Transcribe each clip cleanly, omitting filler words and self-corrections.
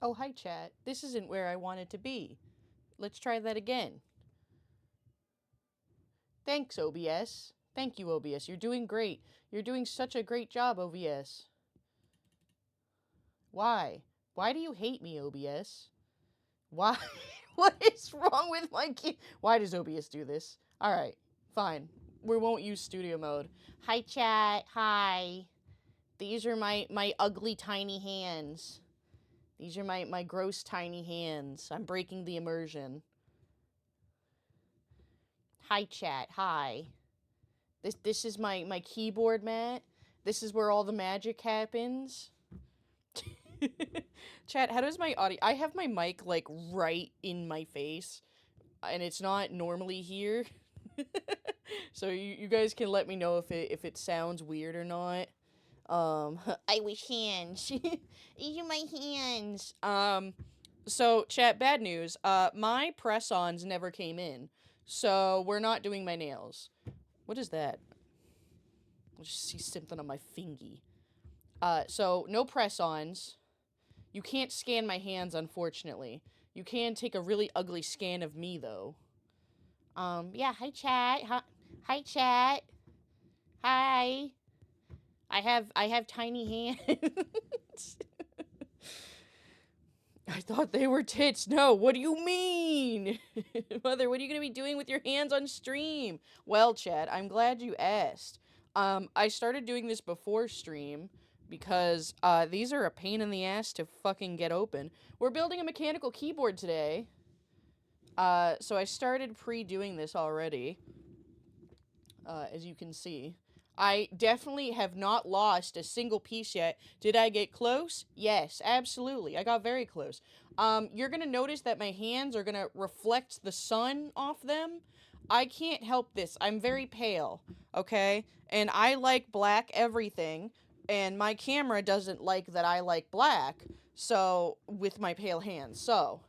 Oh, hi, chat. This isn't where I wanted to be. Let's try that again. Thanks, OBS. Thank you, OBS. You're doing great. You're doing such a great job, OBS. Why? Why do you hate me, OBS? Why? What is wrong with my key? Why does OBS do this? Alright, fine. We won't use studio mode. Hi, chat. Hi. These are my ugly tiny hands. These are my gross tiny hands. I'm breaking the immersion. Hi, chat. Hi. This is my keyboard mat. This is where all the magic happens. Chat, how does my audio... I have my mic, like, right in my face, and it's not normally here. So you guys can let me know if it sounds weird or not. I wish hands. These are my hands. So, chat, bad news. My press-ons never came in, so we're not doing my nails. What is that? I just see something on my fingy. So no press-ons. You can't scan my hands, unfortunately. You can take a really ugly scan of me, though. Yeah, hi, chat. Hi, chat. Hi. I have tiny hands. I thought they were tits. No, what do you mean? Mother, what are you going to be doing with your hands on stream? Well, chat, I'm glad you asked. I started doing this before stream because, these are a pain in the ass to fucking get open. We're building a mechanical keyboard today. So I started pre-doing this already, as you can see. I definitely have not lost a single piece yet. Did I get close? Yes, absolutely. I got very close. You're gonna notice that my hands are gonna reflect the sun off them. I can't help this. I'm very pale, okay? And I like black everything, and my camera doesn't like that I like black, so, with my pale hands. So,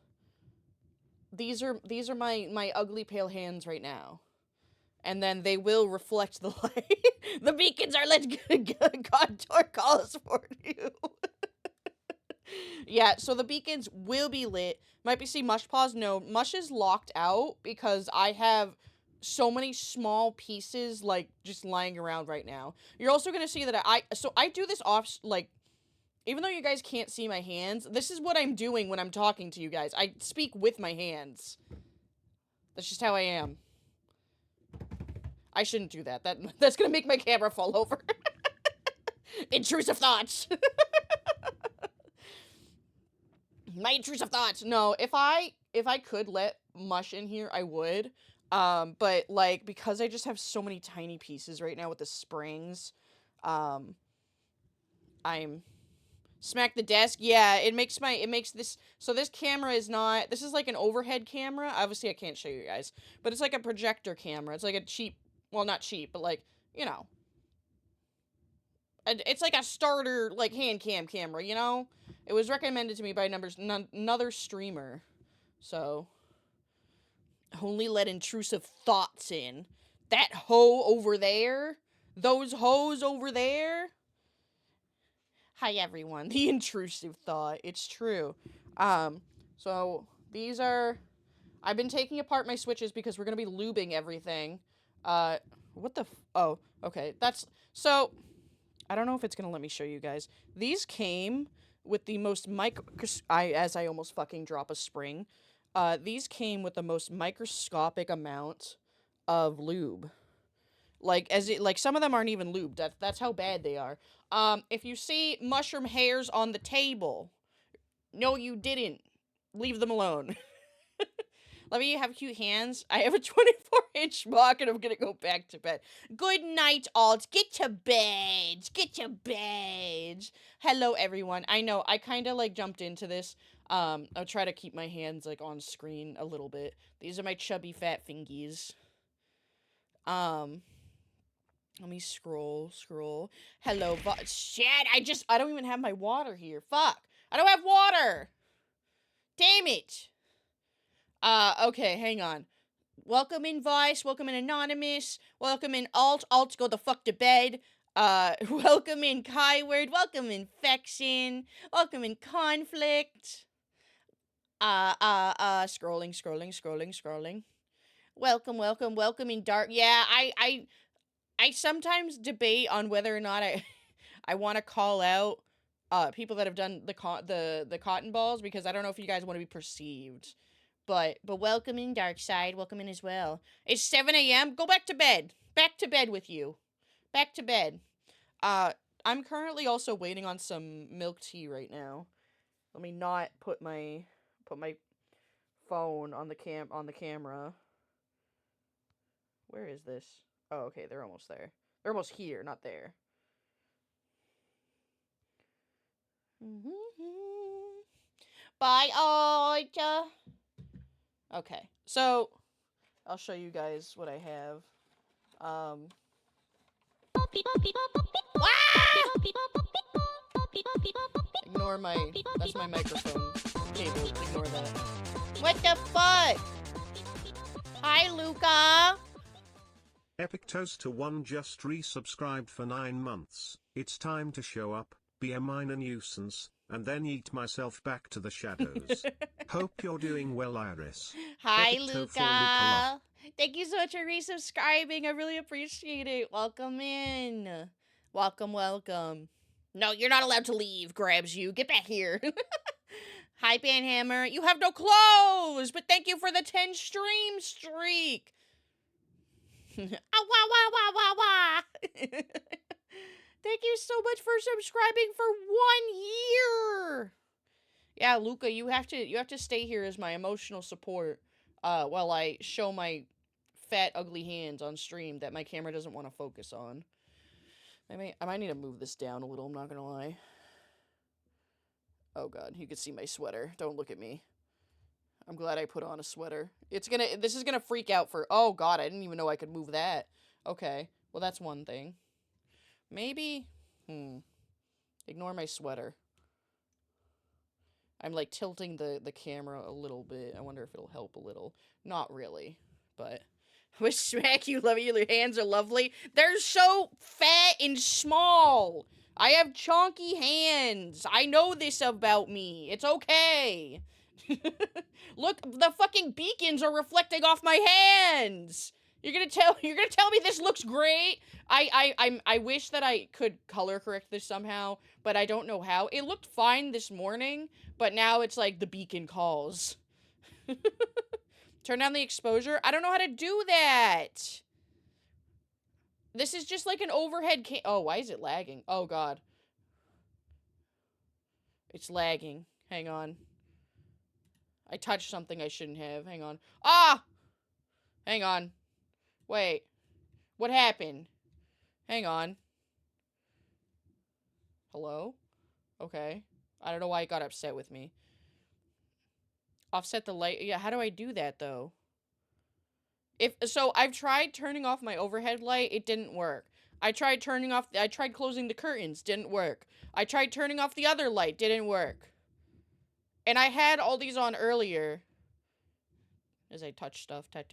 these are my ugly pale hands right now. And then they will reflect the light. The beacons are let Contour calls for you. Yeah, so the beacons will be lit. Might be see Mush Paws. No, Mush is locked out because I have so many small pieces like just lying around right now. You're also gonna see that I do this off like, even though you guys can't see my hands, this is what I'm doing when I'm talking to you guys. I speak with my hands. That's just how I am. I shouldn't do that. That's gonna make my camera fall over. Intrusive thoughts. My intrusive thoughts. No, if I could let Mush in here, I would. But like, because I just have so many tiny pieces right now with the springs, I'm smack the desk. Yeah, it makes this, so this camera is not, this is like an overhead camera. Obviously I can't show you guys, but it's like a projector camera. It's like a cheap, well, not cheap, but like, you know, it's like a starter, like, Handcam camera, you know? It was recommended to me by another streamer. So, only let intrusive thoughts in. That hoe over there? Those hoes over there? Hi, everyone. The intrusive thought. It's true. So, these are... I've been taking apart my switches because we're gonna be lubing everything. What the oh, okay. That's... So... I don't know if it's gonna let me show you guys. These came with the most as I almost fucking drop a spring. These came with the most microscopic amount of lube. Like some of them aren't even lubed. That's how bad they are. If you see mushroom hairs on the table, no, you didn't. Leave them alone. Let me have cute hands. I have a 24-inch mock and I'm gonna go back to bed. Good night, alt. Get to bed. Get to bed. Hello, everyone. I know, I kind of, like, jumped into this. I'll try to keep my hands, like, on screen a little bit. These are my chubby fat fingies. Let me scroll. Hello, shit, I don't even have my water here. Fuck. I don't have water. Damn it. Okay, hang on. Welcome in Vice, welcome in Anonymous, welcome in Alt, go the fuck to bed, welcome in Kyword, welcome in Fection, welcome in Conflict. Scrolling. Welcome in dark. Yeah, I sometimes debate on whether or not I want to call out people that have done the cotton balls, because I don't know if you guys want to be perceived. But welcome in, dark side. Welcome in as well. It's 7 a.m. Go back to bed. Back to bed with you. Back to bed. I'm currently also waiting on some milk tea right now. Let me not put my phone on the camera. Where is this? Oh, okay, they're almost there. They're almost here, not there. Bye, Aja. Okay, so I'll show you guys what I have. Ignore that's my microphone cable. Ignore that. What the fuck? Hi, Luca. Epic Toast to 1 just resubscribed for 9 months. It's time to show up, be a minor nuisance, and then eat myself back to the shadows. Hope you're doing well, Iris. Hi, Epic Luca. Thank you so much for resubscribing. I really appreciate it. Welcome in. Welcome. No, you're not allowed to leave. Grabs you. Get back here. Hi, Banhammer. You have no clothes, but thank you for the 10 stream streak. Wah. Thank you so much for subscribing for 1 year. Yeah, Luca, you have to stay here as my emotional support while I show my fat ugly hands on stream that my camera doesn't want to focus on. I might need to move this down a little, I'm not gonna lie. Oh god, you can see my sweater. Don't look at me. I'm glad I put on a sweater. This is gonna freak out for, oh god, I didn't even know I could move that. Okay, well that's one thing. Maybe, ignore my sweater. I'm like tilting the camera a little bit. I wonder if it'll help a little. Not really, but wish smack you, love you. Your hands are lovely. They're so fat and small. I have chonky hands. I know this about me. It's okay. Look, the fucking beacons are reflecting off my hands. You're gonna tell me this looks great? I wish that I could color correct this somehow, but I don't know how. It looked fine this morning, but now it's like the beacon calls. Turn down the exposure? I don't know how to do that. This is just like an overhead oh, why is it lagging? Oh god. It's lagging. Hang on. I touched something I shouldn't have. Hang on. Ah! Hang on. Wait. What happened? Hang on. Hello? Okay. I don't know why it got upset with me. Offset the light. Yeah, how do I do that, though? So, I've tried turning off my overhead light. It didn't work. I tried closing the curtains. Didn't work. I tried turning off the other light. Didn't work. And I had all these on earlier. As I touch stuff. What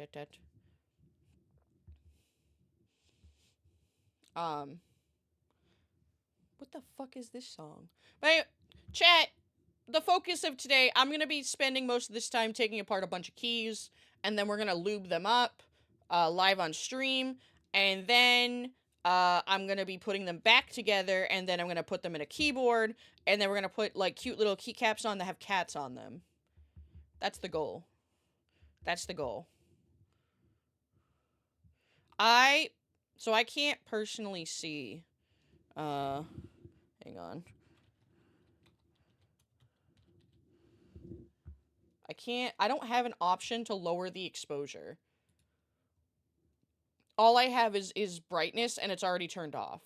the fuck is this song? But chat, the focus of today, I'm gonna be spending most of this time taking apart a bunch of keys, and then we're gonna lube them up, live on stream, and then, I'm gonna be putting them back together, and then I'm gonna put them in a keyboard, and then we're gonna put, like, cute little keycaps on that have cats on them. That's the goal. So I can't personally see, hang on. I don't have an option to lower the exposure. All I have is brightness, and it's already turned off.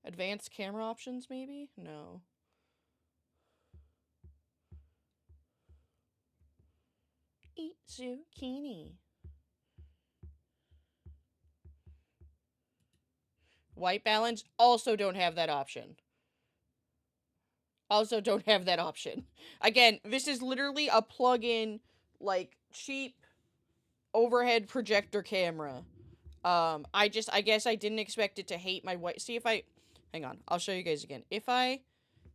Advanced camera options, maybe? No. Eat zucchini. White balance, also don't have that option. Again, this is literally a plug-in, like, cheap overhead projector camera. I guess I didn't expect it to hate my white. See if I, hang on, I'll show you guys again. If I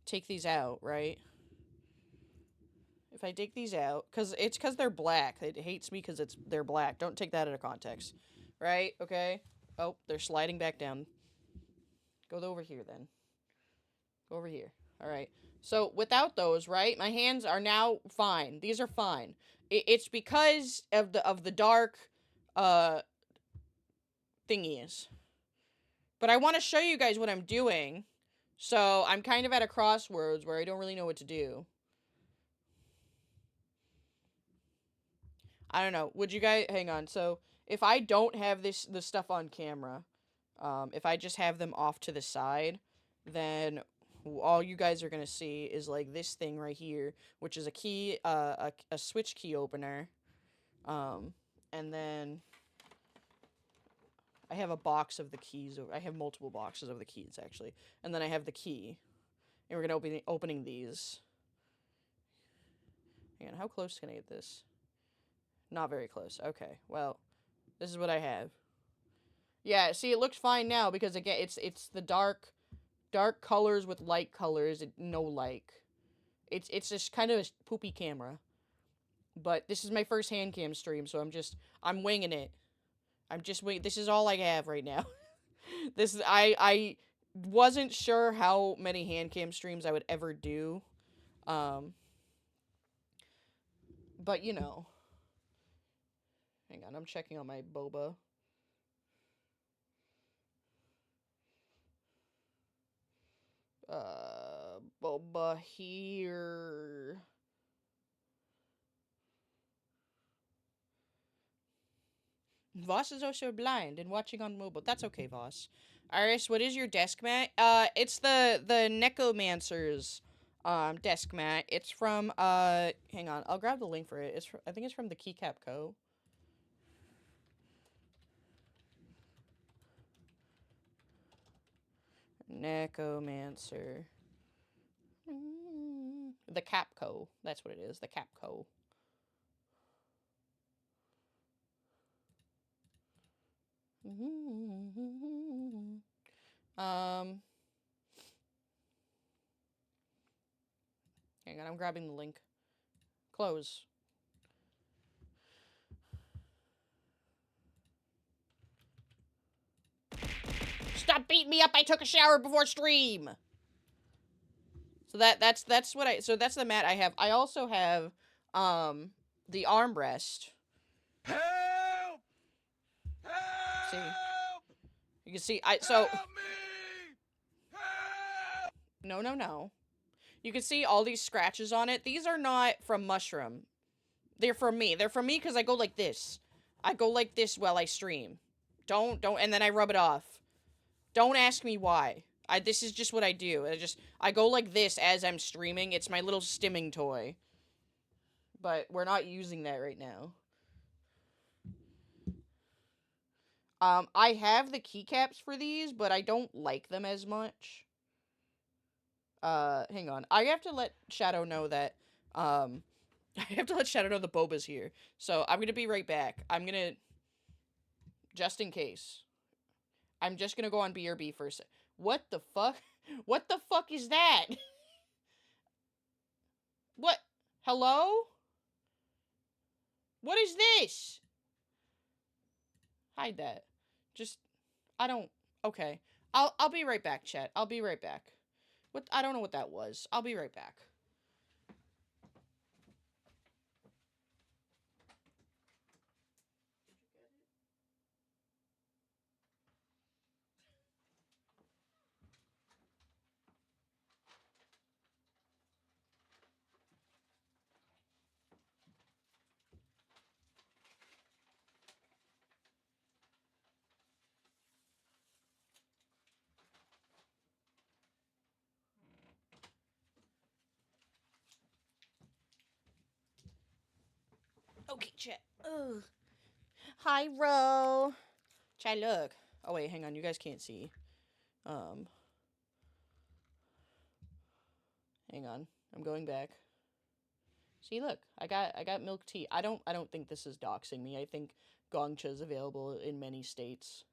take these out, right? If I take these out, because they're black. It hates me because they're black. Don't take that out of context. Right? Okay? Oh, they're sliding back down. Go over here, then. Go over here. Alright. So, without those, right, my hands are now fine. These are fine. It's because of the dark, thingies. But I want to show you guys what I'm doing. So, I'm kind of at a crossroads where I don't really know what to do. I don't know. Would you guys... Hang on. So, if I don't have the stuff on camera, if I just have them off to the side, then all you guys are going to see is, like, this thing right here, which is a key, a switch key opener. And then... I have a box of the keys. I have multiple boxes of the keys, actually. And then I have the key. And we're going to opening these. Hang on, how close can I get this? Not very close. Okay, well, this is what I have. Yeah, see, it looks fine now because, again, it's the dark colors with light colors. No like. It's just kind of a poopy camera. But this is my first Handcam stream, so I'm winging it. This is all I have right now. I wasn't sure how many Handcam streams I would ever do. But, you know. Hang on, I'm checking on my boba. Boba here. Voss is also blind and watching on mobile. That's okay, Voss. Iris, what is your desk mat? It's the Necromancer's desk mat. It's from hang on, I'll grab the link for it. I think it's from the Keycap Co. Necromancer. The Capco. That's what it is. The Capco. Hang on, I'm grabbing the link. Close. Stop beating me up! I took a shower before stream! So that's the mat I have. I also have, the armrest. Help! Help! See? You can see, Help me! Help! No. You can see all these scratches on it. These are not from Mushroom. They're from me. They're from me because I go like this. I go like this while I stream. Don't, and then I rub it off. Don't ask me why. This is just what I do. I go like this as I'm streaming. It's my little stimming toy. But we're not using that right now. I have the keycaps for these, but I don't like them as much. Hang on. I have to let Shadow know that, I have to let Shadow know the Boba's here. So, I'm gonna be right back. Just in case. I'm just gonna go on BRB for a sec. What the fuck? What the fuck is that? What? Hello? What is this? Hide that. Okay. I'll be right back, chat. I'll be right back. I don't know what that was. I'll be right back. Okay, chat. Ugh. Hi, Ro. Chat, look. Oh, wait, hang on. You guys can't see. Hang on. I'm going back. See, look. I got milk tea. I don't think this is doxing me. I think Gongcha is available in many states.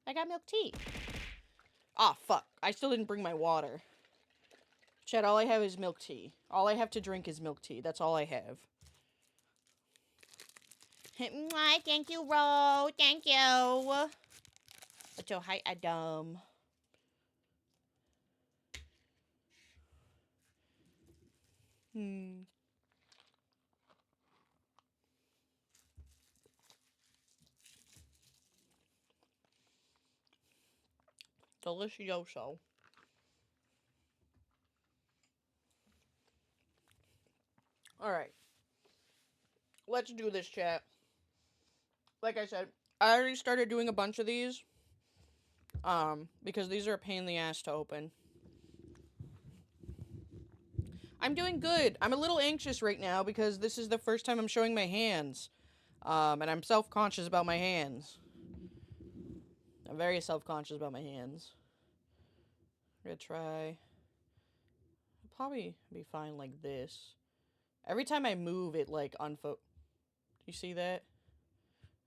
I got milk tea. Ah, fuck. I still didn't bring my water. Chad, all I have is milk tea. All I have to drink is milk tea. That's all I have. Thank you, Ro. Thank you. So, hi, Adam. Delicioso. Alright. Let's do this, chat. Like I said, I already started doing a bunch of these. Because these are a pain in the ass to open. I'm doing good. I'm a little anxious right now because this is the first time I'm showing my hands. And I'm self-conscious about my hands. I'm very self-conscious about my hands. I'm gonna try. It'll probably be fine like this. Every time I move, it like You see that?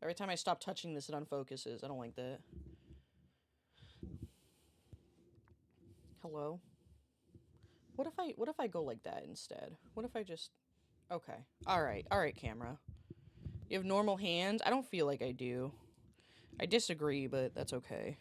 Every time I stop touching this, it unfocuses. I don't like that. Hello? What if I go like that instead? What if I just... Okay. Alright, camera. You have normal hands? I don't feel like I do. I disagree, but that's okay.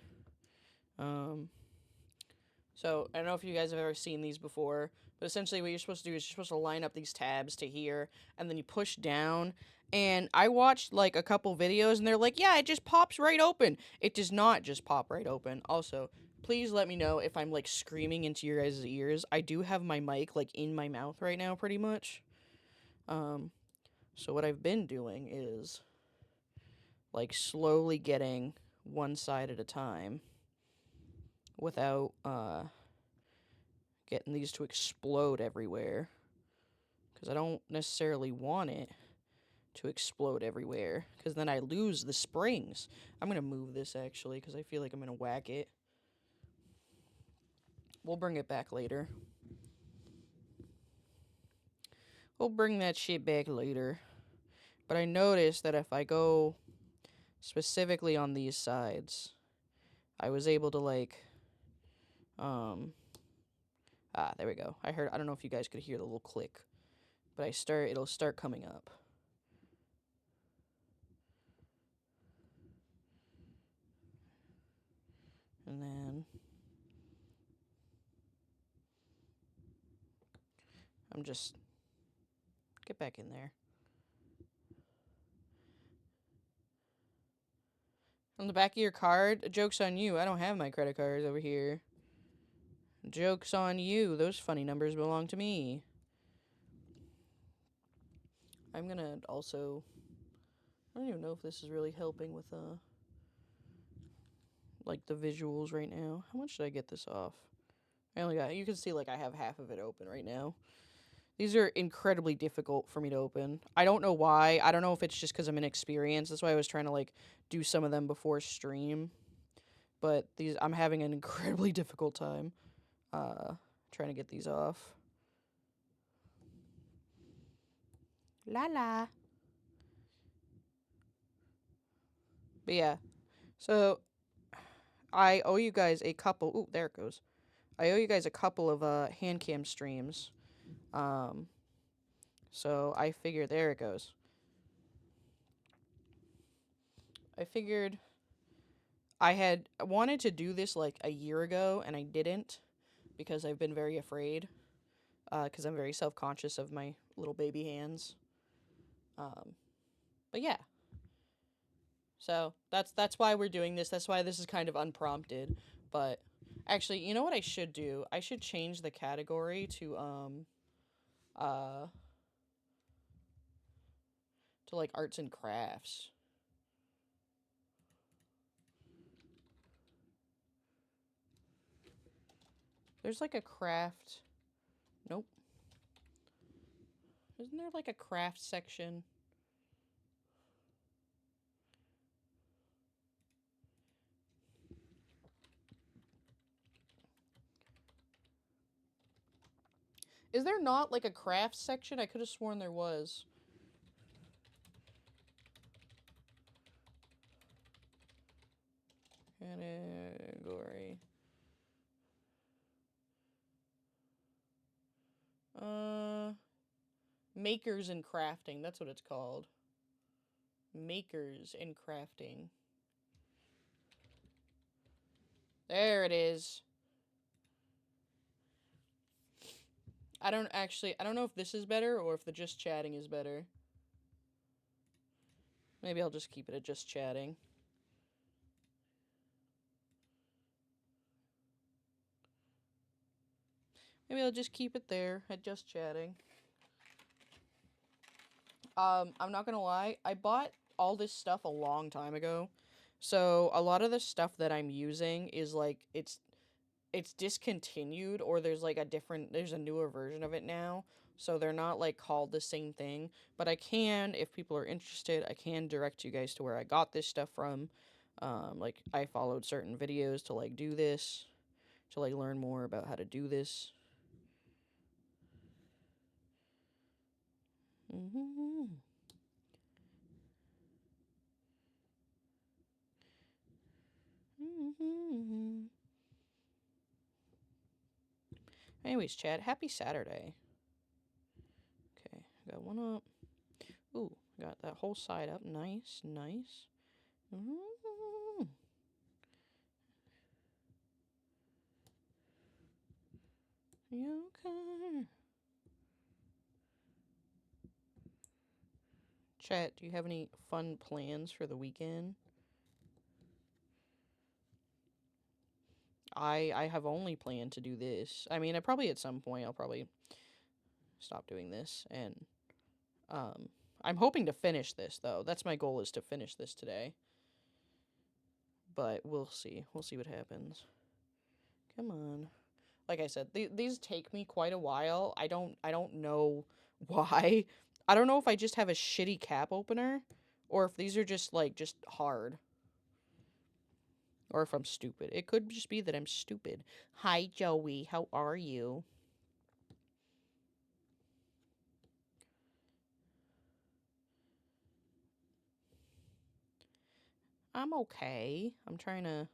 So, I don't know if you guys have ever seen these before, but essentially what you're supposed to do is you're supposed to line up these tabs to here, and then you push down, and I watched, like, a couple videos, and they're like, yeah, it just pops right open. It does not just pop right open. Also, please let me know if I'm, like, screaming into your guys' ears. I do have my mic, like, in my mouth right now, pretty much. So what I've been doing is, like, slowly getting one side at a time without, getting these to explode everywhere. Because I don't necessarily want it to explode everywhere. Because then I lose the springs. I'm going to move this, actually, because I feel like I'm going to whack it. We'll bring it back later. We'll bring that shit back later. But I noticed that if I go specifically on these sides, I was able to, like, there we go. I don't know if you guys could hear the little click, but it'll start coming up. And then I'm just get back in there. On the back of your card, joke's on you. I don't have my credit cards over here. Joke's on you. Those funny numbers belong to me. I'm gonna also... I don't even know if this is really helping with, like, the visuals right now. How much did I get this off? I only got... You can see, like, I have half of it open right now. These are incredibly difficult for me to open. I don't know why. I don't know if it's just because I'm inexperienced. That's why I was trying to, like, do some of them before stream. But I'm having an incredibly difficult time trying to get these off. La la. But yeah. So I owe you guys a couple... Ooh, there it goes. I owe you guys a couple of Handcam streams. So I figured... There it goes. I figured I had wanted to do this like a year ago, and I didn't because I've been very afraid. Because I'm very self-conscious of my little baby hands. But yeah. So that's why we're doing this. That's why this is kind of unprompted. But actually, you know what I should do? I should change the category to like arts and crafts. There's like a craft. Nope. Isn't there like a craft section? Is there not like a craft section? I could have sworn there was. Category. Makers in crafting. That's what it's called. Makers in crafting. There it is. I don't know if this is better or if the just chatting is better. Maybe I'll just keep it at just chatting. Maybe I'll just keep it there at just chatting. I'm not gonna lie, I bought all this stuff a long time ago. So a lot of the stuff that I'm using is like it's discontinued, or there's like there's a newer version of it now. So they're not like called the same thing, but I can, if people are interested, I can direct you guys to where I got this stuff from. Like I followed certain videos to like do this, to like learn more about how to do this. Anyways, Chad, happy Saturday. Okay, got one up. Ooh, got that whole side up. Nice, nice. You okay? Chat, do you have any fun plans for the weekend? I have only planned to do this. I mean, at some point I'll probably stop doing this, and I'm hoping to finish this though. That's my goal, is to finish this today. But we'll see. We'll see what happens. Come on. Like I said, these take me quite a while. I don't know why. I don't know if I just have a shitty cap opener, or if these are just hard. Or if I'm stupid. It could just be that I'm stupid. Hi, Joey. How are you? I'm okay. I'm trying to...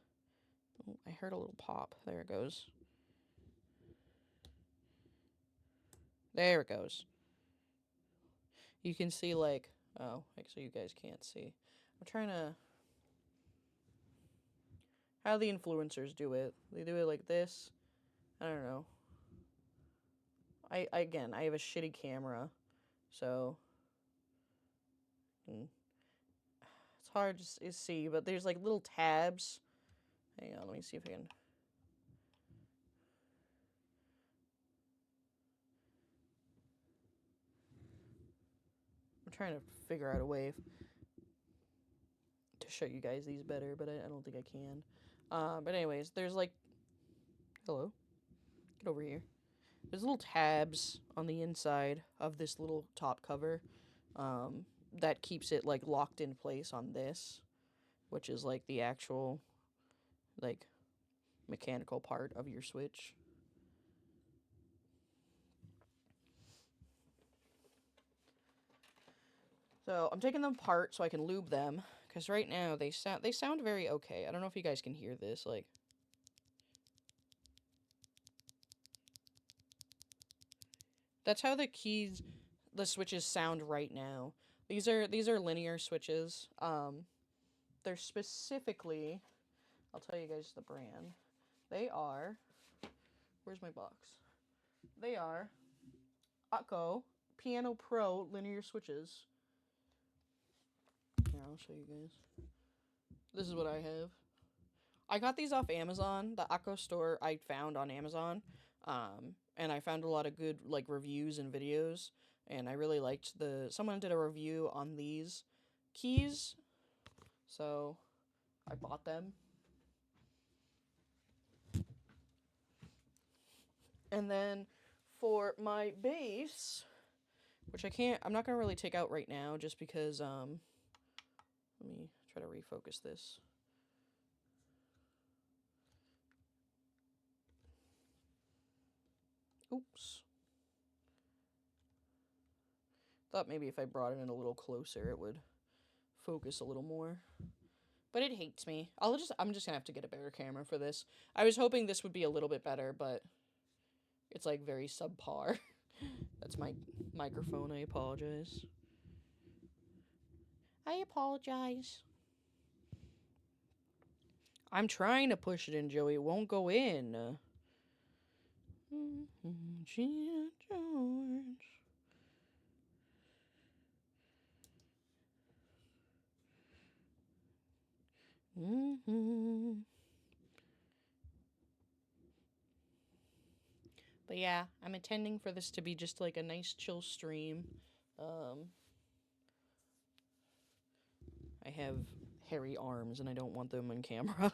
Oh, I heard a little pop. There it goes. There it goes. You can see, like... Oh, actually, you guys can't see. I'm trying to... How the influencers do it. They do it like this. I don't know. Again, I have a shitty camera, so... It's hard to see, but there's, like, little tabs. Hang on, let me see if I can... I'm trying to figure out a way to show you guys these better, but I don't think I can. But anyways, there's like... Hello? Get over here. There's little tabs on the inside of this little top cover that keeps it like locked in place on this, which is like the actual like mechanical part of your switch. So I'm taking them apart so I can lube them, because right now they sound very okay. I don't know if you guys can hear this, like... That's how the switches sound right now. These are linear switches. They're specifically, I'll tell you guys the brand. They are, where's my box? They are Akko Piano Pro linear switches. Here, I'll show you guys. This is what I have. I got these off Amazon. The Akko store I found on Amazon. And I found a lot of good like reviews and videos, and I really liked someone did a review on these keys, so I bought them. And then for my bass, which I'm not gonna really take out right now, just because let me try to refocus this. Oops. Thought maybe if I brought it in a little closer, it would focus a little more. But it hates me. I'm just gonna have to get a better camera for this. I was hoping this would be a little bit better, but it's like very subpar. That's my microphone. I apologize. I apologize. I'm trying to push it in, Joey. It won't go in. Gia George. But yeah, I'm intending for this to be just like a nice chill stream. I have hairy arms and I don't want them on camera.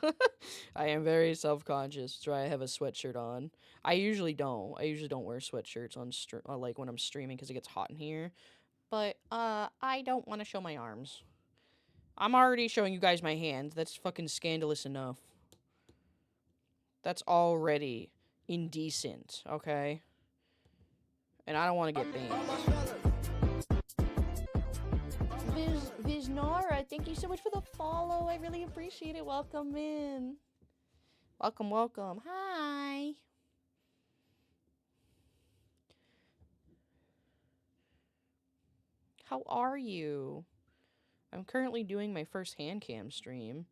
I am very self-conscious. That's why I have a sweatshirt on. I usually don't. I usually don't wear sweatshirts on like when I'm streaming because it gets hot in here. But I don't want to show my arms. I'm already showing you guys my hands. That's fucking scandalous enough. That's already indecent, okay? And I don't want to get banned. Viznara, thank you so much for the follow. I really appreciate it. Welcome in. Welcome, welcome. Hi. How are you? I'm currently doing my first Handcam stream,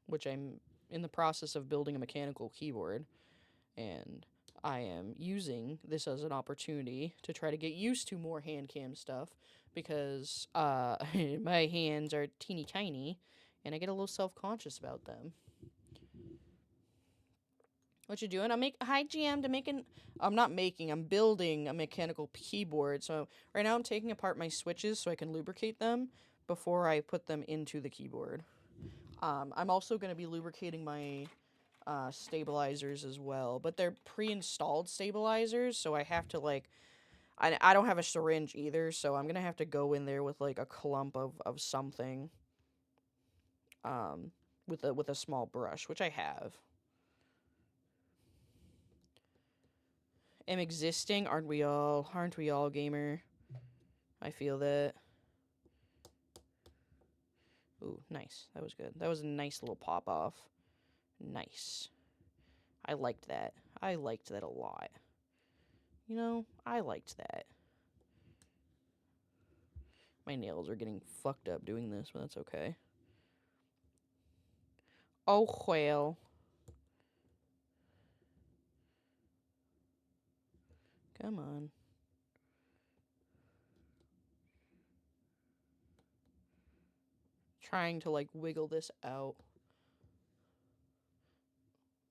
which I'm in the process of building a mechanical keyboard, and I am using this as an opportunity to try to get used to more Handcam stuff, because my hands are teeny tiny, and I get a little self-conscious about them. What you doing? Hi GM, I'm building a mechanical keyboard. So right now I'm taking apart my switches so I can lubricate them before I put them into the keyboard. I'm also going to be lubricating my stabilizers as well, but they're pre-installed stabilizers, so I have to I don't have a syringe either, so I'm going to have to go in there with like a clump of something with a small brush, which I have. Am existing, aren't we all, gamer? I feel that. Ooh, nice. That was good. That was a nice little pop off. Nice. I liked that. I liked that a lot. You know, I liked that. My nails are getting fucked up doing this, but that's okay. Oh, well. Come on. Trying to, like, wiggle this out.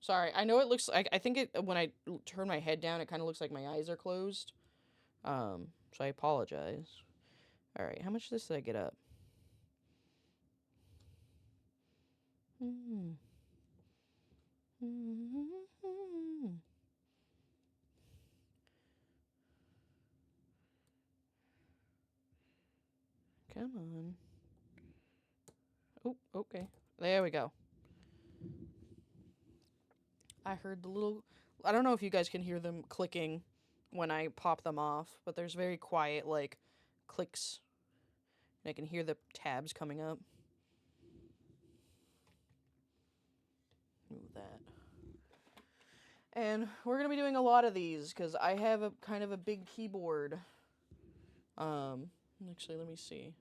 Sorry, I know it looks like, I think it, when I turn my head down, it kind of looks like my eyes are closed. So I apologize. Alright, how much of this did I get up? Come on. Oh, okay. There we go. I heard the little... I don't know if you guys can hear them clicking when I pop them off, but there's very quiet, like, clicks. And I can hear the tabs coming up. Move that. And we're going to be doing a lot of these, because I have a kind of a big keyboard. Actually, let me see.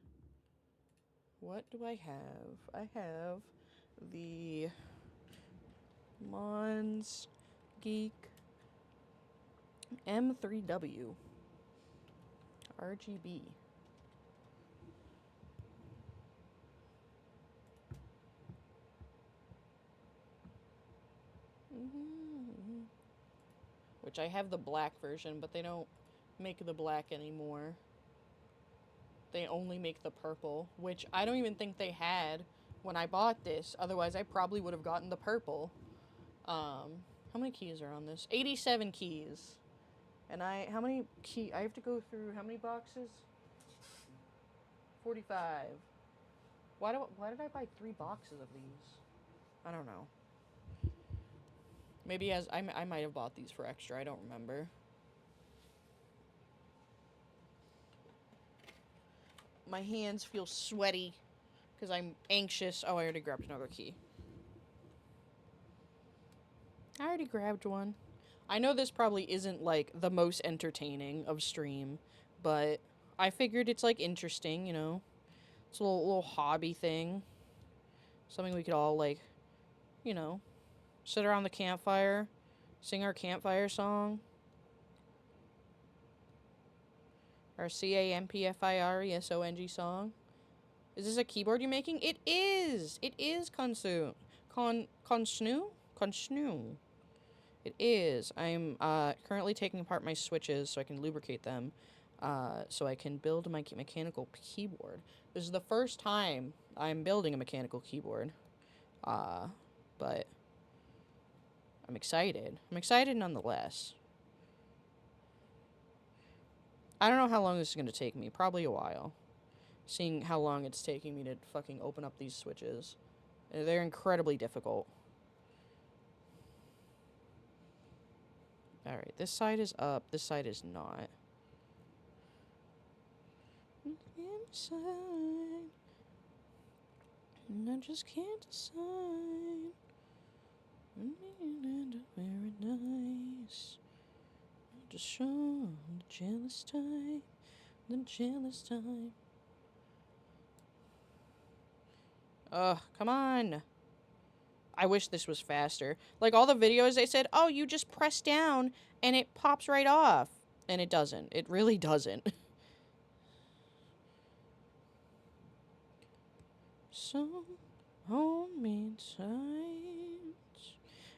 What do I have? I have the Mons Geek M3W RGB. Which I have the black version, but they don't make the black anymore. They only make the purple, which I don't even think they had when I bought this. Otherwise, I probably would have gotten the purple. How many keys are on this? 87 keys. And I have to go through how many boxes? 45. Why did I buy 3 boxes of these? I don't know. Maybe I might have bought these for extra. I don't remember. My hands feel sweaty because I'm anxious. Oh, I already grabbed another key. I already grabbed one. I know this probably isn't, like, the most entertaining of stream, but I figured it's, like, interesting, you know? It's a little hobby thing. Something we could all, like, you know, sit around the campfire, sing our campfire song. Our CAMPFIRESONG song. Is this a keyboard you're making? It is! It is Consnu. Consnu. It is. I'm currently taking apart my switches so I can lubricate them. So I can build my mechanical keyboard. This is the first time I'm building a mechanical keyboard. But I'm excited. I'm excited nonetheless. I don't know how long this is going to take me. Probably a while. Seeing how long it's taking me to fucking open up these switches. They're incredibly difficult. Alright, this side is up. This side is not. Inside, and I just can't decide. Very nice. Just show the jealous time. The jealous time. Ugh, come on. I wish this was faster. Like, all the videos, they said, oh, you just press down and it pops right off. And it doesn't. It really doesn't. So, hold me tight.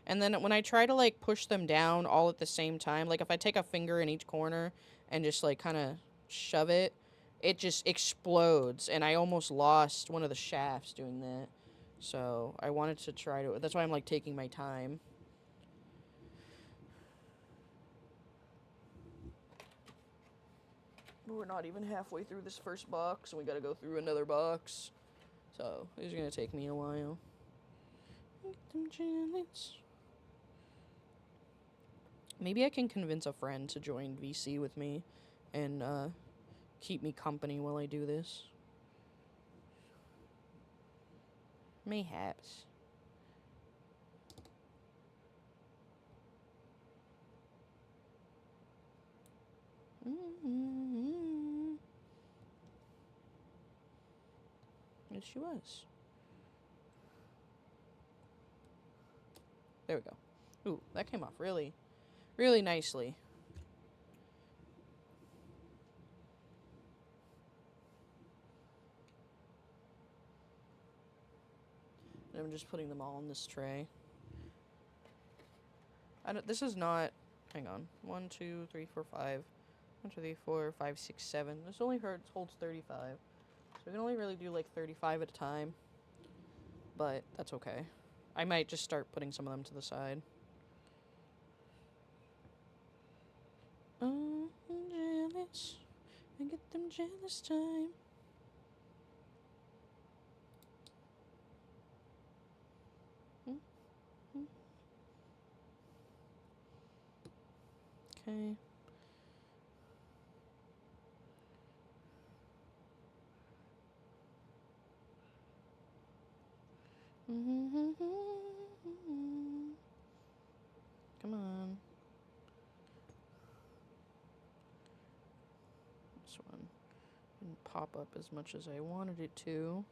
And then when I try to, like, push them down all at the same time, like, if I take a finger in each corner and just, like, kind of shove it, it just explodes. And I almost lost one of the shafts doing that. So, I wanted to try to... That's why I'm, like, taking my time. We're not even halfway through this first box, and we gotta go through another box. So, it's gonna take me a while. Maybe I can convince a friend to join VC with me and keep me company while I do this. Mayhaps. Yes, she was. There we go. Ooh, that came off really, really nicely. And I'm just putting them all in this tray. This is not... Hang on. 1, 2, 3, 4, 5. 1, 2, 3, 4, 5, 6, 7. This only holds 35. So we can only really do like 35 at a time. But that's okay. I might just start putting some of them to the side. Oh, I'm jealous. I get them jealous time. Okay. Come on. This one didn't pop up as much as I wanted it to.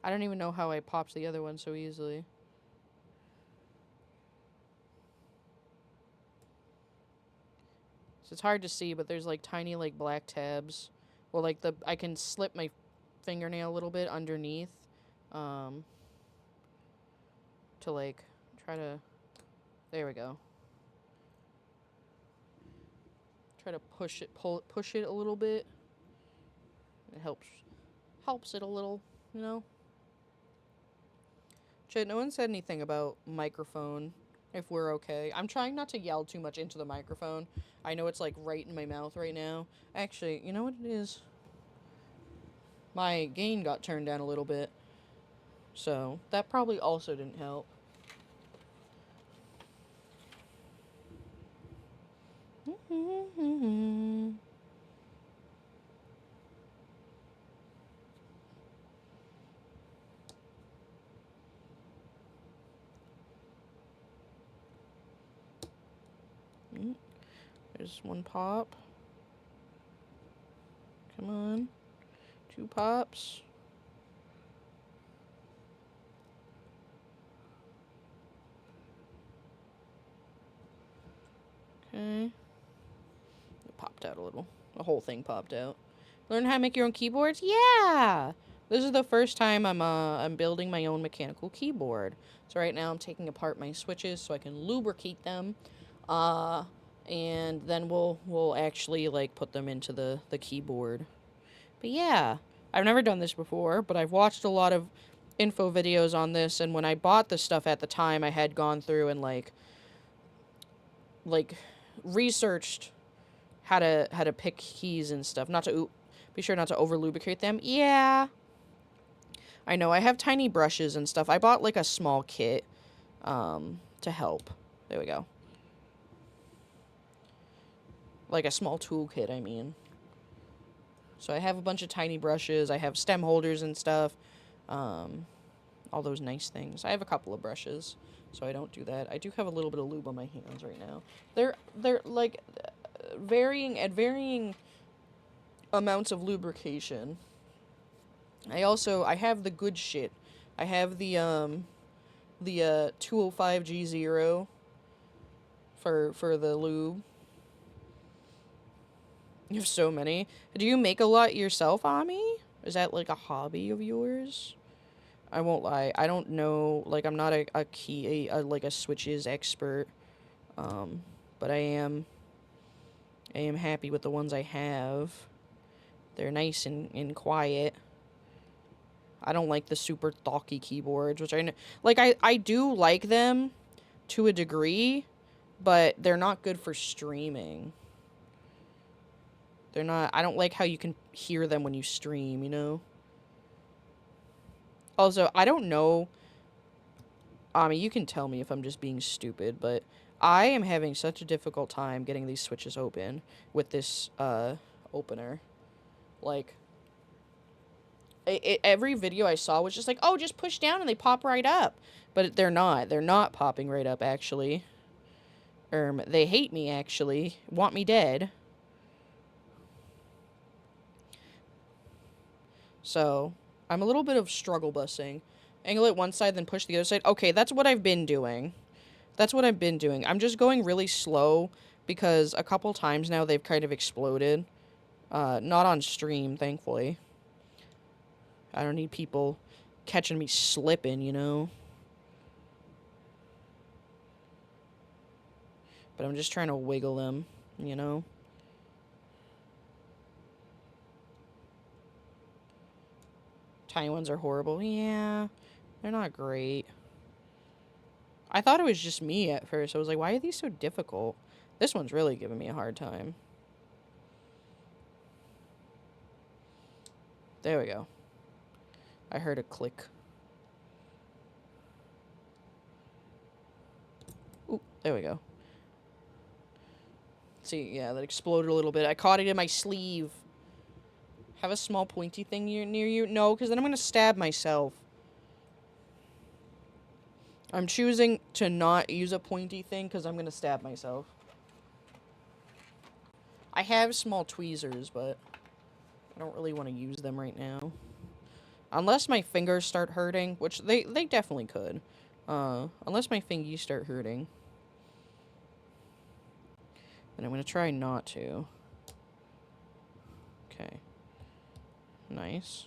I don't even know how I popped the other one so easily. So it's hard to see, but there's like tiny like black tabs. Well, like I can slip my fingernail a little bit underneath to like try to... There we go. Try to push it a little bit. It helps it a little, you know. Chat, no one said anything about microphone, if we're okay. I'm trying not to yell too much into the microphone. I know it's like right in my mouth right now. Actually, you know what it is? My gain got turned down a little bit. So, that probably also didn't help. There's one pop. Come on. 2 pops. Okay. It popped out a little. The whole thing popped out. Learn how to make your own keyboards? Yeah! This is the first time I'm building my own mechanical keyboard. So right now I'm taking apart my switches so I can lubricate them. And then we'll actually like put them into the keyboard. But yeah, I've never done this before, but I've watched a lot of info videos on this, and when I bought the stuff at the time, I had gone through and like researched how to pick keys and stuff. Not to be sure not to over lubricate them. Yeah, I know. I have tiny brushes and stuff. I bought like a small kit to help. There we go. Like a small toolkit, I mean. So I have a bunch of tiny brushes. I have stem holders and stuff. All those nice things. I have a couple of brushes, so I don't do that. I do have a little bit of lube on my hands right now. They're like varying amounts of lubrication. I have the good shit. I have the 205G0 for the lube. You have so many. Do you make a lot yourself, Ami? Is that like a hobby of yours? I won't lie. I don't know. Like, I'm not like a switches expert. But I am happy with the ones I have. They're nice and quiet. I don't like the super talky keyboards, which I do like them to a degree, but they're not good for streaming. They're not. I don't like how you can hear them when you stream, you know? Also, I don't know. I mean, you can tell me if I'm just being stupid, but I am having such a difficult time getting these switches open with this opener. Like, every video I saw was just like, oh, just push down and they pop right up. But they're not. They're not popping right up, actually. They hate me, actually. Want me dead. So, I'm a little bit of struggle busing. Angle it one side, then push the other side. Okay, that's what I've been doing. I'm just going really slow because a couple times now they've kind of exploded. Not on stream, thankfully. I don't need people catching me slipping, you know? But I'm just trying to wiggle them, you know? Tiny ones are horrible. Yeah, they're not great. I thought it was just me at first. I was like, why are these so difficult? This one's really giving me a hard time. There we go. I heard a click. Ooh, there we go. See, yeah, that exploded a little bit. I caught it in my sleeve. Have a small pointy thing near you? No, because then I'm going to stab myself. I'm choosing to not use a pointy thing because I'm going to stab myself. I have small tweezers, but I don't really want to use them right now. Unless my fingers start hurting, which they definitely could. Unless my fingies start hurting. And I'm going to try not to. Okay. Nice.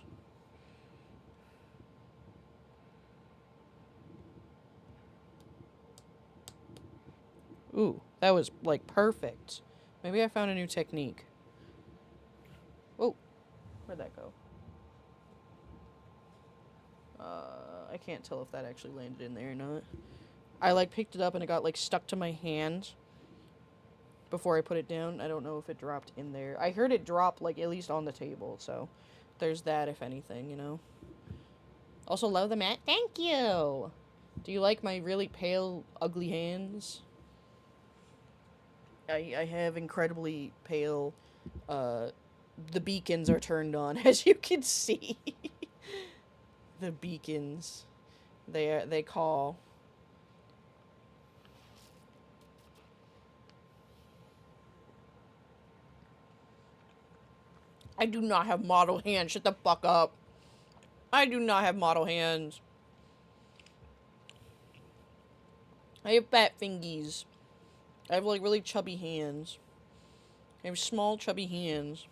Ooh, that was, like, perfect. Maybe I found a new technique. Oh, where'd that go? I can't tell if that actually landed in there or not. I, like, picked it up and it got, like, stuck to my hand before I put it down. I don't know if it dropped in there. I heard it drop, like, at least on the table, so there's that, if anything, you know? Also, love the mat. Thank you! Do you like my really pale, ugly hands? I have incredibly pale, the beacons are turned on, as you can see. The beacons. They call. I do not have model hands. Shut the fuck up. I do not have model hands. I have fat fingies. I have, like, really chubby hands. I have small, chubby hands.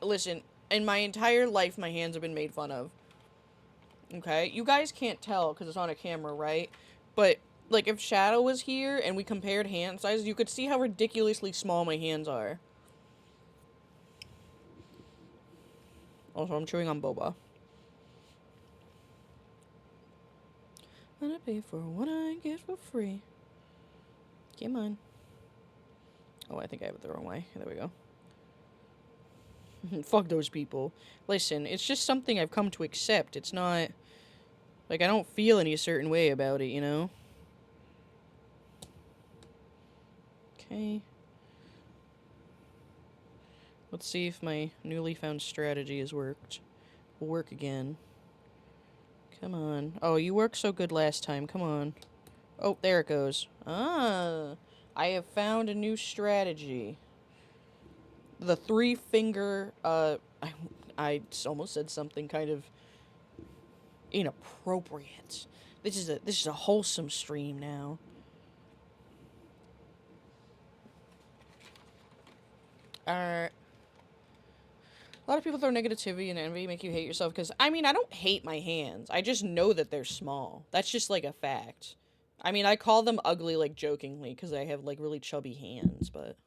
Listen, in my entire life, my hands have been made fun of. Okay? You guys can't tell because it's on a camera, right? But, like, if Shadow was here and we compared hand sizes, you could see how ridiculously small my hands are. Also, I'm chewing on boba. When I pay for what I get for free. Come on. Oh, I think I have it the wrong way. There we go. Fuck those people. Listen, it's just something I've come to accept. It's not... Like, I don't feel any certain way about it, you know? Okay. Let's see if my newly found strategy has worked. Will work again. Come on. Oh, you worked so good last time. Come on. Oh, there it goes. Ah. I have found a new strategy. The three-finger, I almost said something kind of inappropriate. This is a wholesome stream now. A lot of people throw negativity and envy, make you hate yourself, because, I mean, I don't hate my hands. I just know that they're small. That's just, like, a fact. I mean, I call them ugly, like, jokingly, because I have, like, really chubby hands, but,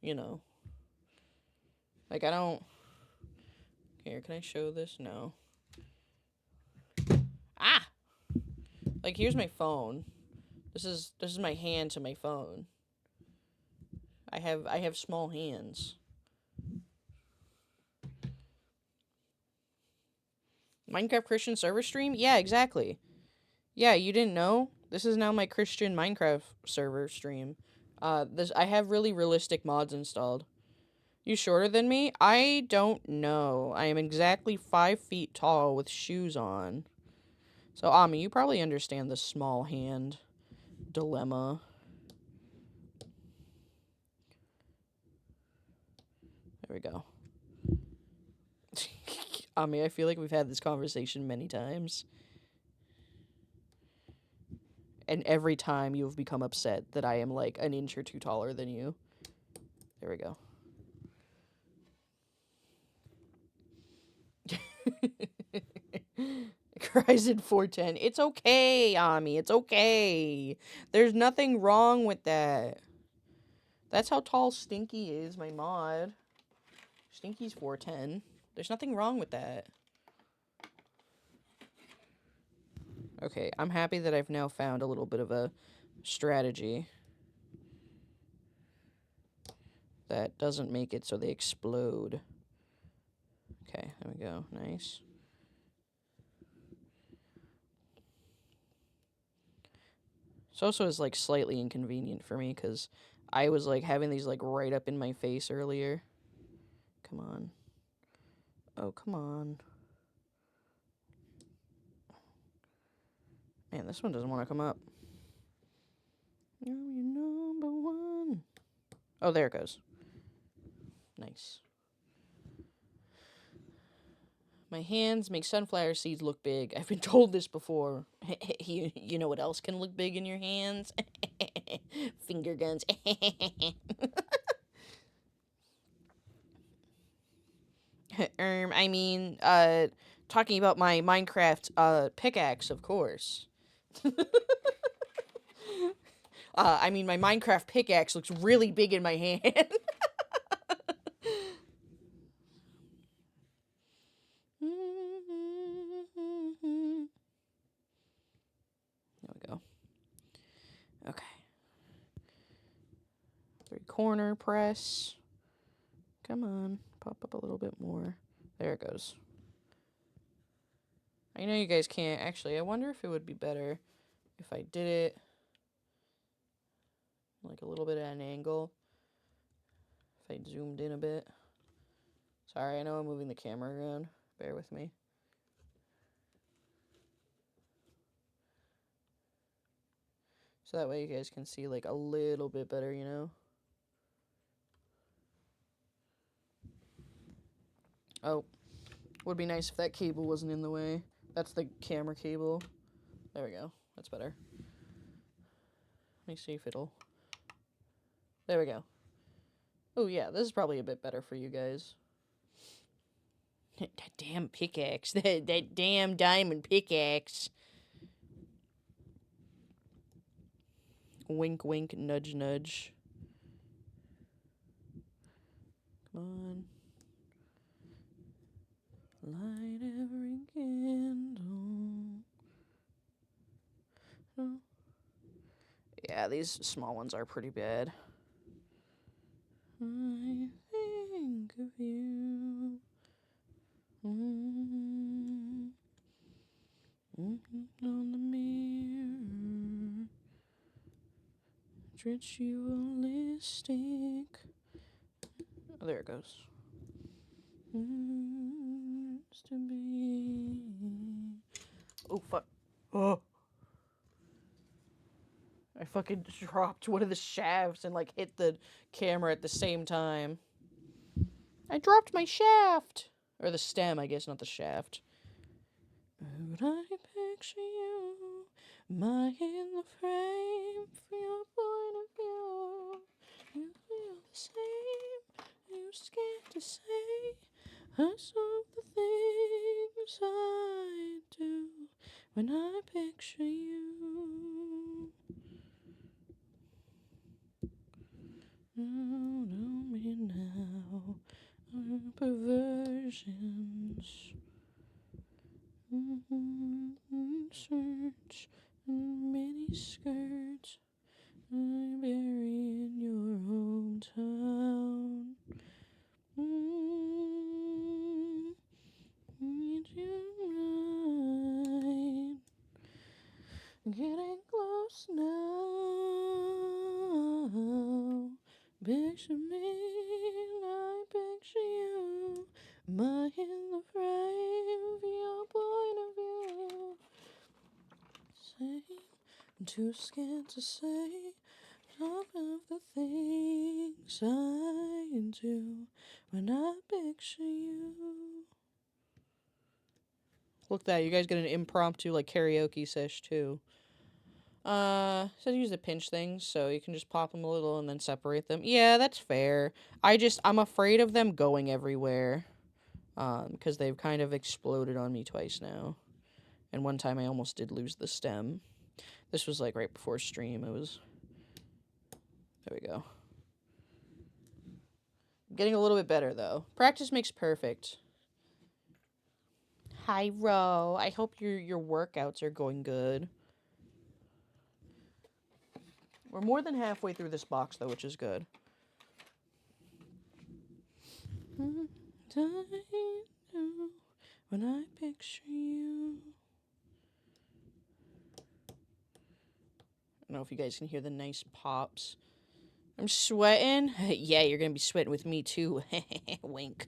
you know. Like, I don't... Here, can I show this? No. Ah! Like, here's my phone. This is my hand to my phone. I have small hands. Minecraft Christian server stream? Yeah, exactly. Yeah, you didn't know? This is now my Christian Minecraft server stream. I have really realistic mods installed. You shorter than me? I don't know. I am exactly 5 feet tall with shoes on. So, Ami, you probably understand the small hand dilemma. There we go. Ami, I feel like we've had this conversation many times. And every time you have become upset that I am like an inch or two taller than you. There we go. Cryzen 410. It's okay, Ami. It's okay. There's nothing wrong with that. That's how tall Stinky is, my mod. Stinky's 410. There's nothing wrong with that. Okay, I'm happy that I've now found a little bit of a strategy that doesn't make it so they explode. Okay, there we go. Nice. This also is, like, slightly inconvenient for me, because I was, like, having these, like, right up in my face earlier. Come on. Oh, come on. Man, this one doesn't want to come up. You're number one. Oh, there it goes. Nice. My hands make sunflower seeds look big. I've been told this before. You know what else can look big in your hands? Finger guns. I mean, talking about my Minecraft, pickaxe, of course. I mean, my Minecraft pickaxe looks really big in my hand. There we go. Okay. 3-corner press. Come on. Pop up a little bit more. There it goes. I know you guys can't. Actually, I wonder if it would be better if I did it like a little bit at an angle. If I zoomed in a bit. Sorry, I know I'm moving the camera around. Bear with me. So that way you guys can see, like, a little bit better, you know? Oh, would be nice if that cable wasn't in the way. That's the camera cable. There we go. That's better. Let me see if it'll... There we go. Oh, yeah, this is probably a bit better for you guys. That damn pickaxe. That damn diamond pickaxe. Wink, wink, nudge, nudge. Come on. Light every candle. Oh. Yeah, these small ones are pretty bad. I think of you. On the mirror. Ritualistic. Oh, there it goes. Used to be. Oh, fuck. Oh. I fucking dropped one of the shafts and, like, hit the camera at the same time. I dropped my shaft! Or the stem, I guess, not the shaft. Would I picture you? Am I in the frame for your point of view? You feel the same. You scared to say. I saw the things I do when I picture you. Oh, know me now. Our perversions. Search many skirts. I bury in your hometown. Need you right. Getting close now. Picture me, I picture you. Am I in the frame of your point of view? Say, I'm too scared to say some of the things I do when I picture you. Look at that, you guys get an impromptu, like, karaoke sesh, too. So use the pinch things, so you can just pop them a little and then separate them. Yeah, that's fair. I'm afraid of them going everywhere. Because they've kind of exploded on me twice now. And one time I almost did lose the stem. This was, like, right before stream. It was... There we go. I'm getting a little bit better, though. Practice makes perfect. Hi, Ro. I hope your workouts are going good. We're more than halfway through this box, though, which is good. When I picture you. I don't know if you guys can hear the nice pops. I'm sweating. Yeah, you're gonna be sweating with me, too. Wink.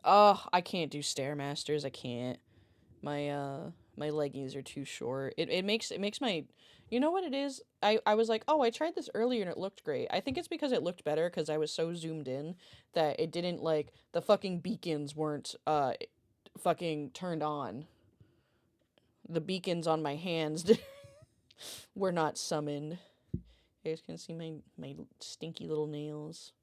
Oh, I can't do Stairmasters. I can't. My leggings are too short. It makes my... You know what it is? I was like, oh, I tried this earlier and it looked great. I think it's because it looked better because I was so zoomed in that it didn't, like, the fucking beacons weren't, fucking turned on. The beacons on my hands were not summoned. You guys can see my stinky little nails.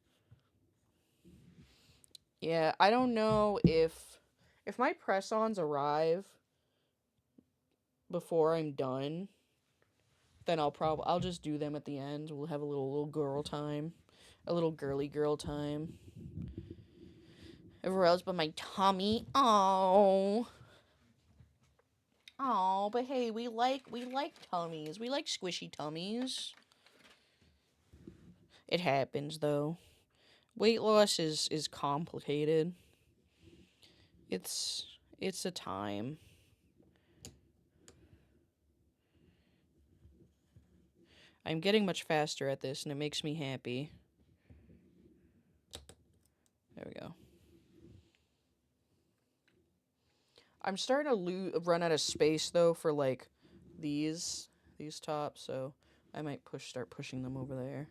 Yeah, I don't know if my press-ons arrive before I'm done, then I'll just do them at the end. We'll have a little girl time, a little girly girl time. Everywhere else but my tummy. Oh, but hey, we like tummies. We like squishy tummies. It happens though. Weight loss is complicated. It's a time. I'm getting much faster at this, and it makes me happy. There we go. I'm starting to run out of space, though, for, like, these tops, so I might start pushing them over there.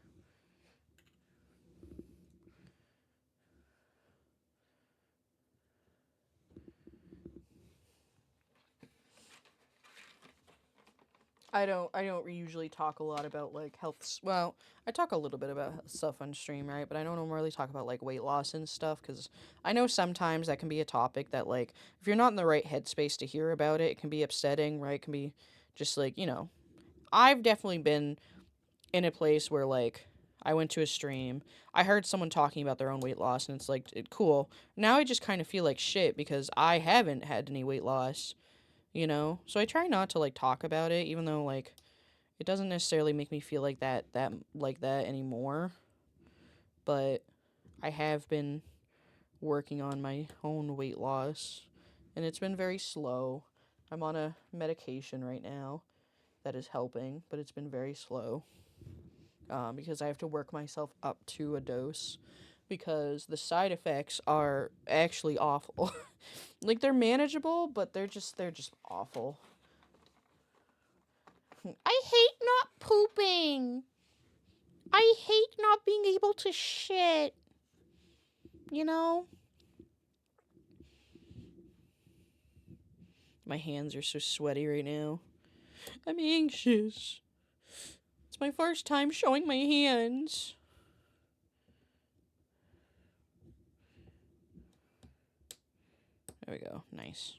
I don't usually talk a lot about like health. Well, I talk a little bit about stuff on stream, right? But I don't really talk about like weight loss and stuff because I know sometimes that can be a topic that like if you're not in the right headspace to hear about it, it can be upsetting, right? It can be just like I've definitely been in a place where like I went to a stream, I heard someone talking about their own weight loss, and it's like cool. Now I just kind of feel like shit because I haven't had any weight loss. So I try not to like talk about it, even though like it doesn't necessarily make me feel like that anymore. But I have been working on my own weight loss, and it's been very slow. I'm on a medication right now that is helping, but it's been very slow because I have to work myself up to a dose because the side effects are actually awful. Like they're manageable, but they're just awful. I hate not pooping. I hate not being able to shit. My hands are so sweaty right now. I'm anxious. It's my first time showing my hands. There we go. Nice.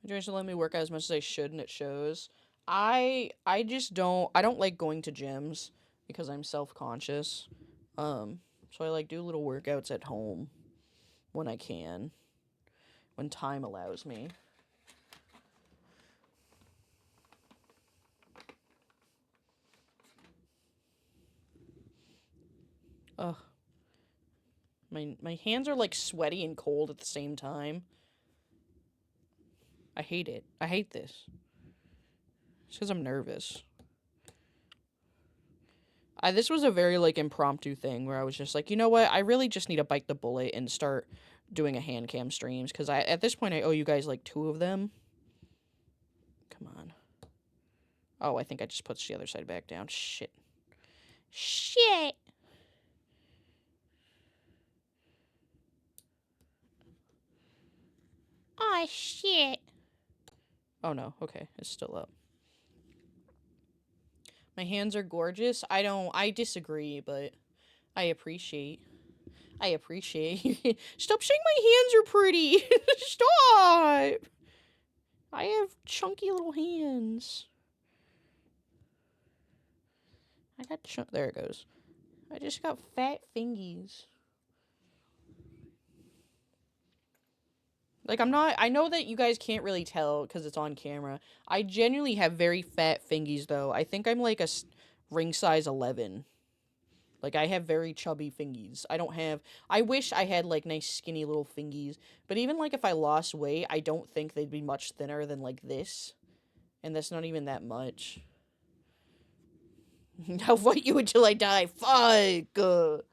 My joints don't let me work out as much as I should, and it shows. I don't like going to gyms because I'm self-conscious. So I like do little workouts at home when I can, when time allows me. Ugh. My hands are like sweaty and cold at the same time. I hate it. I hate this. It's because I'm nervous. This was a very like impromptu thing where I was just like, you know what? I really just need to bite the bullet and start doing a hand cam streams because at this point I owe you guys like 2 of them. Come on. Oh, I think I just put the other side back down. Shit. Shit. Oh shit. Oh no. Okay, it's still up. My hands are gorgeous. I disagree, but I appreciate. Stop saying my hands are pretty. Stop. I have chunky little hands. There it goes. I just got fat fingies. Like, I know that you guys can't really tell because it's on camera. I genuinely have very fat fingies, though. I think I'm like a ring size 11. Like, I have very chubby fingies. I wish I had, like, nice skinny little fingies. But even, like, if I lost weight, I don't think they'd be much thinner than, like, this. And that's not even that much. I'll fight you until I die. Fuck!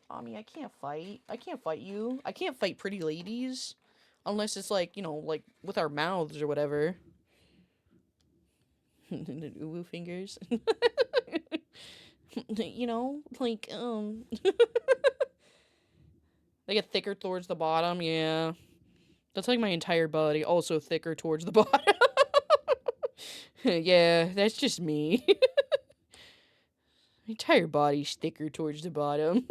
Ami, I can't fight. I can't fight you. I can't fight pretty ladies. Unless it's like, like with our mouths or whatever. Uwu fingers. Like, they get thicker towards the bottom, yeah. That's like my entire body, also thicker towards the bottom. Yeah, that's just me. My entire body's thicker towards the bottom.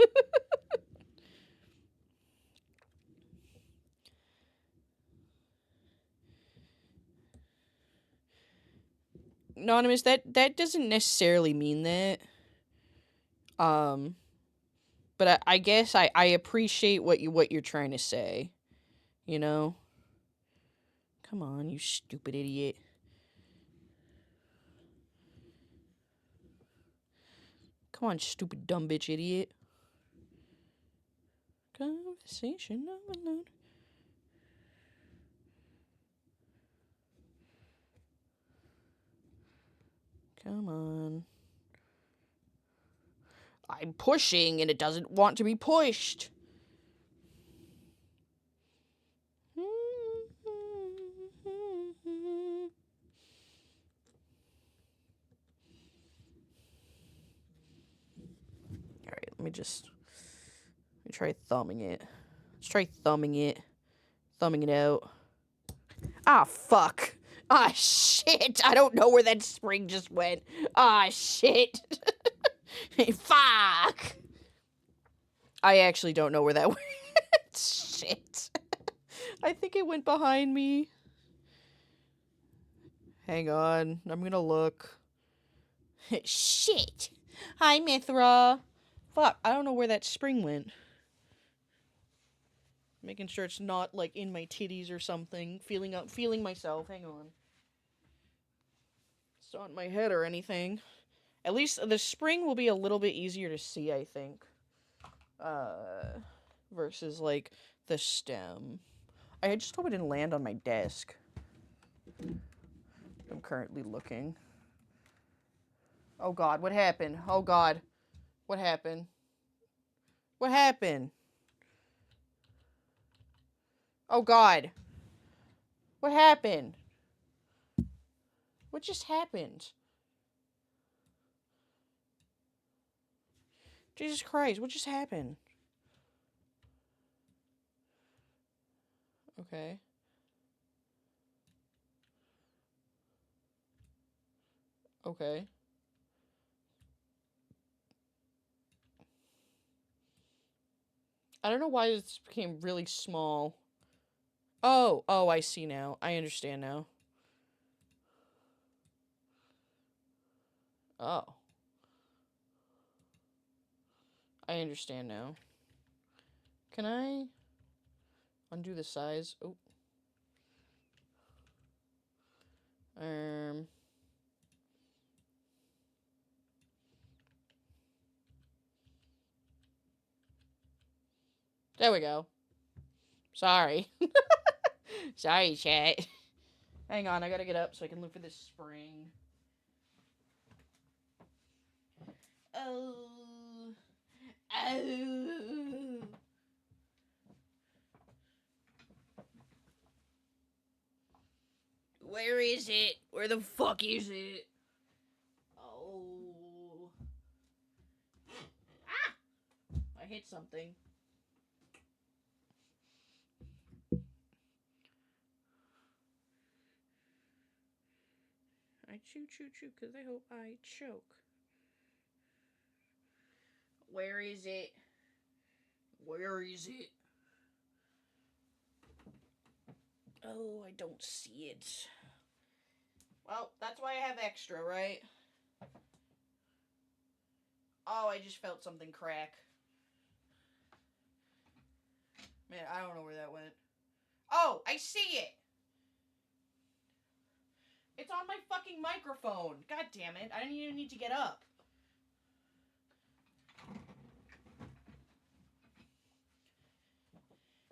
Anonymous, that doesn't necessarily mean that. But I guess I appreciate what you're trying to say. Come on, you stupid idiot. Come on, stupid dumb bitch idiot. Conversation overload. Come on. I'm pushing and it doesn't want to be pushed. Let me try thumbing it. Let's try thumbing it. Thumbing it out. Ah, fuck. Ah, shit. I don't know where that spring just went. Ah, shit. Fuck. I actually don't know where that went. Shit. I think it went behind me. Hang on. I'm gonna look. Shit. Hi, Mithra. Fuck. I don't know where that spring went. Making sure it's not, like, in my titties or something. Feeling myself. Hang on. It's not in my head or anything. At least the spring will be a little bit easier to see, I think. Versus, like, the stem. I just hope it didn't land on my desk. I'm currently looking. Oh god, what happened? Oh god. What happened? What happened? Oh god. What happened? What just happened? Jesus Christ, what just happened? Okay. Okay. I don't know why this became really small. Oh, I see now. I understand now. Oh. I understand now. Can I undo the size? Oh. There we go. Sorry. Sorry, chat. Hang on, I gotta get up so I can look for this spring. Oh. Oh. Where is it? Where the fuck is it? Oh. Ah! I hit something. I chew, because I hope I choke. Where is it? Where is it? Oh, I don't see it. Well, that's why I have extra, right? Oh, I just felt something crack. Man, I don't know where that went. Oh, I see it! It's on my fucking microphone. God damn it. I didn't even need to get up.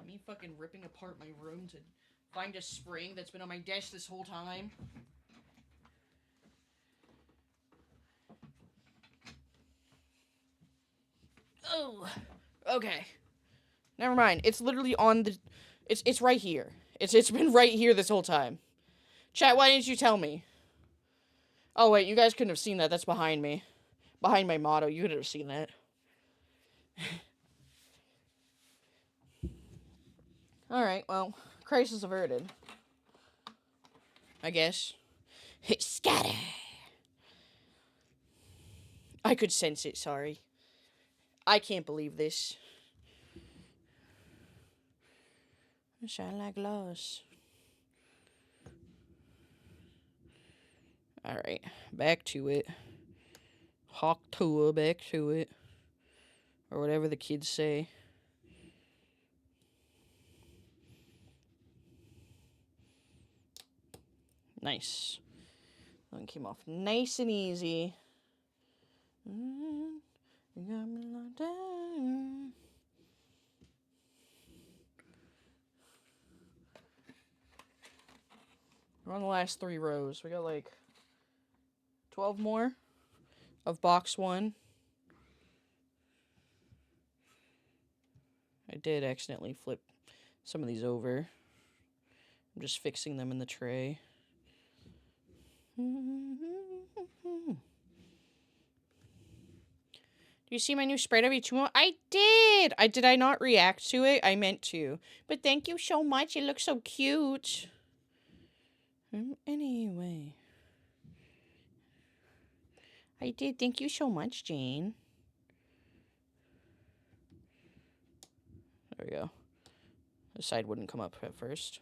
Me fucking ripping apart my room to find a spring that's been on my desk this whole time. Oh. Okay. Never mind. It's literally on the... It's right here. It's been right here this whole time. Chat, why didn't you tell me? Oh, wait. You guys couldn't have seen that. That's behind me. Behind my motto. You could have seen that. Alright, well. Crisis averted. I guess. Scatter! I could sense it, sorry. I can't believe this. Shine like glass. Alright, back to it. Hawk tour, back to it. Or whatever the kids say. Nice. That one came off nice and easy. You got me locked down. We're on the last 3 rows. We got like 12 more of box 1. I did accidentally flip some of these over. I'm just fixing them in the tray. Do Do you see my new sprite every 2 months? I did! Did I not react to it? I meant to. But thank you so much. It looks so cute. Anyway. I did. Thank you so much, Jane. There we go. The side wouldn't come up at first.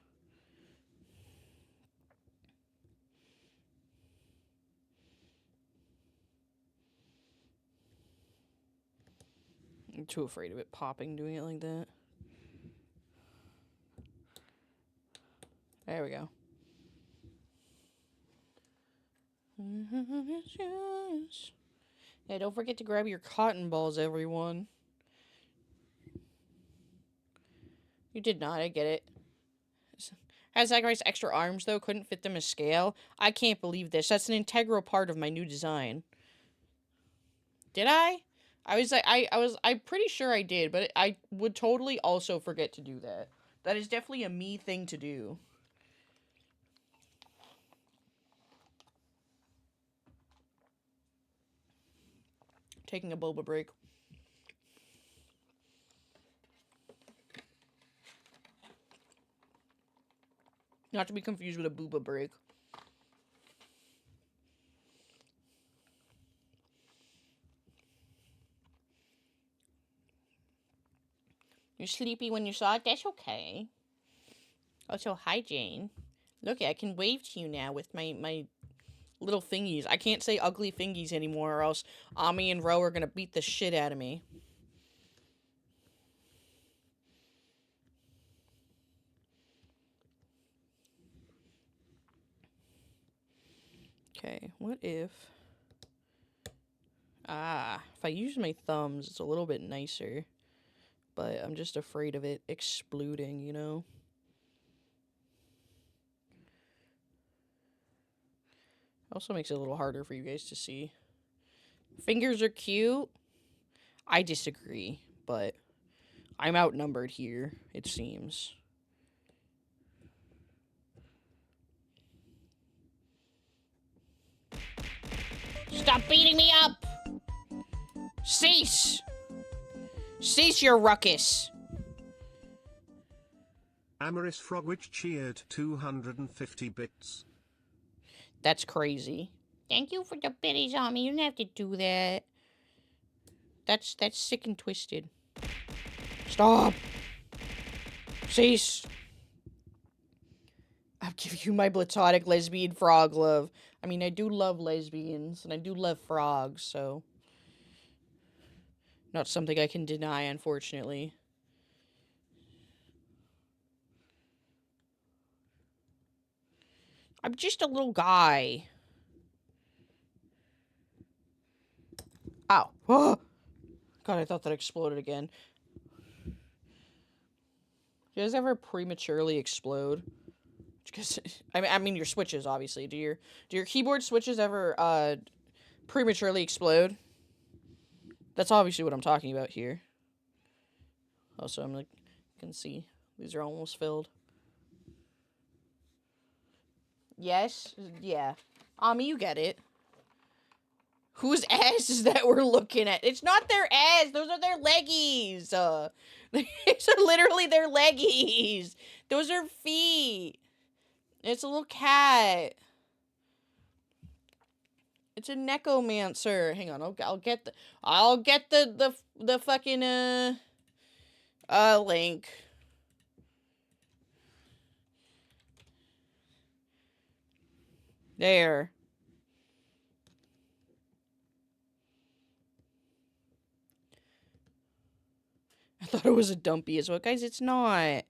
I'm too afraid of it popping doing it like that. There we go. Yeah, don't forget to grab your cotton balls, everyone. You did not, I get it. Has sacrificed extra arms, though, couldn't fit them as scale. I can't believe this. That's an integral part of my new design. Did I? I'm pretty sure I did, but I would totally also forget to do that. That is definitely a me thing to do. Taking a boba break. Not to be confused with a booba break. You're sleepy when you saw it? That's okay. Also, hi, Jane. Look, I can wave to you now with my little fingies. I can't say ugly fingies anymore, or else Ami and Ro are gonna beat the shit out of me. Okay, what if... if I use my thumbs, it's a little bit nicer. But I'm just afraid of it exploding, you know? Also makes it a little harder for you guys to see. Fingers are cute. I disagree, but I'm outnumbered here, it seems. Stop beating me up! Cease! Cease your ruckus! Amaris Frogwitch cheered 250 bits. That's crazy. Thank you for the biddies on me. You didn't have to do that. That's sick and twisted. Stop! Cease! I'll give you my platonic lesbian frog love. I mean, I do love lesbians, and I do love frogs, so... Not something I can deny, unfortunately. I'm just a little guy. Ow. Oh! God, I thought that exploded again. Do you guys ever prematurely explode? Because I mean your switches, obviously. Do your keyboard switches ever prematurely explode? That's obviously what I'm talking about here. Also, I'm like, you can see these are almost filled. Yes, yeah. Ami, you get it. Whose ass is that we're looking at? It's not their ass. Those are their leggies. These are literally their leggies. Those are feet. It's a little cat. It's a necromancer. Hang on, I'll get the fucking link. There. I thought it was a dumpy as well. Guys, it's not.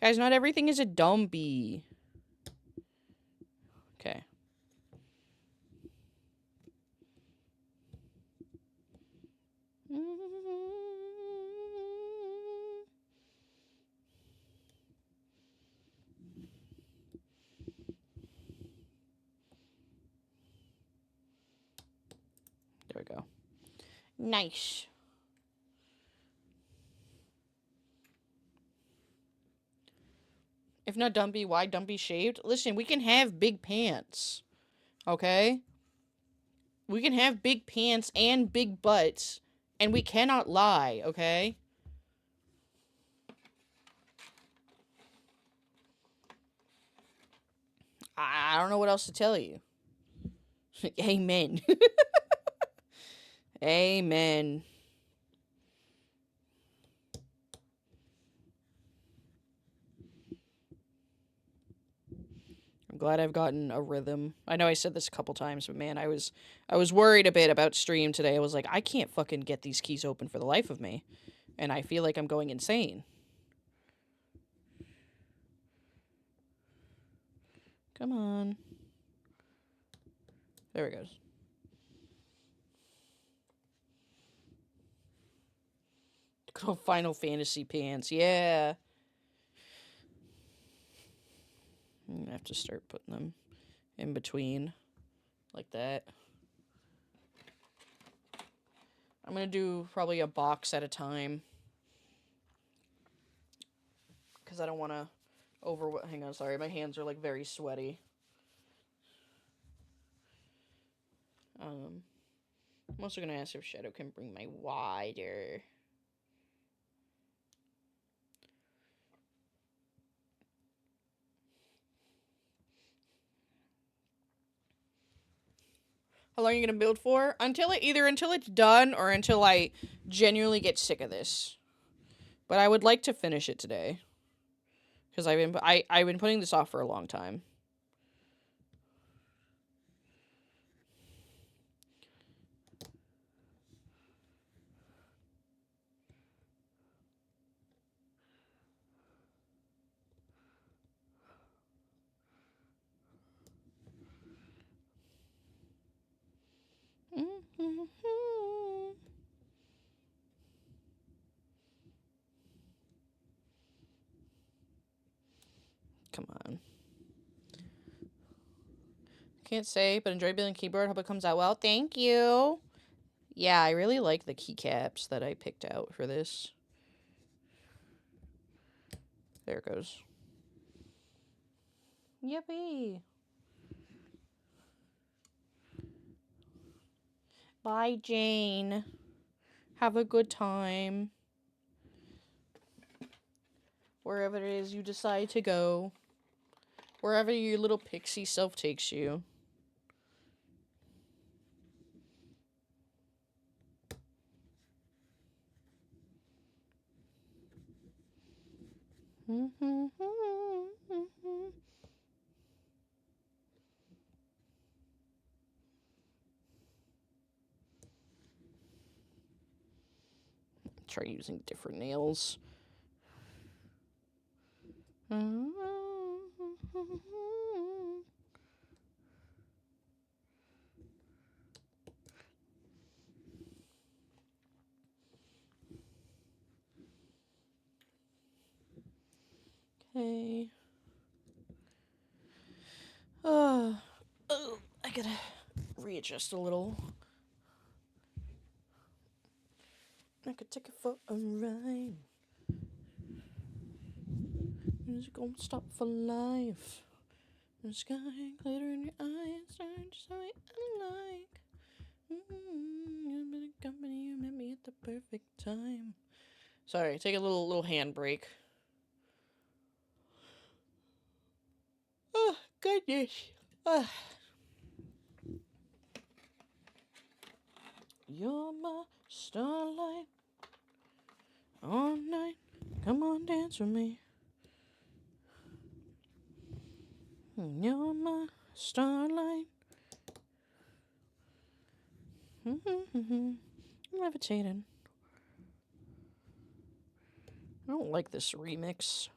Guys, not everything is a dumpy. Okay. There we go. Nice. If not dumpy, why dumpy shaved? Listen, we can have big pants. Okay? We can have big pants and big butts And we cannot lie, okay? I don't know what else to tell you. Amen. Amen. I'm glad I've gotten a rhythm. I know I said this a couple times, but man, I was worried a bit about stream today. I was like, I can't fucking get these keys open for the life of me. And I feel like I'm going insane. Come on. There it goes. Good old Final Fantasy pants. Yeah. I'm gonna have to start putting them in between. Like that. I'm gonna do probably a box at a time. Because I don't want to hang on, sorry. My hands are like very sweaty. I'm also gonna ask if Shadow can bring my wider. How long are you gonna build for? Until it's done or until I genuinely get sick of this. But I would like to finish it today. Because I've been putting this off for a long time. Come on. Can't say, but enjoy building keyboard. Hope it comes out well. Thank you. Yeah, I really like the keycaps that I picked out for this. There it goes. Yippee. Bye, Jane. Have a good time. Wherever it is you decide to go. Wherever your little pixie self takes you. Try using different nails. Okay. I gotta readjust a little. I could take it for a ride. Music won't stop for life. The sky glitter in your eyes, just how I like. You've been a company, you met me at the perfect time. Sorry, take a little hand break. Oh, goodness. You're my starlight. All night, come on, dance with me. You're my starlight. Levitating. I don't like this remix.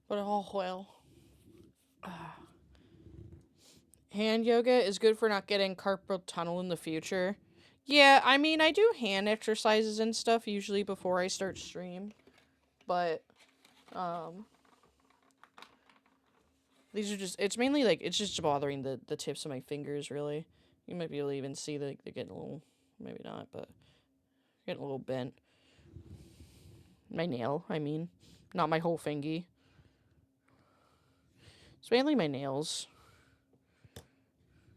But oh well. Hand yoga is good for not getting carpal tunnel in the future. Yeah, I mean, I do hand exercises and stuff usually before I start stream. But, these are just, it's mainly like, it's just bothering the tips of my fingers, really. You might be able to even see that they're getting a little, maybe not, but getting a little bent. My nail, I mean. Not my whole fingy. It's mainly my nails.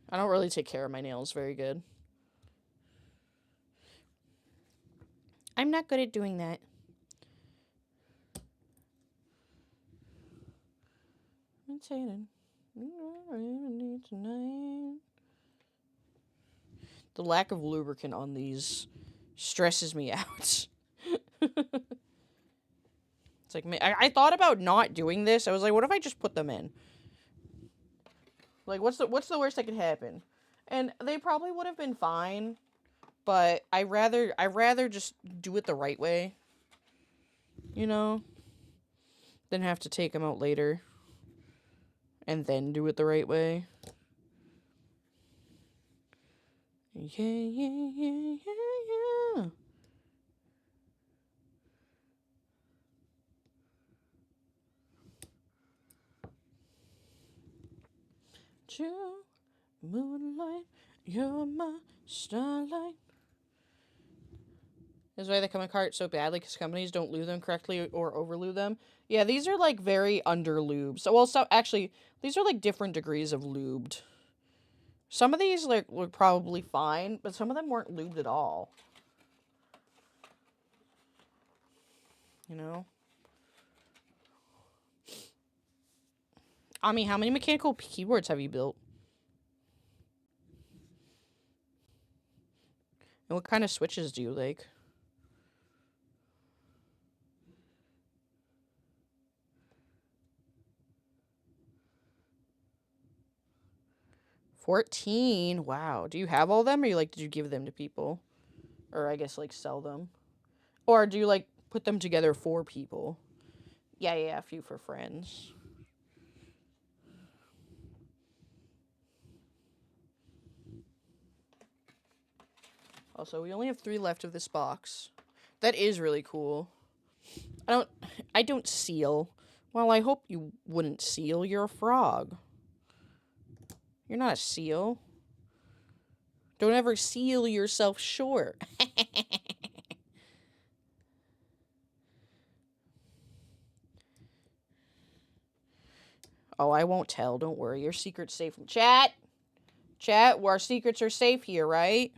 I don't really take care of my nails very good. I'm not good at doing that. The lack of lubricant on these stresses me out. It's like, I thought about not doing this. I was like, what if I just put them in? Like, what's the worst that could happen? And they probably would have been fine, but I rather just do it the right way, you know, than have to take them out later and then do it the right way. Yeah, yeah, yeah, yeah, yeah. You, moonlight, you're my starlight. This is why they come apart so badly, because companies don't lube them correctly or overlube them. Yeah, these are like very under-lubed. So, well, so actually, these are like different degrees of lubed. Some of these like were probably fine, but some of them weren't lubed at all. You know? I mean, how many mechanical keyboards have you built? And what kind of switches do you like? $14. Wow. Do you have all of them, or did you give them to people? Or I guess like sell them? Or do you like put them together for people? Yeah, a few for friends. Also, we only have 3 left of this box. That is really cool. I don't seal. Well, I hope you wouldn't seal. You're a frog. You're not a seal. Don't ever seal yourself short. Oh, I won't tell. Don't worry. Your secret's safe. Chat, our secrets are safe here, right?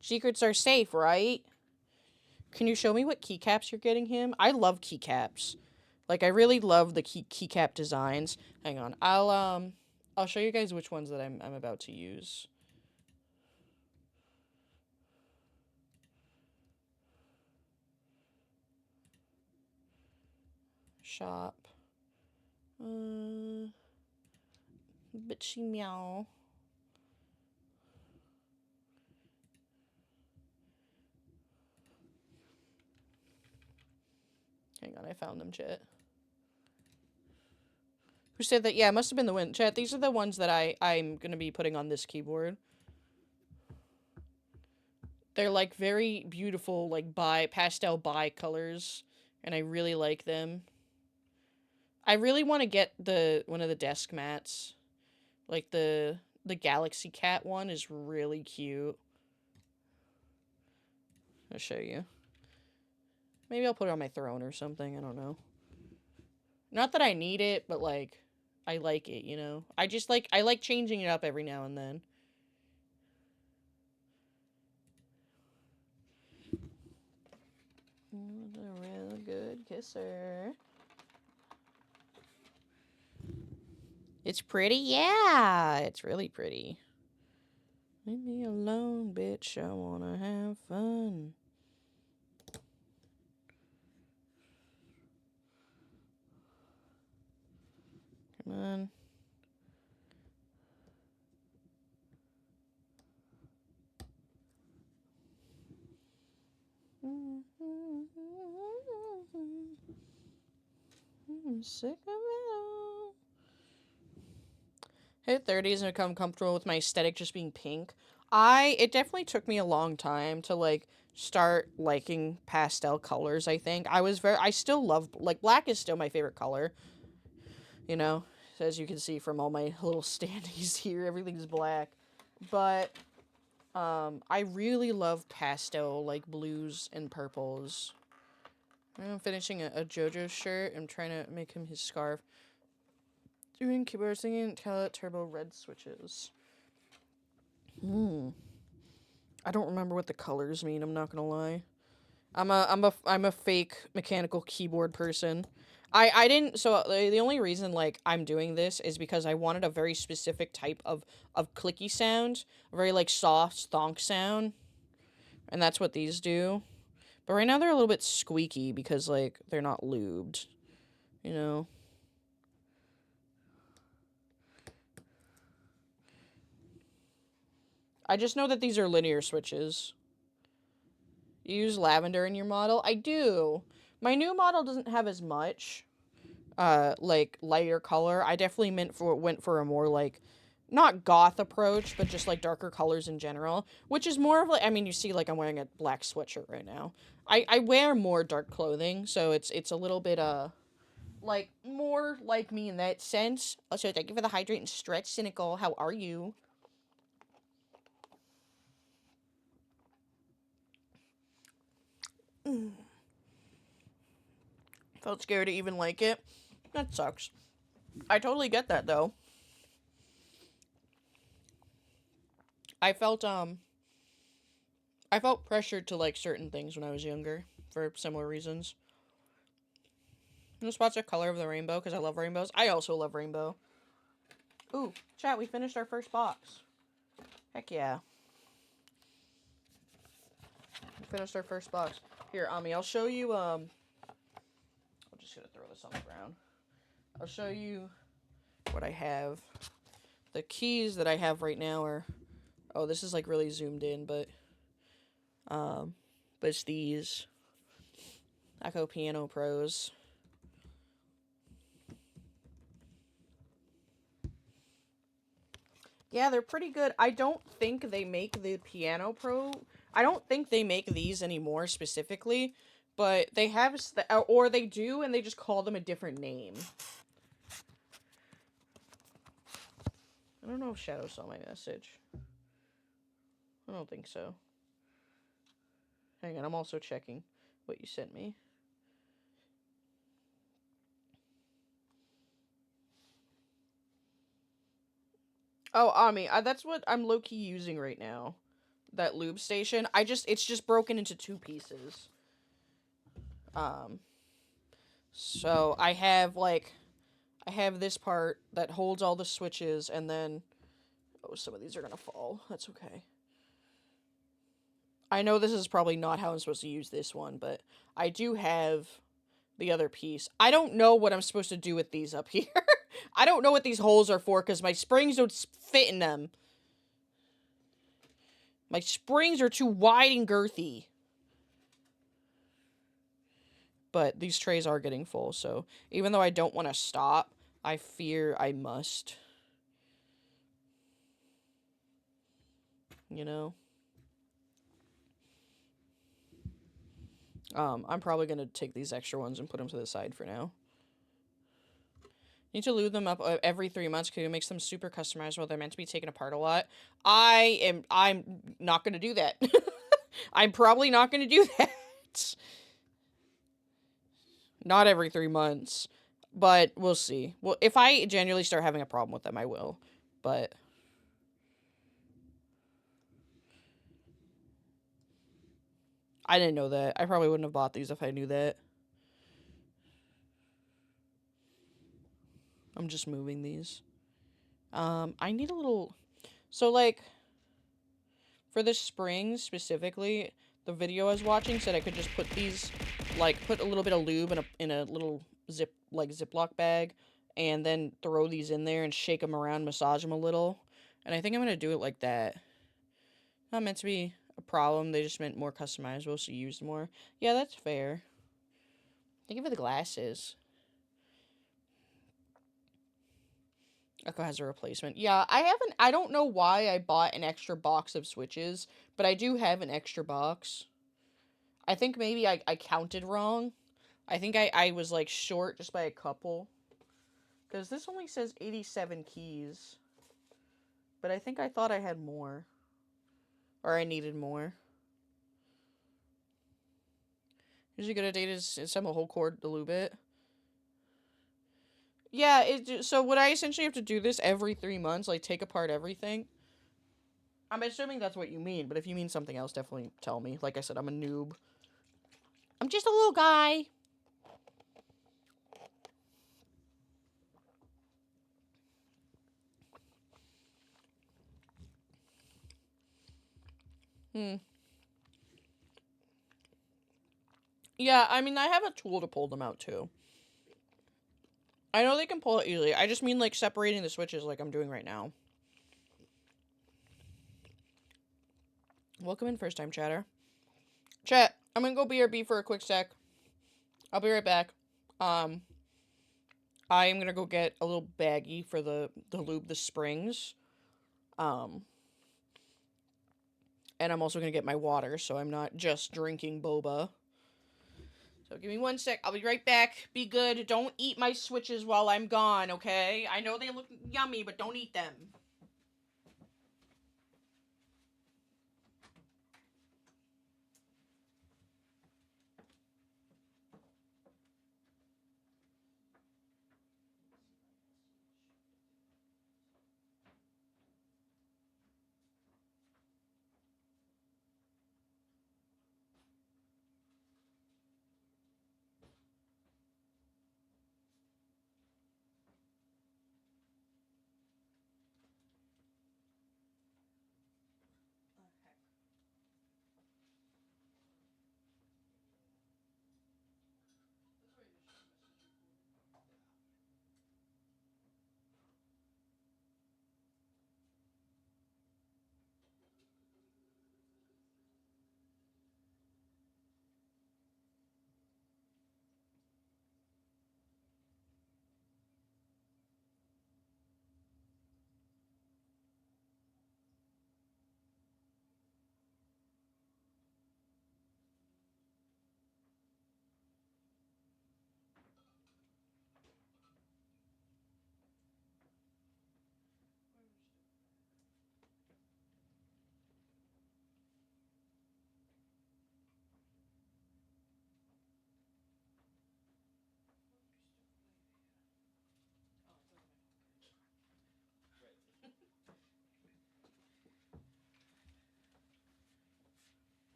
Secrets are safe, right? Can you show me what keycaps you're getting him? I love keycaps. Like, I really love the keycap designs. Hang on. I'll show you guys which ones that I'm about to use. Shop. Bitchy meow. Hang on, I found them, chat. Who said that? Yeah, it must have been the wind. Chat, these are the ones that I'm going to be putting on this keyboard. They're, like, very beautiful, like, pastel colors, and I really like them. I really want to get one of the desk mats. Like, the Galaxy Cat one is really cute. I'll show you. Maybe I'll put it on my throne or something, I don't know. Not that I need it, but, like, I like it, you know? I like changing it up every now and then. A real good kisser. It's pretty? Yeah, it's really pretty. Leave me alone, bitch. I wanna have fun. Come on. I'm sick of it all. Hit 30s and become comfortable with my aesthetic just being pink. It definitely took me a long time to, like, start liking pastel colors, I think. I still love, like, black is still my favorite color. You know, as you can see from all my little standees here, everything's black. But, I really love pastel, like, blues and purples. I'm finishing a JoJo shirt. I'm trying to make him his scarf. Doing keyboard singing, Talit Turbo red switches. I don't remember what the colors mean, I'm not gonna lie. I'm a fake mechanical keyboard person. I didn't, so the only reason like I'm doing this is because I wanted a very specific type of clicky sound, a very like soft thonk sound. And that's what these do. But right now they're a little bit squeaky because like they're not lubed, you know. I just know that these are linear switches. You use lavender in your model? I do. My new model doesn't have as much, like, lighter color. I definitely went for a more, like, not goth approach, but just, like, darker colors in general. Which is more of, like, I mean, you see, like, I'm wearing a black sweatshirt right now. I wear more dark clothing, so it's a little bit, like, more like me in that sense. Also, thank you for the hydrate and stretch, Cynical. How are you? Felt scared to even like it. That sucks. I totally get that, though. I felt pressured to like certain things when I was younger for similar reasons. No spots are color of the rainbow because I love rainbows. I also love rainbow. Ooh, chat, we finished our first box. Heck yeah. We finished our first box. Here, Ami, I'll show you, I'm just gonna throw this on the ground. I'll show you what I have. The keys that I have right now are, oh, this is like really zoomed in, but it's these Echo Piano Pros. Yeah, they're pretty good. I don't think they make the Piano Pro. I don't think they make these anymore specifically, but they have, or they do, and they just call them a different name. I don't know if Shadow saw my message. I don't think so. Hang on, I'm also checking what you sent me. Oh, Ami, that's what I'm low-key using right now. That lube station. It's just broken into two pieces. So I have, like, I have this part that holds all the switches, and then, oh, some of these are gonna fall. That's okay. I know this is probably not how I'm supposed to use this one, but I do have the other piece. I don't know what I'm supposed to do with these up here. I don't know what these holes are for, because my springs don't fit in them. My springs are too wide and girthy. But these trays are getting full, so even though I don't want to stop, I fear I must. You know? I'm probably going to take these extra ones and put them to the side for now. Need to lube them up every 3 months because it makes them super customizable. They're meant to be taken apart a lot. I'm not going to do that. I'm probably not going to do that. Not every 3 months. But we'll see. Well, if I genuinely start having a problem with them, I will. But I didn't know that. I probably wouldn't have bought these if I knew that. I'm just moving these. I need a little... So, like, for the springs specifically, the video I was watching said I could just put these, like, put a little bit of lube in a little Ziploc bag, and then throw these in there and shake them around, massage them a little. And I think I'm going to do it like that. Not meant to be a problem. They just meant more customizable, so used more. Yeah, that's fair. Thank you for the glasses. Echo has a replacement. Yeah, I don't know why I bought an extra box of switches, but I do have an extra box. I think maybe I counted wrong. I think I was, like, short just by a couple. Because this only says 87 keys. But I think I thought I had more. Or I needed more. Usually good idea is assemble a whole cord to lube it. Yeah, so would I essentially have to do this every 3 months? Like, take apart everything? I'm assuming that's what you mean, but if you mean something else, definitely tell me. Like I said, I'm a noob. I'm just a little guy. Yeah, I mean, I have a tool to pull them out, too. I know they can pull it easily. I just mean, like, separating the switches like I'm doing right now. Welcome in, first-time chatter. Chat, I'm gonna go BRB for a quick sec. I'll be right back. I am gonna go get a little baggie for the lube the springs. And I'm also gonna get my water, so I'm not just drinking boba. So give me 1 sec. I'll be right back. Be good. Don't eat my switches while I'm gone, okay? I know they look yummy, but don't eat them.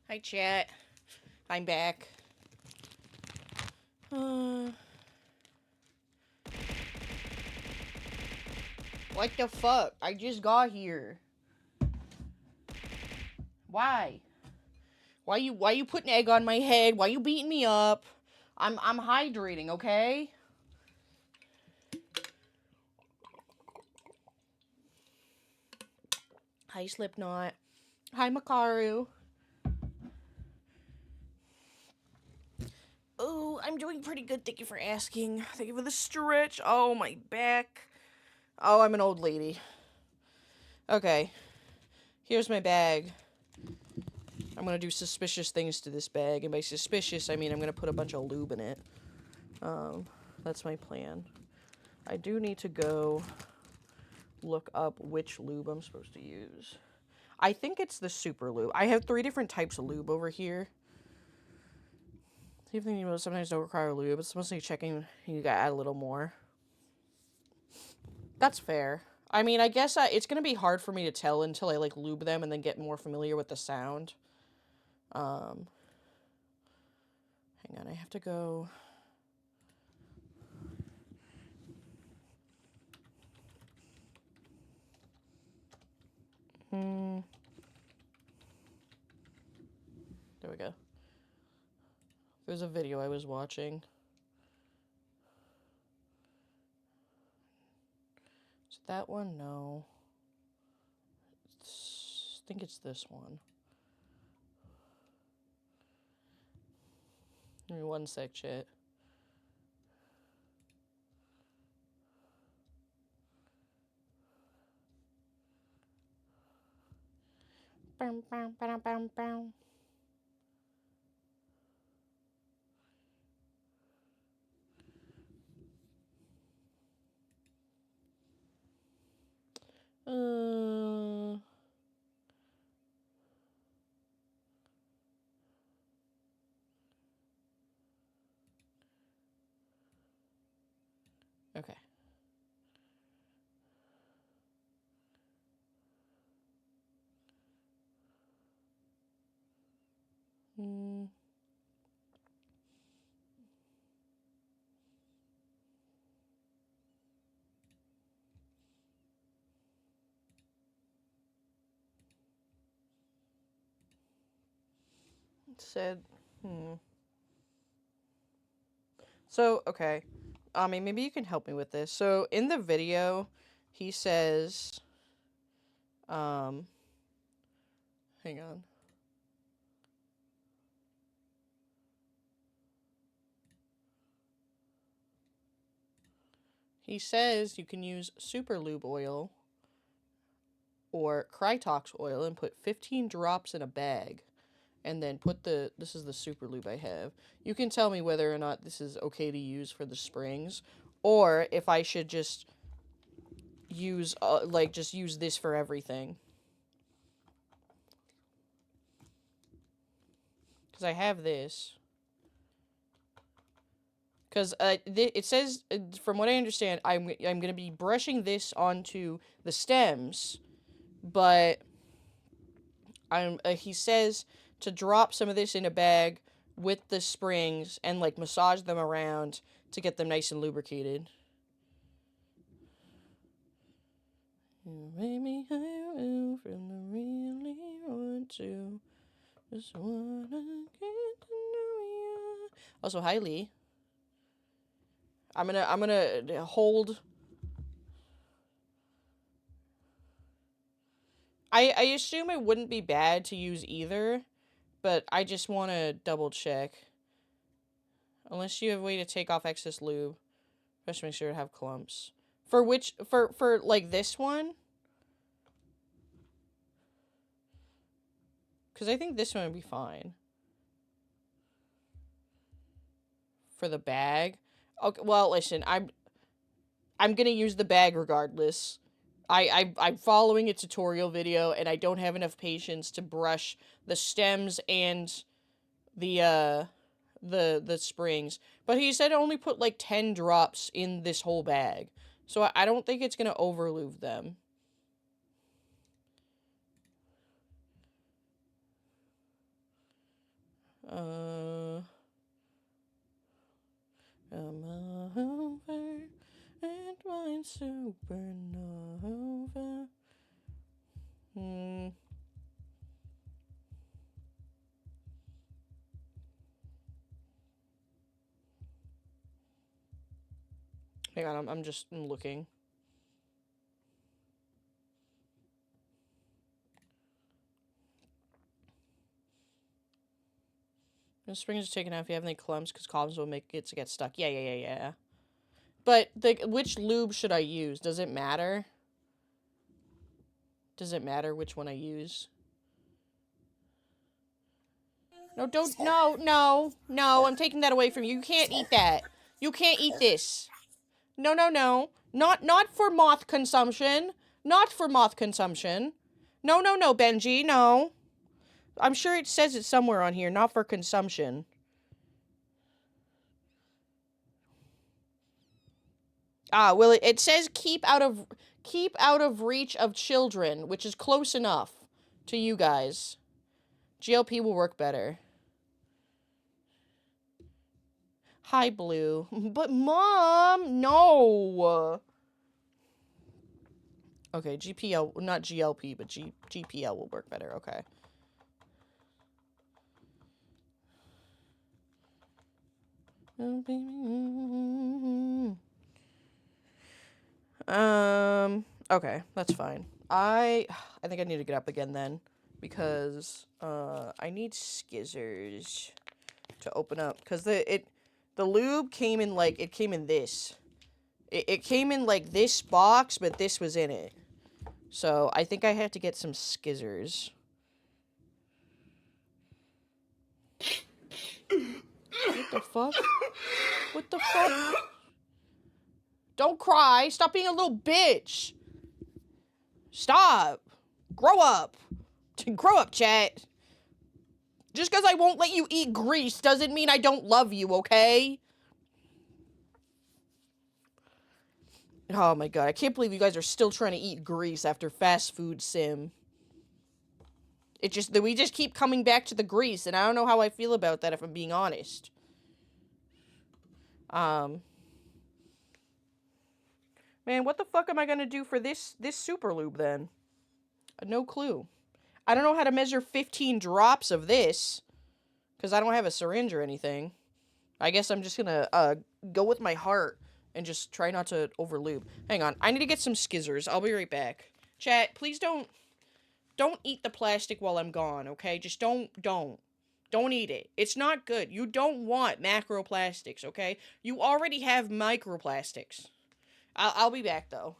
Hi, chat. I'm back. What the fuck? I just got here. Why? Why you putting egg on my head? Why you beating me up? I'm hydrating, okay? Hi, Slipknot. Hi, Makaru. Oh, I'm doing pretty good. Thank you for asking. Thank you for the stretch. Oh, my back. Oh, I'm an old lady. Okay. Here's my bag. I'm gonna do suspicious things to this bag. And by suspicious, I mean I'm gonna put a bunch of lube in it. That's my plan. I do need to go look up which lube I'm supposed to use. I think it's the super lube. I have 3 different types of lube over here. Even though sometimes don't require lube, it's mostly checking you gotta add a little more. That's fair. I mean, I guess it's gonna be hard for me to tell until I like lube them and then get more familiar with the sound. Hang on, I have to go. There we go. There's a video I was watching. Is it that one? No. I think it's this one. Give me 1 sec, chat. Bam, bam, bam, bam, bam. Okay. It said, So, okay. Ami, maybe you can help me with this. So, in the video, he says, hang on. He says you can use super lube oil or Krytox oil and put 15 drops in a bag. And then put this is the super lube I have. You can tell me whether or not this is okay to use for the springs, or if I should just use, just use this for everything. Because I have this. Because it says, from what I understand, I'm going to be brushing this onto the stems, but he says to drop some of this in a bag with the springs and like massage them around to get them nice and lubricated. You made me higher from the really want to. Just wanna get to know you. Also, hi Lee. I'm gonna hold. I assume it wouldn't be bad to use either, but I just want to double check. Unless you have a way to take off excess lube. Just make sure to have clumps. For which, for like this one? Because I think this one would be fine. For the bag? Okay, well, listen, I'm gonna use the bag regardless. I'm following a tutorial video, and I don't have enough patience to brush the stems and the springs. But he said only put like 10 drops in this whole bag. So I don't think it's gonna overlube them. I'm over and wine supernova. Hang on, I'm just looking. The springs are taken out if you have any clumps, because columns will make it to get stuck. Yeah. But which lube should I use? Does it matter? Does it matter which one I use? No, don't. No. I'm taking that away from you. You can't eat that. You can't eat this. No. Not for moth consumption. Not for moth consumption. No, Benji, no. I'm sure it says it somewhere on here, not for consumption. Well, it says keep out of reach of children, which is close enough to you guys. GLP will work better. Hi, Blue. But, Mom, no. Okay, GPL, not GLP, but GPL will work better. Okay. Okay, that's fine. I think I need to get up again then, because I need skizzers to open up, because the lube came in like, it came in this. It came in like this box, but this was in it. So I think I have to get some skizzers. What the fuck? What the fuck? Don't cry. Stop being a little bitch. Stop. Grow up. Grow up, chat. Just because I won't let you eat grease doesn't mean I don't love you, okay? Oh my god, I can't believe you guys are still trying to eat grease after fast food sim. We just keep coming back to the grease, and I don't know how I feel about that if I'm being honest. Man, what the fuck am I gonna do for this super lube then? No clue. I don't know how to measure 15 drops of this, because I don't have a syringe or anything. I guess I'm just gonna go with my heart and just try not to overlube. Hang on, I need to get some skizzers. I'll be right back. Chat, please don't eat the plastic while I'm gone, okay? Just don't eat it. It's not good. You don't want macroplastics, okay? You already have microplastics. I'll be back though.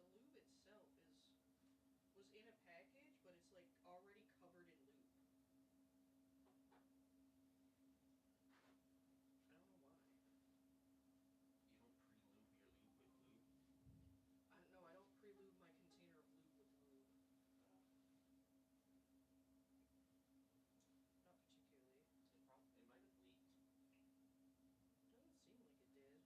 The lube itself was in a package, but it's like already covered in lube. I don't know why. I don't know. I don't pre-lube my container of lube with lube. Not particularly. It might have leaked. Doesn't seem like it did.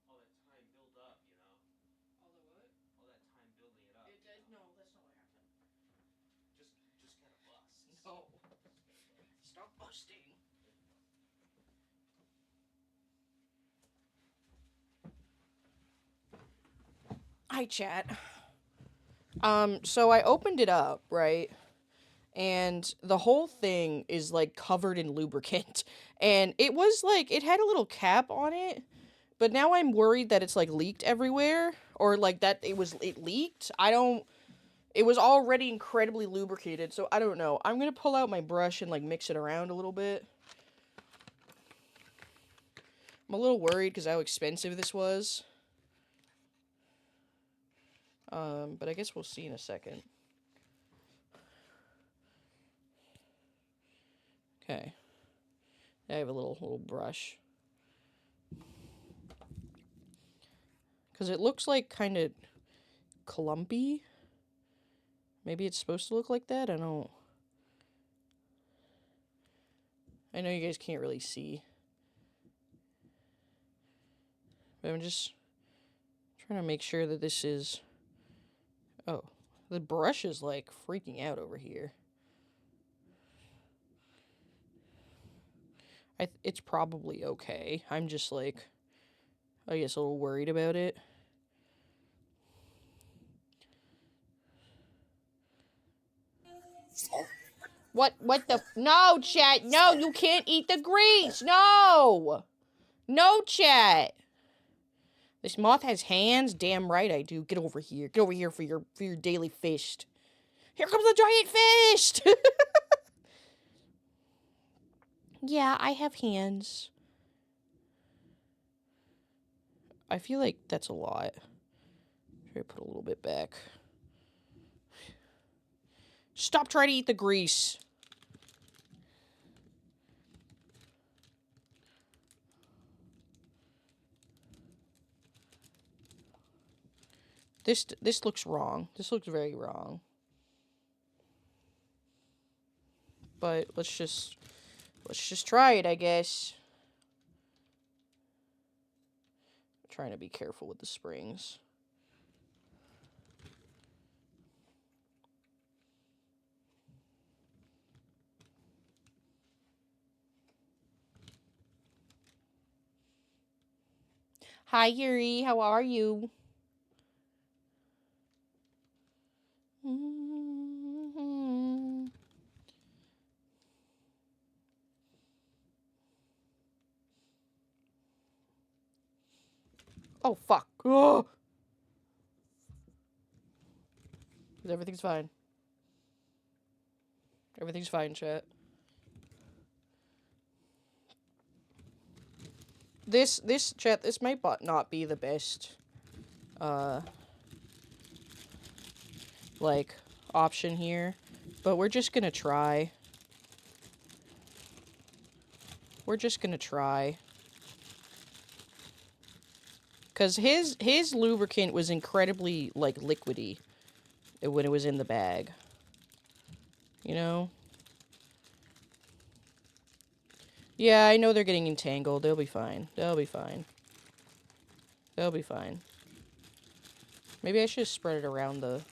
Or maybe it did. All the what? It did. No, that's not what happened. No. Stop busting. Hi, chat. So I opened it up, right? And the whole thing is like covered in lubricant. And it was like, it had a little cap on it, but now I'm worried that it's like leaked everywhere, or like that it leaked. It was already incredibly lubricated, so I don't know. I'm gonna pull out my brush and like mix it around a little bit. I'm a little worried because how expensive this was. But I guess we'll see in a second. Okay. I have a little brush. Because it looks like kind of clumpy. Maybe it's supposed to look like that? I know you guys can't really see. But I'm just trying to make sure that this is... Oh, the brush is like freaking out over here. It's probably okay. I'm just like, I guess a little worried about it. What the... No, chat! No, you can't eat the grease! No! No, chat! This moth has hands? Damn right I do. Get over here. Get over here for your daily fist. Here comes the giant fist! Yeah, I have hands. I feel like that's a lot. Try to put a little bit back. Stop trying to eat the grease. This looks wrong. This looks very wrong. But let's just try it, I guess. I'm trying to be careful with the springs. Hi, Yuri. How are you? Oh, fuck. Oh! Everything's fine. Everything's fine, chat. This chat, this might not be the best, like, option here, but we're just gonna try. We're just gonna try. Because his lubricant was incredibly, like, liquidy when it was in the bag. You know? Yeah, I know they're getting entangled. They'll be fine. They'll be fine. They'll be fine. Maybe I should spread it around the...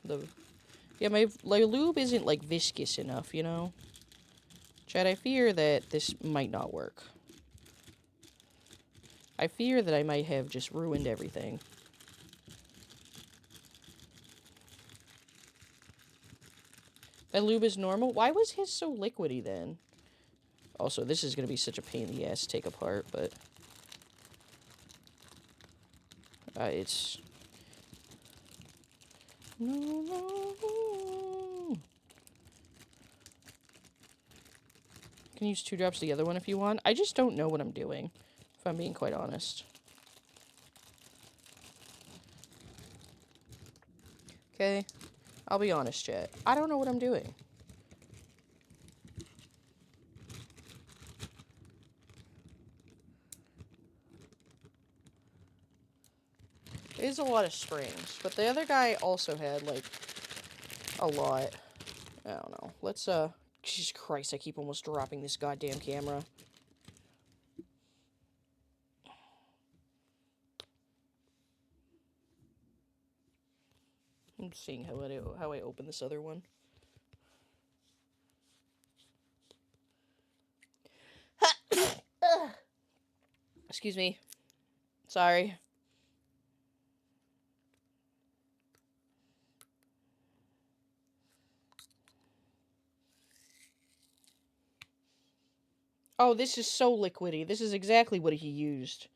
Yeah, my lube isn't, like, viscous enough, you know? Chad, I fear that this might not work. I fear that I might have just ruined everything. That lube is normal? Why was his so liquidy then? Also, this is going to be such a pain in the ass to take apart, but... it's... No. You can use 2 drops of the other one if you want. I just don't know what I'm doing, if I'm being quite honest. Okay? I'll be honest, chat. I don't know what I'm doing. It is a lot of springs, but the other guy also had, like, a lot. I don't know. Let's, Jesus Christ, I keep almost dropping this goddamn camera. I'm seeing how I open this other one. Excuse me. Sorry. Oh, this is so liquidy. This is exactly what he used.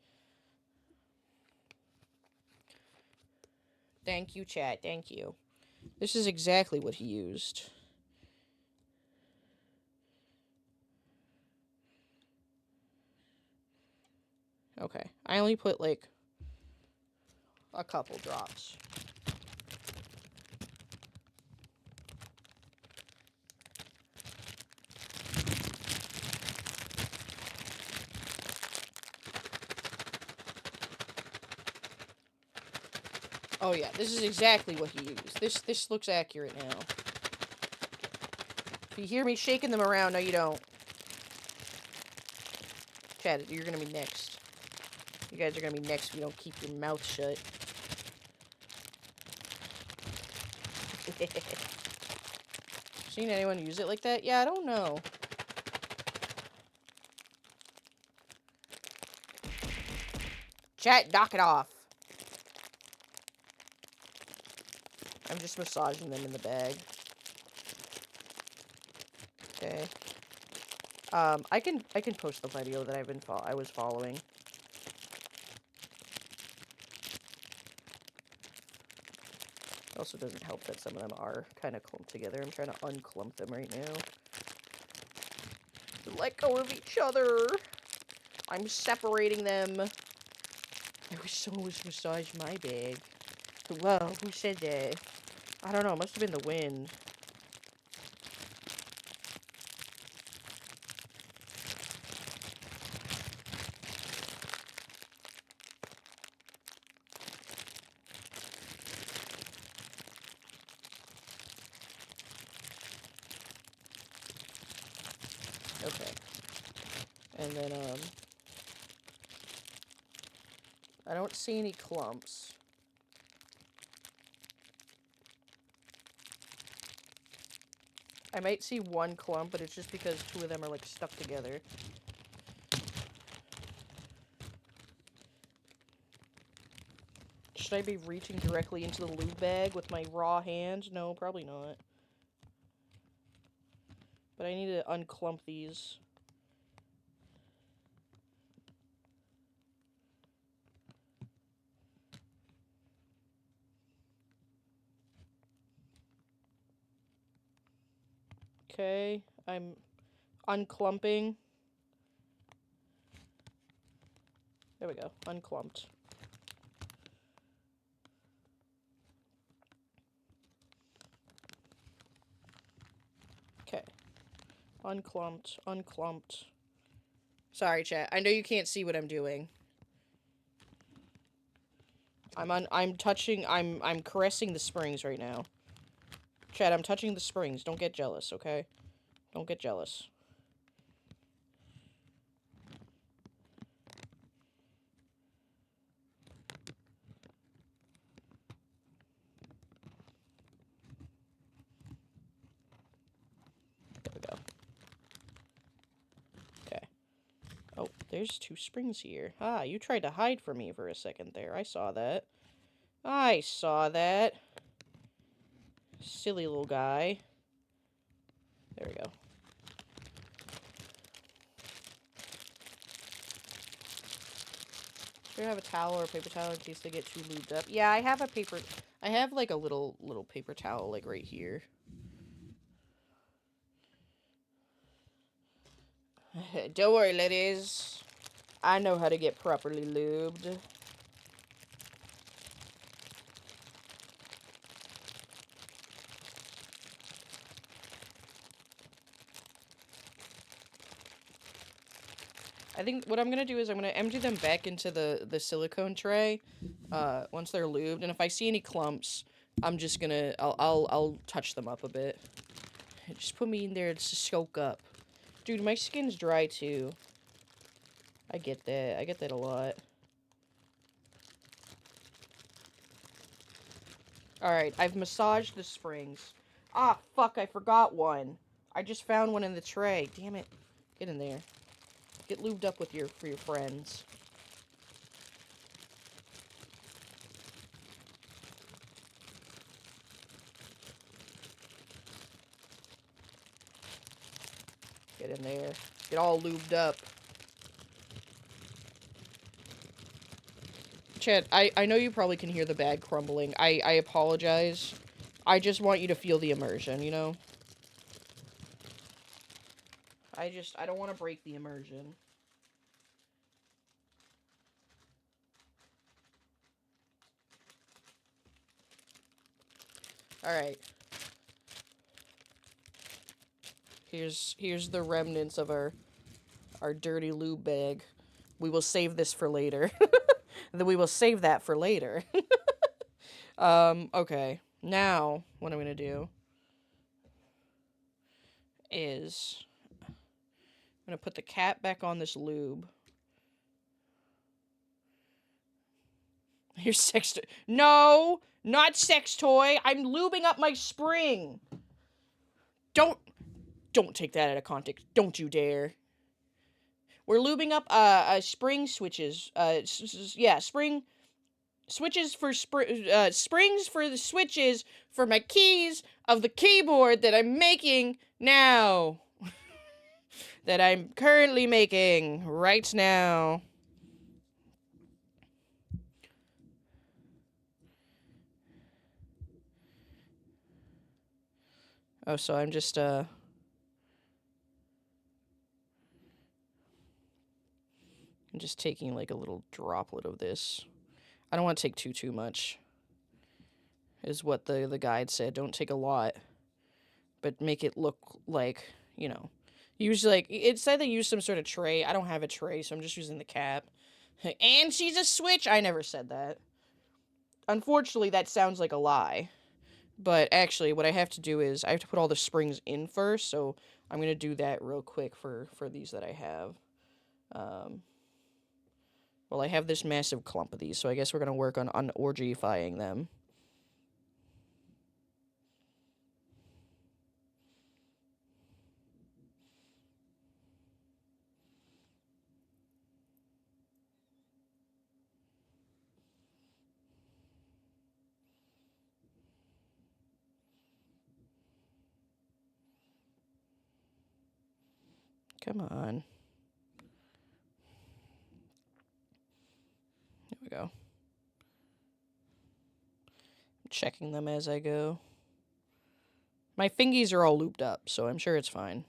Thank you, chat. Thank you. This is exactly what he used. Okay. I only put, like, a couple drops. Oh yeah, this is exactly what he used. This looks accurate now. If you hear me shaking them around, no you don't. Chad, you're gonna be next. You guys are gonna be next if you don't keep your mouth shut. Seen anyone use it like that? Yeah, I don't know. Chat, knock it off. I'm just massaging them in the bag. Okay. I can post the video that I was following. It also doesn't help that some of them are kind of clumped together. I'm trying to unclump them right now. Let go of each other. I'm separating them. I wish someone was massage my bag. Whoa, who said that? I don't know, it must have been the wind. Okay. And then, I don't see any clumps. I might see one clump, but it's just because 2 of them are, like, stuck together. Should I be reaching directly into the lube bag with my raw hands? No, probably not. But I need to unclump these. Okay, I'm unclumping. There we go, unclumped. Okay. Unclumped, unclumped. Sorry, chat. I know you can't see what I'm doing. I'm caressing the springs right now. Chat, I'm touching the springs. Don't get jealous, okay? Don't get jealous. There we go. Okay. Oh, there's 2 springs here. Ah, you tried to hide from me for a second there. I saw that. I saw that. Silly little guy. There we go. Do you have a towel or a paper towel in case they get too lubed up? Yeah, I have a paper... I have, like, a little paper towel, like, right here. Don't worry, ladies. I know how to get properly lubed. I think what I'm gonna do is I'm gonna empty them back into the silicone tray, once they're lubed, and if I see any clumps, I'm just gonna, I'll touch them up a bit. Just put me in there to soak up. Dude, my skin's dry too. I get that a lot. Alright, I've massaged the springs. Ah, fuck, I forgot one. I just found one in the tray. Damn it. Get in there. Get lubed up with for your friends. Get in there. Get all lubed up. Chad, I know you probably can hear the bag crumbling. I apologize. I just want you to feel the immersion, you know? I don't want to break the immersion. Alright. Here's the remnants of our dirty lube bag. We will save this for later. We will save that for later. Okay. Now, what I'm gonna do is I'm gonna put the cap back on this lube. Your sex toy. No! Not sex toy! I'm lubing up my spring! Don't take that out of context. Don't you dare. We're lubing up, spring switches. Yeah, spring... Switches for springs for the switches for my keys of the keyboard that I'm making now. That I'm currently making right now. Oh, so I'm just, I'm just taking, like, a little droplet of this. I don't want to take too much. Is what the guide said. Don't take a lot. But make it look like, you know. Use, like, it said they use some sort of tray. I don't have a tray, so I'm just using the cap. And she's a switch! I never said that. Unfortunately, that sounds like a lie. But actually, what I have to do is, I have to put all the springs in first, so I'm going to do that real quick for these that I have. Well, I have this massive clump of these, so I guess we're going to work on unorgifying them. Come on. There we go. I'm checking them as I go. My fingies are all looped up, so I'm sure it's fine.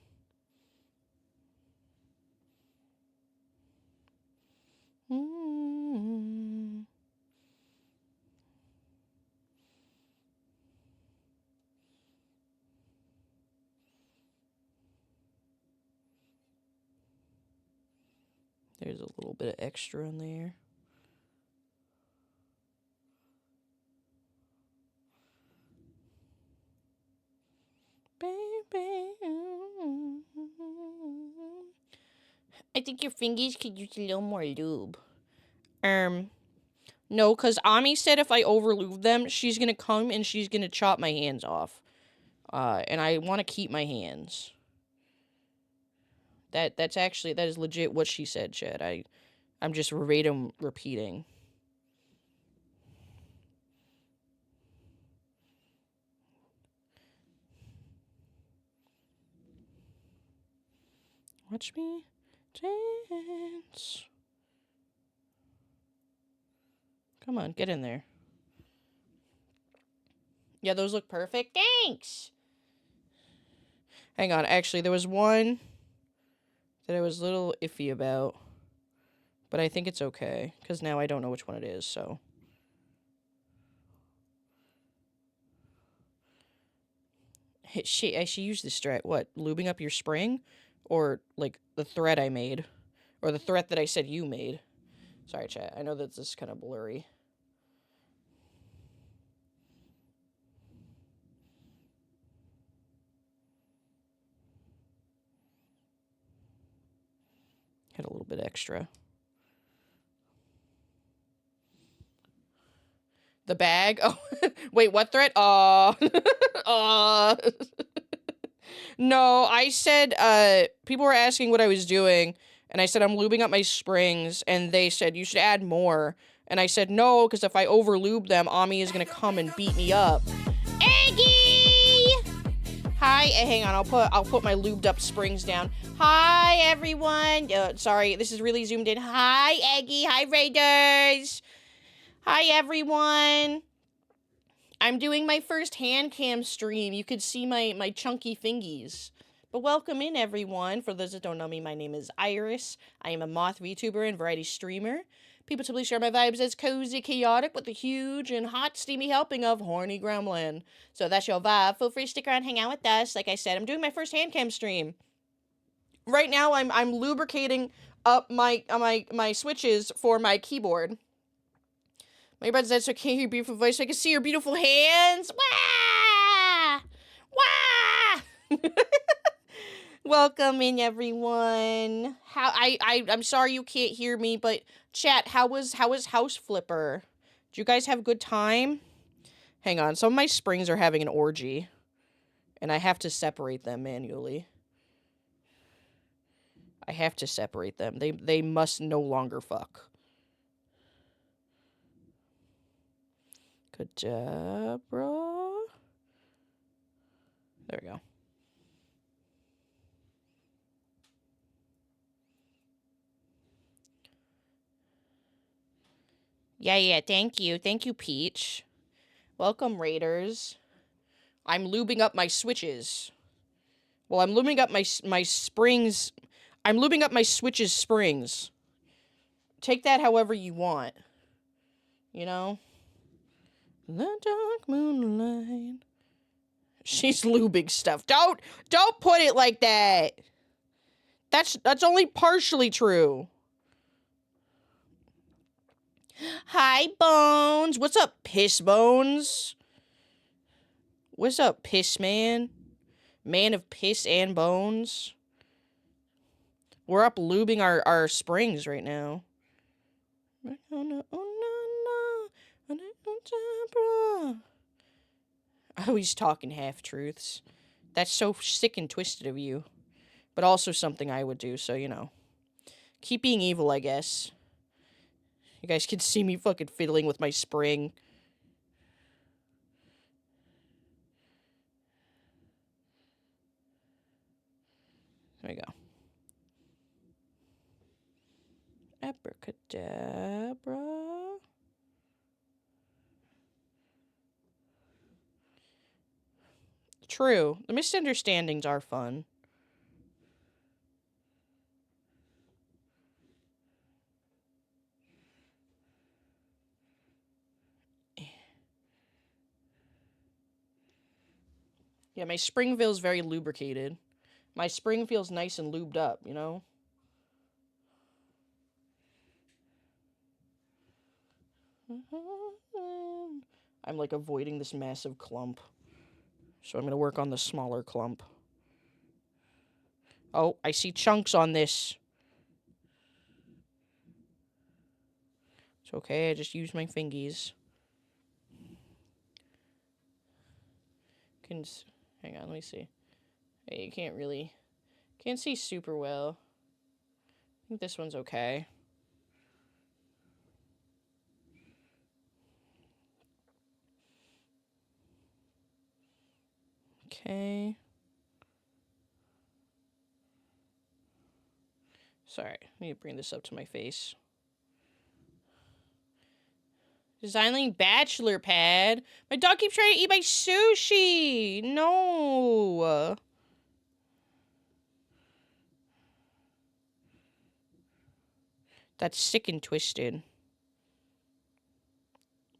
There's a little bit of extra in there. I think your fingers could use a little more lube. No, because Ami said if I overlube them, she's gonna come and she's gonna chop my hands off. And I want to keep my hands. That is legit what she said, Chad. I'm just verbatim repeating. Watch me dance. Come on, get in there. Yeah, those look perfect. Thanks! Hang on, actually, there was one that I was a little iffy about. But I think it's okay, because now I don't know which one it is, so. I should use this strat. What? Lubing up your spring? Or, like, the thread I made? Or the thread that I said you made? Sorry, chat. I know that this is kind of blurry. Had a little bit extra. The bag? Oh, wait, what thread? No, I said, people were asking what I was doing, and I said I'm lubing up my springs, and they said you should add more, and I said no, because if I overlube them, Ami is gonna come and beat me up. Eggy! Hi, hang on, I'll put my lubed up springs down. Hi, everyone. Sorry, this is really zoomed in. Hi, Eggy. Hi, Raiders. Hi, everyone. I'm doing my first hand cam stream. You could see my chunky fingies. But welcome in, everyone. For those that don't know me, my name is Iris. I am a moth VTuber and variety streamer. People typically share my vibes as cozy, chaotic, with a huge and hot, steamy helping of horny gremlin. So that's your vibe. Feel free to stick around, hang out with us. Like I said, I'm doing my first hand cam stream. Right now, I'm lubricating up my switches for my keyboard. My brother said, so I can't hear your beautiful voice, so I can see your beautiful hands. Wah! Wah! Welcome in, everyone. I'm sorry you can't hear me, but chat, how was House Flipper? Did you guys have a good time? Hang on, some of my springs are having an orgy, and I have to separate them manually. I have to separate them. They must no longer fuck. Good job, bro. There we go. Yeah, thank you. Thank you, Peach. Welcome, Raiders. I'm lubing up my switches. Well, I'm lubing up my springs. I'm lubing up my switches springs. Take that however you want. You know? The dark moonlight. She's lubing stuff. Don't put it like that. That's only partially true. Hi, Bones. What's up, Piss Bones? What's up, Piss Man? Man of piss and bones. We're up lubing our springs right now. Oh, he's talking half-truths. That's so sick and twisted of you. But also something I would do, so, you know. Keep being evil, I guess. You guys can see me fucking fiddling with my spring. There we go. Abracadabra. True. The misunderstandings are fun. Yeah, my spring feels very lubricated. My spring feels nice and lubed up, you know? I'm like avoiding this massive clump. So I'm going to work on the smaller clump. Oh, I see chunks on this. It's okay, I just use my fingies. Hang on, let me see. Hey, you can't see super well. I think this one's okay. Okay. Sorry, I need to bring this up to my face. Designing bachelor pad? My dog keeps trying to eat my sushi! No! That's sick and twisted.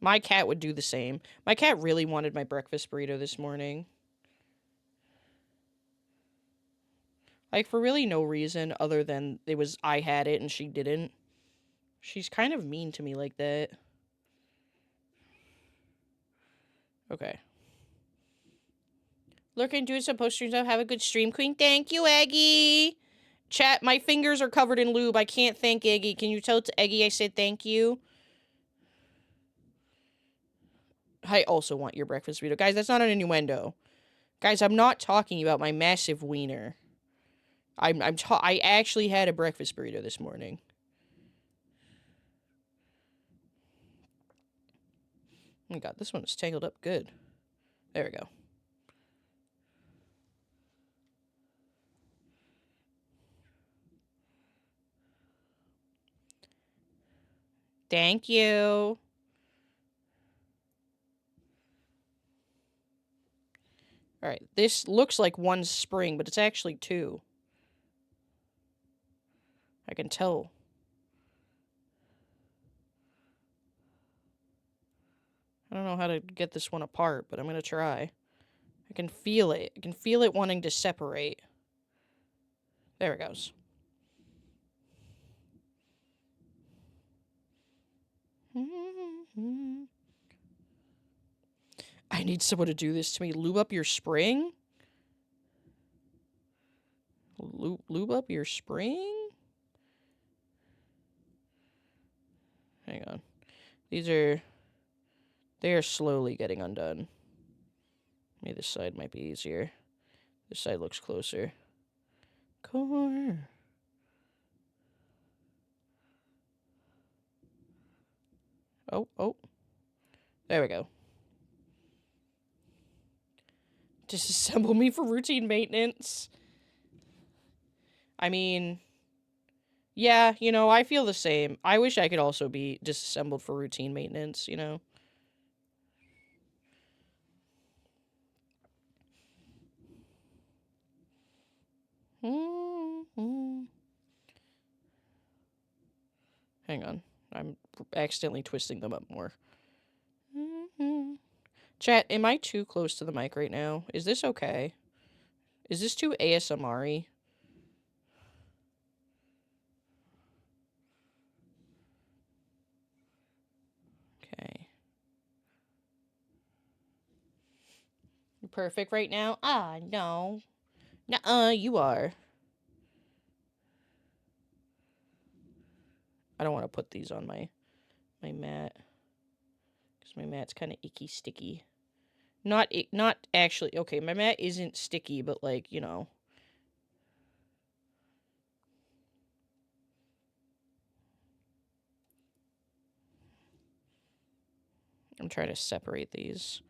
My cat would do the same. My cat really wanted my breakfast burrito this morning. Like, for really no reason other than I had it and she didn't. She's kind of mean to me like that. Okay. Looking, doing some post streams. Have a good stream, Queen. Thank you, Eggy. Chat, my fingers are covered in lube. I can't thank Eggy. Can you tell Eggy I said thank you? I also want your breakfast burrito. Guys, that's not an innuendo. Guys, I'm not talking about my massive wiener. I actually had a breakfast burrito this morning. Oh my god, this one is tangled up good. There we go. Thank you. Alright, this looks like one spring, but it's actually two. I can tell. I don't know how to get this one apart, but I'm gonna try. I can feel it. I can feel it wanting to separate. There it goes. I need someone to do this to me. Lube up your spring? Lube up your spring? Hang on. They are slowly getting undone. Maybe this side might be easier. This side looks closer. Core. Oh. There we go. Disassemble me for routine maintenance. I mean, yeah, you know, I feel the same. I wish I could also be disassembled for routine maintenance, you know? Hang on. I'm accidentally twisting them up more. Chat, am I too close to the mic right now? Is this okay? Is this too ASMR-y? Okay. Perfect right now? Ah, no. Nuh-uh, you are. I don't want to put these on my mat. Because my mat's kind of icky sticky. Not actually. Okay, my mat isn't sticky, but like, you know. I'm trying to separate these.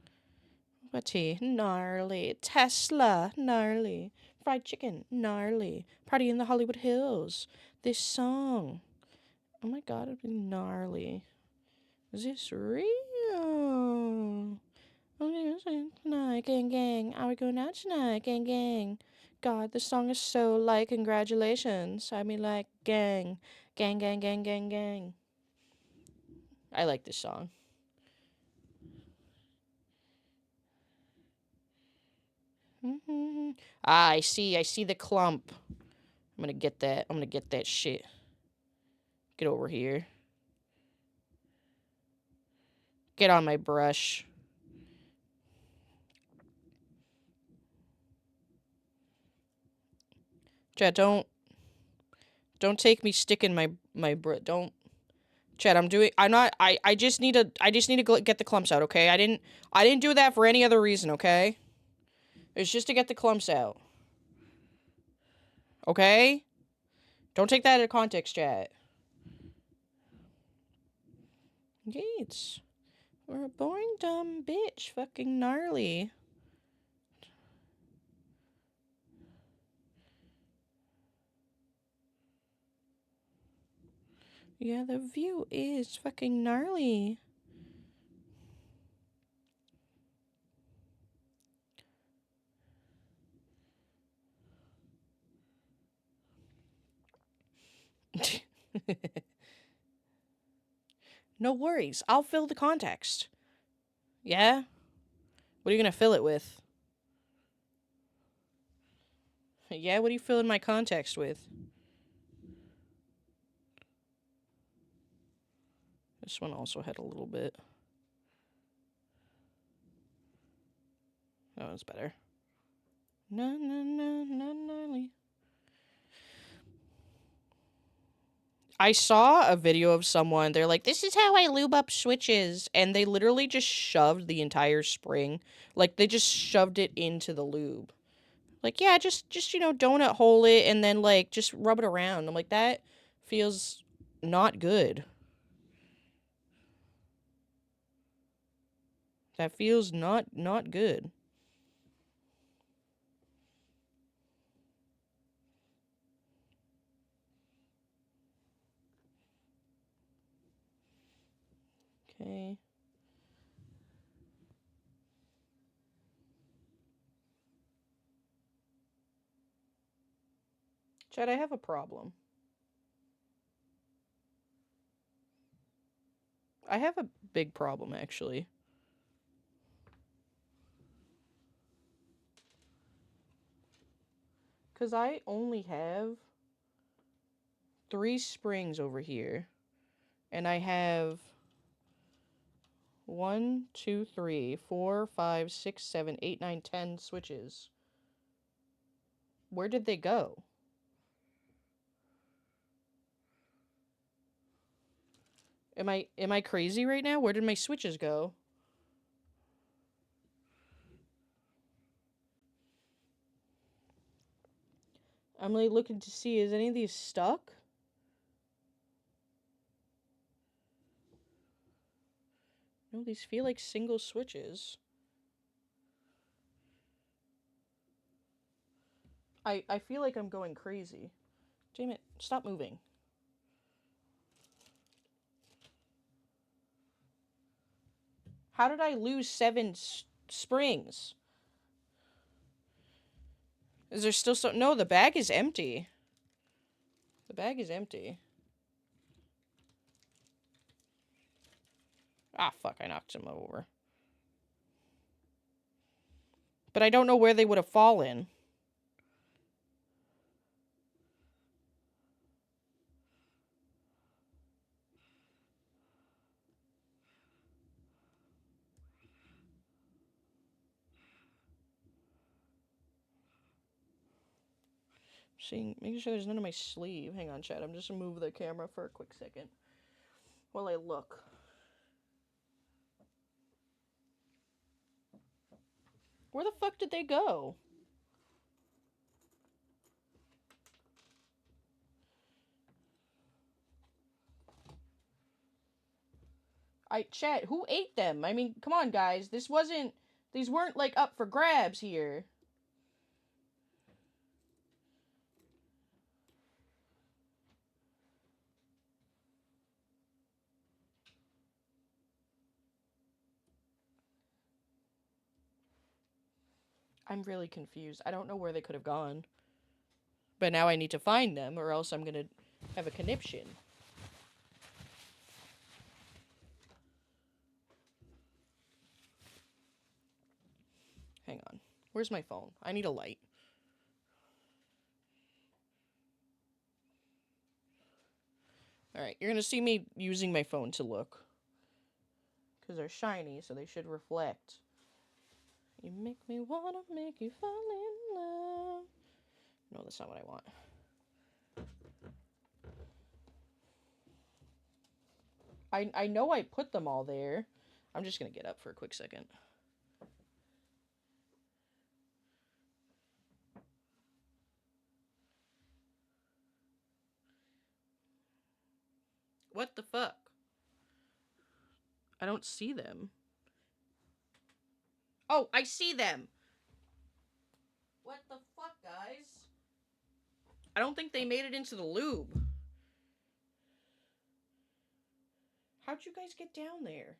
Whatty? Gnarly. Tesla. Gnarly. Fried chicken. Gnarly. Party in the Hollywood Hills. This song. Oh my god, it'd be gnarly. Is this real? Tonight, tonight, gang, gang. Are we going out tonight, gang, gang? God, this song is so like congratulations. I mean, like, gang, gang, gang, gang, gang, gang. I like this song. Ah, I see the clump. I'm gonna get that shit. Get over here. Get on my brush. Chad, don't take me sticking my don't. Chad, I just need to get the clumps out, okay? I didn't do that for any other reason, okay? It's just to get the clumps out. Okay? Don't take that out of context, Chad. Gates. We're a boring dumb bitch. Fucking gnarly. Yeah, the view is fucking gnarly. No worries. I'll fill the context. Yeah? What are you gonna fill it with? Yeah, what are you filling my context with? This one also had a little bit. That one's better. No, no, no, no, no. I saw a video of someone, they're like, this is how I lube up switches. And they literally just shoved the entire spring. Like, they just shoved it into the lube. Like, yeah, just donut hole it and then, like, just rub it around. I'm like, that feels not good. That feels not good. Okay. Chad, I have a problem. I have a big problem, actually. Because I only have 3 springs over here. And I have 1, 2, 3, 4, 5, 6, 7, 8, 9, 10 switches. Where did they go? Am I crazy right now? Where did my switches go? I'm like looking to see, is any of these stuck? No, these feel like single switches. I feel like I'm going crazy. Damn it, stop moving. How did I lose 7 springs? Is there still so? No, the bag is empty. The bag is empty. Ah, fuck, I knocked him over. But I don't know where they would have fallen. Making sure there's none of my sleeve. Hang on, Chad. I'm just gonna move the camera for a quick second while I look. Where the fuck did they go? Chat, who ate them? I mean, come on, guys. These weren't, like, up for grabs here. I'm really confused. I don't know where they could have gone. But now I need to find them, or else I'm gonna have a conniption. Hang on. Where's my phone? I need a light. Alright, you're gonna see me using my phone to look. Because they're shiny, so they should reflect. You make me wanna make you fall in love. No, that's not what I want. I know I put them all there. I'm just gonna get up for a quick second. What the fuck? I don't see them. Oh, I see them! What the fuck, guys? I don't think they made it into the lube. How'd you guys get down there?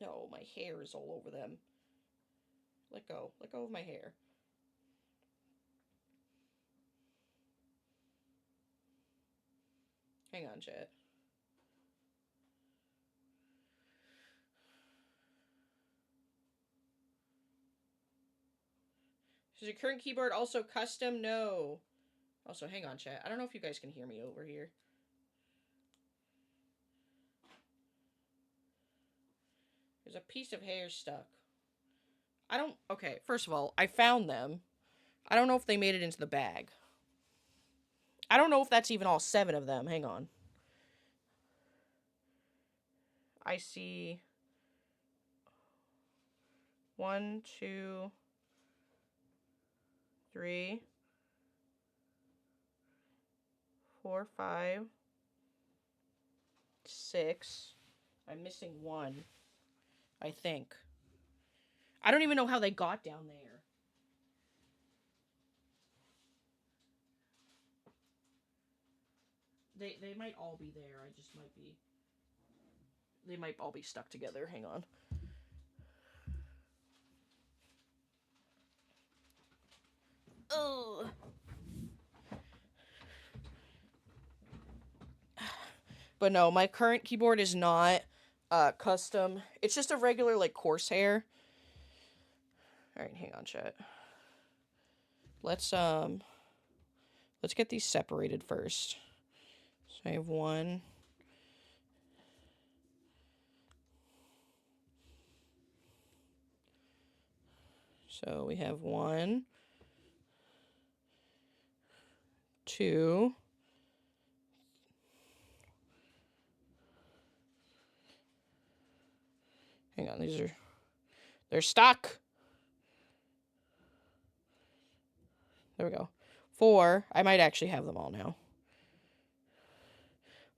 No, my hair is all over them. Let go. Let go of my hair. Hang on, chat. Is your current keyboard also custom? No. Also, hang on, chat. I don't know if you guys can hear me over here. There's a piece of hair stuck. I don't... Okay, first of all, I found them. I don't know if they made it into the bag. I don't know if that's even all 7 of them. Hang on. I see... 1, 2, 3, 4, 5, 6. I'm missing 1. I think. I don't even know how they got down there. They might all be there. I just might be... They might all be stuck together. Hang on. Ugh. But no, my current keyboard is not custom. It's just a regular, like, Corsair. Alright, hang on, chat. Let's get these separated first. So I have 1. So we have 1, 2. Hang on, they're stuck. There we go. 4. I might actually have them all now.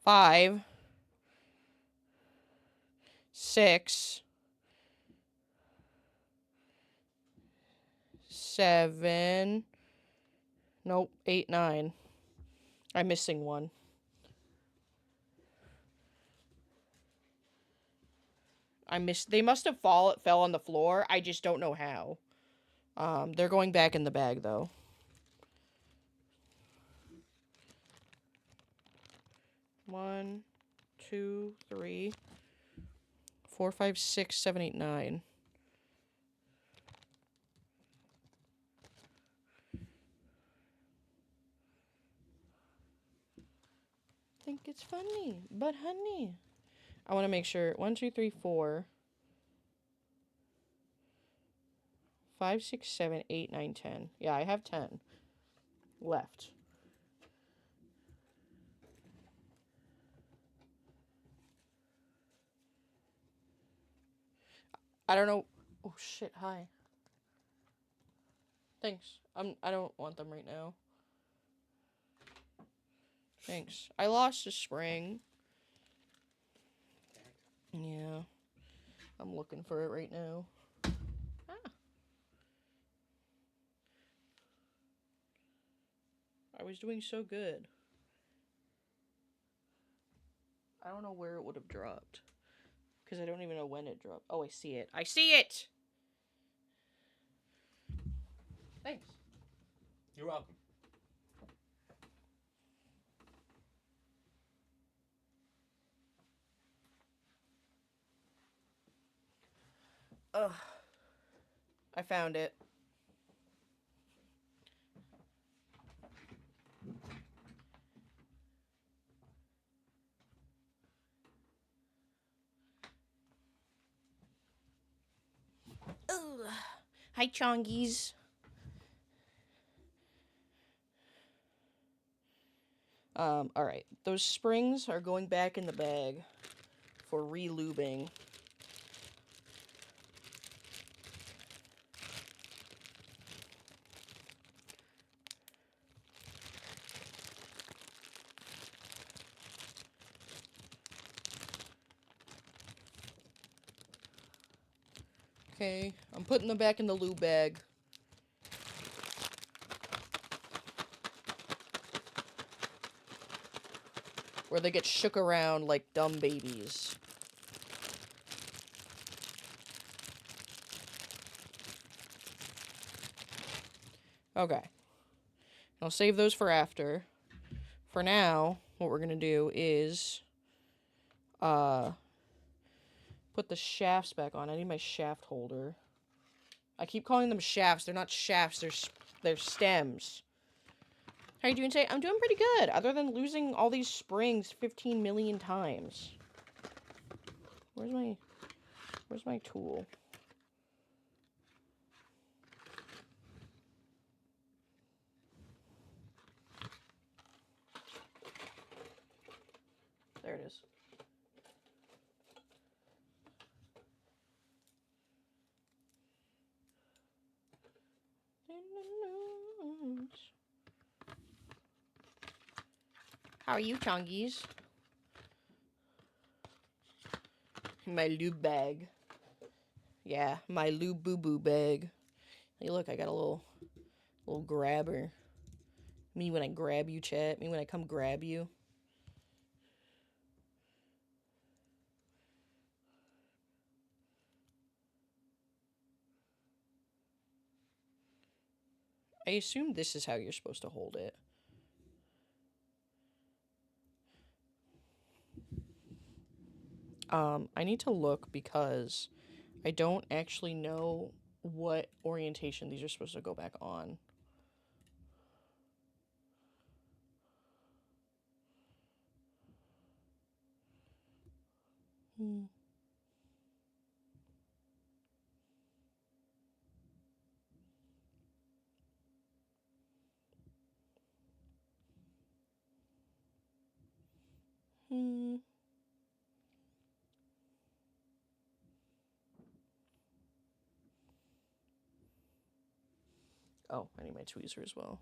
5. 6. 7. Nope, 8, 9. I'm missing 1. They must have fell on the floor. I just don't know how. They're going back in the bag, though. One, 2, 3, 4, 5, 6, 7, 8, 9. Think it's funny, but honey. I want to make sure. 1, 2, 3, 4, 5, 6, 7, 8, 9, 10. Yeah, I have 10 left. I don't know. Oh shit! Hi. Thanks. I don't want them right now. Thanks. I lost a spring. Yeah. I'm looking for it right now. Ah. I was doing so good. I don't know where it would have dropped. Because I don't even know when it dropped. Oh, I see it. I see it! Thanks. You're welcome. Ugh. I found it. Ugh. Hi, Chongies. Alright. Those springs are going back in the bag for re-lubing. Okay, I'm putting them back in the lube bag. Where they get shook around like dumb babies. Okay. I'll save those for after. For now, what we're gonna do is put the shafts back on. I need my shaft holder. I keep calling them shafts. They're not shafts. They're stems. How are you doing today? I'm doing pretty good, other than losing all these springs 15 million times. Where's my tool? There it is. How are you, Chongies? My lube bag. Yeah, my lube boo boo bag. Hey, look, I got a little grabber. Me when I grab you, chat. Me when I come grab you. I assume this is how you're supposed to hold it. I need to look because I don't actually know what orientation these are supposed to go back on. Oh, I need my tweezer as well.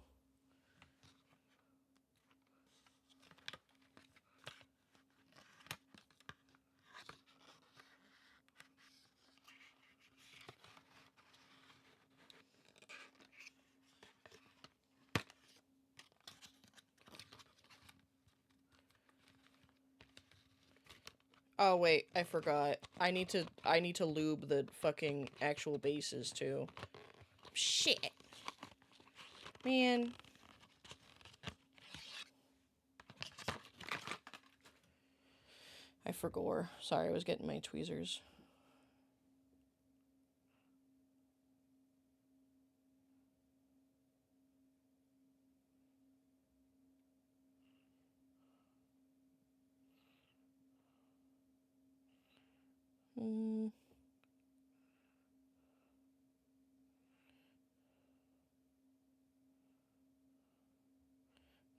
Oh wait, I forgot. I need to lube the fucking actual bases too. Shit. Man. I forgot. Sorry, I was getting my tweezers.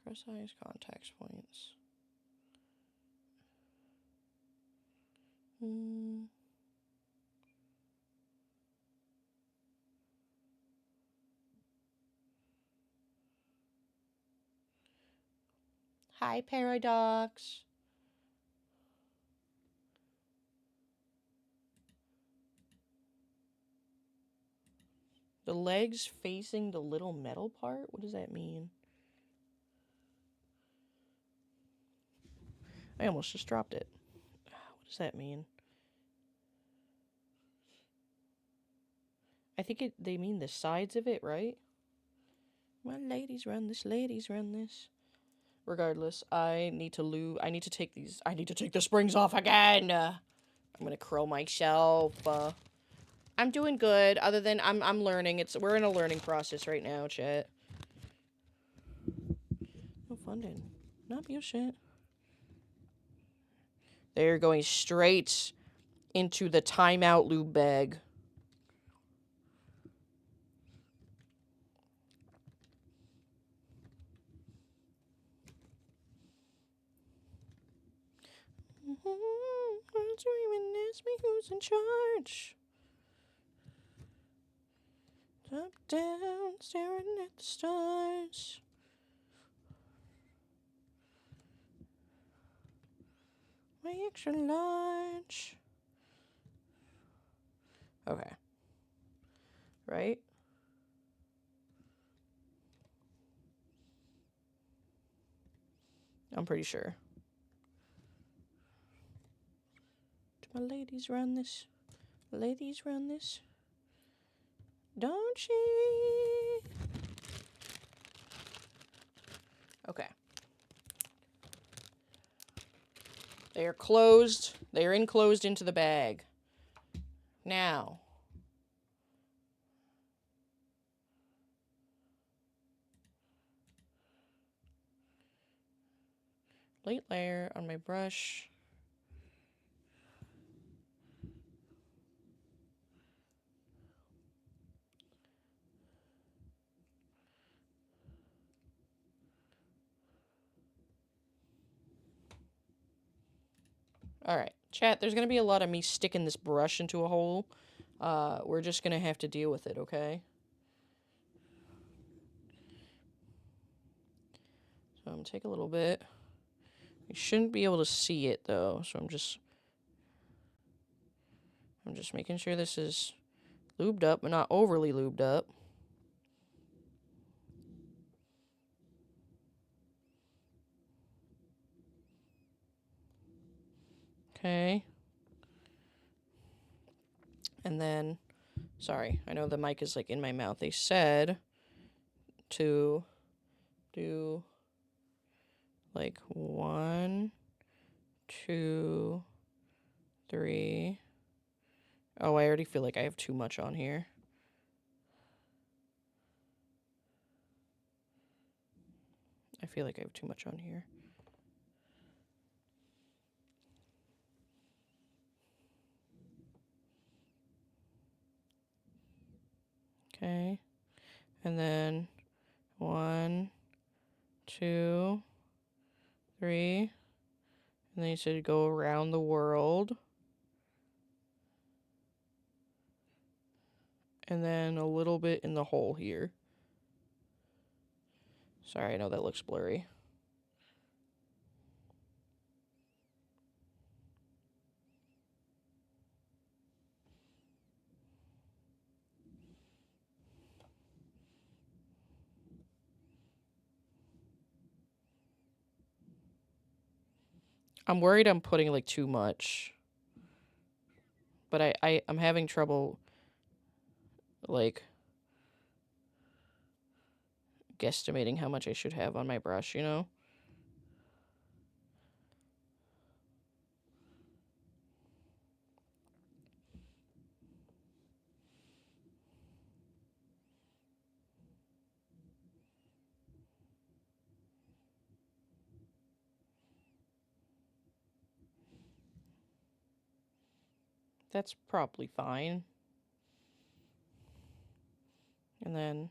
Cross eyes, contacts points. Hi, Paradox. The legs facing the little metal part? What does that mean? I almost just dropped it. What does that mean? I think they mean the sides of it, right? My ladies run this, ladies run this. Regardless, I need to lube. I need to take the springs off again. I'm gonna curl myself. I'm doing good. Other than I'm learning. We're in a learning process right now, chat. No funding. Not your shit. They're going straight into the timeout lube bag. Don't you even ask me who's in charge? Top down, staring at the stars. My extra large. Okay. Right? I'm pretty sure. Do my ladies run this? Ladies run this? Don't she? Okay. They are closed. They are enclosed into the bag. Now. Late layer on my brush. Alright, chat, there's going to be a lot of me sticking this brush into a hole. We're just going to have to deal with it, okay? So I'm going to take a little bit. You shouldn't be able to see it, though, so I'm just making sure this is lubed up, but not overly lubed up. Okay. And then, sorry, I know the mic is like in my mouth. They said to do like 1, 2, 3. Oh, I already feel like I have too much on here. I feel like I have too much on here. Okay. And then 1, 2, 3. And then you said go around the world. And then a little bit in the hole here. Sorry, I know that looks blurry. I'm worried I'm putting like too much. But I'm having trouble like guesstimating how much I should have on my brush, you know? That's probably fine. And then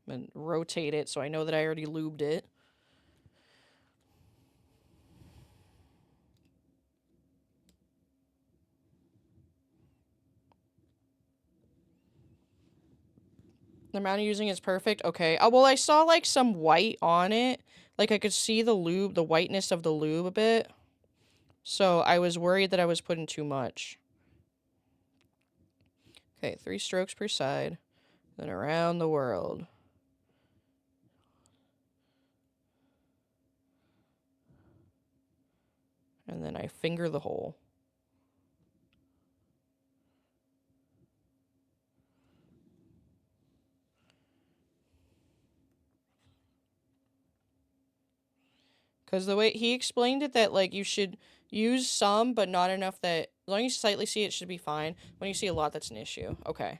I'm going to rotate it so I know that I already lubed it. The amount I'm using is perfect. Okay. Oh, well, I saw like some white on it. Like I could see the lube, the whiteness of the lube a bit. So I was worried that I was putting too much. Okay, 3 strokes per side. Then around the world. And then I finger the hole. Because the way he explained it, that, like, you should use some, but not enough that, as long as you slightly see it, should be fine. When you see a lot, that's an issue. Okay.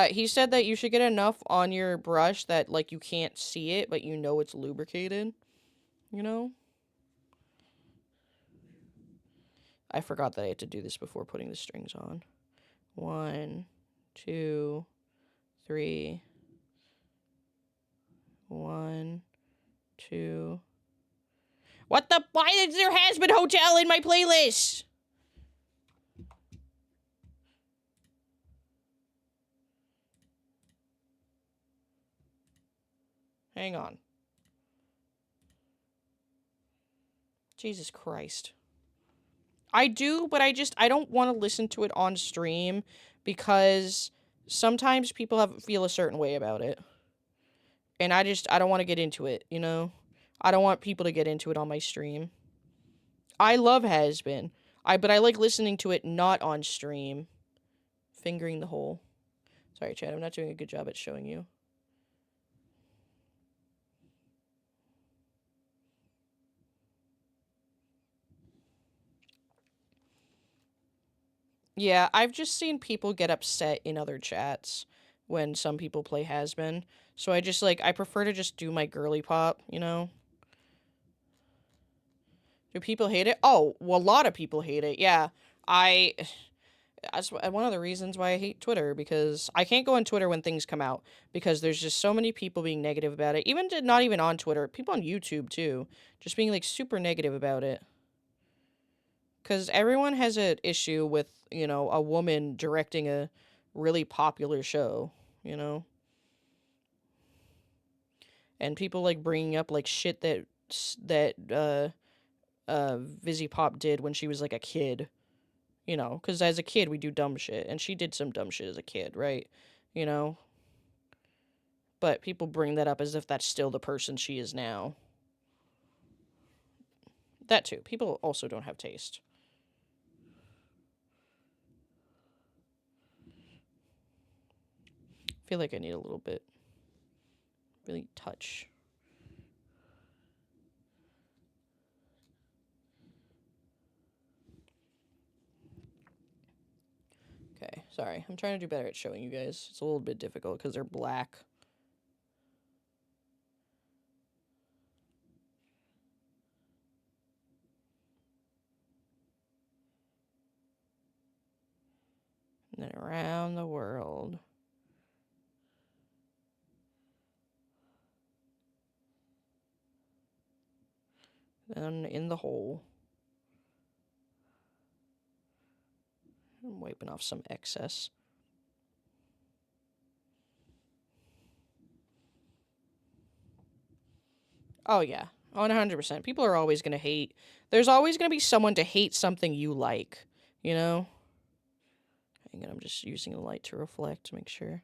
He said that you should get enough on your brush that, like, you can't see it, but you know it's lubricated. You know? I forgot that I had to do this before putting the strings on. 1, 2, 3. 1, 2. What the? Why is there Has Been Hotel in my playlist? Hang on. Jesus Christ. I do, but I don't want to listen to it on stream because sometimes people feel a certain way about it. And I don't want to get into it, you know? I don't want people to get into it on my stream. I love Has Been. But I like listening to it not on stream. Fingering the hole. Sorry, Chad, I'm not doing a good job at showing you. Yeah, I've just seen people get upset in other chats when some people play Has Been. So I prefer to just do my girly pop, you know? Do people hate it? Oh, well, a lot of people hate it, yeah. That's one of the reasons why I hate Twitter, because I can't go on Twitter when things come out, because there's just so many people being negative about it. Not even on Twitter, people on YouTube, too, just being, like, super negative about it. Because everyone has an issue with, you know, a woman directing a really popular show, you know? And people, like, bringing up, like, shit that Vizzy Pop did when she was, like, a kid. You know, because as a kid, we do dumb shit. And she did some dumb shit as a kid, right? You know? But people bring that up as if that's still the person she is now. That too. People also don't have taste. I feel like I need a little bit. Really touch. Okay, sorry. I'm trying to do better at showing you guys. It's a little bit difficult because they're black. And then around the world. Then in the hole. I'm wiping off some excess. Oh, yeah. 100%. People are always going to hate. There's always going to be someone to hate something you like, you know? Hang on, I'm just using the light to reflect to make sure.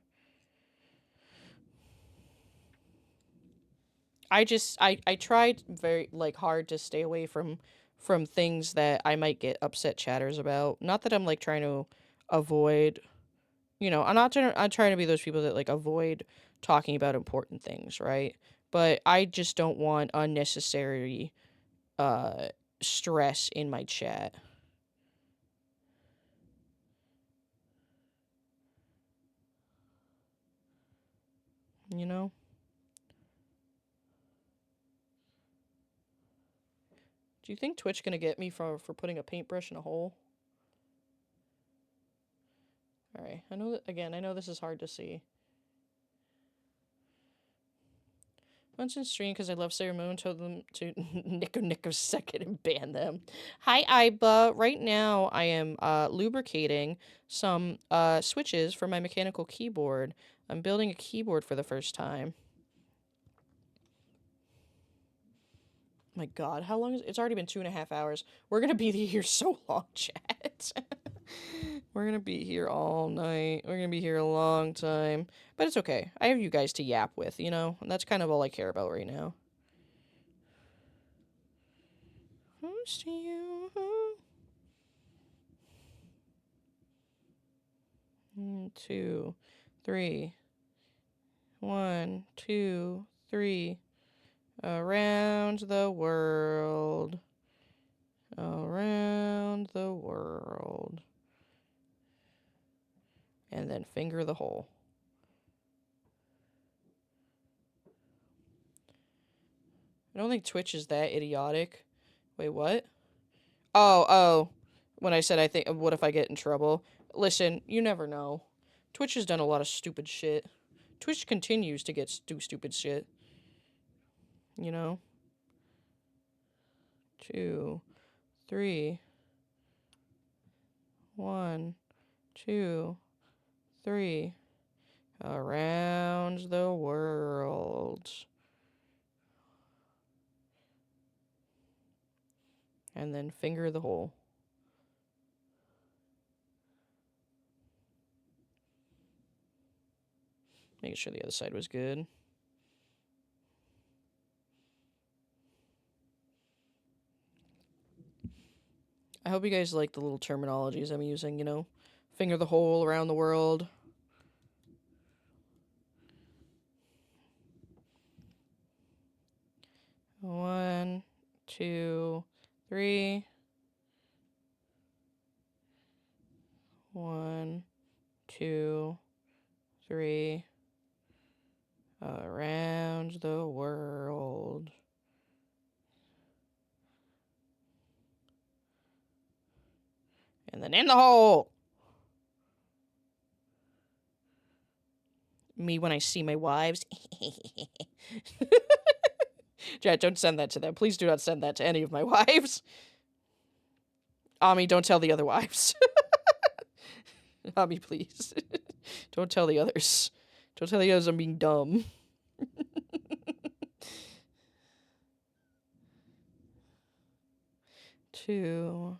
I tried very, like, hard to stay away from things that I might get upset chatters about. Not that I'm, like, trying to avoid, you know, I'm trying to be those people that, like, avoid talking about important things, right? But I just don't want unnecessary stress in my chat. You know? Do you think Twitch gonna get me for putting a paintbrush in a hole? Alright, I know this is hard to see. Once in stream because I love Sailor Moon, told them to Nico second and ban them. Hi, Iba. Right now I am lubricating some switches for my mechanical keyboard. I'm building a keyboard for the first time. My god, how long is it? It's already been 2.5 hours. We're gonna be here so long, chat. We're gonna be here all night. We're gonna be here a long time. But it's okay. I have you guys to yap with, you know? And that's kind of all I care about right now. Who's to you? 2, 3. 1, 2, 3. Around the world. Around the world. And then finger the hole. I don't think Twitch is that idiotic. Wait, what? Oh. When I said I think, what if I get in trouble? Listen, you never know. Twitch has done a lot of stupid shit. Twitch continues to do stupid shit. You know? 2, 3. 1, 2, 3. Around the world. And then finger the hole. Making sure the other side was good. I hope you guys like the little terminologies I'm using, you know? Finger the hole around the world. One, 2, 3. 1, 2, 3. Around the world. And then in the hole. Me when I see my wives. Chat, don't send that to them. Please do not send that to any of my wives. Ami, don't tell the other wives. Ami, please. Don't tell the others. Don't tell the others I'm being dumb. 2,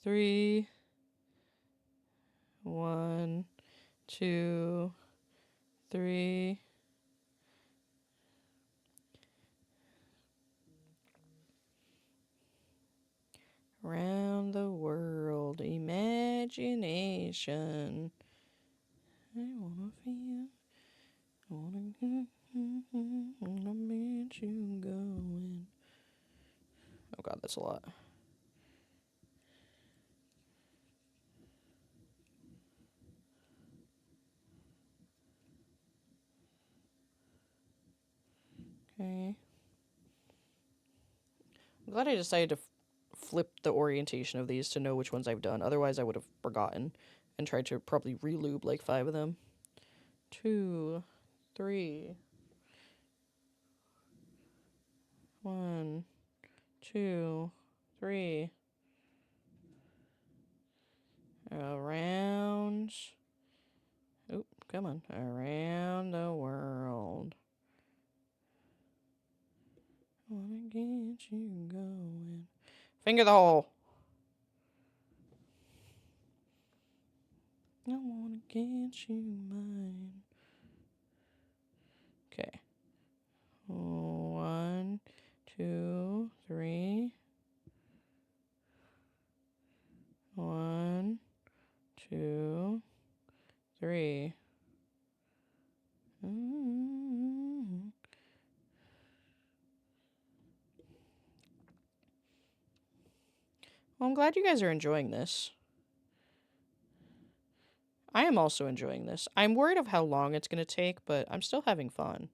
3. 1, 2, 3. Around the world, imagination. I wanna feel, I wanna meet you going. Oh god, that's a lot. Okay. I'm glad I decided to flip the orientation of these to know which ones I've done. Otherwise, I would have forgotten and tried to probably relube like 5 of them. 2, 3. 1, 2, 3. Around. Oop, come on. Around the world. Wanna get you going. Finger the hole. I wanna get you mine. Okay. 1, 2, 3. 1, 2, 3. Well, I'm glad you guys are enjoying this. I am also enjoying this. I'm worried of how long it's going to take, but I'm still having fun.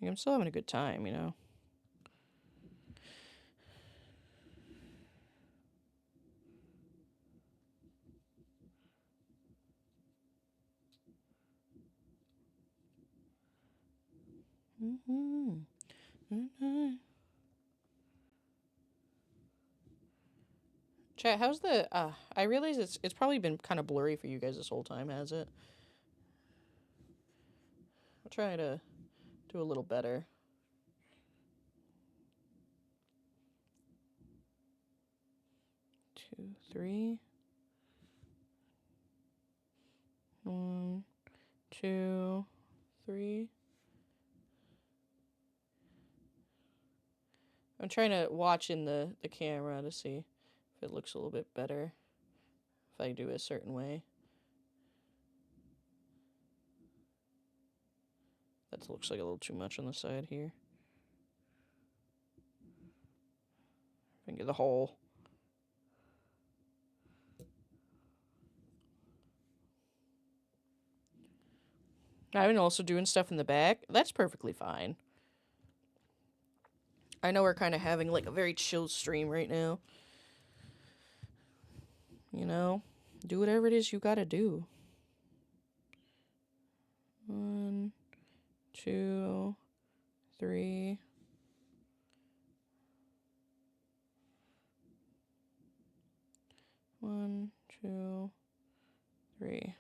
I'm still having a good time, you know? Chat, how's the, I realize it's probably been kind of blurry for you guys this whole time, has it? I'll try to do a little better. 2, 3. 1, 2, 3. I'm trying to watch in the camera to see if it looks a little bit better if I do it a certain way. That looks like a little too much on the side here. I get the whole. I'm also doing stuff in the back. That's perfectly fine. I know we're kind of having like a very chill stream right now. You know, do whatever it is you gotta do. 1, 2, 3. 1, 2, 3.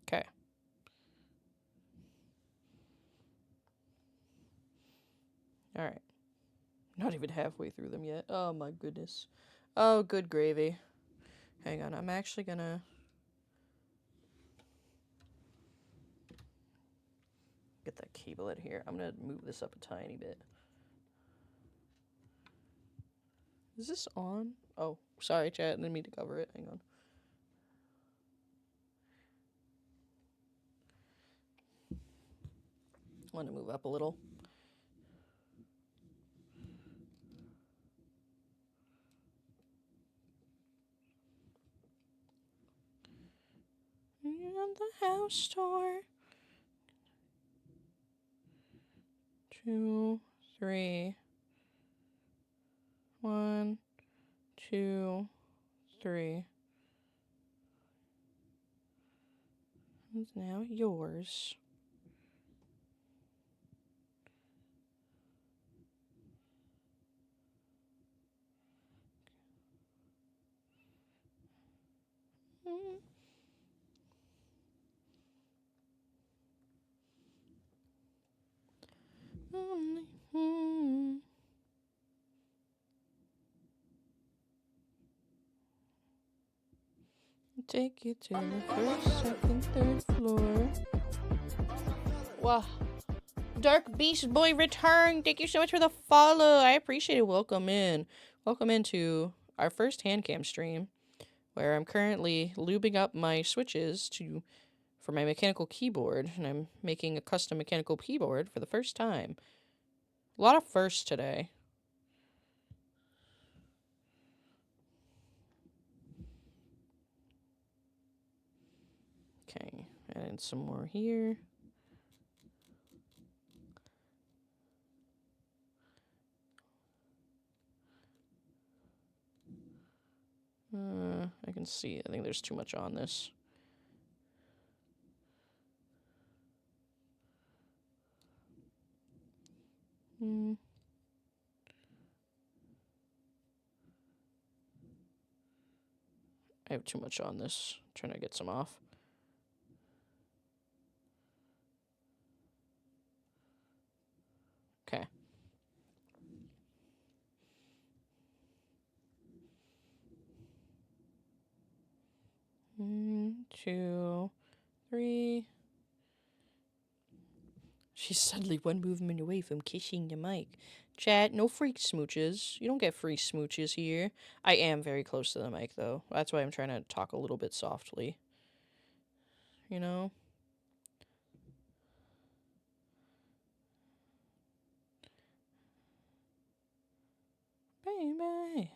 Okay. All right. Not even halfway through them yet. Oh my goodness. Oh, good gravy. Hang on, I'm actually gonna... get that cable out of here. I'm gonna move this up a tiny bit. Is this on? Oh, sorry, chat. I didn't mean to cover it. Hang on. I want to move up a little. You're at the house store. 2, 3. 1, 2, 3. It's now yours. Take you to the first, second, third floor. Wow. Dark Beast Boy return. Thank you so much for the follow. I appreciate it. Welcome in. Welcome into our first Handcam stream, where I'm currently lubing up my switches for my mechanical keyboard, and I'm making a custom mechanical keyboard for the first time. A lot of firsts today. Okay, add in some more here. I can see. I think there's too much on this. I have too much on this. I'm trying to get some off. Okay. 1, 2, 3. She's suddenly one movement away from kissing the mic. Chat, no free smooches. You don't get free smooches here. I am very close to the mic, though. That's why I'm trying to talk a little bit softly. You know? Baby.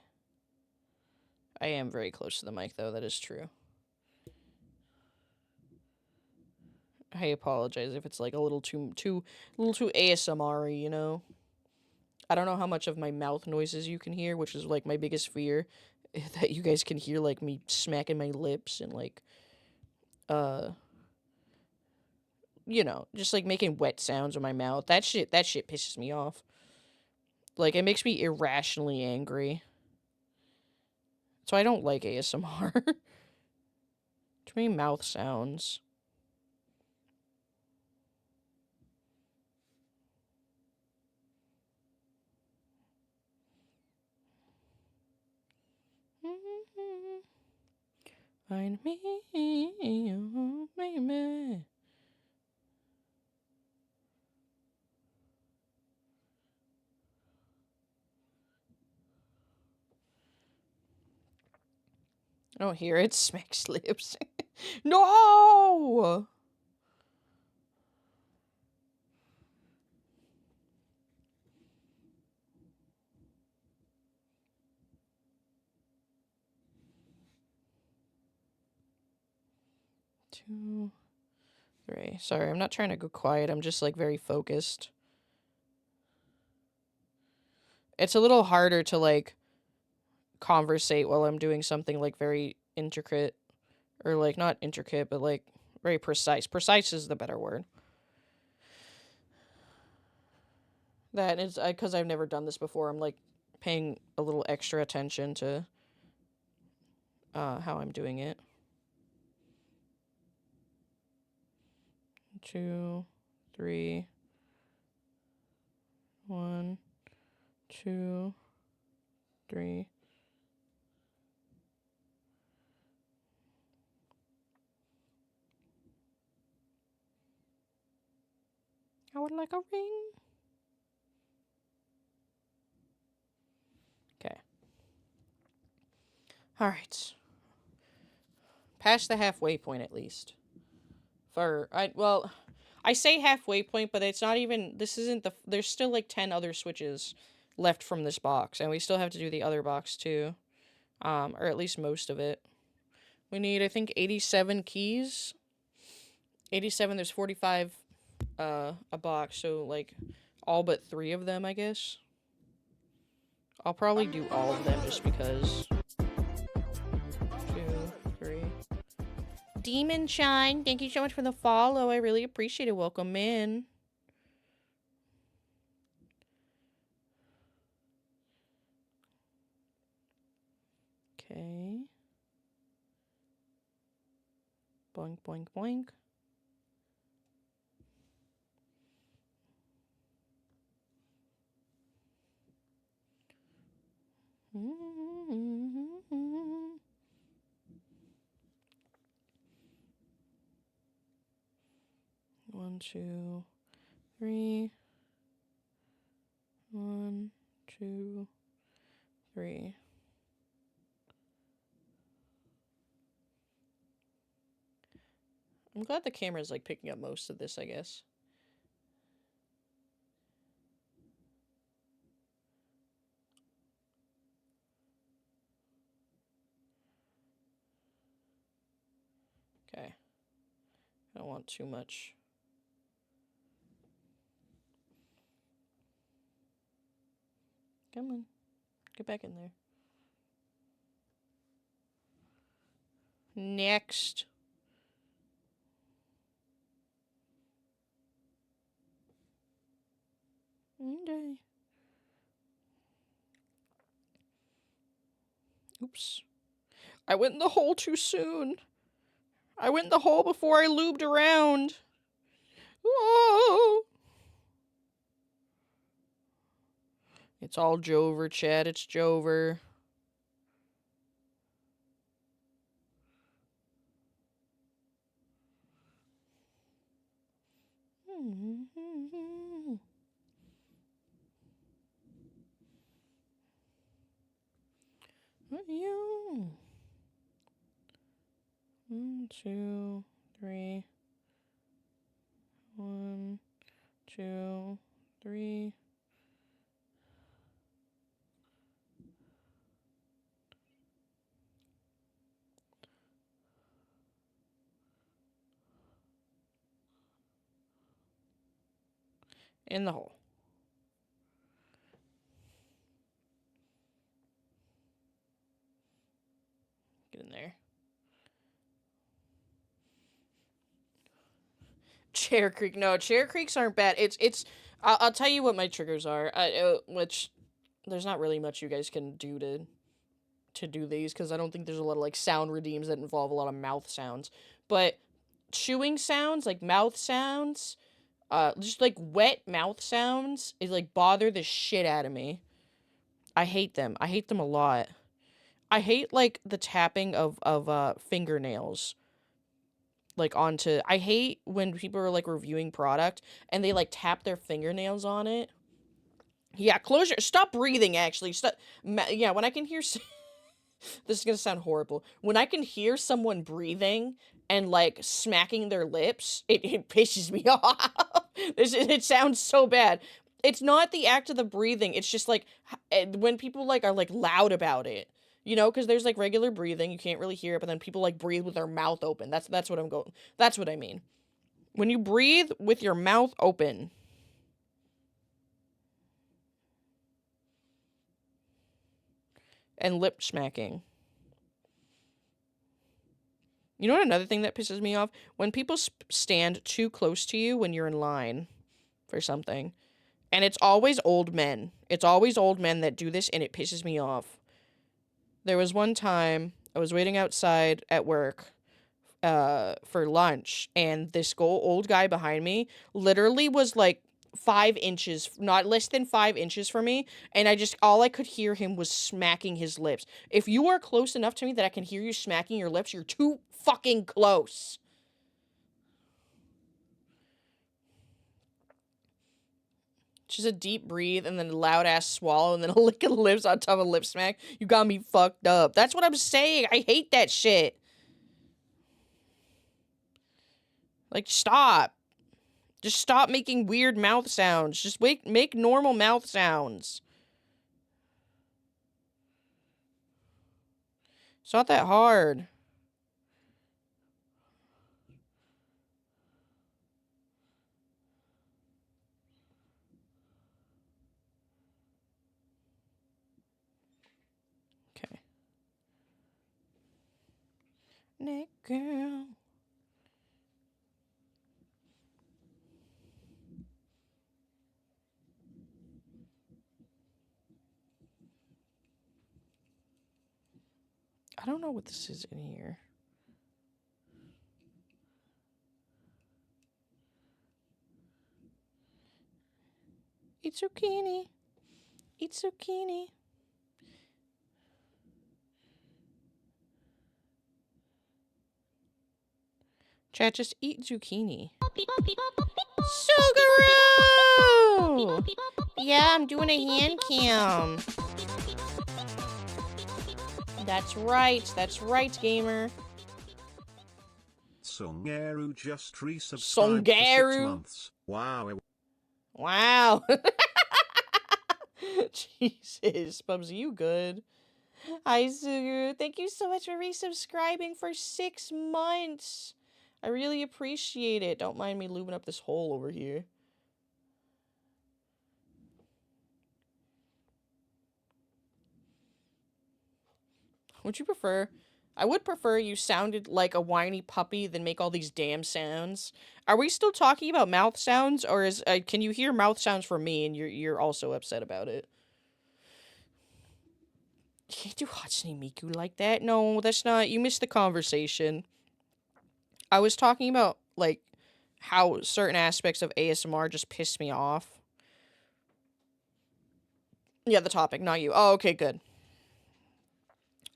I am very close to the mic, though. That is true. I apologize if it's like a little too ASMR-y, you know? I don't know how much of my mouth noises you can hear, which is like my biggest fear, that you guys can hear like me smacking my lips and like you know, just like making wet sounds with my mouth. That shit pisses me off. Like it makes me irrationally angry. So I don't like ASMR. Too many mouth sounds. Find me, oh, baby. Oh, here it smacks lips. No! Two, three. Sorry, I'm not trying to go quiet. I'm just, like, very focused. It's a little harder to, like, conversate while I'm doing something, like, very intricate. Or, like, not intricate, but, like, very precise. Precise is the better word. That is, because I've never done this before, I'm, like, paying a little extra attention to how I'm doing it. 2, 3, 1, 2, 3. I would like a ring. Okay. All right. Past the halfway point at least. I say halfway point, but it's not even. This isn't the. There's still like 10 other switches left from this box, and we still have to do the other box too, or at least most of it. We need, I think, 87 keys. 87. There's 45, a box, so like, all but 3 of them, I guess. I'll probably do all of them just because. 2, 3. Demon Shine, thank you so much for the follow. I really appreciate it. Welcome in. Okay. Boink, boink, boink. One, 2, 3. 1, 2, 3. I'm glad the camera's like picking up most of this, I guess. Okay. I don't want too much. Come on. Get back in there. Next. Okay. Oops. I went in the hole too soon. I went in the hole before I lubed around. Whoa. It's all Jover, Chad. It's Jover. You. 1, 2, 3. 1, 2, 3. In the hole. Get in there. Chair Creek. No, Chair Creeks aren't bad. I'll tell you what my triggers are. Which there's not really much you guys can do to do these because I don't think there's a lot of like sound redeems that involve a lot of mouth sounds. But chewing sounds, like mouth sounds, just like wet mouth sounds, is like bother the shit out of me. I hate them. I hate them a lot. I hate like the tapping of fingernails. Like onto, I hate when people are like reviewing product and they like tap their fingernails on it. Yeah, close your, stop breathing actually. Stop. Yeah, when I can hear This is gonna sound horrible. When I can hear someone breathing and like smacking their lips, it pisses me off. It sounds so bad. It's not the act of the breathing. It's just like when people like are like loud about it. You know, because there's like regular breathing, you can't really hear it, but then people like breathe with their mouth open. That's what I'm going. That's what I mean. When you breathe with your mouth open. And lip smacking. You know what another thing that pisses me off? When people stand too close to you when you're in line for something. And it's always old men. It's always old men that do this, and it pisses me off. There was one time I was waiting outside at work for lunch, and this old guy behind me literally was like 5 inches, not less than 5 inches from me, and all I could hear him was smacking his lips. If you are close enough to me that I can hear you smacking your lips, you're too fucking close. Just a deep breathe and then a loud ass swallow and then a lick of the lips on top of a lip smack. You got me fucked up. That's what I'm saying. I hate that shit. Like, stop. Just stop making weird mouth sounds. Just make normal mouth sounds. It's not that hard. Okay. Nick girl. I don't know what this is in here. Eat zucchini. Eat zucchini. Chat, just eat zucchini. Sugaroo! Yeah, I'm doing a hand cam. That's right, gamer. Songaru just resubscribed for 6 months. Wow. Wow. Jesus, Bubsy, you good? Hi, Sugaru. Thank you so much for resubscribing for 6 months. I really appreciate it. Don't mind me lubing up this hole over here. Would you prefer? I would prefer you sounded like a whiny puppy than make all these damn sounds. Are we still talking about mouth sounds, or is can you hear mouth sounds from me and you're also upset about it? You can't do Hatsune Miku like that. No, that's not. You missed the conversation. I was talking about like how certain aspects of ASMR just piss me off. Yeah, the topic, not you. Oh, okay, good.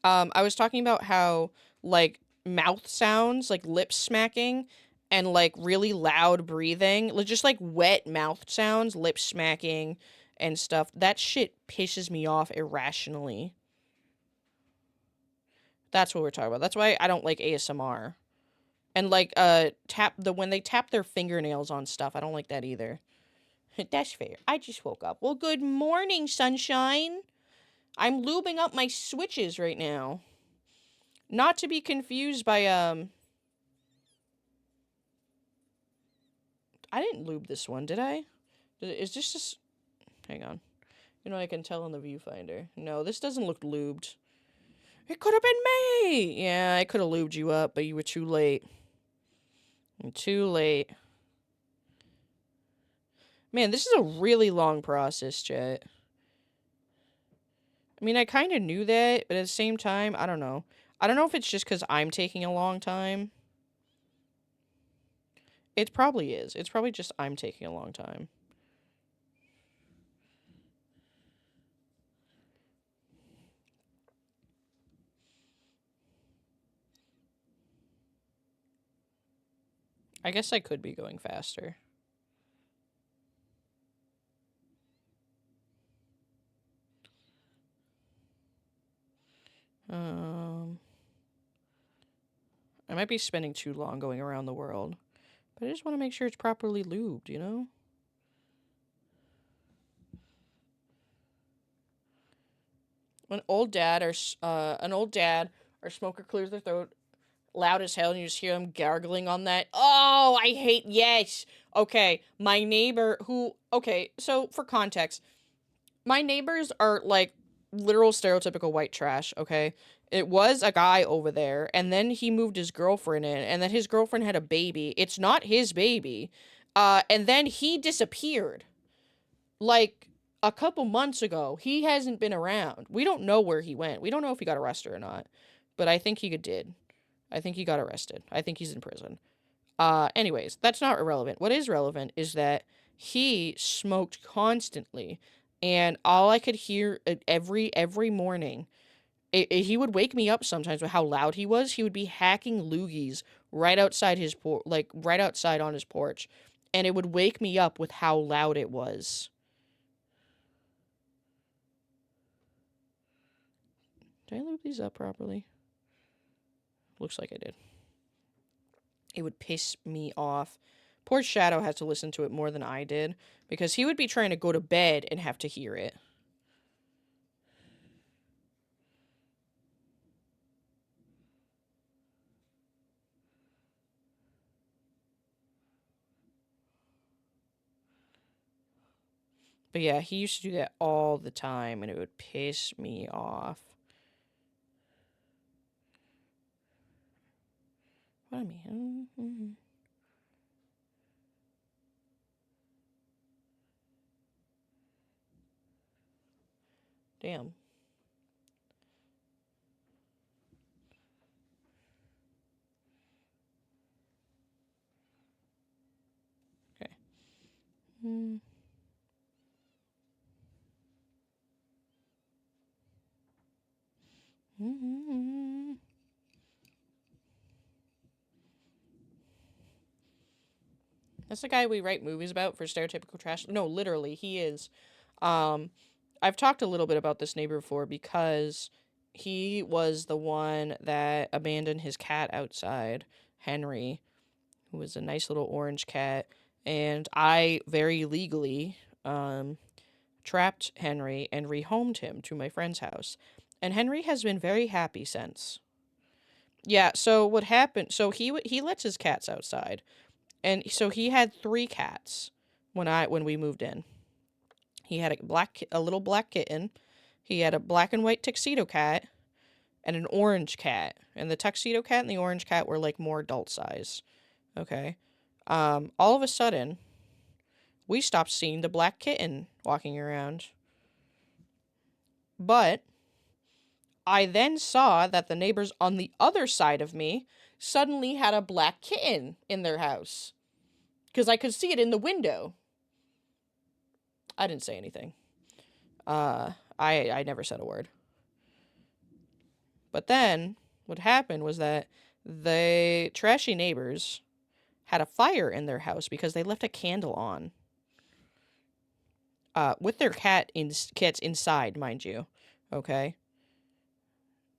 I was talking about how, like, mouth sounds, like lip smacking, and, like, really loud breathing, just, like, wet mouth sounds, lip smacking, and stuff. That shit pisses me off irrationally. That's what we're talking about. That's why I don't like ASMR. And, like, when they tap their fingernails on stuff, I don't like that either. That's fair. I just woke up. Well, good morning, sunshine. I'm lubing up my switches right now. Not to be confused by, I didn't lube this one, did I? Is this just... Hang on. You know, I can tell in the viewfinder. No, this doesn't look lubed. It could have been me! Yeah, I could have lubed you up, but you were too late. Too late. Man, this is a really long process, chat. I mean, I kind of knew that, but at the same time, I don't know. I don't know if it's just because I'm taking a long time. It probably is. It's probably just I'm taking a long time. I guess I could be going faster. I might be spending too long going around the world, but I just want to make sure it's properly lubed, you know? An old dad or smoker clears their throat loud as hell, and you just hear them gargling on that. Oh, I hate, yes. Okay, my neighbor okay, so for context, my neighbors are like literal stereotypical white trash, okay? It was a guy over there, and then he moved his girlfriend in, and then his girlfriend had a baby. It's not his baby. And then he disappeared. Like a couple months ago. He hasn't been around. We don't know where he went. We don't know if he got arrested or not. But I think he did. I think he got arrested. I think he's in prison. Anyways, that's not irrelevant. What is relevant is that he smoked constantly, and all I could hear every morning, he would wake me up sometimes with how loud he was. He would be hacking loogies right outside his right outside on his porch, and it would wake me up with how loud it was. Did I loop these up properly? Looks like I did. It would piss me off. Poor Shadow has to listen to it more than I did, because he would be trying to go to bed and have to hear it. But yeah, he used to do that all the time, and it would piss me off. What I mean? Damn. Okay. That's the guy we write movies about for stereotypical trash. No, literally, he is. I've talked a little bit about this neighbor before because he was the one that abandoned his cat outside, Henry, who was a nice little orange cat, and I very legally trapped Henry and rehomed him to my friend's house. And Henry has been very happy since. Yeah, so what happened, so he lets his cats outside. And so he had 3 cats when we moved in. He had a little black kitten. He had a black and white tuxedo cat and an orange cat. And the tuxedo cat and the orange cat were like more adult size. Okay. All of a sudden, we stopped seeing the black kitten walking around. But I then saw that the neighbors on the other side of me suddenly had a black kitten in their house. Because I could see it in the window. I didn't say anything. I never said a word. But then, what happened was that the trashy neighbors had a fire in their house because they left a candle on. With their cats inside, mind you. Okay?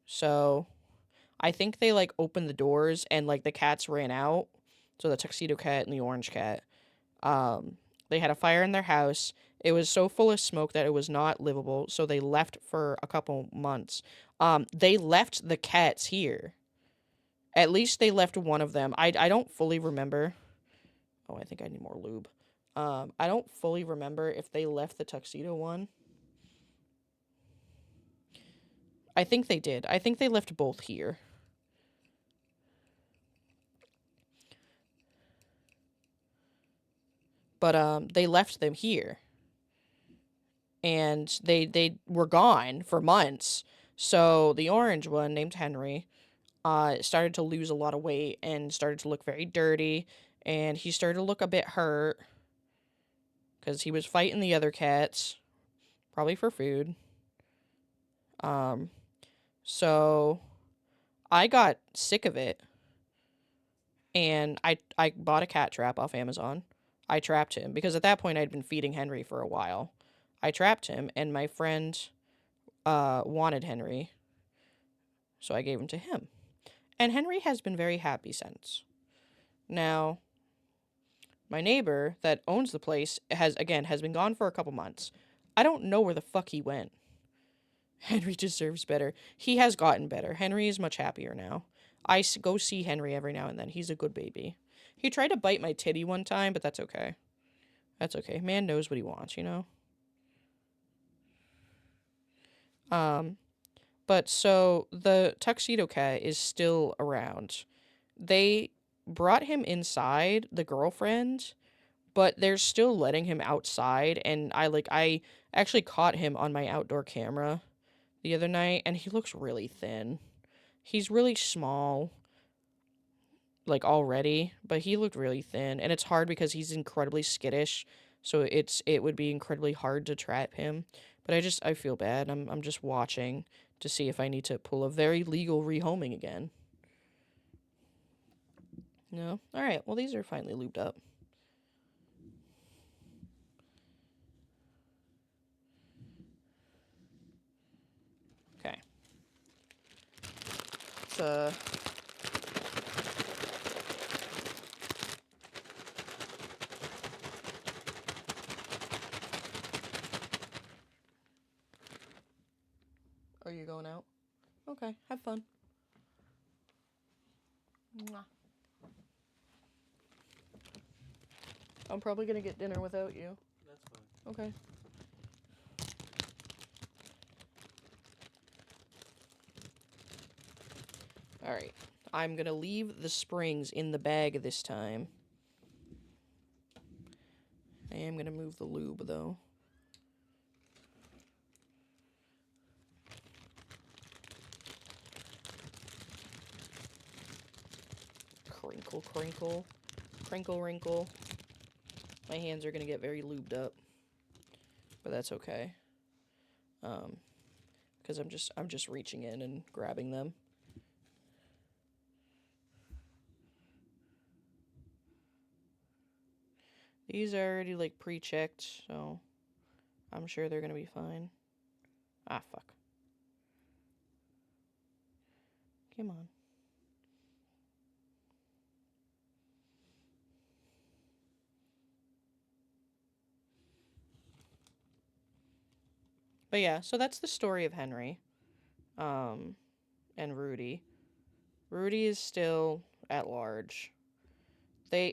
So, I think they, like, opened the doors and, like, the cats ran out. So, the tuxedo cat and the orange cat. They had a fire in their house. It was so full of smoke that it was not livable, so they left for a couple months. They left the cats here. At least they left one of them. I don't fully remember. Oh, I think I need more lube. I don't fully remember if they left the tuxedo one. I think they did. I think they left both here. But they left them here. And they were gone for months. So the orange one, named Henry, started to lose a lot of weight and started to look very dirty. And he started to look a bit hurt because he was fighting the other cats, probably for food. So I got sick of it, and I bought a cat trap off Amazon. I trapped him because at that point I'd been feeding Henry for a while. I trapped him, and my friend wanted Henry. So I gave him to him. And Henry has been very happy since. Now, my neighbor that owns the place has been gone for a couple months. I don't know where the fuck he went. Henry deserves better. He has gotten better. Henry is much happier now. I go see Henry every now and then. He's a good baby. He tried to bite my titty one time, but that's okay. That's okay. Man knows what he wants, you know? But so the tuxedo cat is still around. They brought him inside, the girlfriend, but they're still letting him outside, and I actually caught him on my outdoor camera the other night, and he looks really thin. He's really small, like already, but he looked really thin, and it's hard because he's incredibly skittish, so it would be incredibly hard to trap him. But I feel bad. I'm just watching to see if I need to pull a very legal rehoming again. No? Alright, well these are finally lubed up. Okay. Let's Are you going out? Okay, have fun. Mwah. I'm probably gonna get dinner without you. That's fine. Okay. Alright. I'm gonna leave the springs in the bag this time. I am gonna move the lube, though. Crinkle, crinkle. Crinkle, wrinkle. My hands are gonna get very lubed up. But that's okay. Because I'm just reaching in and grabbing them. These are already, like, pre-checked, so I'm sure they're gonna be fine. Ah, fuck. Come on. But yeah, so that's the story of Henry. And Rudy. Rudy is still at large.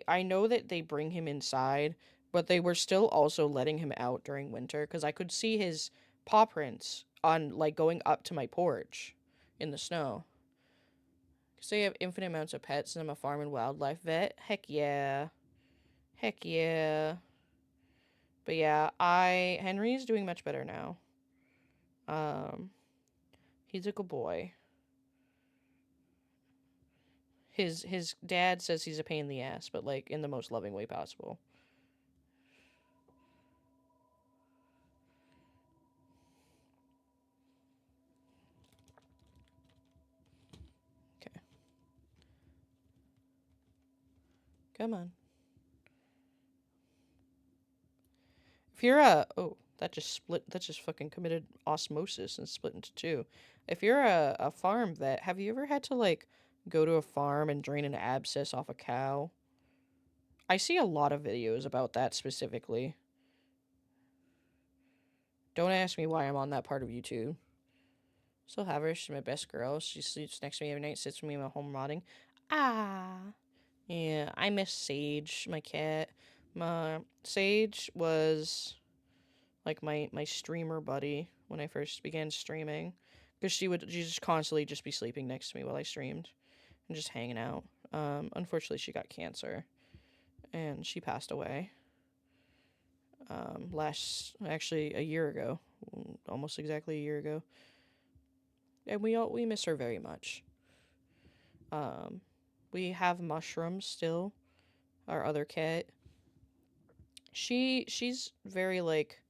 I know that they bring him inside, but they were still also letting him out during winter because I could see his paw prints on, like, going up to my porch in the snow. Because they have infinite amounts of pets and I'm a farm and wildlife vet. Heck yeah. Heck yeah. But yeah, Henry's doing much better now. He's a good boy. His dad says he's a pain in the ass, but, like, in the most loving way possible. Okay. Come on. If you're that just fucking committed osmosis and split into two. If you're a farm vet, have you ever had to, like, go to a farm and drain an abscess off a cow? I see a lot of videos about that specifically. Don't ask me why I'm on that part of YouTube. Still have her. She's my best girl. She sleeps next to me every night, sits with me in my home rotting. Ah. Yeah, I miss Sage, my cat. Sage was, like, my streamer buddy when I first began streaming. Because she just constantly just be sleeping next to me while I streamed. And just hanging out. Unfortunately, she got cancer. And she passed away. Actually, a year ago. Almost exactly a year ago. And we miss her very much. We have Mushroom still. Our other cat. She's very, like,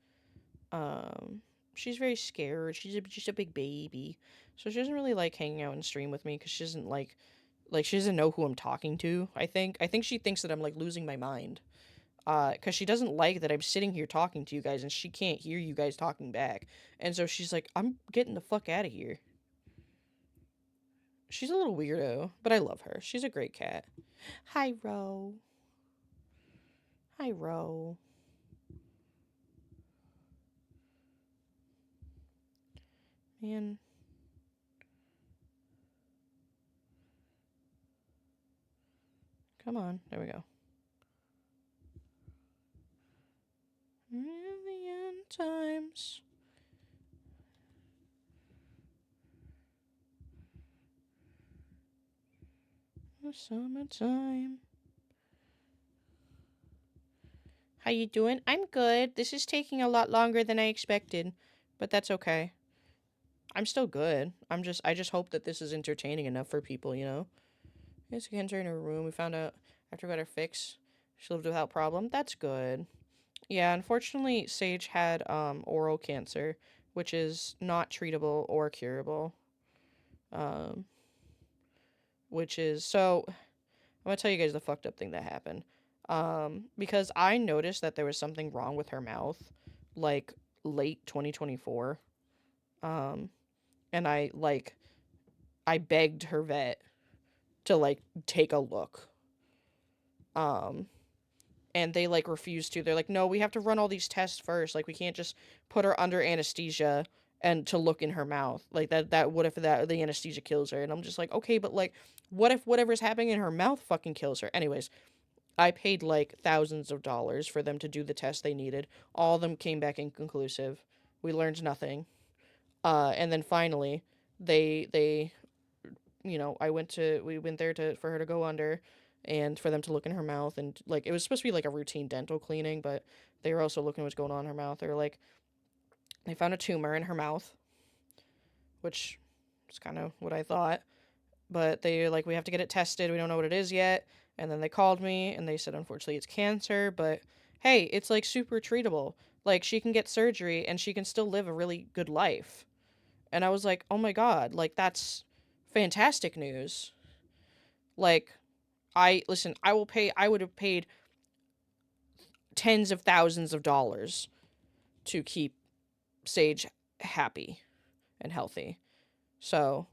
she's very scared. She's just a big baby. So she doesn't really like hanging out and stream with me because she doesn't like she doesn't know who I'm talking to, I think. I think she thinks that I'm, like, losing my mind. Because she doesn't like that I'm sitting here talking to you guys and she can't hear you guys talking back. And so she's like, I'm getting the fuck out of here. She's a little weirdo, but I love her. She's a great cat. Hi, Ro. Hi, Ro. Man. Come on. There we go. In the end times. The summertime. How you doing? I'm good. This is taking a lot longer than I expected, but that's okay. I'm still good. I just hope that this is entertaining enough for people, you know? Yes, we enter in her room. We found out after we got her fix, she lived without problem. That's good. Yeah, unfortunately, Sage had oral cancer, which is not treatable or curable. Um, which is so. I'm gonna tell you guys the fucked up thing that happened. Because I noticed that there was something wrong with her mouth, like late 2024. Um, and I begged her vet to like take a look. Um, and they like refused to. They're like, no, we have to run all these tests first. Like, we can't just put her under anesthesia and to look in her mouth. Like that what if that the anesthesia kills her? And I'm just like, okay, but like, what if whatever's happening in her mouth fucking kills her? Anyways, I paid like thousands of dollars for them to do the test they needed. All of them came back inconclusive. We learned nothing. And then finally, they we went there to for her to go under and for them to look in her mouth, and like it was supposed to be like a routine dental cleaning, but they were also looking at what's going on in her mouth. They were like, they found a tumor in her mouth, which is kind of what I thought, but they like, we have to get it tested. We don't know what it is yet. And then they called me and they said, unfortunately, it's cancer, but hey, it's like super treatable. Like, she can get surgery and she can still live a really good life. And I was like, oh my God, like, that's fantastic news. Like, I would have paid tens of thousands of dollars to keep Sage happy and healthy. So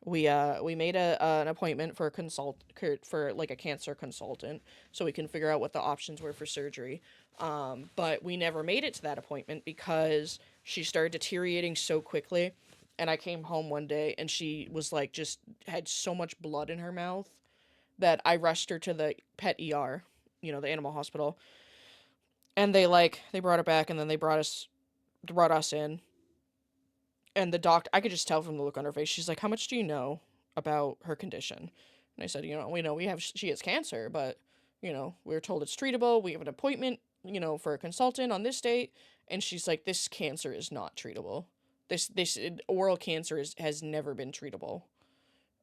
we made an appointment for for like a cancer consultant so we can figure out what the options were for surgery. But we never made it to that appointment because she started deteriorating so quickly. And I came home one day and she was like, just had so much blood in her mouth that I rushed her to the pet ER, the animal hospital. And they brought her back, and then they brought us in. And the doctor, I could just tell from the look on her face. She's like, "How much do you know about her condition?" And I said, we know she has cancer, but we were told it's treatable. We have an appointment, for a consultant on this date." And she's like, "This cancer is not treatable. This oral cancer has never been treatable.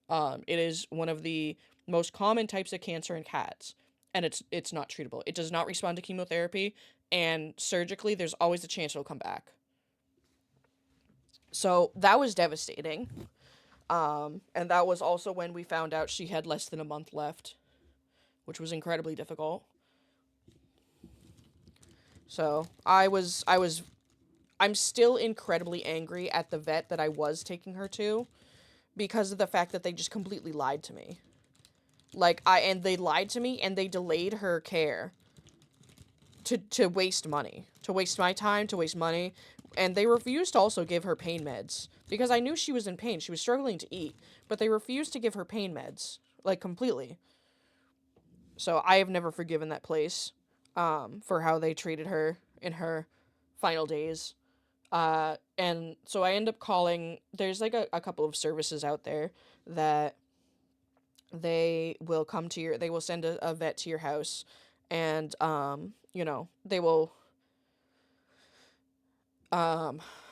It is one of the most common types of cancer in cats, and it's not treatable. It does not respond to chemotherapy, and surgically, there's always a chance it'll come back." So that was devastating. And that was also when we found out she had less than a month left, which was incredibly difficult. So I'm still incredibly angry at the vet that I was taking her to because of the fact that they just completely lied to me. And they lied to me and they delayed her care to waste money, to waste my time, to waste money. And they refused to also give her pain meds because I knew she was in pain. She was struggling to eat, but they refused to give her pain meds, like, completely. So I have never forgiven that place, for how they treated her in her final days. And so I end up calling, there's like a couple of services out there that they will they will send a vet to your house, and, they will,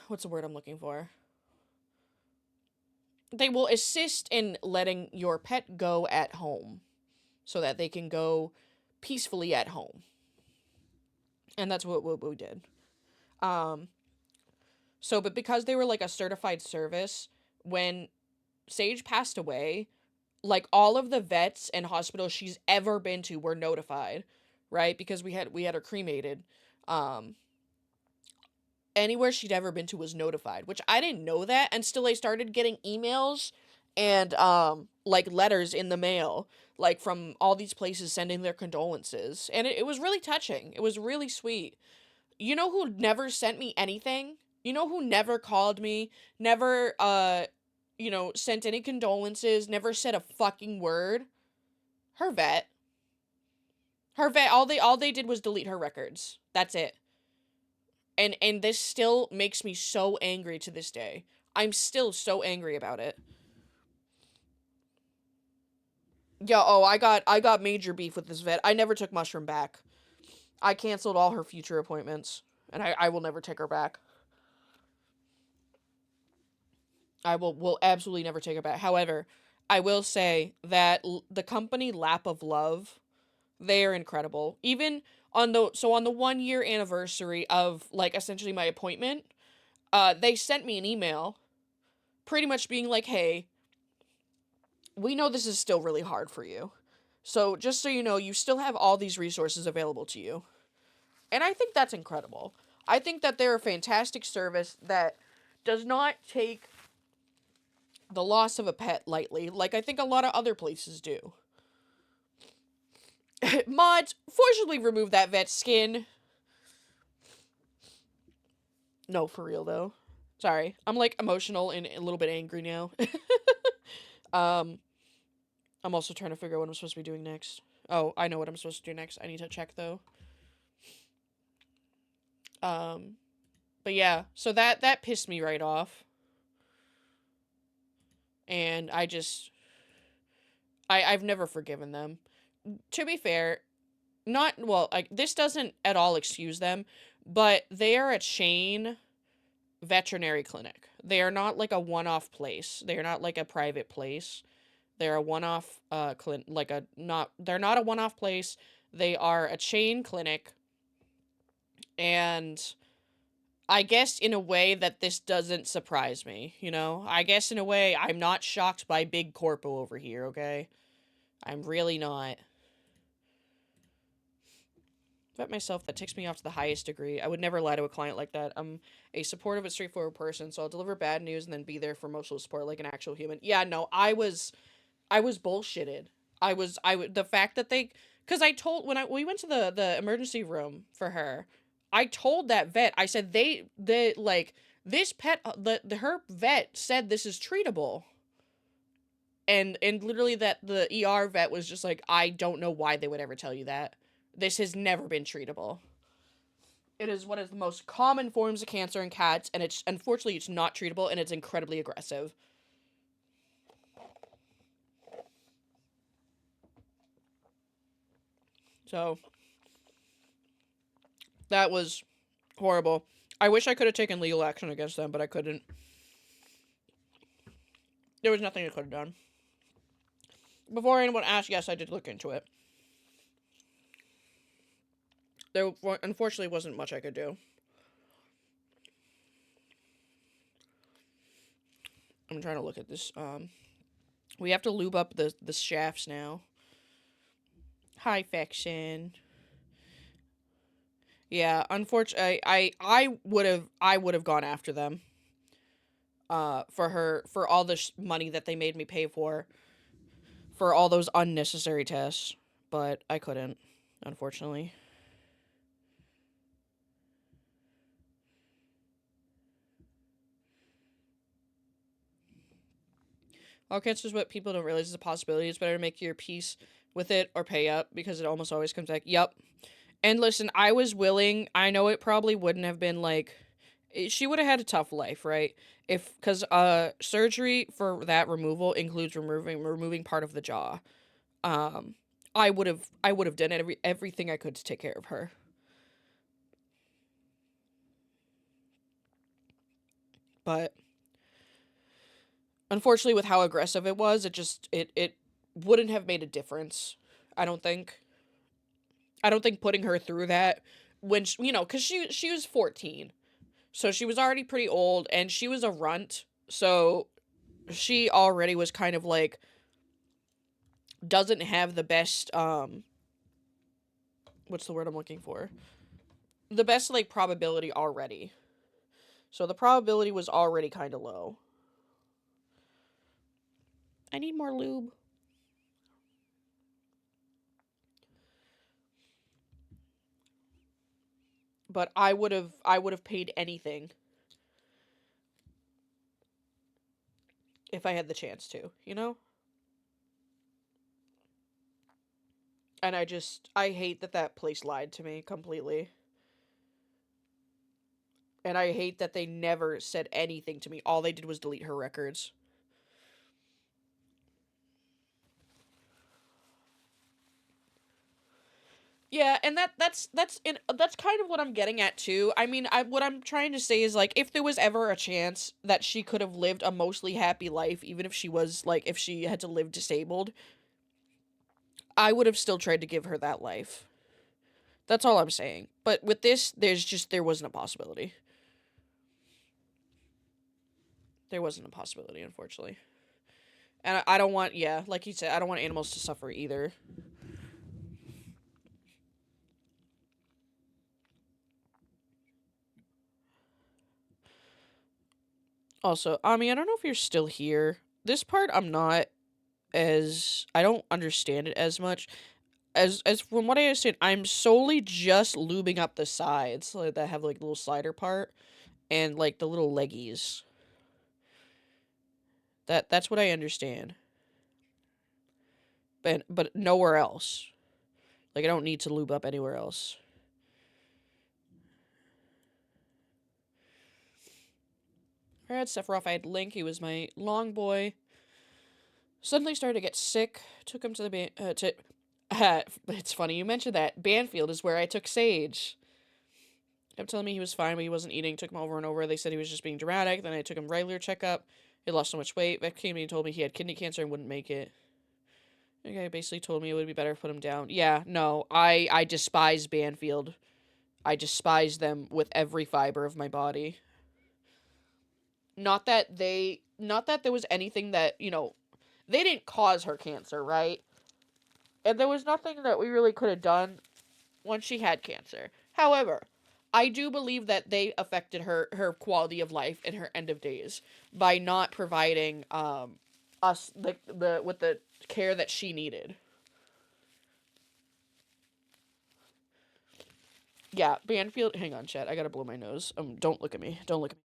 what's the word I'm looking for? They will assist in letting your pet go at home so that they can go peacefully at home. And that's what we did. Um, but because they were like a certified service, when Sage passed away, like all of the vets and hospitals she's ever been to were notified, right? Because we had her cremated. Um, Anywhere she'd ever been to was notified, which I didn't know that until I started getting emails and like letters in the mail, like from all these places sending their condolences, and it was really touching. It was really sweet. You know who never sent me anything? You know who never called me, never sent any condolences, never said a fucking word? Her vet. Her vet, all they did was delete her records. That's it. And this still makes me so angry to this day. I'm still so angry about it. Yeah, oh, I got major beef with this vet. I never took Mushroom back. I canceled all her future appointments, and I will never take her back. I will absolutely never take her back. However, I will say that the company Lap of Love, they are incredible. Even on the 1 year anniversary of like essentially my appointment, they sent me an email pretty much being like, "Hey, we know this is still really hard for you. So just so you know, you still have all these resources available to you." And I think that's incredible. I think that they're a fantastic service that does not take the loss of a pet lightly, like I think a lot of other places do. Mods, fortunately remove that vet's skin. No, for real though. Sorry. I'm like emotional and a little bit angry now. um, I'm also trying to figure out what I'm supposed to be doing next. Oh, I know what I'm supposed to do next. I need to check though. But yeah, so that pissed me right off. And I've never forgiven them. To be fair, not well, this doesn't at all excuse them, but they are a chain veterinary clinic. They are not like a one-off place. They are not like a private place. They're a one-off they're not a one-off place. They are a chain clinic, and I guess in a way that this doesn't surprise me, you know? I guess in a way I'm not shocked by big corpo over here, okay? I'm really not. About myself, that ticks me off to the highest degree. I would never lie to a client like that. I'm a supportive and straightforward person, so I'll deliver bad news and then be there for emotional support like an actual human. Yeah, no, I was bullshitted. The fact that because I told, we went to the emergency room for her, I told that vet, I said, like, this pet, her vet said this is treatable. And literally that the ER vet was just like, I don't know why they would ever tell you that. This has never been treatable. It is one of the most common forms of cancer in cats, and unfortunately it's not treatable, and it's incredibly aggressive. So that was horrible. I wish I could have taken legal action against them, but I couldn't. There was nothing I could have done. Before anyone asked, yes, I did look into it. There unfortunately wasn't much I could do. I'm trying to look at this. We have to lube up the shafts now. Hi, Fiction. Yeah, unfortunately, I would have gone after them. For all the money that they made me pay for all those unnecessary tests, but I couldn't, unfortunately. All cancer is what people don't realize is a possibility. It's better to make your peace with it or pay up, because it almost always comes back. Yep. And listen, I was willing. I know it probably wouldn't have been like, she would have had a tough life, right? Because surgery for that removal includes removing part of the jaw. I would have done everything I could to take care of her. But unfortunately, with how aggressive it was, it wouldn't have made a difference. I don't think. I don't think putting her through that when because she was 14, so she was already pretty old, and she was a runt, so she already was kind of like doesn't have the best what's the word I'm looking for? The best like probability already. So the probability was already kind of low. I need more lube. But I would have paid anything if I had the chance to, you know? And I hate that that place lied to me completely. And I hate that they never said anything to me. All they did was delete her records. Yeah, and that's kind of what I'm getting at too. I mean, what I'm trying to say is like if there was ever a chance that she could have lived a mostly happy life even if she was like if she had to live disabled, I would have still tried to give her that life. That's all I'm saying. But with this, there wasn't a possibility. There wasn't a possibility, unfortunately. And I don't want, yeah, like you said, I don't want animals to suffer either. Also, Ami, I don't know if you're still here. This part I'm not I don't understand it as much. As from what I understand, I'm solely just lubing up the sides like, that have like the little slider part and like the little leggies. That's what I understand. But nowhere else. Like I don't need to lube up anywhere else. I had Sephiroth, I had Link, he was my long boy. Suddenly started to get sick. Took him to the it's funny you mentioned that. Banfield is where I took Sage. Kept telling me he was fine, but he wasn't eating. Took him over and over. They said he was just being dramatic. Then I took him regular checkup. He lost so much weight. Vet came to me and told me he had kidney cancer and wouldn't make it. The guy basically told me it would be better to put him down. Yeah, no, I despise Banfield. I despise them with every fiber of my body. Not that there was anything that, they didn't cause her cancer, right? And there was nothing that we really could have done when she had cancer. However, I do believe that they affected her quality of life and her end of days by not providing us the with the care that she needed. Yeah, Banfield. Hang on, chat. I gotta blow my nose. Don't look at me. Don't look at me.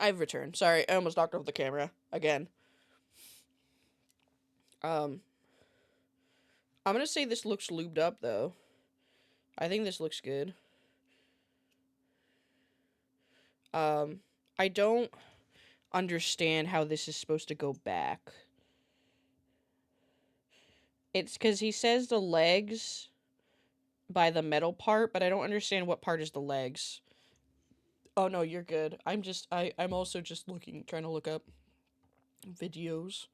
I've returned. Sorry, I almost knocked over the camera again. Um, I'm gonna say this looks lubed up though. I think this looks good. Um, I don't understand how this is supposed to go back. It's because he says the legs by the metal part, but I don't understand what part is the legs. Oh no, you're good. I'm also just trying to look up videos.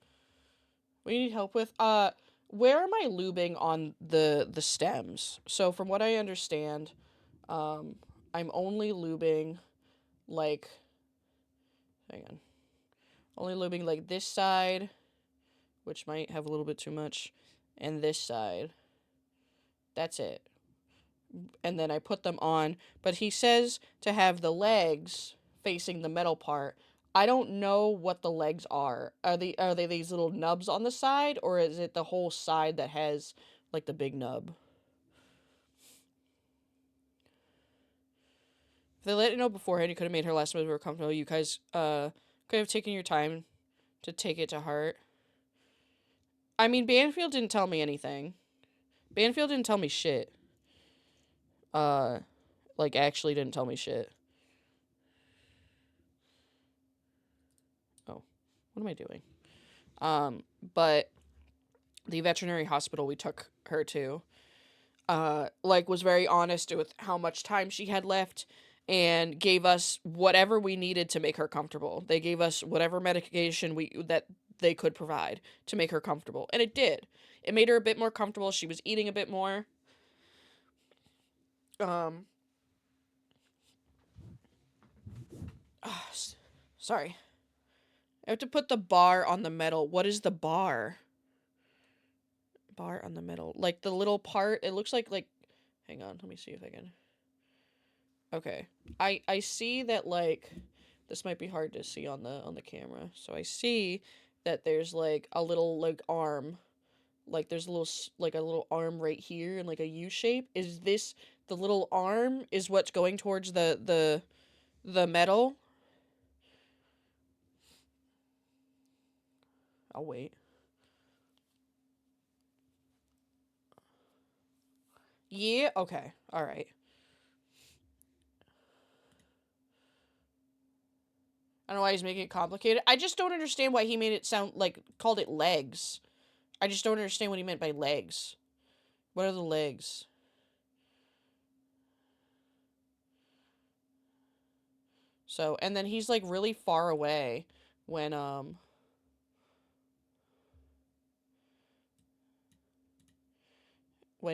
What do you need help with? Where am I lubing on the stems? So from what I understand, I'm only lubing like, hang on, only lubing like this side, which might have a little bit too much, and this side. That's it. And then I put them on. But he says to have the legs facing the metal part. I don't know what the legs are. Are they these little nubs on the side, or is it the whole side that has like the big nub? If they let you know beforehand, you could have made her last move more comfortable. You guys could have taken your time to take it to heart. I mean, Banfield didn't tell me anything. Banfield didn't tell me shit. Like actually didn't tell me shit. Oh, what am I doing? But the veterinary hospital we took her to, like was very honest with how much time she had left and gave us whatever we needed to make her comfortable. They gave us whatever medication that they could provide to make her comfortable, and it did. It made her a bit more comfortable. She was eating a bit more. Um Sorry. I have to put the bar on the metal. What is the bar? Bar on the metal. Like the little part. It looks like hang on, let me see if I can. Okay. I see that, like, this might be hard to see on the camera. So I see that there's like a little like arm. Like there's a little arm right here in like a U shape. Is this the little arm is what's going towards the metal? I'll wait. Yeah, okay. All right. I don't know why he's making it complicated. I just don't understand why he made it sound like called it legs. I just don't understand what he meant by legs. What are the legs? So, and then he's like really far away when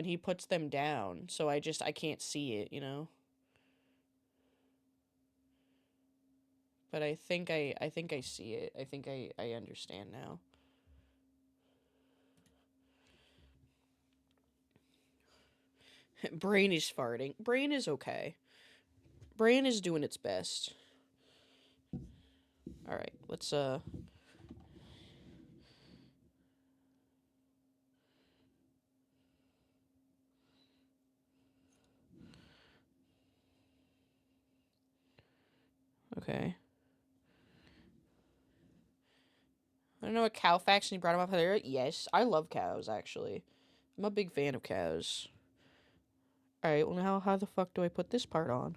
he puts them down. So I can't see it, you know? But I think I see it. I think I understand now. Brain is farting. Brain is okay. Brain is doing its best. All right, let's okay. I don't know what cow facts and you brought them up there. Yes, I love cows actually. I'm a big fan of cows. All right, well now how the fuck do I put this part on?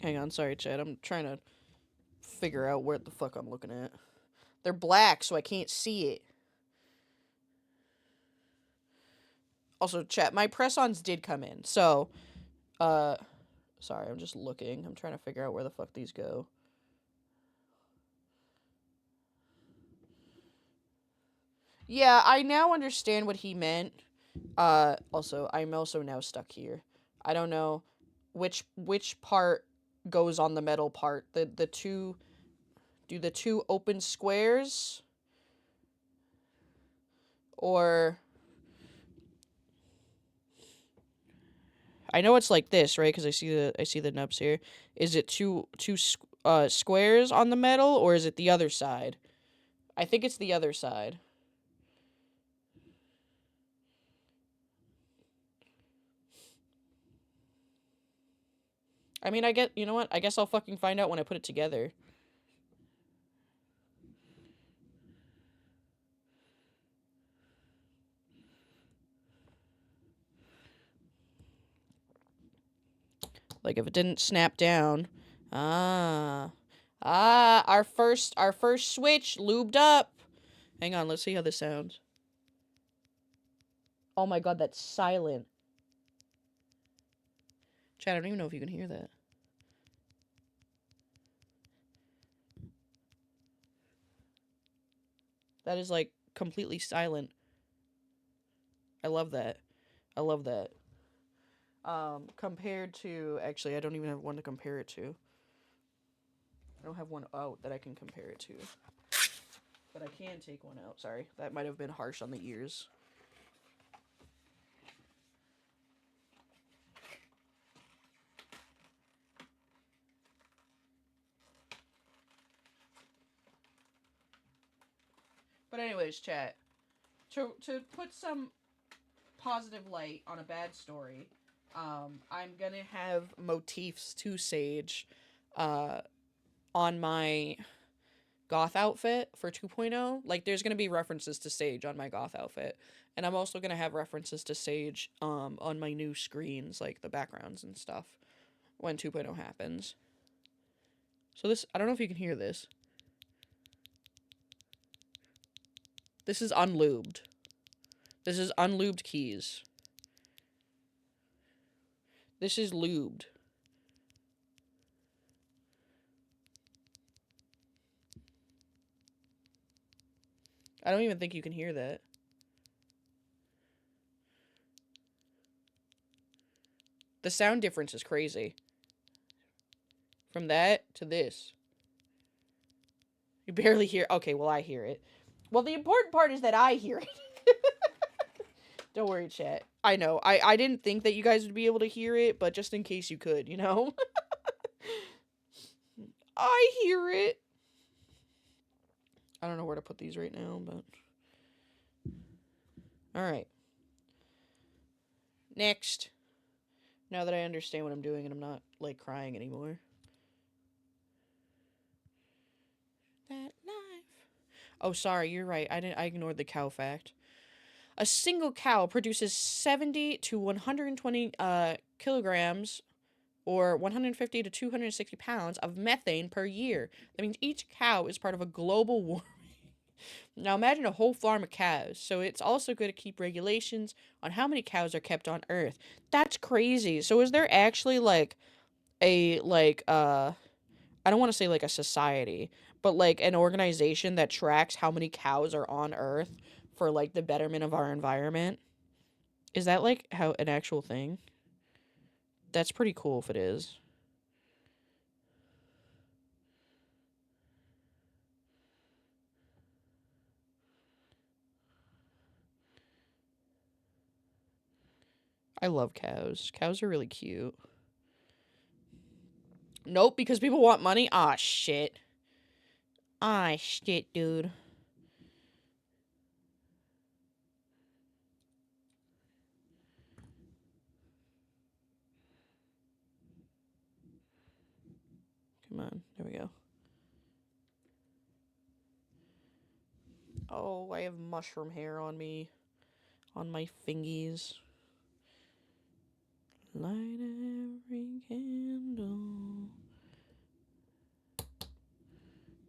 Hang on, sorry, Chad. I'm trying to figure out where the fuck I'm looking at. They're black, so I can't see it. Also, chat, my press-ons did come in, so, sorry, I'm just looking. I'm trying to figure out where the fuck these go. Yeah, I now understand what he meant. Also, I'm also now stuck here. I don't know which part goes on the metal part. The two, do the two open squares? Or... I know it's like this, right? Because I see the nubs here. Is it two squares on the metal, or is it the other side? I think it's the other side. I mean, you know what? I guess I'll fucking find out when I put it together. Like if it didn't snap down. Our first switch lubed up. Hang on, let's see how this sounds. Oh my god, that's silent. Chad, I don't even know if you can hear that. That is like completely silent. I love that. I love that. Compared to, actually, I don't even have one to compare it to. I don't have one out that I can compare it to. But I can take one out. Sorry, that might have been harsh on the ears. But anyways, chat. To put some positive light on a bad story, I'm gonna have motifs to Sage, on my goth outfit for 2.0. Like, there's gonna be references to Sage on my goth outfit, and I'm also gonna have references to Sage, on my new screens, like the backgrounds and stuff, when 2.0 happens. So this, I don't know if you can hear this. This is unlubed. This is unlubed keys. This is lubed. I don't even think you can hear that. The sound difference is crazy. From that to this. You barely hear. Okay, well, I hear it. Well, the important part is that I hear it. Don't worry, chat. I know. I didn't think that you guys would be able to hear it, but just in case you could, you know? I hear it. I don't know where to put these right now, but... Alright. Next. Now that I understand what I'm doing and I'm not, like, crying anymore. That life. Oh, sorry, you're right. I ignored the cow fact. A single cow produces 70 to 120 kilograms or 150 to 260 pounds of methane per year. That means each cow is part of a global warming. Now imagine a whole farm of cows. So it's also good to keep regulations on how many cows are kept on Earth. That's crazy. So is there actually like a I don't want to say like a society, but like an organization that tracks how many cows are on Earth for like the betterment of our environment? Is that like how an actual thing? That's pretty cool if it is. I love cows. Cows are really cute. Nope, because people want money. Ah, shit. Ah, shit, dude. Come on. There we go. Oh, I have mushroom hair on me. On my fingies. Light every candle.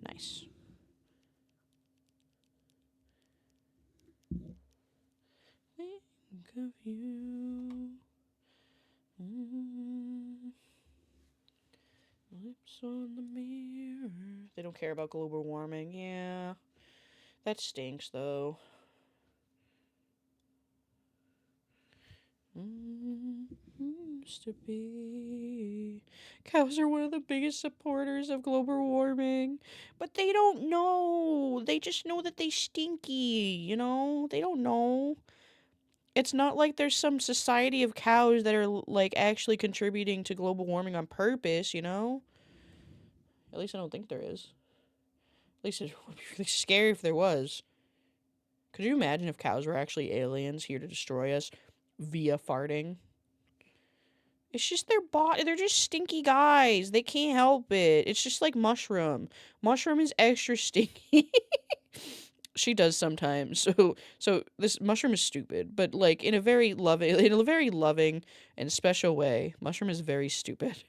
Nice. Think of you. Lips on the mirror. They don't care about global warming. Yeah. That stinks, though. Used to be. Cows are one of the biggest supporters of global warming. But they don't know. They just know that they stinky, you know? They don't know. It's not like there's some society of cows that are, like, actually contributing to global warming on purpose, you know? At least I don't think there is. At least it would be really scary if there was. Could you imagine if cows were actually aliens here to destroy us via farting? It's just their body. They're just stinky guys. They can't help it. It's just like Mushroom. Mushroom is extra stinky. She does sometimes. So this Mushroom is stupid, but like in a very loving and special way. Mushroom is very stupid.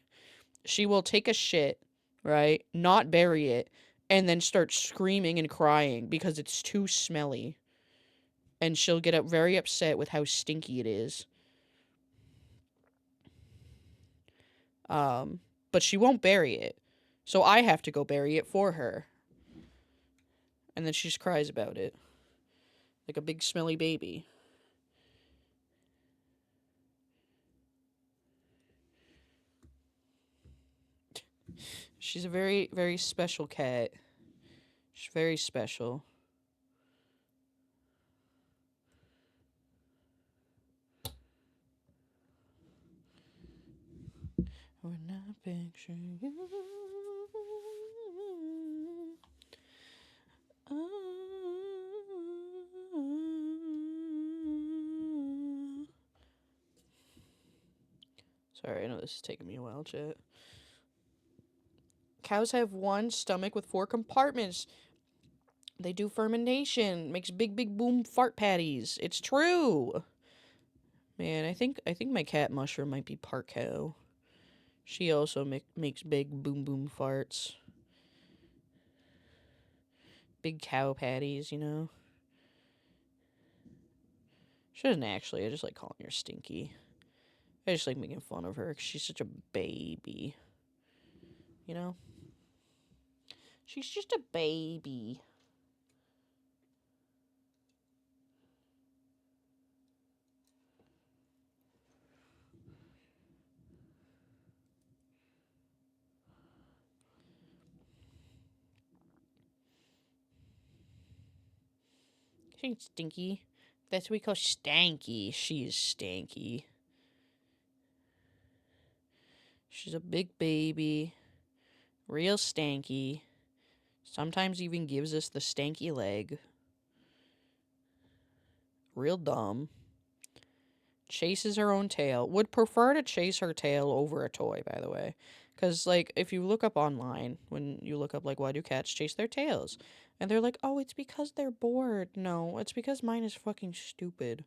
She will take a shit, right? Not bury it, and then start screaming and crying because it's too smelly. And she'll get very upset with how stinky it is. But she won't bury it. So I have to go bury it for her. And then she just cries about it. Like a big smelly baby. She's a very, very special cat. She's very special. When I picture you. Sorry, I know this is taking me a while, chat. Cows have one stomach with 4 compartments. They do fermentation, makes big, big boom fart patties. It's true. Man, I think my cat Mushroom might be part cow. She also makes big boom boom farts. Big cow patties, you know. She doesn't actually. I just like calling her Stinky. I just like making fun of her because she's such a baby. You know? She's just a baby. She ain't stinky. That's what we call stanky. She is stanky. She's a big baby. Real stanky. Sometimes even gives us the stanky leg. Real dumb. Chases her own tail. Would prefer to chase her tail over a toy, by the way. Because, like, if you look up online, when you look up, like, why do cats chase their tails? And they're like, oh, it's because they're bored. No, it's because mine is fucking stupid.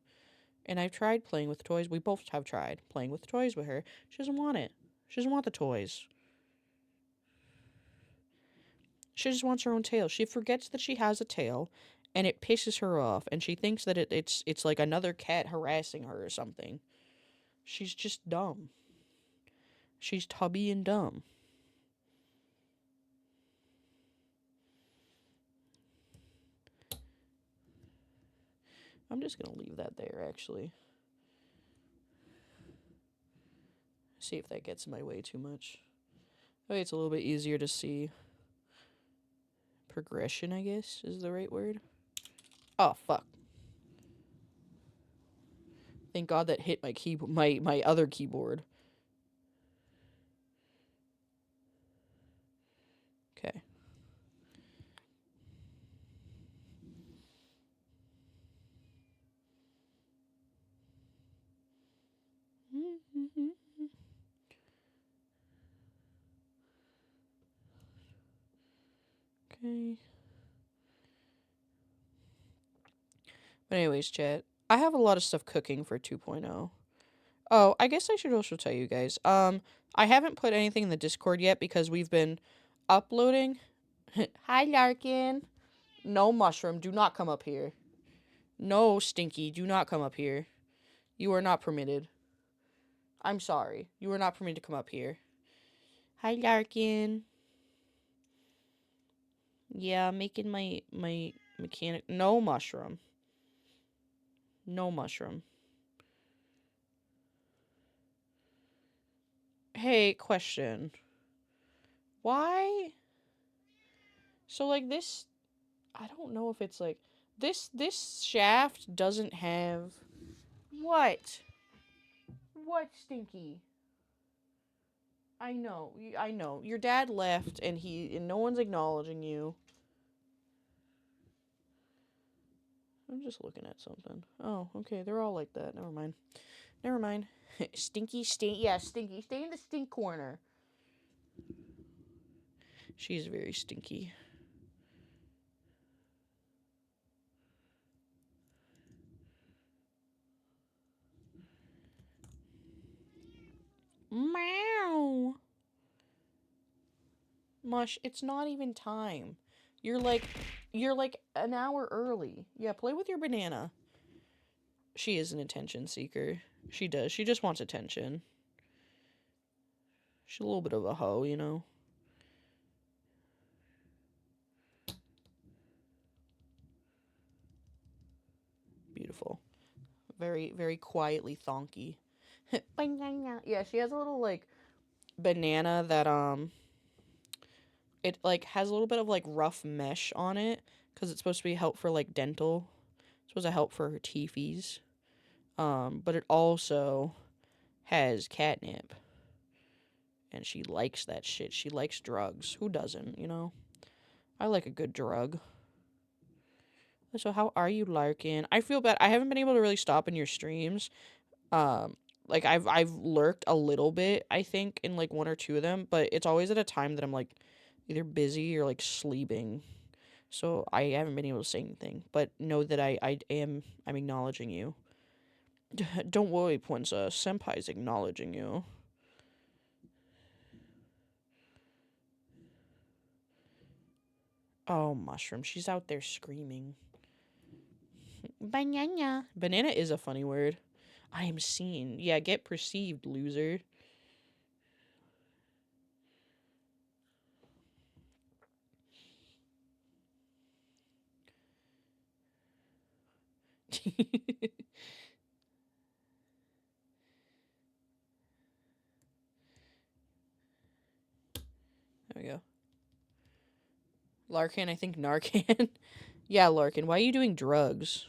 And I've tried playing with toys. We both have tried playing with toys with her. She doesn't want it. She doesn't want the toys. She just wants her own tail. She forgets that she has a tail, and it pisses her off, and she thinks that it's like another cat harassing her or something. She's just dumb. She's tubby and dumb. I'm just gonna leave that there, actually. See if that gets in my way too much. Okay, it's a little bit easier to see. Progression, I guess, is the right word. Oh, fuck. Thank God that hit my other keyboard. Okay. Okay. But anyways, chat. I have a lot of stuff cooking for 2.0. Oh, I guess I should also tell you guys. I haven't put anything in the Discord yet because we've been uploading. Hi, Larkin. No, Mushroom, do not come up here. No, Stinky, do not come up here. You are not permitted. I'm sorry. You are not permitted to come up here. Hi, Larkin. Yeah, making my mechanic. No, Mushroom. No, Mushroom. Hey, question. Why? So, like, this... I don't know if it's, like... This shaft doesn't have... What? What, Stinky? I know. I know. Your dad left, and no one's acknowledging you. I'm just looking at something. Oh, okay. They're all like that. Never mind. Never mind. Stinky, stink. Yeah, Stinky. Stay in the stink corner. She's very stinky. Meow. Mush, it's not even time. You're like an hour early. Yeah, play with your banana. She is an attention seeker. She does. She just wants attention. She's a little bit of a hoe, you know. Beautiful. Very, very quietly thonky. Yeah, she has a little, like, banana that, it, like, has a little bit of, like, rough mesh on it, because it's supposed to be help for, like, dental. It's supposed to help for her teethies. But it also has catnip. And she likes that shit. She likes drugs. Who doesn't, you know? I like a good drug. So how are you, Larkin? I feel bad. I haven't been able to really stop in your streams. Like I've lurked a little bit, I think, in like one or two of them, but it's always at a time that I'm like either busy or like sleeping. So I haven't been able to say anything. But know that I'm acknowledging you. Don't worry, Princess. Senpai's acknowledging you. Oh, Mushroom. She's out there screaming. Banana. Banana is a funny word. I am seen. Yeah, get perceived, loser. There we go. Larkin, I think Narcan. Yeah, Larkin, why are you doing drugs?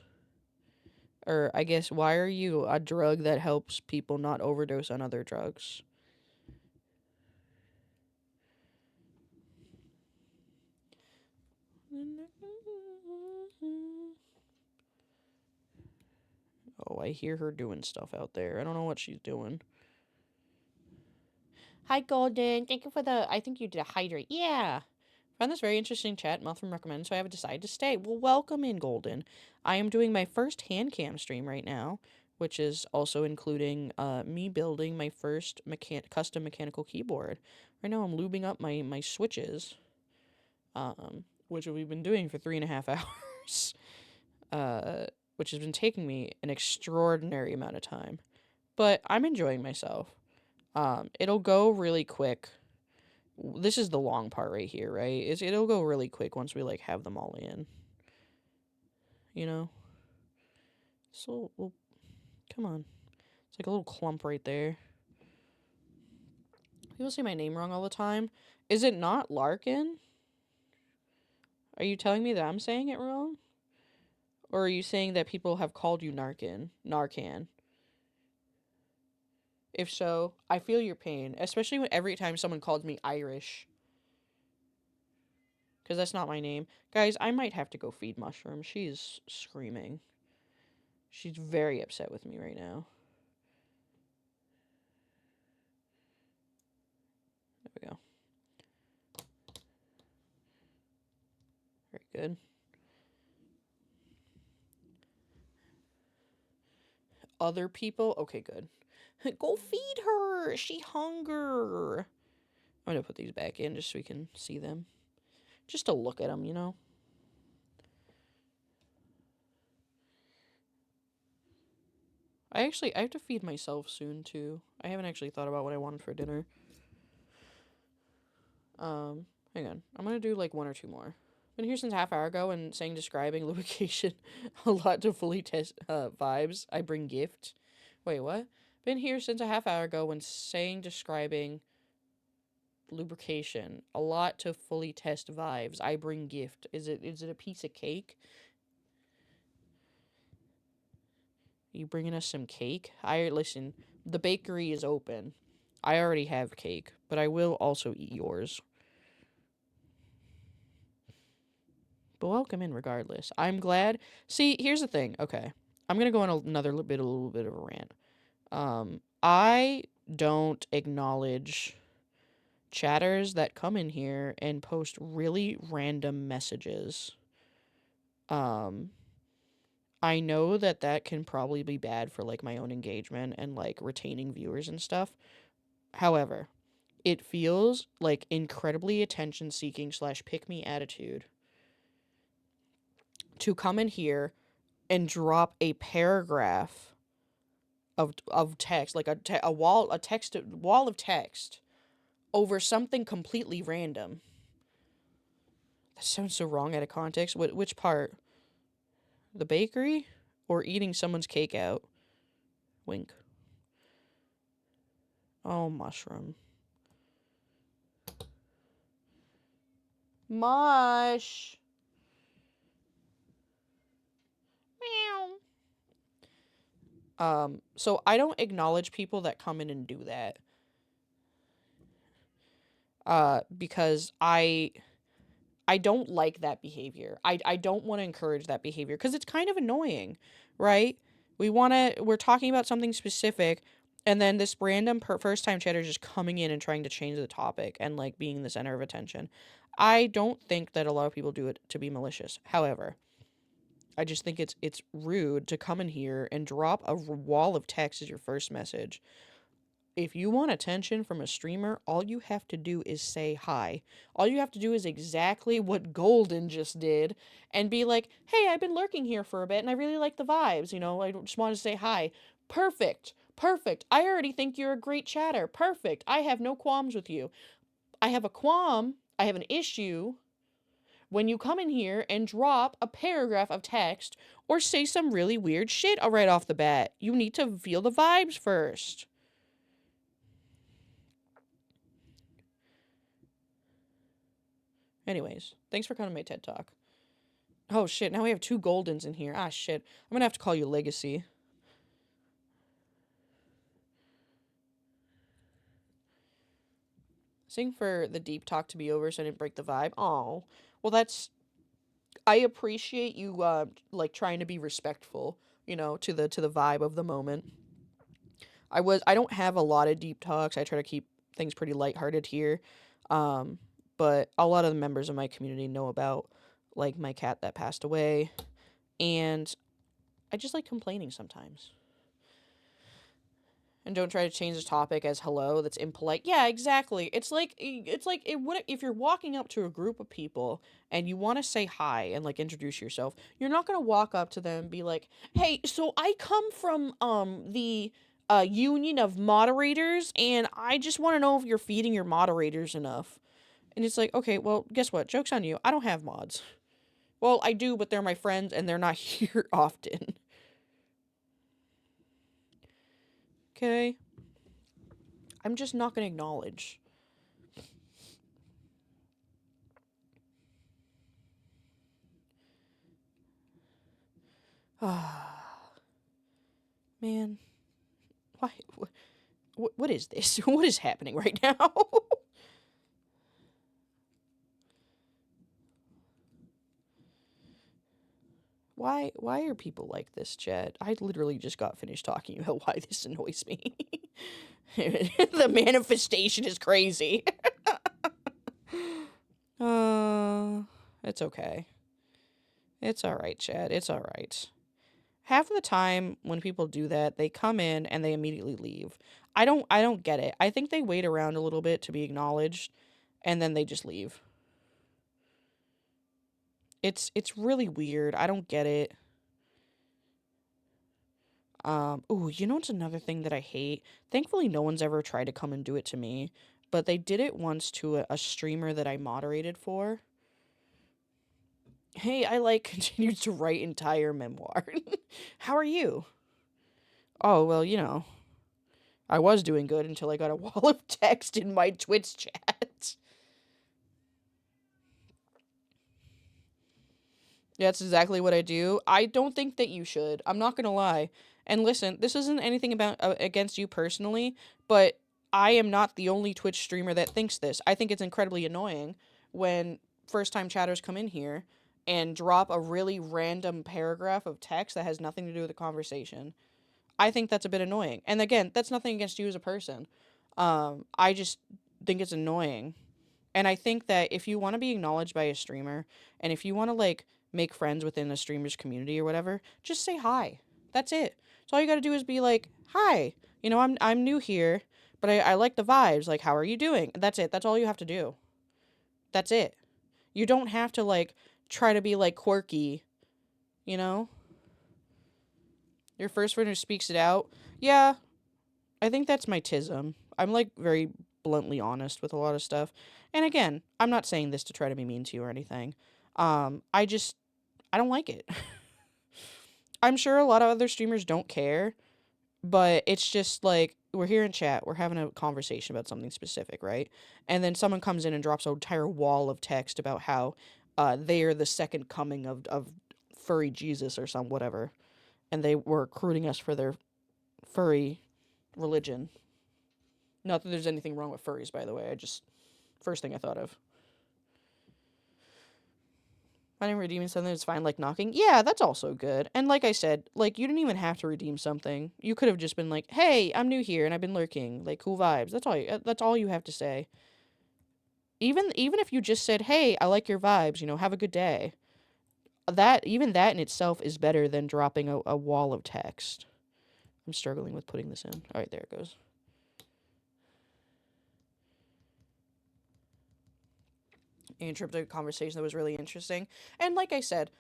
Or, I guess, why are you a drug that helps people not overdose on other drugs? Oh, I hear her doing stuff out there. I don't know what she's doing. Hi, Golden. Thank you for the... I think you did a hydrate. Yeah. Found this very interesting chat. Muffin recommended, so I have decided to stay. Well, welcome in, Golden. I am doing my first Handcam stream right now, which is also including me building my first custom mechanical keyboard. Right now, I'm lubing up my switches, which we've been doing for 3.5 hours, which has been taking me an extraordinary amount of time. But I'm enjoying myself. It'll go really quick. This is the long part right here, right? It'll go really quick once we like have them all in. You know? So, well, come on. It's like a little clump right there. People say my name wrong all the time. Is it not Larkin? Are you telling me that I'm saying it wrong? Or are you saying that people have called you Narcan? If so, I feel your pain, especially when every time someone calls me Irish. Because that's not my name. Guys, I might have to go feed Mushroom. She's screaming. She's very upset with me right now. There we go. Very good. Other people? Okay, good. Go feed her! She hunger! I'm gonna put these back in just so we can see them. Just to look at them, you know? I have to feed myself soon, too. I haven't actually thought about what I wanted for dinner. Hang on. I'm gonna do, like, one or two more. Been here since half hour ago and describing lubrication a lot to fully test, vibes. I bring gift. Wait, what? Been here since a half hour ago when describing lubrication a lot to fully test vibes. I bring gift. Is it a piece of cake? You bringing us some cake? Listen, the bakery is open. I already have cake, but I will also eat yours. But welcome in regardless. I'm glad. See, here's the thing. Okay. I'm going to go on a little bit of a rant. I don't acknowledge chatters that come in here and post really random messages. I know that can probably be bad for, like, my own engagement and, like, retaining viewers and stuff. However, it feels like incredibly attention-seeking / pick-me attitude to come in here and drop a paragraph of text, like a wall of text over something completely random. That sounds so wrong out of context. Which part? The bakery or eating someone's cake out? Wink. Oh, Mushroom. Mush. Meow. So I don't acknowledge people that come in and do that. Because I don't like that behavior. I don't want to encourage that behavior because it's kind of annoying, right? We're talking about something specific, and then this random first time chatter is just coming in and trying to change the topic and, like, being the center of attention. I don't think that a lot of people do it to be malicious. However, I just think it's rude to come in here and drop a wall of text as your first message. If you want attention from a streamer, all you have to do is say hi. All you have to do is exactly what Golden just did and be like, hey, I've been lurking here for a bit and I really like the vibes, you know, I just want to say hi. Perfect. Perfect. I already think you're a great chatter. Perfect. I have no qualms with you. I have a qualm. I have an issue when you come in here and drop a paragraph of text or say some really weird shit right off the bat. You need to feel the vibes first. Anyways, thanks for coming to my TED Talk. Oh, shit. Now we have 2 Goldens in here. Ah, shit. I'm gonna have to call you Legacy. Sing for the deep talk to be over so I didn't break the vibe. Oh. Well, that's... I appreciate you, like, trying to be respectful, you know, to the vibe of the moment. I don't have a lot of deep talks. I try to keep things pretty lighthearted here. Um, but a lot of the members of my community know about, like, my cat that passed away. And I just like complaining sometimes. And don't try to change the topic as hello. That's impolite. Yeah, exactly. It's like it would if you're walking up to a group of people and you want to say hi and like introduce yourself. You're not gonna walk up to them and be like, "Hey, so I come from the union of moderators, and I just want to know if you're feeding your moderators enough." And it's like, okay, well, guess what? Joke's on you. I don't have mods. Well, I do, but they're my friends and they're not here often. Okay? I'm just not going to acknowledge. Man. Why? What is this? What is happening right now? Why are people like this, chat? I literally just got finished talking about why this annoys me. The manifestation is crazy. It's okay. It's alright, chat. It's alright. Half of the time when people do that, they come in and they immediately leave. I don't get it. I think they wait around a little bit to be acknowledged and then they just leave. It's really weird. I don't get it. Ooh, you know what's another thing that I hate? Thankfully no one's ever tried to come and do it to me, but they did it once to a streamer that I moderated for. Hey, I like continued to write entire memoir. How are you? Oh, well, you know, I was doing good until I got a wall of text in my Twitch chat. That's exactly what I do. I don't think that you should. I'm not gonna lie. And listen, this isn't anything about against you personally, but I am not the only Twitch streamer that thinks this. I think it's incredibly annoying when first-time chatters come in here and drop a really random paragraph of text that has nothing to do with the conversation. I think that's a bit annoying. And again, that's nothing against you as a person. I just think it's annoying. And I think that if you want to be acknowledged by a streamer, and if you want to like make friends within a streamer's community or whatever, just say hi. That's it. So all you got to do is be like, "Hi, you know, I'm new here, but I like the vibes. Like, how are you doing?" That's it. That's all you have to do. That's it. You don't have to like try to be like quirky, you know? Your first friend who speaks it out. Yeah, I think that's my tism. I'm like very bluntly honest with a lot of stuff. And again, I'm not saying this to try to be mean to you or anything. I don't like it. I'm sure a lot of other streamers don't care, but it's just like we're here in chat, we're having a conversation about something specific, right? And then someone comes in and drops an entire wall of text about how they are the second coming of furry Jesus or some whatever, and they were recruiting us for their furry religion. Not that there's anything wrong with furries, by the way. I just first thing I thought of. Finding redeeming something that's fine, like knocking. Yeah, that's also good. And like I said, like you didn't even have to redeem something. You could have just been like, "Hey, I'm new here and I've been lurking. Like cool vibes." That's all you have to say. Even if you just said, "Hey, I like your vibes. You know, have a good day." That even that in itself is better than dropping a wall of text. I'm struggling with putting this in. All right, there it goes. Interrupted a conversation that was really interesting. And like I said,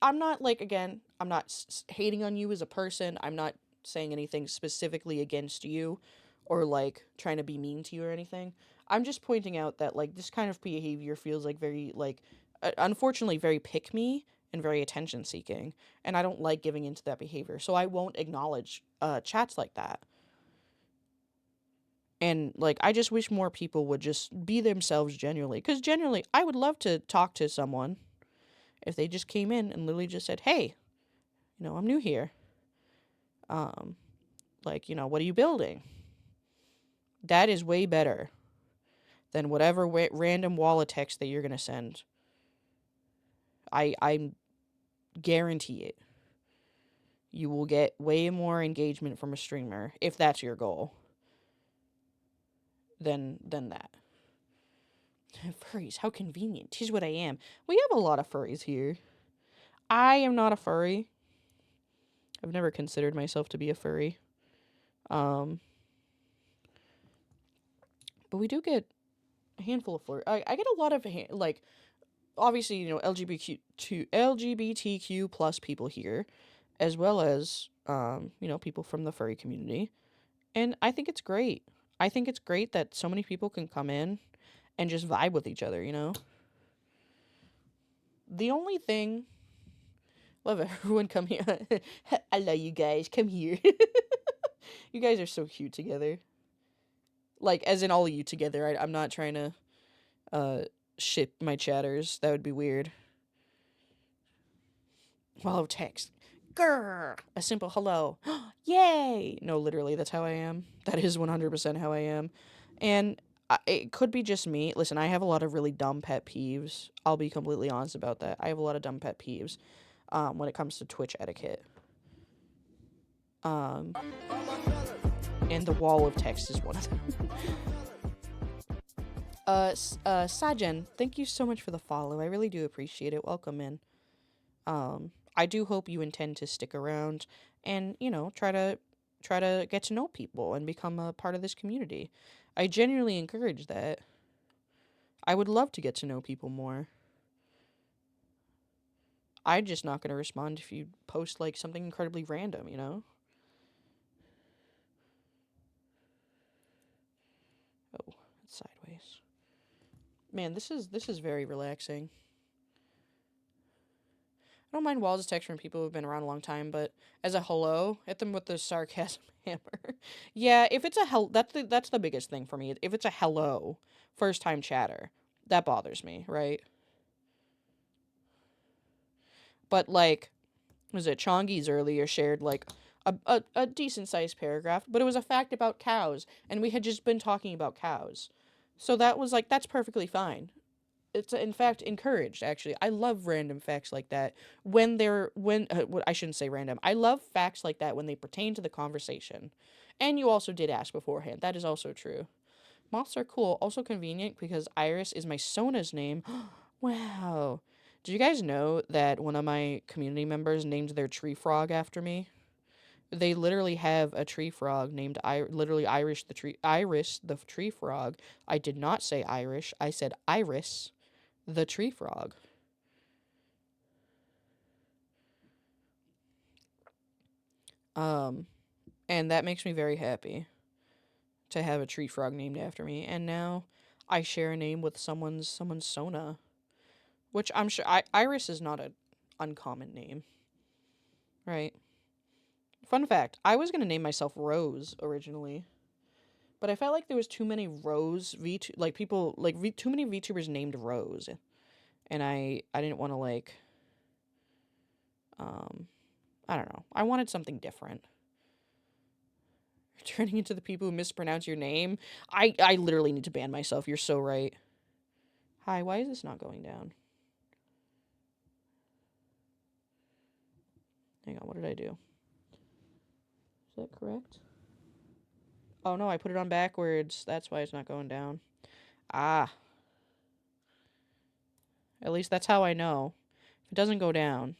I'm not like again, I'm not hating on you as a person. I'm not saying anything specifically against you or like trying to be mean to you or anything. I'm just pointing out that like this kind of behavior feels like very like unfortunately very pick me and very attention seeking, and I don't like giving into that behavior. So I won't acknowledge chats like that. And like I just wish more people would just be themselves genuinely, cuz genuinely I would love to talk to someone. if they just came in and literally just said, hey, I'm new here. Like, what are you building? That is way better than whatever random wall of text that you're going to send. I guarantee it. You will get way more engagement from a streamer, if that's your goal, than that. Furries, how convenient. 'Tis what I am. We have a lot of furries here. I am not a furry. I've never considered myself to be a furry. But we do get a handful of furry. I get a lot of, like, obviously, LGBTQ plus people here, as well as, people from the furry community. And I think it's great. I think it's great that so many people can come in and just vibe with each other, The only thing... Love everyone come here. Hello, you guys. Come here. You guys are so cute together. Like, as in all of you together. I'm not trying to ship my chatters. That would be weird. Wall of text. Grrr. A simple hello. Yay! No, literally, that's how I am. That is 100% how I am. And it could be just me. Listen, I have a lot of really dumb pet peeves. I'll be completely honest about that. I have a lot of dumb pet peeves when it comes to Twitch etiquette. And the wall of text is one of them. Sajan, thank you so much for the follow. I really do appreciate it. Welcome in. I do hope you intend to stick around and, try to get to know people and become a part of this community. I genuinely encourage that. I would love to get to know people more. I'm just not going to respond if you post, like, something incredibly random, Oh, it's sideways. Man, this is very relaxing. I don't mind walls of text from people who've been around a long time, but as a hello, hit them with the sarcasm hammer. Yeah, if it's a that's the biggest thing for me. If it's a hello, first time chatter, that bothers me, right? But like, was it Chongi's earlier shared like a decent sized paragraph, but it was a fact about cows, and we had just been talking about cows. So that was like, that's perfectly fine. It's in fact encouraged, actually. I love random facts like that I shouldn't say random. I love facts like that when they pertain to the conversation. And you also did ask beforehand. That is also true. Moths are cool, also convenient because Iris is my Sona's name. Wow. Did you guys know that one of my community members named their tree frog after me? They literally have a tree frog named Iris the tree frog. I did not say Irish. I said Iris the tree frog. And that makes me very happy to have a tree frog named after me. And now I share a name with someone's Sona, which I'm sure Iris is not an uncommon name, right? Fun fact: I was gonna name myself Rose originally, but I felt like there was too many Rose too many VTubers named Rose, and I didn't want to I don't know. I wanted something different. You're turning into the people who mispronounce your name. I literally need to ban myself. You're so right. Hi, why is this not going down? Hang on, what did I do? Is that correct? Oh no, I put it on backwards. That's why it's not going down. Ah. At least that's how I know. If it doesn't go down.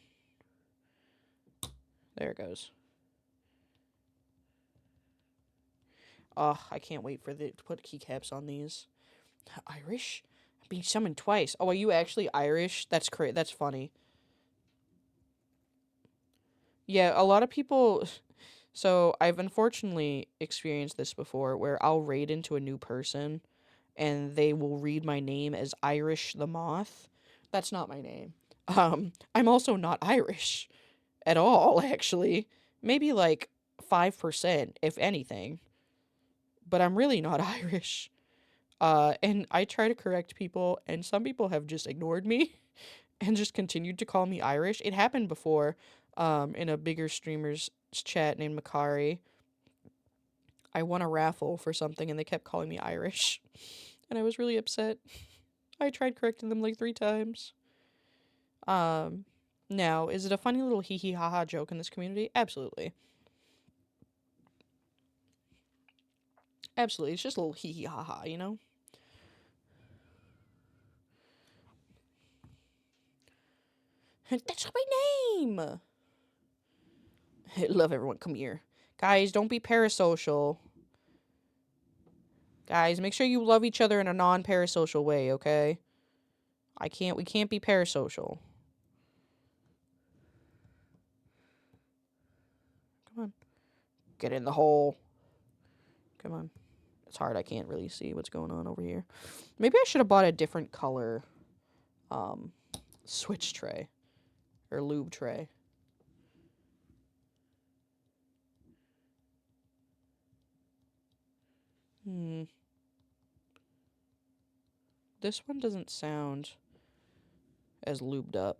There it goes. Oh, I can't wait for to put keycaps on these. Irish? I'm being summoned twice. Oh, are you actually Irish? That's That's funny. Yeah, a lot of people... So, I've unfortunately experienced this before, where I'll raid into a new person, and they will read my name as Irish the Moth. That's not my name. I'm also not Irish at all, actually. Maybe like 5%, if anything. But I'm really not Irish. And I try to correct people, and some people have just ignored me. and just continued to call me Irish. It happened before, in a bigger streamer's chat named Makari. I won a raffle for something and they kept calling me Irish. And I was really upset. I tried correcting them like 3 times. Now, is it a funny little hee hee ha ha joke in this community? Absolutely. Absolutely. It's just a little hee hee ha ha, you know? That's my name! I love everyone. Come here. Guys, don't be parasocial. Guys, make sure you love each other in a non-parasocial way, okay? We can't be parasocial. Come on. Get in the hole. Come on. It's hard. I can't really see what's going on over here. Maybe I should have bought a different color, switch tray. Or lube tray. This one doesn't sound as lubed up.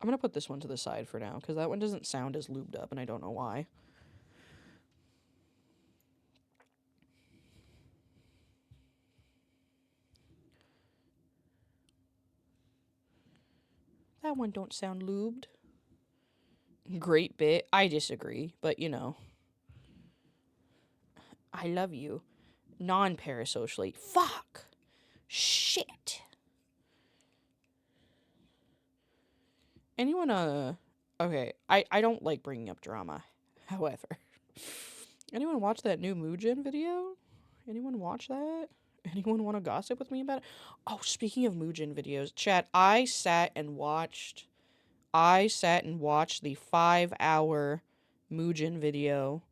I'm going to put this one to the side for now, because that one doesn't sound as lubed up, and I don't know why. That one don't sound lubed. Great bit. I disagree, but you know. I love you. Non-parasocially. Fuck. Shit. Anyone, okay, I don't like bringing up drama. However, anyone watch that new Mugen video? Anyone watch that? Anyone want to gossip with me about it? Oh, speaking of Mugen videos, chat, I sat and watched the 5-hour Mugen video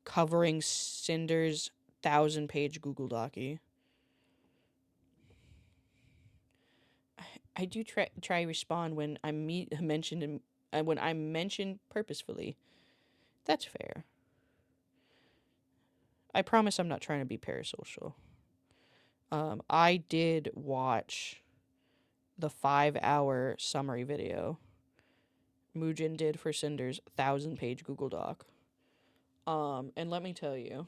covering Cinder's 1,000-page Google Docie. I do try respond when I'm mentioned when I'm mentioned purposefully. That's fair. I promise I'm not trying to be parasocial. I did watch the 5-hour summary video Mugen did for Cinder's 1,000-page Google Doc. And let me tell you,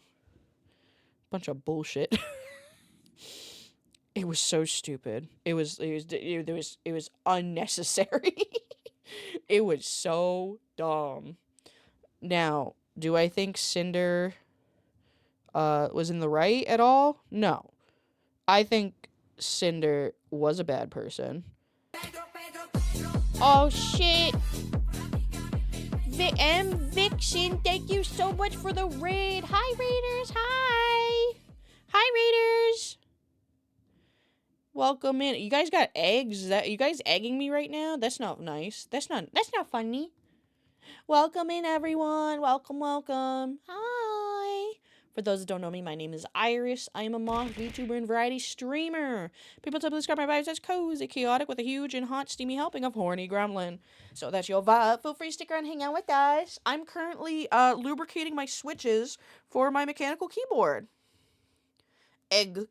bunch of bullshit. It was so stupid. It was unnecessary. It was so dumb. Now, do I think Cinder was in the right at all? No. I think Cinder was a bad person. Oh shit. Vixen, thank you so much for the raid. Hi Raiders, hi. Hi Raiders. Welcome in. You guys got eggs? You guys egging me right now? That's not nice. That's not funny. Welcome in, everyone. Welcome. Hi. For those that don't know me, my name is Iris. I am a mock VTuber and variety streamer. People typically describe my vibes as cozy, chaotic, with a huge and hot, steamy helping of horny gremlin. So that's your vibe. Feel free to stick around and hang out with us. I'm currently lubricating my switches for my mechanical keyboard. Egg.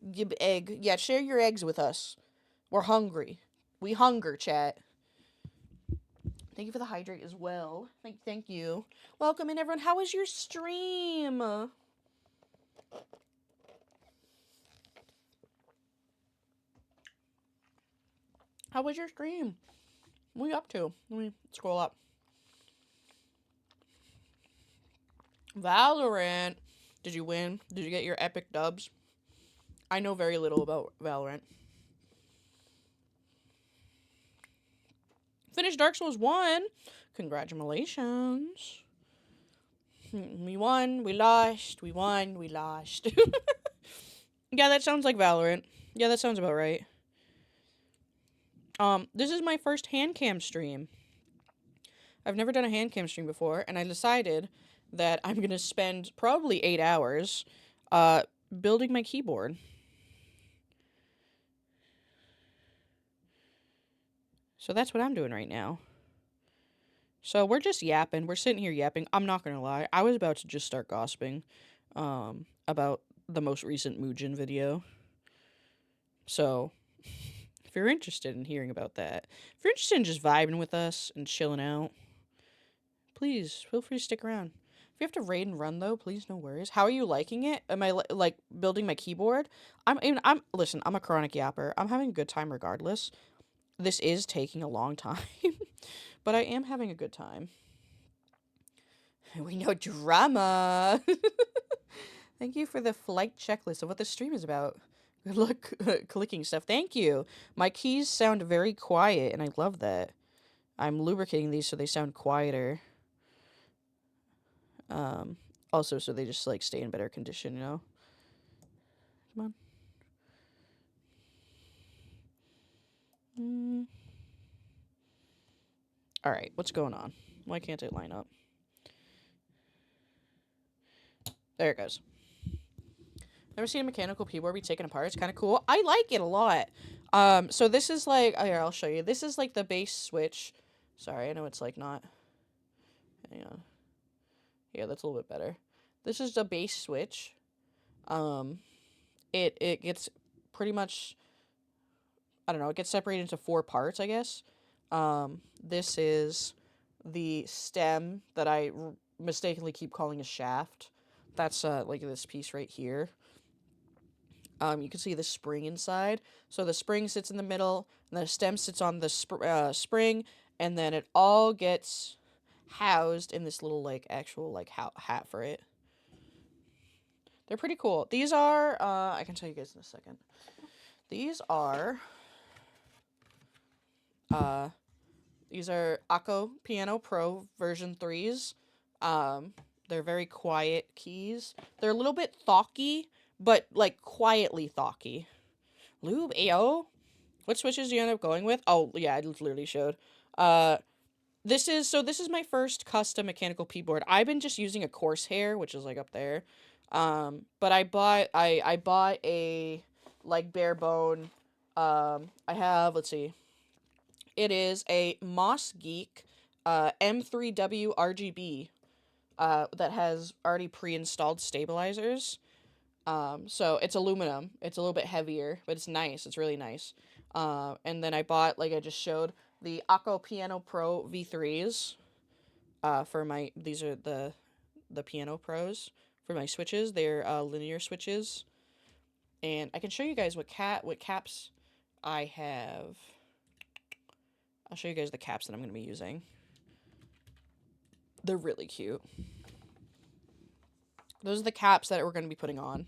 Yeah, share your eggs with us. We're hungry. We hunger, chat. Thank you for the hydrate as well. Thank you. Welcome in, everyone. How was your stream? How was your stream? What are you up to? Let me scroll up. Valorant. Did you win? Did you get your epic dubs? I know very little about Valorant. Finished Dark Souls 1. Congratulations. We won, we lost, we won, we lost. Yeah, that sounds like Valorant. Yeah, that sounds about right. This is my first Handcam stream. I've never done a Handcam stream before, and I decided that I'm gonna spend probably 8 hours, building my keyboard. So that's what I'm doing right now. So we're just yapping. We're sitting here yapping. I'm not gonna lie. I was about to just start gossiping, about the most recent Muujin video. So if you're interested in hearing about that, if you're interested in just vibing with us and chilling out, please feel free to stick around. If you have to raid and run though, please no worries. How are you liking it? Am I like building my keyboard? Listen, I'm a chronic yapper. I'm having a good time regardless. This is taking a long time, but I am having a good time. We know drama. Thank you for the flight checklist of what the stream is about. Good luck clicking stuff. Thank you. My keys sound very quiet, and I love that. I'm lubricating these so they sound quieter. Also, so they just like stay in better condition, you know? Come on. Alright, what's going on? Why can't it line up? There it goes. Never seen a mechanical keyboard be taken apart. It's kind of cool. I like it a lot. So this is like, here, I'll show you. This is like the base switch. Sorry, I know it's like not. Hang on. Yeah, that's a little bit better. This is the base switch. It gets pretty much, I don't know, it gets separated into 4 parts, I guess. This is the stem that I mistakenly keep calling a shaft. That's like this piece right here. You can see the spring inside. So the spring sits in the middle, and the stem sits on the spring, and then it all gets housed in this little like actual like hat for it. They're pretty cool. These are I can tell you guys in a second. These are Akko Piano Pro version 3s. They're very quiet keys. They're a little bit thocky, but like quietly thocky. Lube, AO? What switches do you end up going with? Oh, yeah, I literally showed. This is my first custom mechanical keyboard. I've been just using a Corsair, which is like up there. But I bought a like bare bone. I have, let's see. It is a Moss Geek M3W RGB that has already pre-installed stabilizers. So it's aluminum. It's a little bit heavier, but it's nice. It's really nice. And then I bought, like I just showed, the Akko Piano Pro V3s. For my, these are the Piano Pros for my switches. They're linear switches. And I can show you guys what caps I have. I'll show you guys the caps that I'm going to be using. They're really cute. Those are the caps that we're going to be putting on.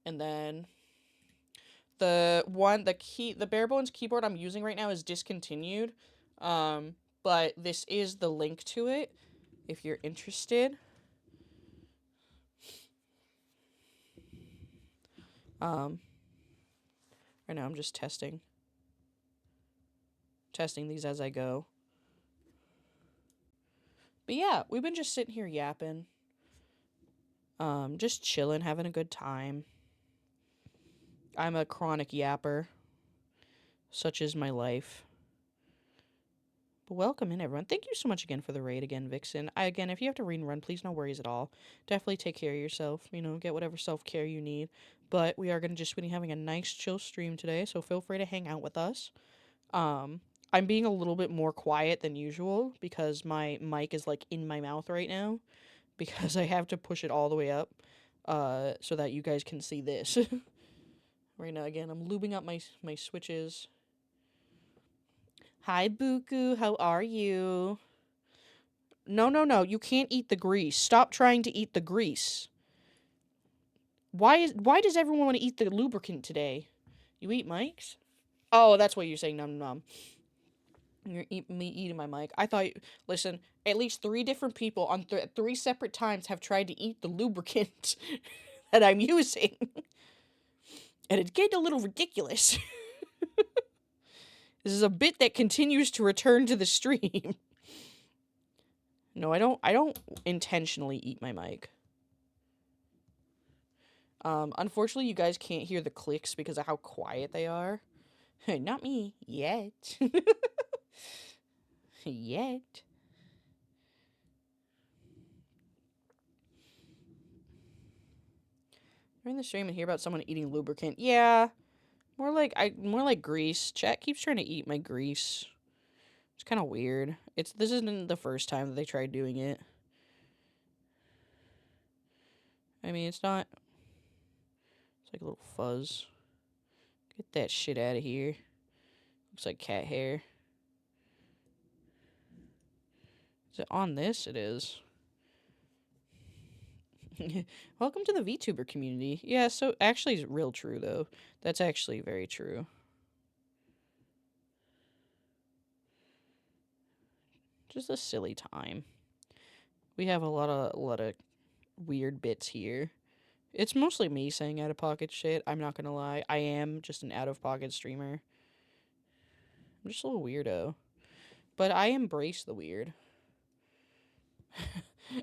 And then the bare bones keyboard I'm using right now is discontinued. But this is the link to it if you're interested. Right now I'm just testing these as I go. But yeah, we've been just sitting here yapping. Just chilling, having a good time. I'm a chronic yapper. Such is my life. But welcome in, everyone. Thank you so much again for the raid again, Vixen. Again, if you have to read and run, please no worries at all. Definitely take care of yourself. You know, get whatever self-care you need. But we are going to just be having a nice chill stream today, so feel free to hang out with us. I'm being a little bit more quiet than usual because my mic is like in my mouth right now because I have to push it all the way up so that you guys can see this. Right now, again, I'm lubing up my switches. Hi, Buku. How are you? No. You can't eat the grease. Stop trying to eat the grease. Why does everyone want to eat the lubricant today? You eat mics? Oh, that's what you're saying. Nom. You're eating my mic. I thought. Listen, at least 3 different people on 3 separate times have tried to eat the lubricant that I'm using, and it's getting a little ridiculous. This is a bit that continues to return to the stream. No, I don't intentionally eat my mic. Unfortunately, you guys can't hear the clicks because of how quiet they are. Not me yet. Yet. During the stream and hear about someone eating lubricant. Yeah. More like grease. Chat keeps trying to eat my grease. It's kind of weird. This isn't the first time that they tried doing it. I mean, it's not. It's like a little fuzz. Get that shit out of here. Looks like cat hair. Is it on this? It is. Welcome to the VTuber community. Yeah, so actually it's real true, though. That's actually very true. Just a silly time. We have a lot of weird bits here. It's mostly me saying out-of-pocket shit. I'm not gonna lie. I am just an out-of-pocket streamer. I'm just a little weirdo. But I embrace the weird.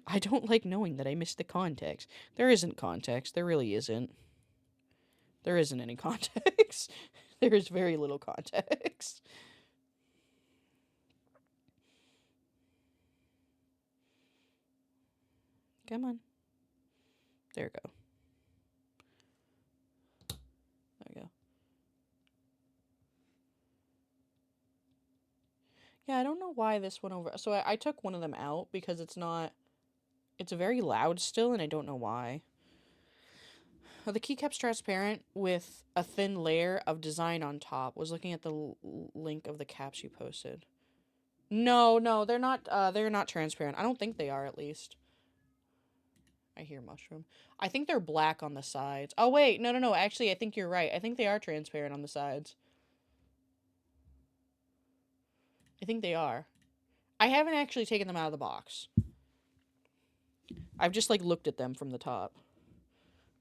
I don't like knowing that I missed the context. There isn't context. There really isn't. There isn't any context. There is very little context. Come on. There we go. There we go. Yeah, I don't know why this went over. So I took one of them out because it's very loud still, and I don't know why. The keycap's transparent with a thin layer of design on top. Was looking at the link of the caps you posted. No, they're not. They're not transparent. I don't think they are, at least. I hear mushroom. I think they're black on the sides. Oh wait, no. Actually, I think you're right. I think they are transparent on the sides. I think they are. I haven't actually taken them out of the box. I've just looked at them from the top.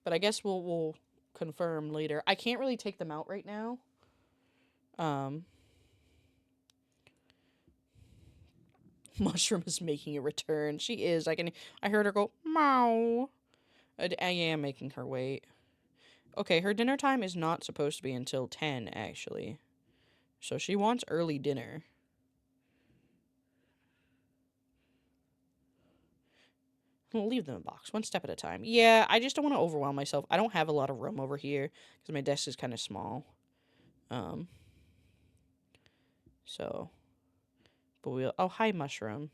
But I guess we'll confirm later. I can't really take them out right now. Mushroom is making a return. She is. I heard her go, meow. I am making her wait. Okay, her dinner time is not supposed to be until 10, actually. So she wants early dinner. We'll leave them in a box, one step at a time. Yeah, I just don't want to overwhelm myself. I don't have a lot of room over here because my desk is kind of small. So, but oh, hi, Mushroom.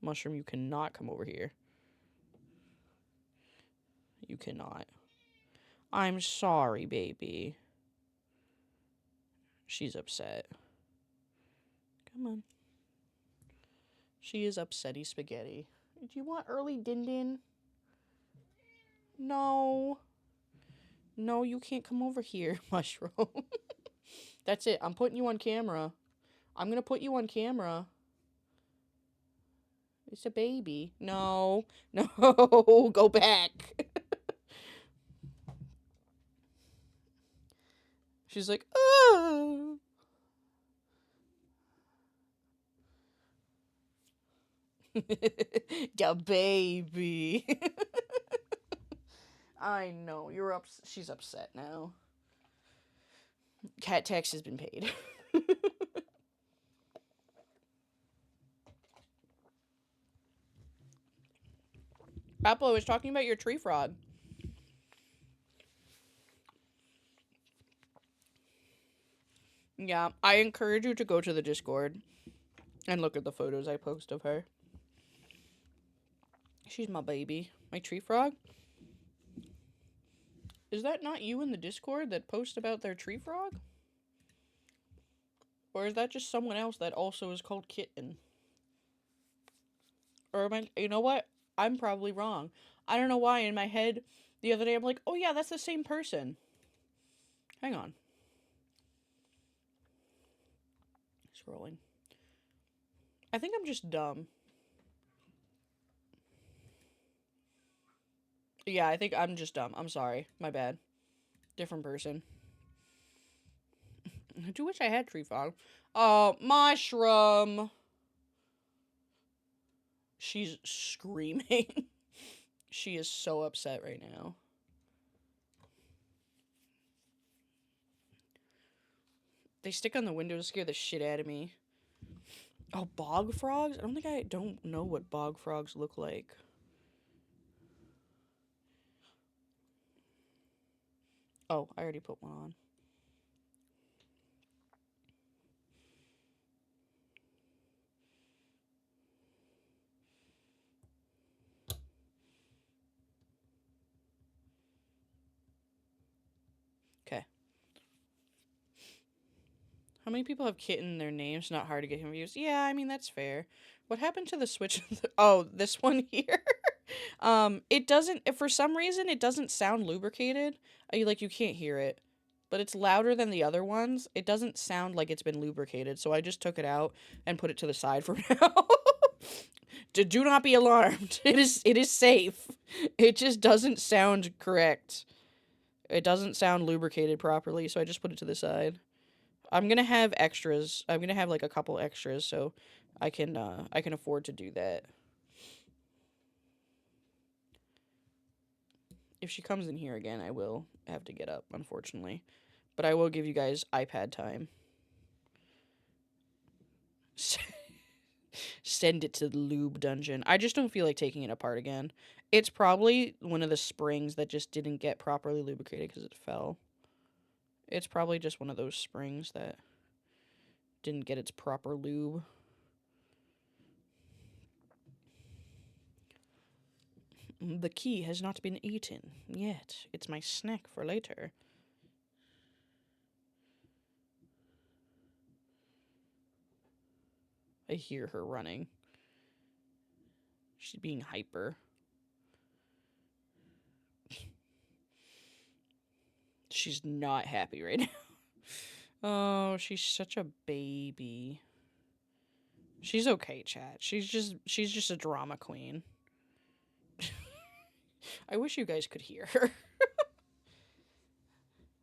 Mushroom, you cannot come over here. You cannot. I'm sorry, baby. She's upset. Come on. She is upsetty spaghetti. Do you want early din-din? No. No, you can't come over here, Mushroom. That's it. I'm putting you on camera. I'm gonna put you on camera. It's a baby. No. No. Go back. She's like, oh. The baby. I know. She's upset now. Cat tax has been paid. Apple, I was talking about your tree frog. Yeah, I encourage you to go to the Discord and look at the photos I post of her. She's my baby. My tree frog? Is that not you in the Discord that post about their tree frog? Or is that just someone else that also is called Kitten? Or you know what? I'm probably wrong. I don't know why in my head the other day I'm like, oh yeah, that's the same person. Hang on. Scrolling. I think I'm just dumb. Yeah, I think I'm just dumb. I'm sorry. My bad. Different person. I do wish I had tree frog. Oh, Mushroom. She's screaming. She is so upset right now. They stick on the window to scare the shit out of me. Oh, bog frogs? I don't know what bog frogs look like. Oh, I already put one on. Okay. How many people have kitten in their names? Not hard to get confused. Yeah, I mean, that's fair. What happened to the switch? Oh, this one here. It doesn't, for some reason, it doesn't sound lubricated. You can't hear it. But it's louder than the other ones. It doesn't sound like it's been lubricated, so I just took it out and put it to the side for now. Do not be alarmed. It is safe. It just doesn't sound correct. It doesn't sound lubricated properly, so I just put it to the side. I'm gonna have extras. I'm gonna have like a couple extras, so I can afford to do that. If she comes in here again, I will have to get up, unfortunately. But I will give you guys iPad time. Send it to the lube dungeon. I just don't feel like taking it apart again. It's probably one of the springs that just didn't get properly lubricated because it fell. It's probably just one of those springs that didn't get its proper lube. The key has not been eaten yet. It's my snack for later. I hear her running. She's being hyper. She's not happy right now. Oh, she's such a baby. She's okay, chat. She's just a drama queen. I wish you guys could hear her.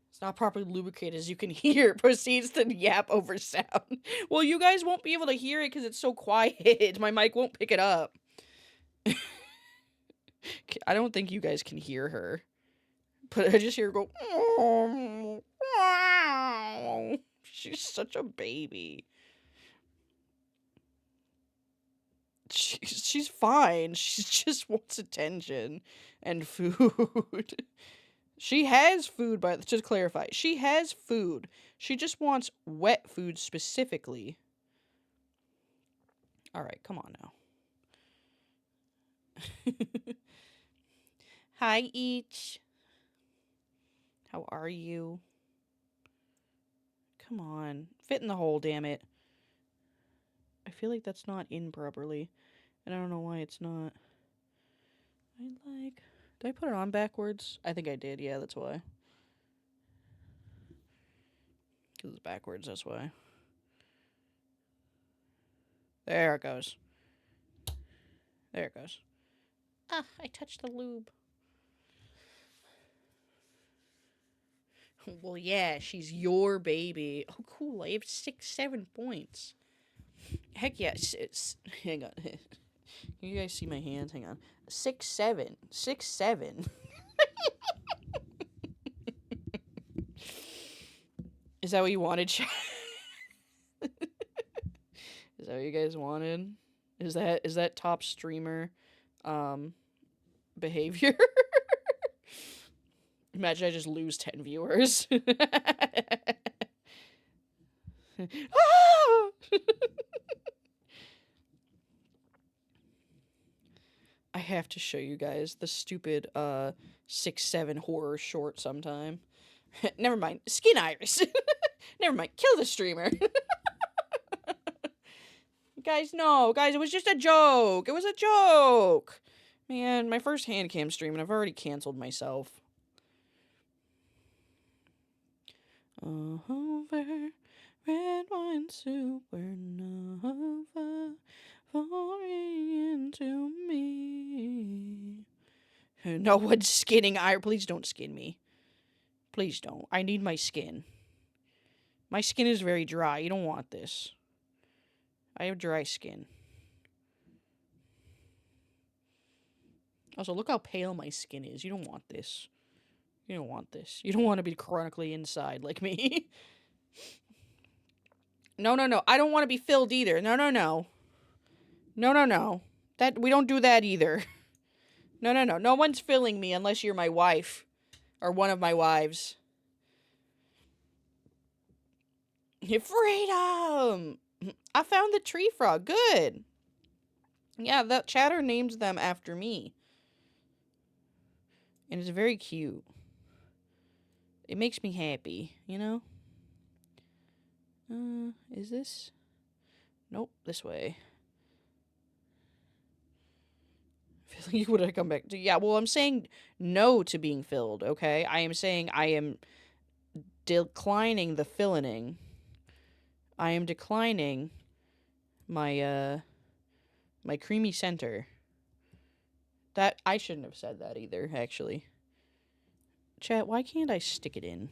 It's not properly lubricated, as you can hear. Proceeds to yap over sound. Well, you guys won't be able to hear it because it's so quiet. My mic won't pick it up. I don't think you guys can hear her. But I just hear her go. She's such a baby. She's fine. She just wants attention and food. She has food, but to clarify, she has food. She just wants wet food specifically. All right, come on now. Hi, Each. How are you? Come on. Fit in the hole, damn it. I feel like that's not in properly. And I don't know why it's not. Did I put it on backwards? I think I did. Yeah, that's why. Because it's backwards, that's why. There it goes. There it goes. Ah, I touched the lube. Well, yeah, she's your baby. Oh, cool. I have 7 points. Heck yes. Hang on. Can you guys see my hands? Hang on. 6, 7. 6, 7. Is that what you wanted, chat? Is that what you guys wanted? Is that top streamer behavior? Imagine I just lose 10 viewers. Ah! I have to show you guys the stupid 6, 7 horror short sometime. Never mind. Skin iris. Never mind. Kill the streamer. Guys, no. Guys, it was just a joke. It was a joke. Man, my first Handcam stream, and I've already canceled myself. Over red wine supernova falling into me. No one's skinning Iris. Please don't skin me. Please don't. I need my skin. My skin is very dry. You don't want this. I have dry skin. Also, look how pale my skin is. You don't want this. You don't want this. You don't want to be chronically inside like me. No, no, no. I don't want to be filled either. No, no, no. No, no, no. We don't do that either. No, no, no. No one's filling me unless you're my wife. Or one of my wives. Freedom! I found the tree frog. Good. Yeah, the chatter names them after me. And it's very cute. It makes me happy, you know? Is this? Nope, this way. I feel like would I come back to? Yeah, well, I'm saying no to being filled, okay? I am saying I am declining the fillening. I am declining my, my creamy center. That, I shouldn't have said that either, actually. Chat, why can't I stick it in?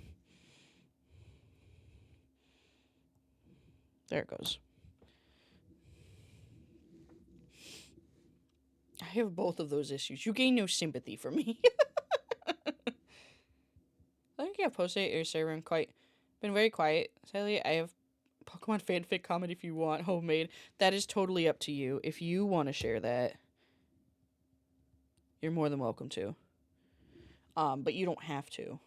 There it goes. I have both of those issues. You gain no sympathy from me. I think I've posted your server and been very quiet. Sadly, I have Pokemon fanfic comment if you want, homemade. That is totally up to you. If you want to share that, you're more than welcome to. But you don't have to.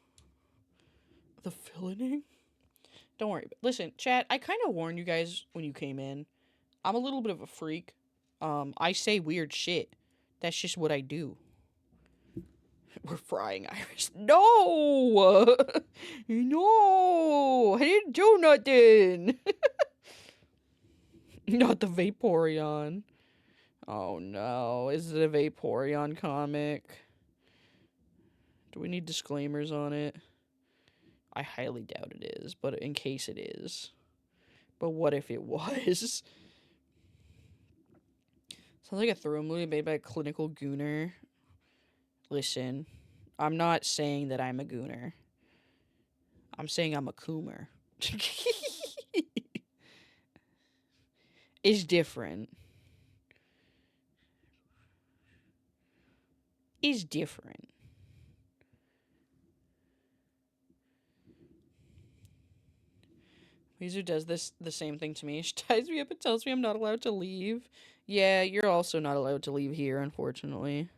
The filleting? Don't worry. Listen, chat, I kind of warned you guys when you came in. I'm a little bit of a freak. I say weird shit. That's just what I do. We're frying Iris. No! No! I didn't do nothing! Not the Vaporeon. Oh no. Is it a Vaporeon comic? Do we need disclaimers on it? I highly doubt it is, but in case it is. But what if it was? Sounds like a throw movie made by a clinical gooner. Listen, I'm not saying that I'm a gooner. I'm saying I'm a coomer. Is different. Is different. Weezer does the same thing to me. She ties me up and tells me I'm not allowed to leave. Yeah, you're also not allowed to leave here, unfortunately.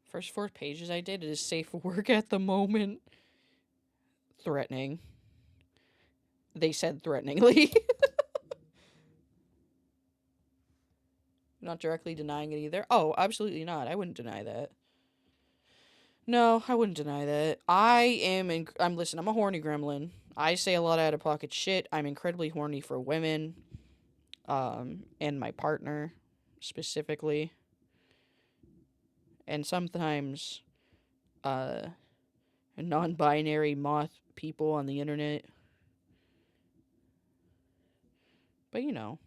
First 4 pages I did, it is safe for work at the moment. Threatening. They said threateningly. Not directly denying it either. Oh, absolutely not. I wouldn't deny that. No, I wouldn't deny that. Listen, I'm a horny gremlin. I say a lot of out-of-pocket shit. I'm incredibly horny for women. And my partner, specifically. And sometimes, non-binary moth people on the internet. But, you know.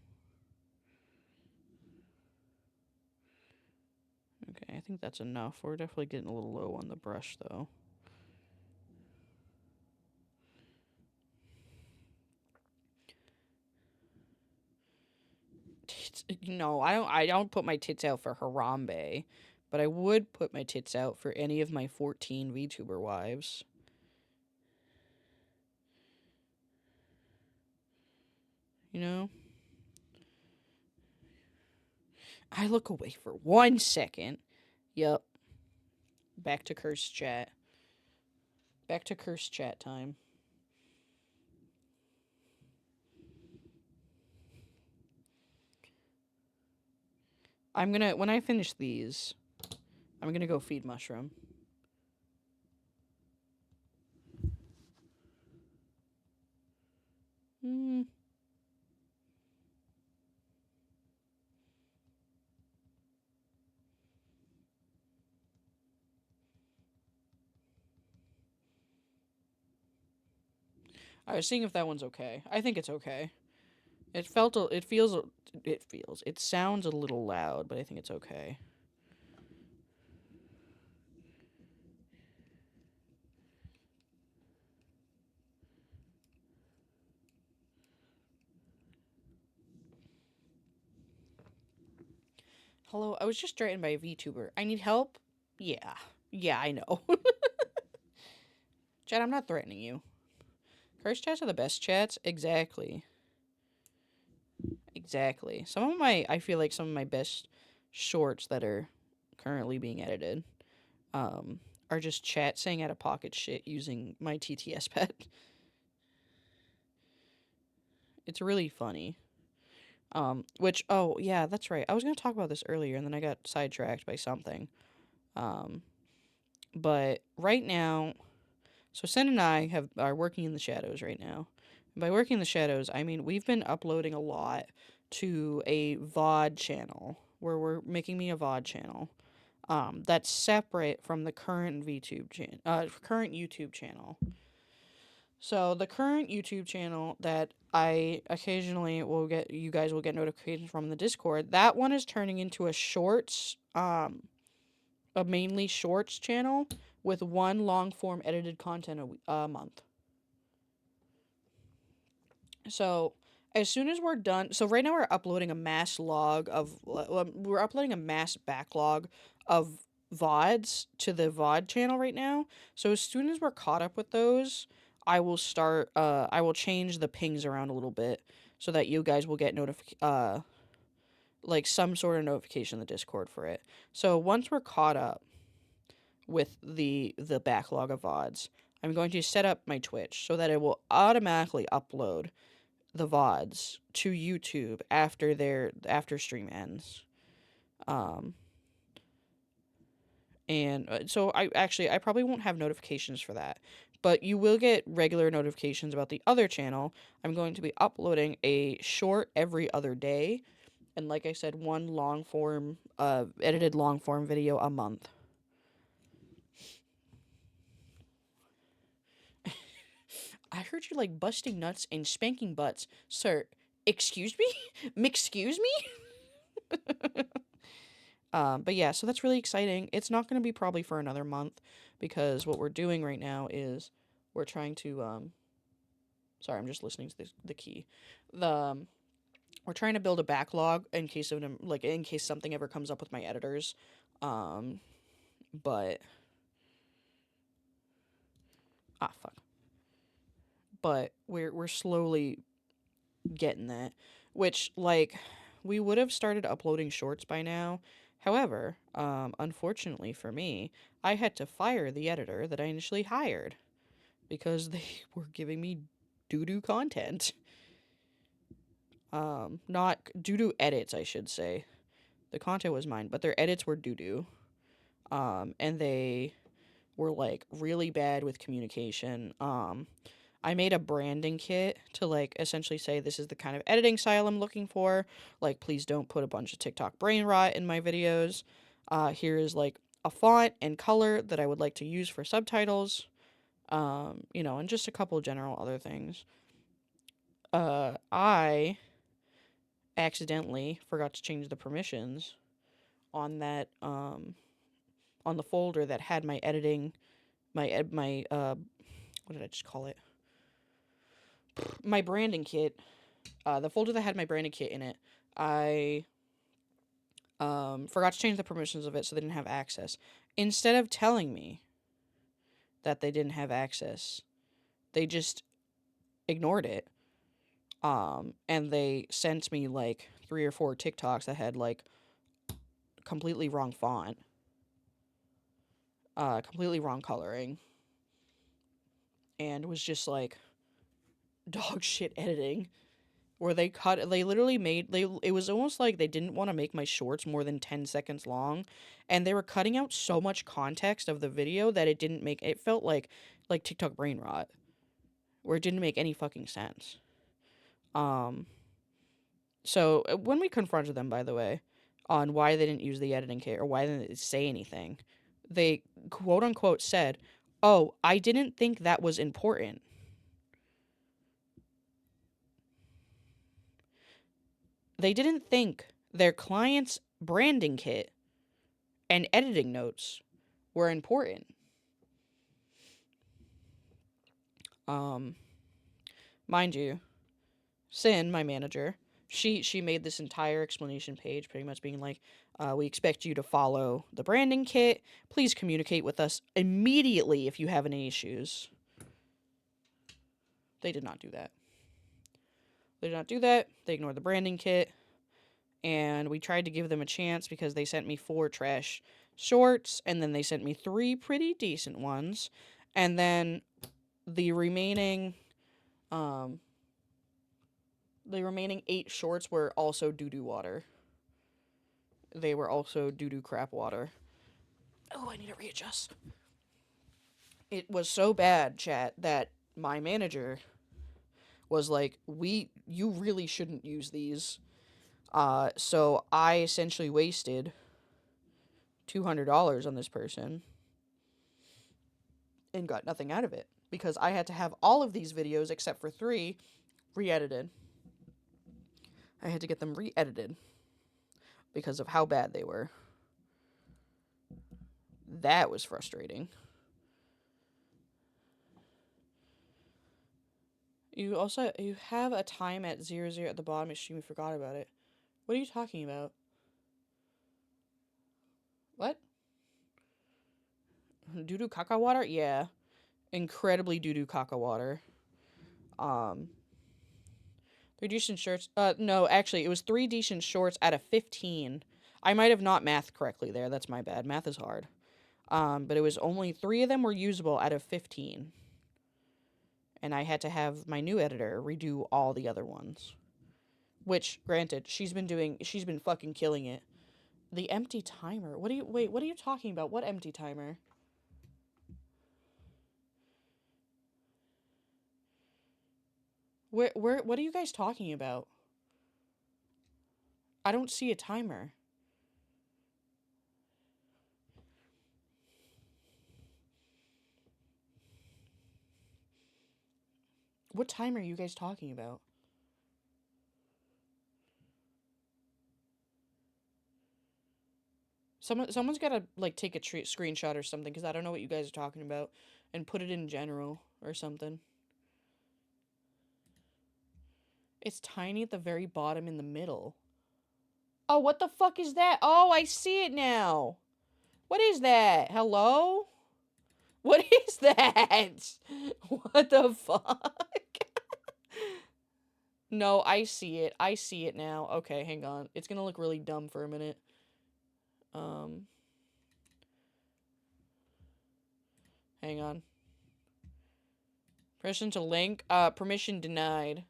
Okay, I think that's enough. We're definitely getting a little low on the brush, though. No, I don't put my tits out for Harambe, but I would put my tits out for any of my 14 VTuber wives. You know? I look away for 1 second. Yup. Back to curse chat. Back to curse chat time. When I finish these, I'm gonna go feed Mushroom. I was seeing if that one's okay. I think it's okay. It sounds a little loud, but I think it's okay. Hello, I was just threatened by a VTuber. I need help? Yeah. Yeah, I know. Chat, I'm not threatening you. Curse chats are the best chats. Exactly. Exactly. I feel like some of my best shorts that are currently being edited, are just chat saying out of pocket shit using my TTS pet. It's really funny. Oh yeah, that's right. I was gonna talk about this earlier, and then I got sidetracked by something. Um, but right now, so Sen and I are working in the shadows right now. And by working in the shadows, I mean we've been uploading a lot to a VOD channel where we're making me a VOD channel. That's separate from the current current YouTube channel. So the current YouTube channel that I occasionally you guys will get notifications from the Discord. That one is turning into a mainly shorts channel with one long form edited content a month. So as soon as we're done, so right now we're uploading a mass backlog of VODs to the VOD channel right now. So as soon as we're caught up with those, I will change the pings around a little bit so that you guys will get like some sort of notification in the Discord for it. So once we're caught up with the backlog of VODs, I'm going to set up my Twitch so that it will automatically upload the VODs to YouTube after stream ends. And so I probably won't have notifications for that, but you will get regular notifications about the other channel. I'm going to be uploading a short every other day, and like I said, one edited long form video a month. I heard you like busting nuts and spanking butts, sir. Excuse me? Excuse me? But yeah, so that's really exciting. It's not going to be probably for another month because what we're doing right now is we're trying to sorry, I'm just listening to the key. We're trying to build a backlog in case something ever comes up with my editors. But fuck. But we're slowly getting that, which like we would have started uploading shorts by now. However, unfortunately for me, I had to fire the editor that I initially hired because they were giving me doo-doo content. Not doo-doo edits, I should say. The content was mine, but their edits were doo-doo. And they were like really bad with communication. I made a branding kit to like essentially say this is the kind of editing style I'm looking for. Like, please don't put a bunch of TikTok brain rot in my videos. Here is like a font and color that I would like to use for subtitles. And just a couple general other things. I accidentally forgot to change the permissions on that on the folder that had my editing my what did I just call it? My branding kit. The folder that had my branding kit in it, I forgot to change the permissions of it so they didn't have access. Instead of telling me that they didn't have access, they just ignored it. And they sent me like 3 or 4 TikToks that had like completely wrong font, completely wrong coloring, and was just like dog shit editing. Where they literally it was almost like they didn't want to make my shorts more than 10 seconds long, and they were cutting out so much context of the video that it felt like TikTok brain rot, where it didn't make any fucking sense. So when we confronted them, by the way, on why they didn't use the editing kit or why they didn't say anything, they quote unquote said, "Oh, I didn't think that was important." They didn't think their client's branding kit and editing notes were important. Mind you, Sin, my manager, she made this entire explanation page pretty much being like, we expect you to follow the branding kit. Please communicate with us immediately if you have any issues. They did not do that. They did not do that. They ignored the branding kit. And we tried to give them a chance because they sent me 4 trash shorts, and then they sent me 3 pretty decent ones. And then the remaining 8 shorts were also doo-doo water. They were also doo-doo crap water. Oh, I need to readjust. It was so bad, chat, that my manager was like, you really shouldn't use these. So I essentially wasted $200 on this person and got nothing out of it because I had to have all of these videos except for 3 re-edited. I had to get them re-edited because of how bad they were. That was frustrating. You have a time at 00 at the bottom. Extremely forgot about it. What are you talking about? What? Doo-doo caca water? Yeah. Incredibly doo-doo caca water. 3 decent shorts. No, actually, it was 3 decent shorts out of 15. I might have not mathed correctly there. That's my bad. Math is hard. But it was only 3 of them were usable out of 15. And I had to have my new editor redo all the other ones. Which, granted, she's been fucking killing it. The empty timer. What are you talking about? What empty timer? What are you guys talking about? I don't see a timer. What timer are you guys talking about? Someone's gotta, like, take a screenshot or something, because I don't know what you guys are talking about, and put it in general or something. It's tiny at the very bottom in the middle. Oh, what the fuck is that? Oh, I see it now. What is that? Hello? What is that? What the fuck? No, I see it. I see it now. Okay, hang on. It's gonna look really dumb for a minute. Hang on. Permission to link? Permission denied.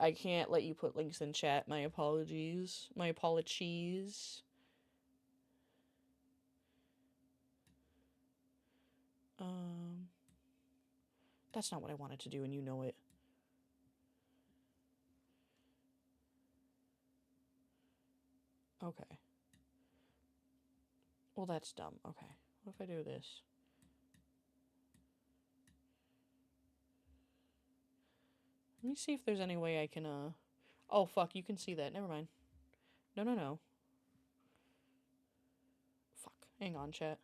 I can't let you put links in chat. My apologies. My apologies. That's not what I wanted to do, and you know it. Okay. Well, that's dumb. Okay. What if I do this? Let me see if there's any way I can, Oh, fuck, you can see that. Never mind. No. Fuck. Hang on, chat.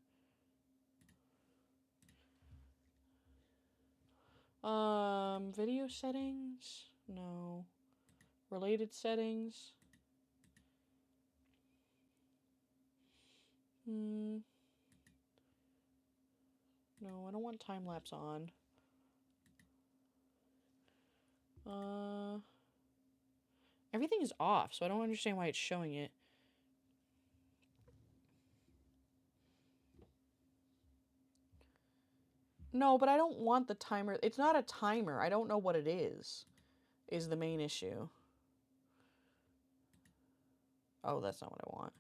Video settings? No. Related settings? No, I don't want time-lapse on. Everything is off, so I don't understand why it's showing it. No, but I don't want the timer. It's not a timer. I don't know what it is the main issue. Oh, that's not what I want.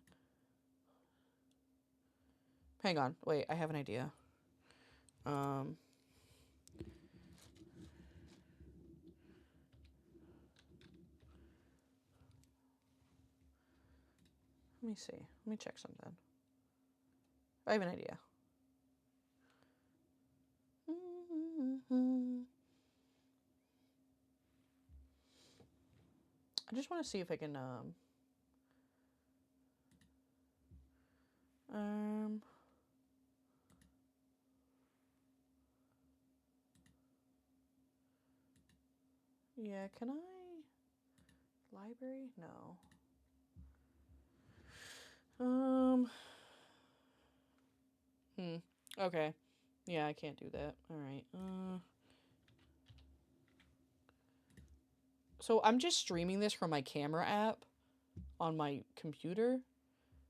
Hang on. Wait, I have an idea. Let me see. Let me check something. I have an idea. I just want to see if I can, yeah, can I? Library? No. Okay. Yeah, I can't do that. Alright, So I'm just streaming this from my camera app on my computer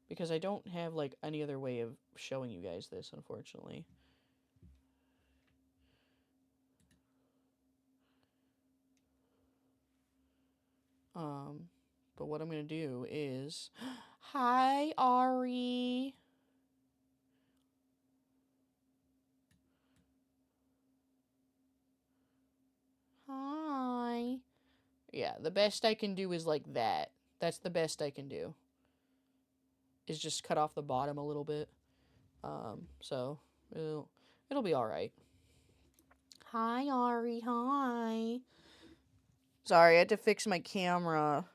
because I don't have like any other way of showing you guys this, unfortunately. But what I'm gonna do is, hi Ari. Hi. Yeah, the best I can do is like that. That's the best I can do. Is just cut off the bottom a little bit. So it'll be all right. Hi Ari, hi. Sorry, I had to fix my camera.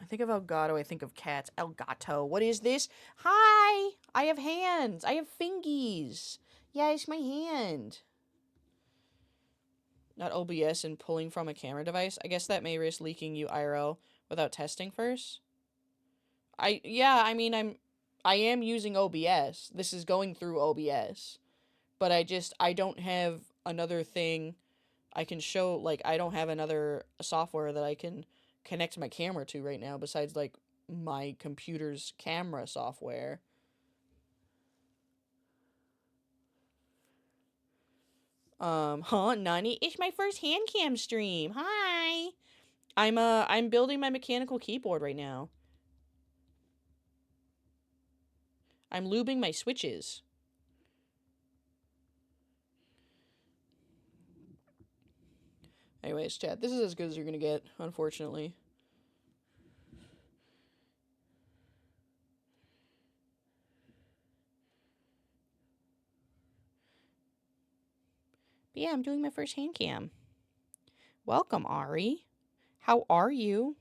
I think of Elgato, I think of cats. Elgato, what is this? Hi! I have hands. I have fingies. Yes, my hand. Not OBS and pulling from a camera device. I guess that may risk leaking you IRL without testing first. I am using OBS. This is going through OBS. But I don't have another thing I can show, like, I don't have another software that I can connect my camera to right now besides, like, my computer's camera software. Nani? It's my first Handcam stream. Hi! I'm building my mechanical keyboard right now. I'm lubing my switches. Anyways, chat, this is as good as you're gonna get, unfortunately. But yeah, I'm doing my first hand cam. Welcome, Ari. How are you?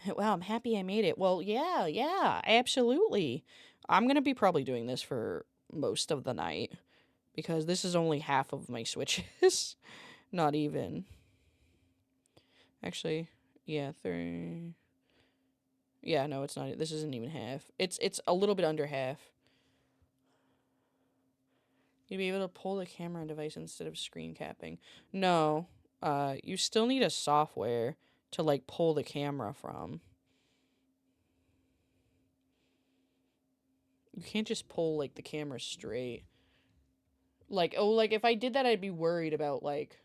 Wow, I'm happy I made it. Well, yeah, absolutely. I'm gonna be probably doing this for most of the night because this is only half of my switches. Not even. Actually, yeah, 3. Yeah, no, it's not. This isn't even half. It's a little bit under half. You'd be able to pull the camera device instead of screen capping. No, you still need a software to like pull the camera from. You can't just pull like the camera straight. Like, oh, like if I did that, I'd be worried about like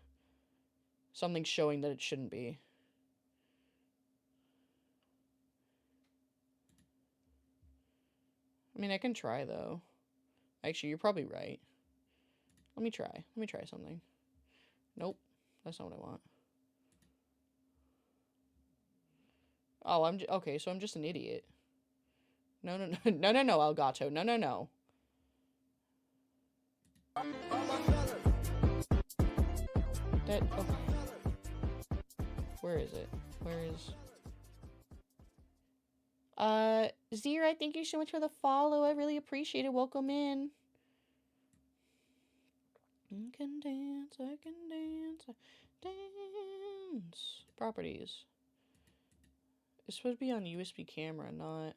something showing that it shouldn't be. I mean, I can try though. Actually, you're probably right. Let me try. Let me try something. Nope, that's not what I want. Oh, okay. So I'm just an idiot. No, Elgato. No. That. Oh. Where is it? Where is? Zira, thank you so much for the follow. I really appreciate it. Welcome in. I can dance. Dance. Properties. It's supposed to be on USB camera, not.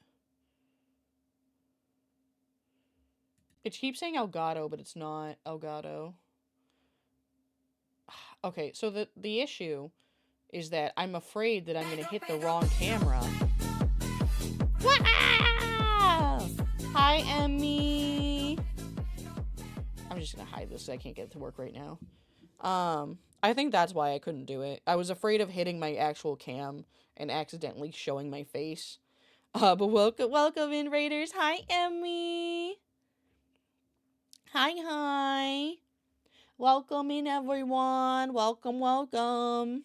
It keeps saying Elgato, but it's not Elgato. Okay, so the issue is that I'm afraid that I'm gonna hit the wrong camera. Hi, Emmy. I'm just gonna hide this so I can't get it to work right now. I think that's why I couldn't do it. I was afraid of hitting my actual cam and accidentally showing my face. But welcome in, Raiders. Hi, Emmy. Hi. Welcome in, everyone. Welcome.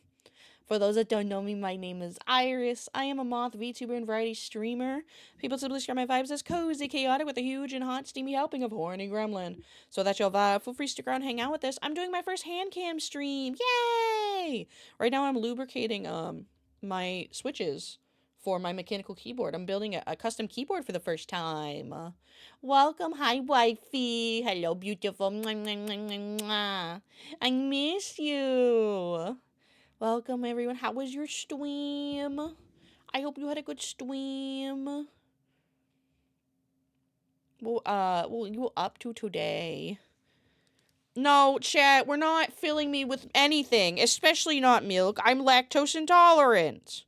For those that don't know me, my name is Iris. I am a moth VTuber and variety streamer. People simply describe my vibes as cozy, chaotic, with a huge and hot, steamy helping of horny gremlin. So that's your vibe. Feel free to stick around and hang out with us. I'm doing my first hand cam stream. Yay! Right now I'm lubricating my switches for my mechanical keyboard. I'm building a custom keyboard for the first time. Welcome. Hi, wifey. Hello, beautiful. I miss you. Welcome, everyone. How was your stream? I hope you had a good stream. Well, you up to today? No, chat, we're not filling me with anything, especially not milk. I'm lactose intolerant.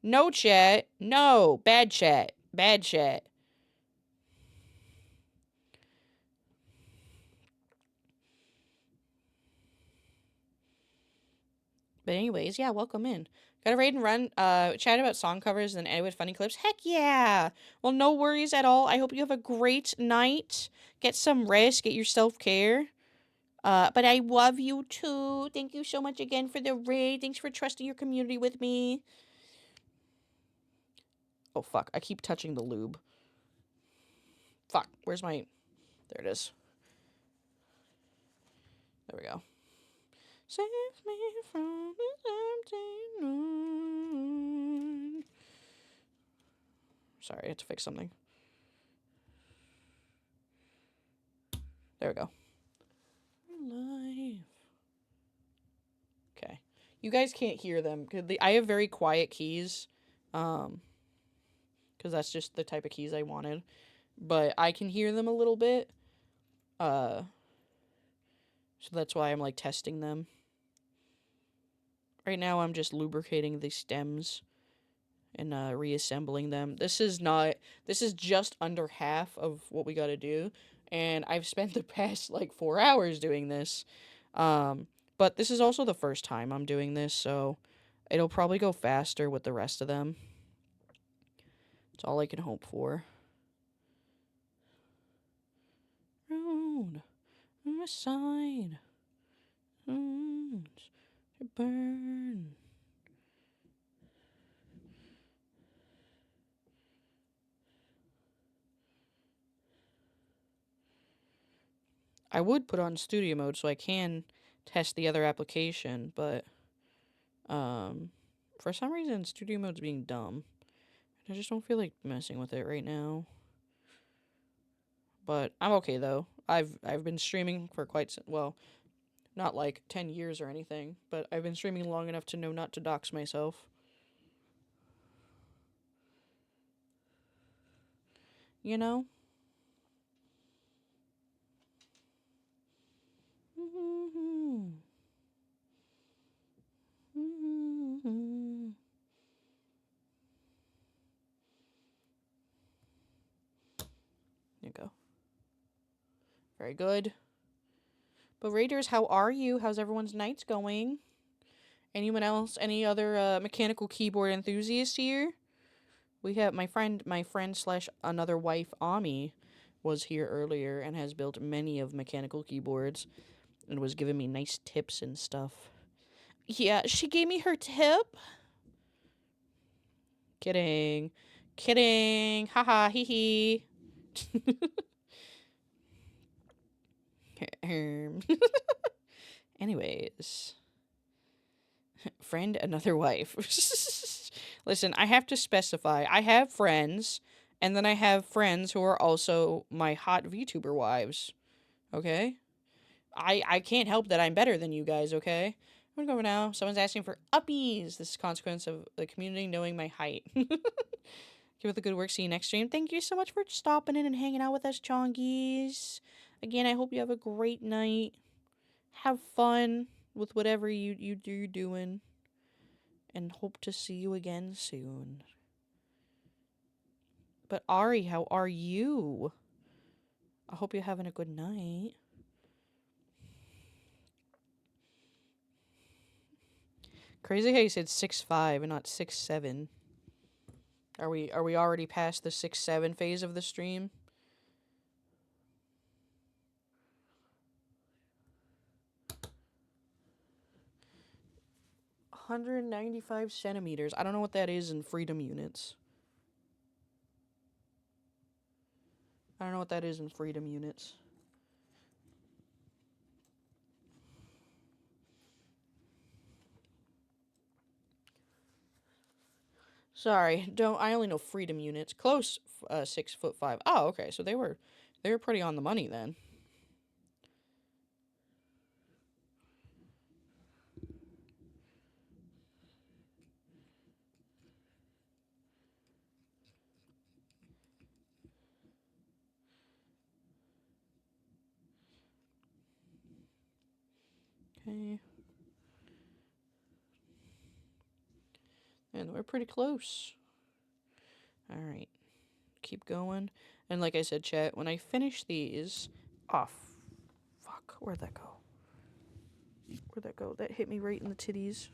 No, chat. No. Bad chat. Bad chat. But anyways, yeah, welcome in. Gotta raid and run, chat about song covers and end with funny clips. Heck yeah! Well, no worries at all. I hope you have a great night. Get some rest, get your self-care. But I love you too. Thank you so much again for the raid. Thanks for trusting your community with me. Oh, fuck. I keep touching the lube. Fuck. Where's my... There it is. There we go. Save me from this empty night. Sorry, I had to fix something. There we go. Life. Okay. You guys can't hear them. I have very quiet keys. Because that's just the type of keys I wanted. But I can hear them a little bit. So that's why I'm, like, testing them. Right now I'm just lubricating the stems and reassembling them. This is just under half of what we gotta do. And I've spent the past, like, 4 hours doing this. But this is also the first time I'm doing this, so it'll probably go faster with the rest of them. That's all I can hope for. Road on my side. To burn. I would put on studio mode so I can test the other application, but for some reason studio mode's being dumb. I just don't feel like messing with it right now. But I'm okay though. I've been streaming for well, not like 10 years or anything, but I've been streaming long enough to know not to dox myself. You know? There you go. Very good. But Raiders, how are you? How's everyone's nights going? Anyone else? Any other mechanical keyboard enthusiasts here? We have my friend slash another wife, Ami, was here earlier and has built many of mechanical keyboards and was giving me nice tips and stuff. Yeah, she gave me her tip. Kidding. Kidding. Haha, hee hee. Anyways. Friend, another wife. Listen, I have to specify. I have friends, and then I have friends who are also my hot VTuber wives. Okay? I can't help that I'm better than you guys, okay? I'm gonna go now. Someone's asking for uppies. This is a consequence of the community knowing my height. Keep up the good work. See you next stream. Thank you so much for stopping in and hanging out with us, chongies. Again, I hope you have a great night. Have fun with whatever you're doing. And hope to see you again soon. But Ari, how are you? I hope you're having a good night. Crazy how you said 6'5" and not 6'7". Are we already past the 6'7" phase of the stream? $195 centimeters. I don't know what that is in freedom units. Sorry, I only know freedom units. Close, 6'5". Oh, okay, so they were pretty on the money then. Okay. And we're pretty close. Alright. Keep going. And like I said, chat, when I finish these... Oh, fuck. Where'd that go? Where'd that go? That hit me right in the titties.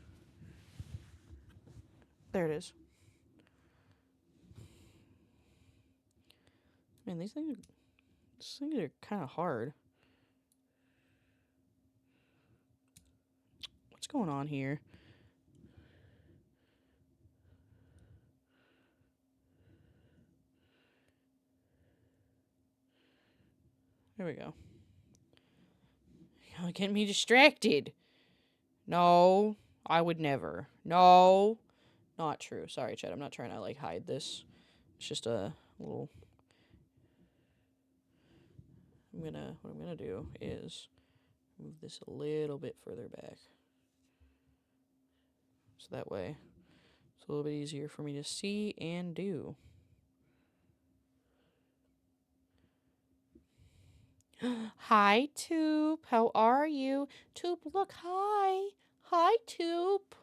There it is. Man, these things are kind of hard. What's going on here? There we go. You're getting me distracted. No, I would never. No, not true. Sorry, Chad. I'm not trying to, like, hide this. It's just a little... What I'm gonna do is move this a little bit further back. So that way it's a little bit easier for me to see and do. Hi, Toop. How are you? Toop, look, hi. Hi, Toop.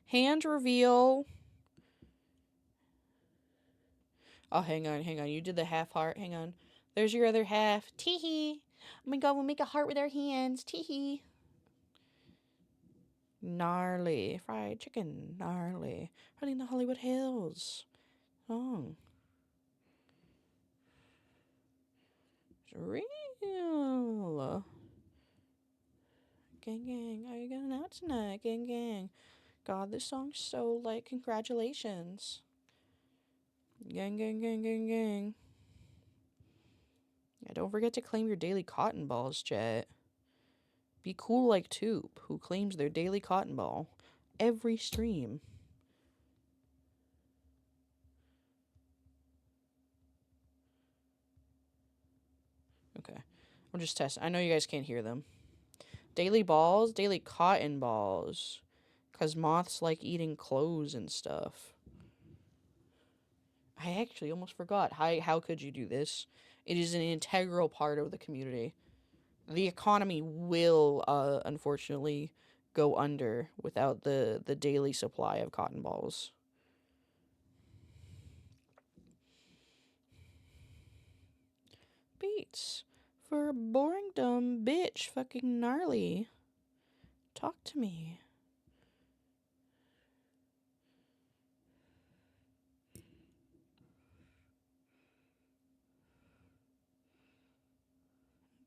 Hand reveal. Oh, hang on. You did the half heart. Hang on. There's your other half. Teehee. Oh my god, we'll make a heart with our hands. Teehee. Gnarly. Fried chicken. Gnarly. Running in the Hollywood Hills. Oh. It's real. Gang, gang. Are you going out tonight? Gang, gang. God, this song's so, like, congratulations. Gang, gang, gang, gang, gang. Yeah, don't forget to claim your daily cotton balls, chat. Be cool like Toop, who claims their daily cotton ball every stream. Okay. I'm just testing. I know you guys can't hear them. Daily balls? Daily cotton balls. Because moths like eating clothes and stuff. I actually almost forgot. How could you do this? It is an integral part of the community. The economy will, unfortunately, go under without the daily supply of cotton balls. Beats. For a boring dumb bitch, fucking gnarly. Talk to me.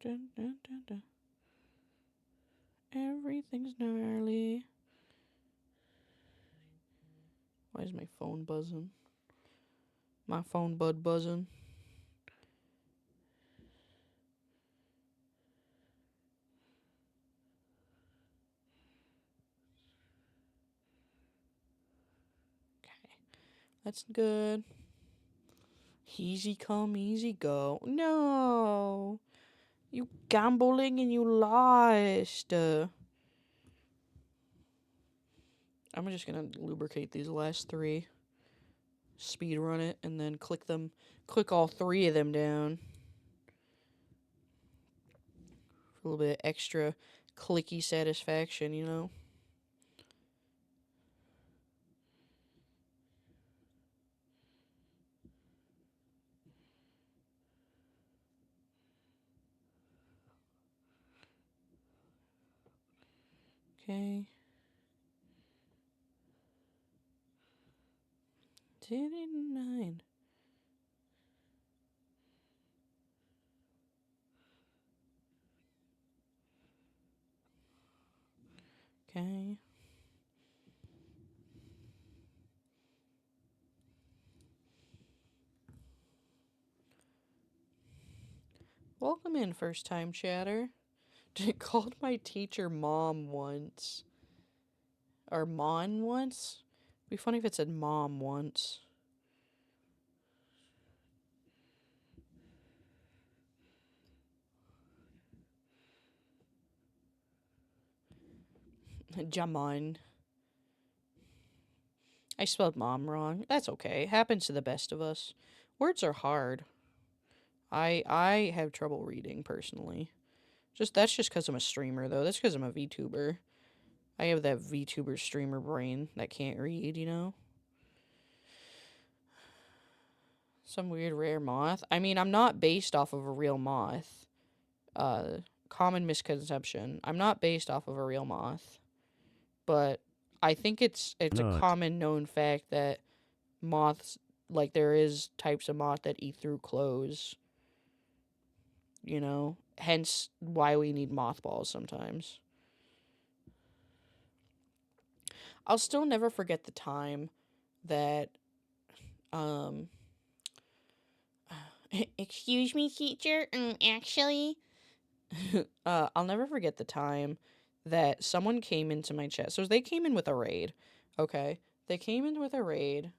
Dun, dun, dun, dun. Everything's gnarly. Why is my phone buzzing? My phone bud buzzing. Okay. That's good. Easy come, easy go. No! You gambling and you lost. I'm just gonna lubricate these last three. Speed run it and then click all three of them down. For a little bit of extra clicky satisfaction, you know? Okay. 10 Okay. Welcome in, first time chatter. Called my teacher mom once. Or mon once? It'd be funny if it said mom once. Jamon. I spelled mom wrong. That's okay. Happens to the best of us. Words are hard. I have trouble reading, personally. That's just because I'm a streamer, though. That's because I'm a VTuber. I have that VTuber streamer brain that can't read, you know? Some weird rare moth. I mean, I'm not based off of a real moth. Common misconception. I'm not based off of a real moth. But I think it's a Not. common known fact that moths, like, there is types of moth that eat through clothes. You know? Hence why we need mothballs sometimes. I'll still never forget the time that, excuse me, teacher, actually, I'll never forget the time that someone came into my chat. So they came in with a raid, okay? They came in with a raid,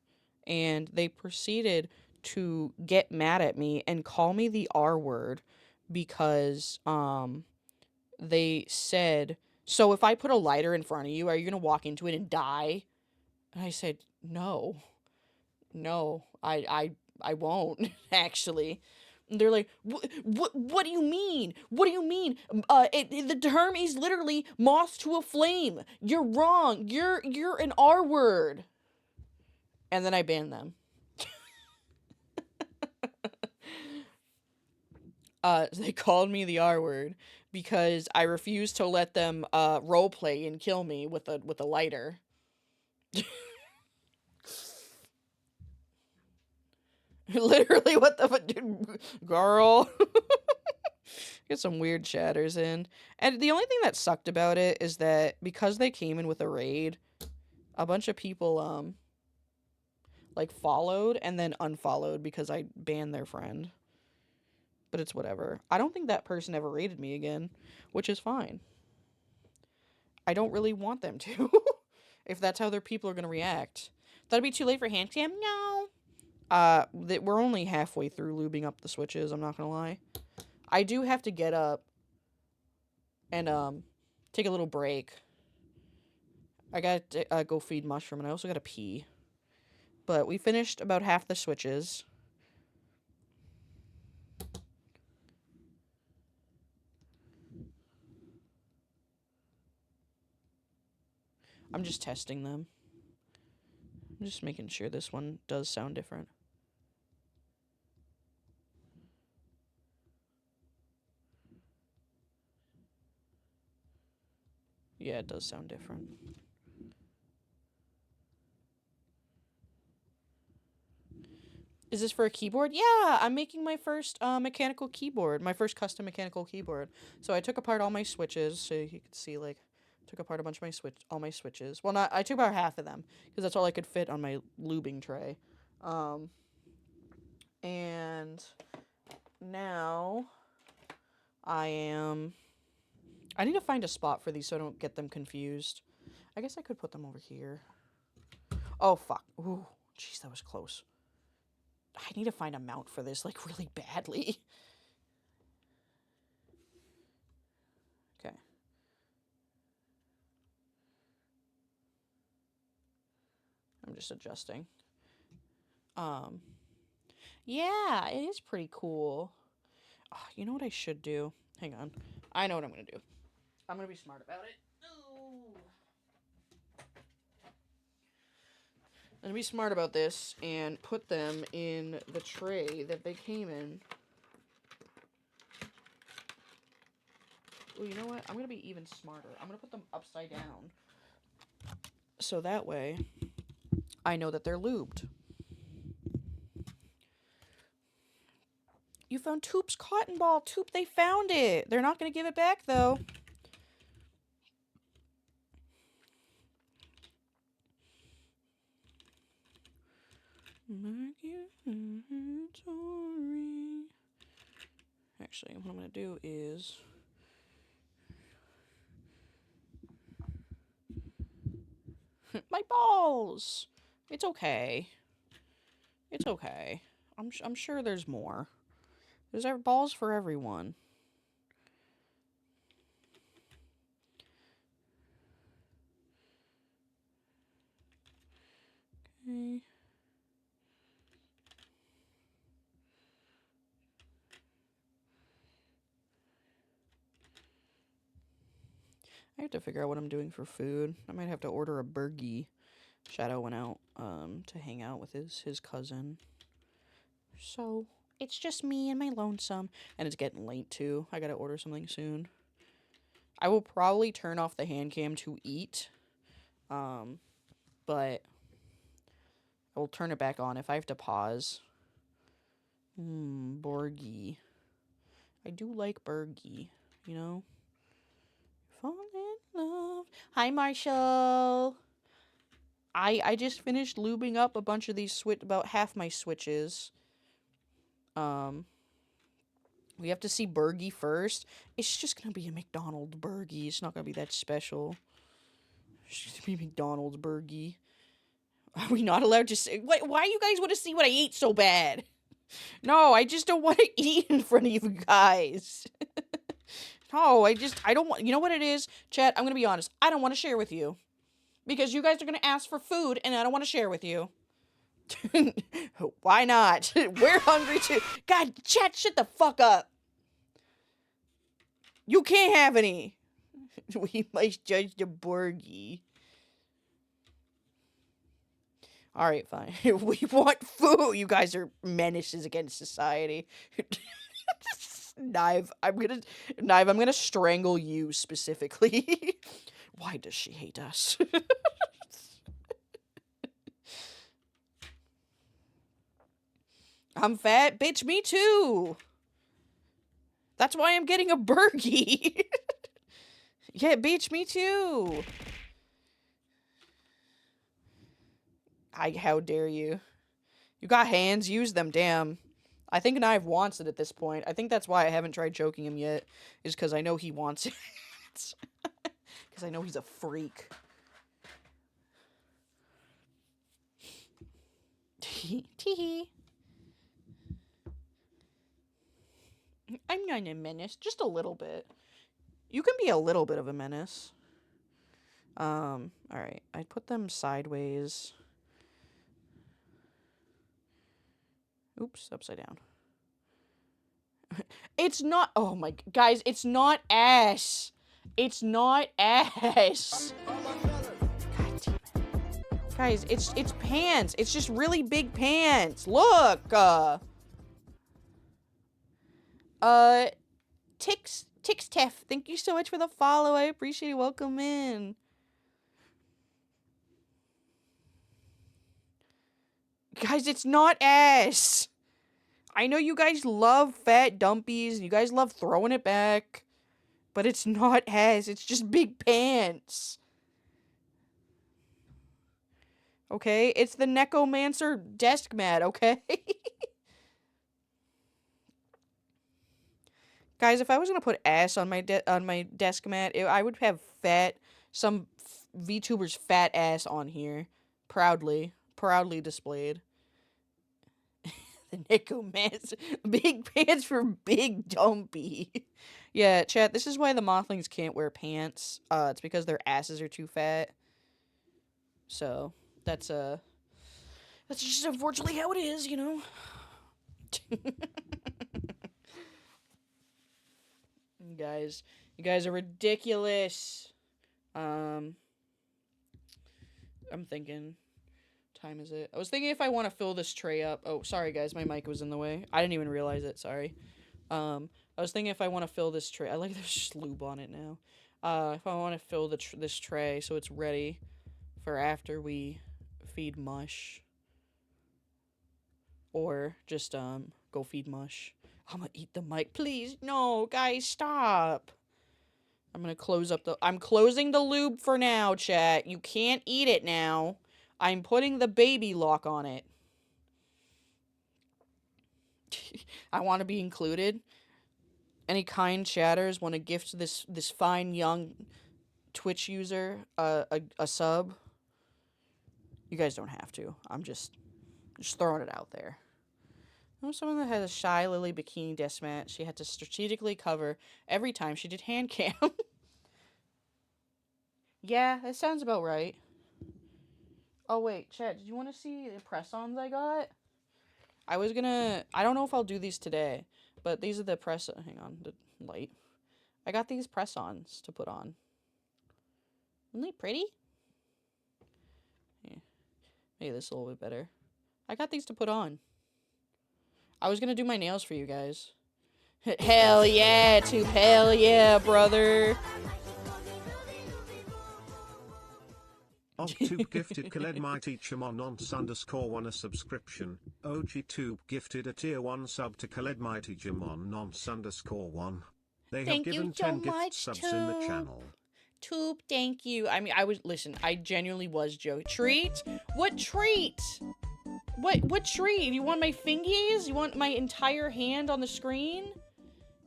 and they proceeded to get mad at me and call me the R word because, they said, so if I put a lighter in front of you, are you gonna walk into it and die? And I said, no, I won't, actually. And they're like, what do you mean? What do you mean? The term is literally moth to a flame. You're wrong. You're an R word. And then I banned them. They called me the R word because I refused to let them roleplay and kill me with a lighter. Literally, what the fuck, dude, girl. Get some weird chatters in. And the only thing that sucked about it is that because they came in with a raid, a bunch of people like followed and then unfollowed because I banned their friend. But it's whatever. I don't think that person ever raided me again, which is fine. I don't really want them to. If that's how their people are going to react. That'd be too late for Handcam? No. We're only halfway through lubing up the switches, I'm not going to lie. I do have to get up and take a little break. I got to go feed Mushroom, and I also got to pee. But we finished about half the switches. I'm just testing them. I'm just making sure this one does sound different. Yeah, it does sound different. Is this for a keyboard? Yeah, I'm making my first mechanical keyboard, my first custom mechanical keyboard. So I took apart all my switches, so you could see, like, took apart a bunch of all my switches. Well, I took about half of them because that's all I could fit on my lubing tray. And now I need to find a spot for these so I don't get them confused. I guess I could put them over here. Oh, fuck. Ooh, jeez, that was close. I need to find a mount for this, like, really badly. Okay. I'm just adjusting. Yeah, it is pretty cool. Oh, you know what I should do? Hang on. I know what I'm gonna do. I'm gonna be smart about it. Ooh. I'm gonna be smart about this and put them in the tray that they came in. Oh, you know what? I'm gonna be even smarter. I'm gonna put them upside down. So that way, I know that they're lubed. You found Toop's cotton ball. Toop, they found it. They're not gonna give it back, though. Actually, what I'm gonna do is my balls. It's okay. It's okay. I'm sure there's more. There's balls for everyone. Okay. I have to figure out what I'm doing for food. I might have to order a burgie. Shadow went out to hang out with his cousin. So, it's just me and my lonesome. And it's getting late, too. I gotta order something soon. I will probably turn off the hand cam to eat. But I will turn it back on if I have to pause. Borgie. I do like burgie, you know? Fall in love. Hi, Marshall. I just finished lubing up a bunch of these about half my switches. We have to see burgie first. It's just gonna be a McDonald's burgie. It's not gonna be that special. It's just gonna be McDonald's burgie. Are we not allowed to say? Why you guys want to see what I ate so bad? No, I just don't want to eat in front of you guys. No, I don't want... You know what it is? Chat, I'm going to be honest. I don't want to share with you. Because you guys are going to ask for food, and I don't want to share with you. Why not? We're hungry too. God, chat, shut the fuck up. You can't have any. We must judge the Borgie. Alright, fine. We want food. You guys are menaces against society. Knive, I'm gonna strangle you specifically. Why does she hate us? I'm fat, bitch, me too. That's why I'm getting a burgie. Yeah, bitch, me too. How dare you? You got hands, use them, damn. I think Knive wants it at this point. I think that's why I haven't tried choking him yet, is because I know he wants it. Because I know he's a freak. Tee-hee. I'm not a menace. Just a little bit. You can be a little bit of a menace. Alright. I put them sideways. Oops, upside down. It's not... Oh my... Guys, it's not ass. It's not ass. God damn it. Guys, it's pants. It's just really big pants. Look! Tix thank you so much for the follow. I appreciate it. Welcome in. Guys, it's not ass. I know you guys love fat dumpies and you guys love throwing it back. But it's not ass. It's just big pants. Okay? It's the Necromancer desk mat, okay? Guys, if I was gonna put ass on my desk mat, I would have some VTuber's fat ass on here. Proudly displayed. The Necromancer. Big pants for Big Dumpy. Yeah, chat, this is why the Mothlings can't wear pants. It's because their asses are too fat. So, that's just unfortunately how it is, you know? You guys are ridiculous. I'm thinking... Time is it? I was thinking if I want to fill this tray up. Oh, sorry guys, my mic was in the way. I didn't even realize it, sorry. I was thinking if I want to fill this tray. I like there's just lube on it now. If I want to fill this tray so it's ready for after we feed Mush. Or just go feed Mush. I'm gonna eat the mic. Please, no, guys, stop. I'm gonna close up I'm closing the lube for now, chat. You can't eat it now. I'm putting the baby lock on it. I want to be included. Any kind chatters want to gift this fine young Twitch user a sub? You guys don't have to. I'm just throwing it out there. Someone that had a Shy Lily bikini desk mat she had to strategically cover every time she did hand cam. Yeah, that sounds about right. Oh, wait, chat, did you want to see the press-ons I got? I don't know if I'll do these today, but these are the hang on, the light. I got these press-ons to put on. Isn't they pretty? Yeah. Maybe this is a little bit better. I got these to put on. I was gonna do my nails for you guys. Hell yeah, Tube. Hell yeah, brother. OgTube gifted Khaled my teacher _1 a subscription. OgTube gifted a tier 1 sub to Khaled my teacher _1. They have Thank you given so 10 gift much, subs in the Tube. channel. Tube, thank you. I mean, listen, I genuinely was joking. Treat? What treat? What treat? You want my fingies? You want my entire hand on the screen?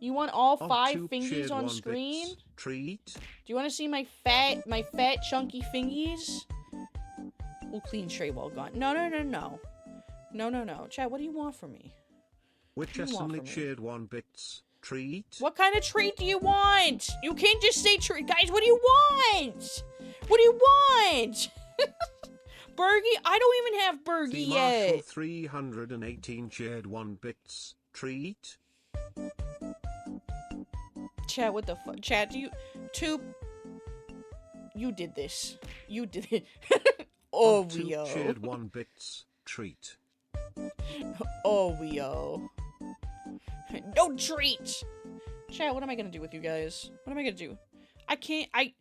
You want all 5 OgTube fingies shared on 1 screen? bits. Treat? Do you want to see my fat, chunky fingies? We'll clean tray while gone. No. No. Chad, what do you want from me? Which What do you want Essenly from me? shared 1 bits. Treat? What kind of treat do you want? You can't just say treat. Guys, what do you want? What do you want? Bergie? I don't even have Bergie The yet. Marshall 318 shared 1 bits. Treat? Chad, what the fuck? Chad, Tube, you did this. You did it. OgTube shared Oreo. 1 bits. Treat? Oreo. No treat! Chad, what am I gonna do with you guys? What am I gonna do?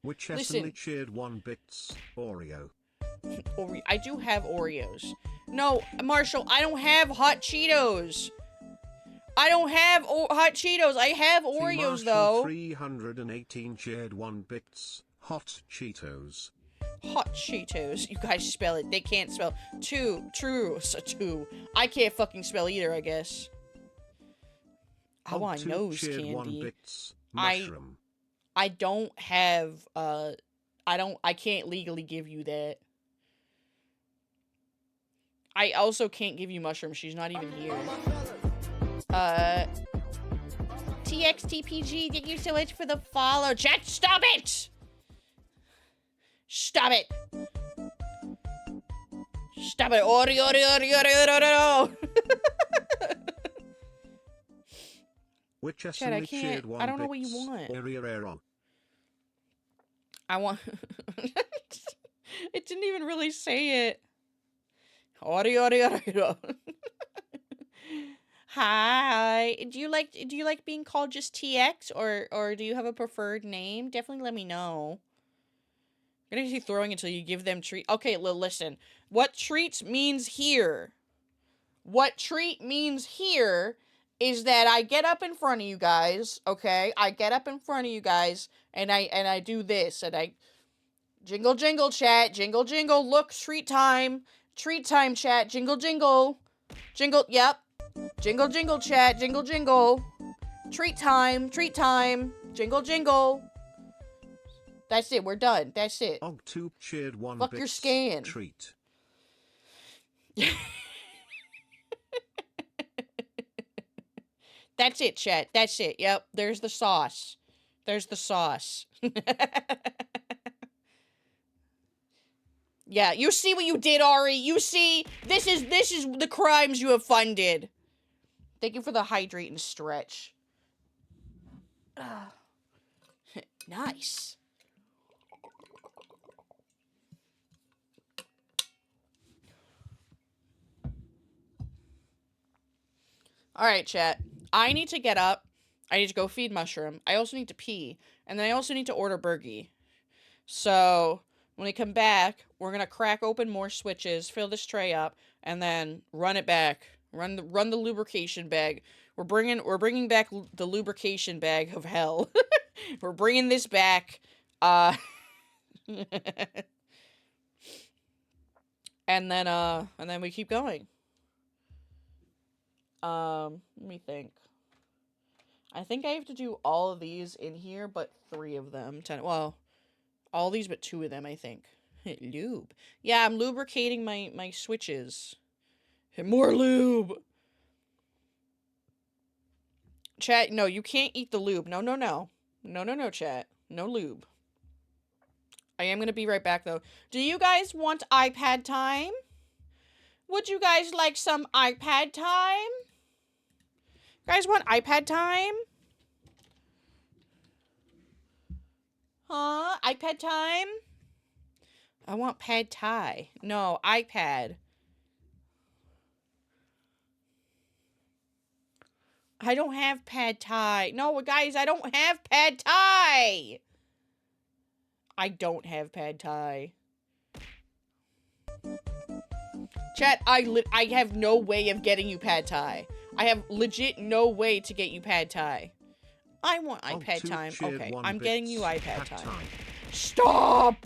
Which Listen. Essenly shared 1 bits. Oreo? I do have Oreos. No, Marshall, I don't have hot Cheetos. I don't have hot Cheetos. I have Oreos, though. 318 shared 1 bits. Hot Cheetos. Hot Cheetos. You guys spell it. They can't spell. Two. I can't fucking spell either, I guess. I want OgTube nose shared 1 candy. bits. Mushroom. I don't have, I can't legally give you that. I also can't give you mushroom. She's not even here. TXTPG, thank you so much for the follow. Chat, stop it! Stop it! Stop it! Oreo. Which Chad, I Essenly can't. shared 1 I don't know bits. what you want. Area. I want. It didn't even really say it. Oreo. Hi. Do you like being called just TX or do you have a preferred name? Definitely let me know. I'm gonna keep throwing until you give them treat. Okay, listen. What treats means here? What treat means here is that I get up in front of you guys, okay? I get up in front of you guys and I do this and I jingle jingle chat, jingle jingle, look, treat time chat, jingle jingle. Jingle, yep. Jingle jingle chat, jingle jingle. Treat time, jingle jingle. That's it, we're done. That's it. OgTube shared 1 Fuck bits. your scan. Treat. That's it, chat. That's it. Yep, there's the sauce. Yeah, you see what you did, Ari? You see? This is the crimes you have funded. Thank you for the hydrate and stretch. Nice. Alright, chat. I need to get up. I need to go feed Mushroom. I also need to pee. And then I also need to order Bergie. So, when we come back, we're gonna crack open more switches, fill this tray up, and then run it back. Run the lubrication bag. We're bringing back the lubrication bag of hell. We're bringing this back. And then we keep going. Let me think. I think I have to do all of these in here, but 3 of them. Well, all these but 2 of them, I think. Lube. Yeah, I'm lubricating my switches. More lube! Chat, no, you can't eat the lube. No. No, chat. No lube. I am gonna be right back, though. Do you guys want iPad time? Would you guys like some iPad time? Guys want iPad time? Huh? iPad time? I want pad thai. No, iPad. I don't have pad thai. No, guys, I don't have pad thai. I don't have pad thai. Chat, I have no way of getting you pad thai. I have legit no way to get you pad thai. I want iPad time. Okay, I'm getting you iPad time. Stop!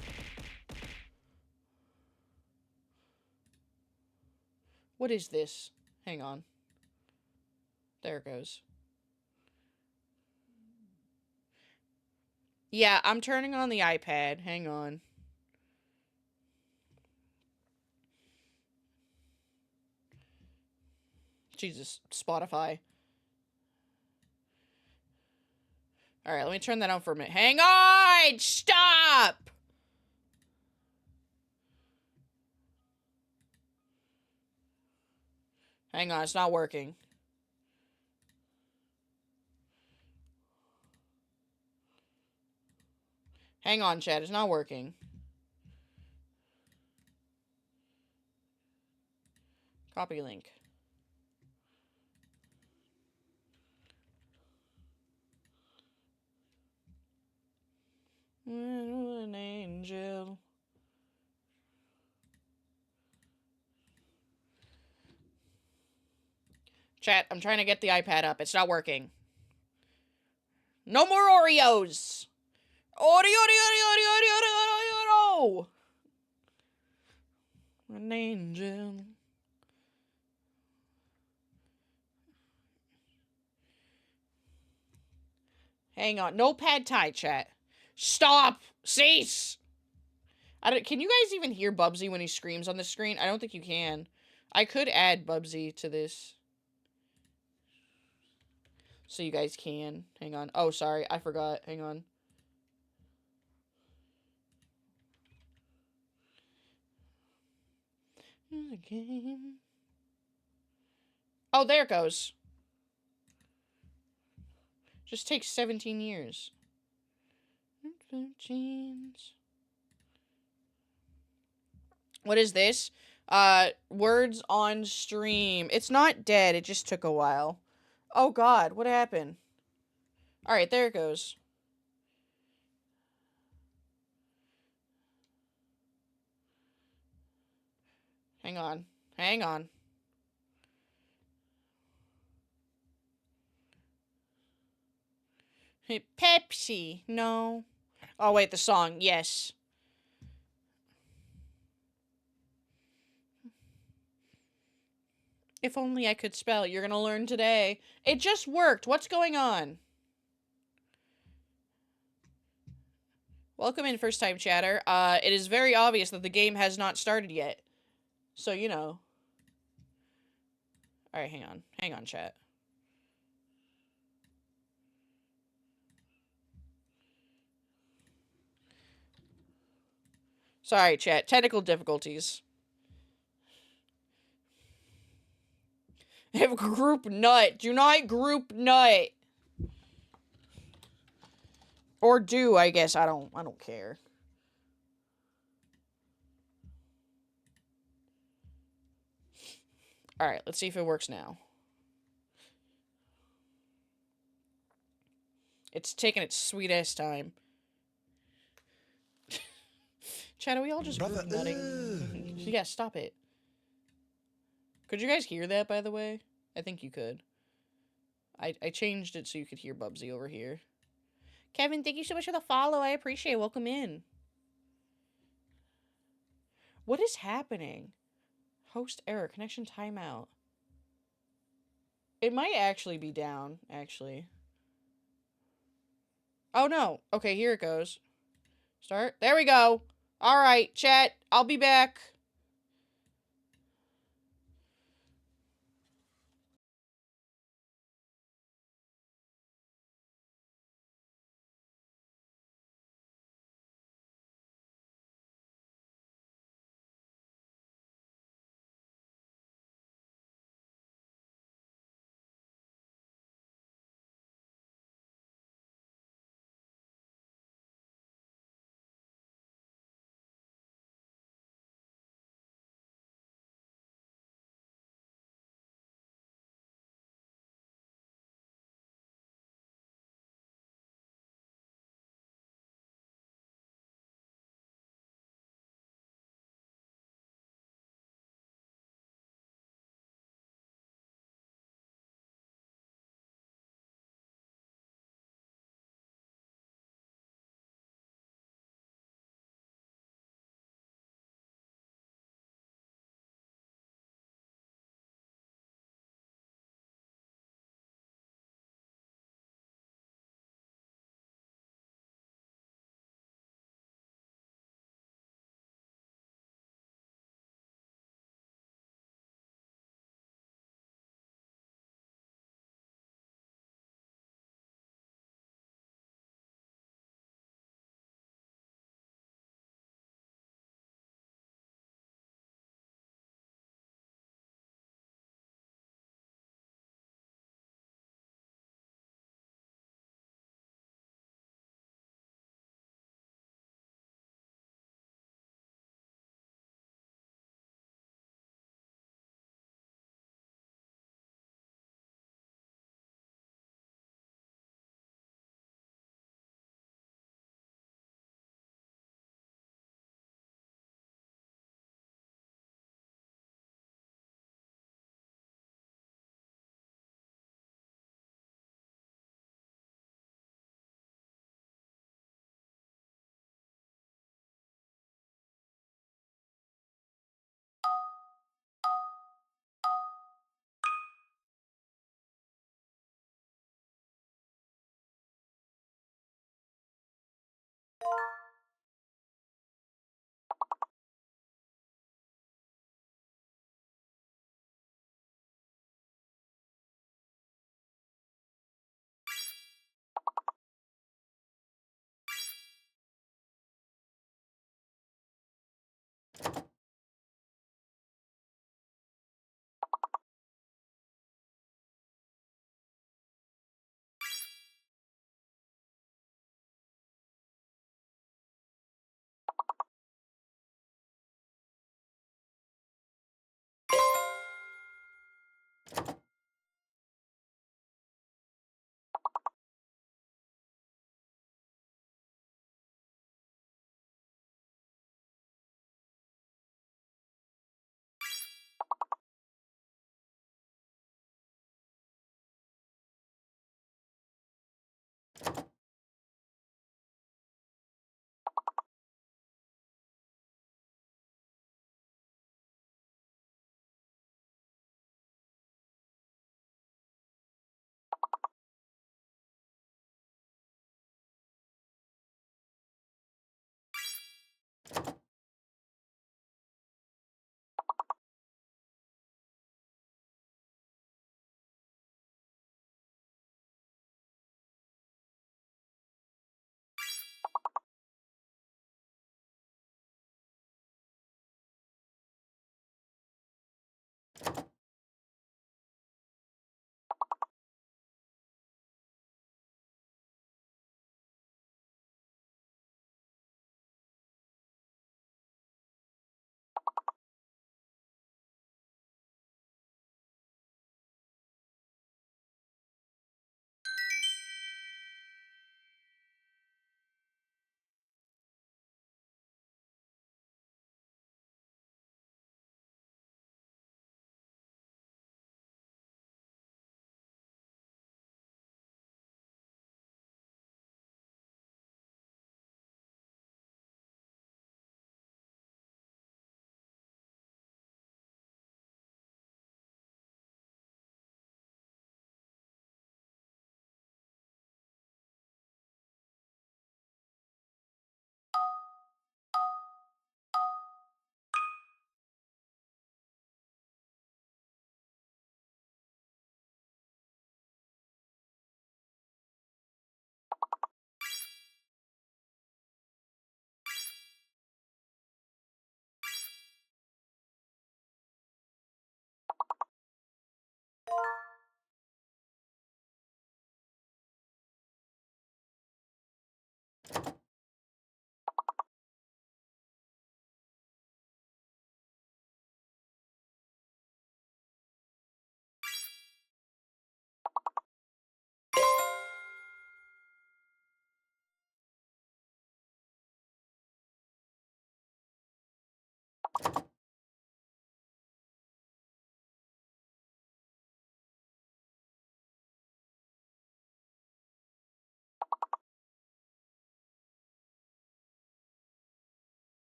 What is this? Hang on. There it goes. Yeah, I'm turning on the iPad. Hang on. Jesus, Spotify. Alright, let me turn that on for a minute. Hang on! Stop! Hang on, it's not working. Hang on, chat, it's not working. Copy link. An angel. Chat, I'm trying to get the iPad up. It's not working. No more Oreos! Oreo! An angel. Hang on. No pad thai, chat. Stop! Cease! Can you guys even hear Bubsy when he screams on the screen? I don't think you can. I could add Bubsy to this. So you guys can. Hang on. Oh, sorry. I forgot. Hang on. Oh, there it goes. Just takes 17 years. What is this? Words on stream. It's not dead. It just took a while. Oh, God. What happened? Alright, there it goes. Hang on. Hang on. Hey, Pepsi. No. Oh, wait, the song. Yes. If only I could spell. You're gonna learn today. It just worked. What's going on? Welcome in, first-time chatter. It is very obvious that the game has not started yet. So, you know. Alright, hang on. Hang on, chat. Sorry, chat. Technical difficulties. Have group nut. Do not group nut. Or do, I guess. I don't care. Alright, let's see if it works now. It's taking its sweet-ass time. Chat, are we all just group nutting? Yeah, stop it. Could you guys hear that, by the way? I think you could. I changed it so you could hear Bubsy over here. Kevin, thank you so much for the follow. I appreciate it. Welcome in. What is happening? Host error. Connection timeout. It might actually be down, actually. Oh, no. Okay, here it goes. Start. There we go. Alright, chat. I'll be back.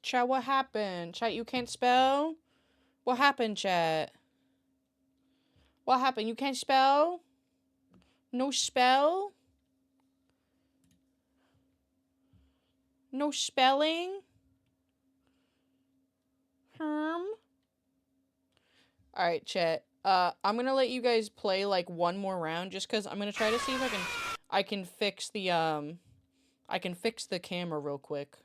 Chat, what happened? Chat, you can't spell? What happened, chat? What happened? You can't spell? No spell? No spelling? Alright, chat. I'm gonna let you guys play, like, one more round, just because I'm gonna try to see if I can fix the, I can fix the camera real quick.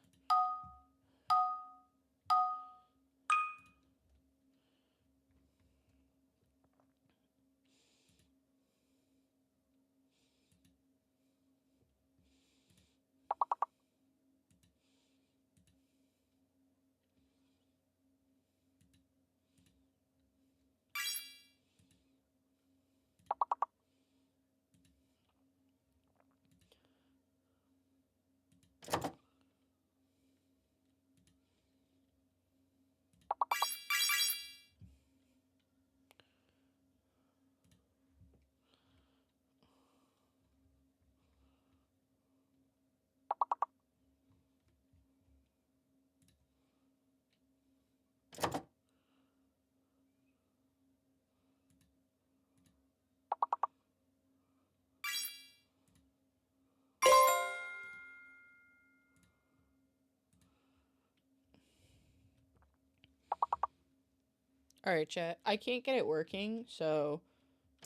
Alright, chat. I can't get it working, so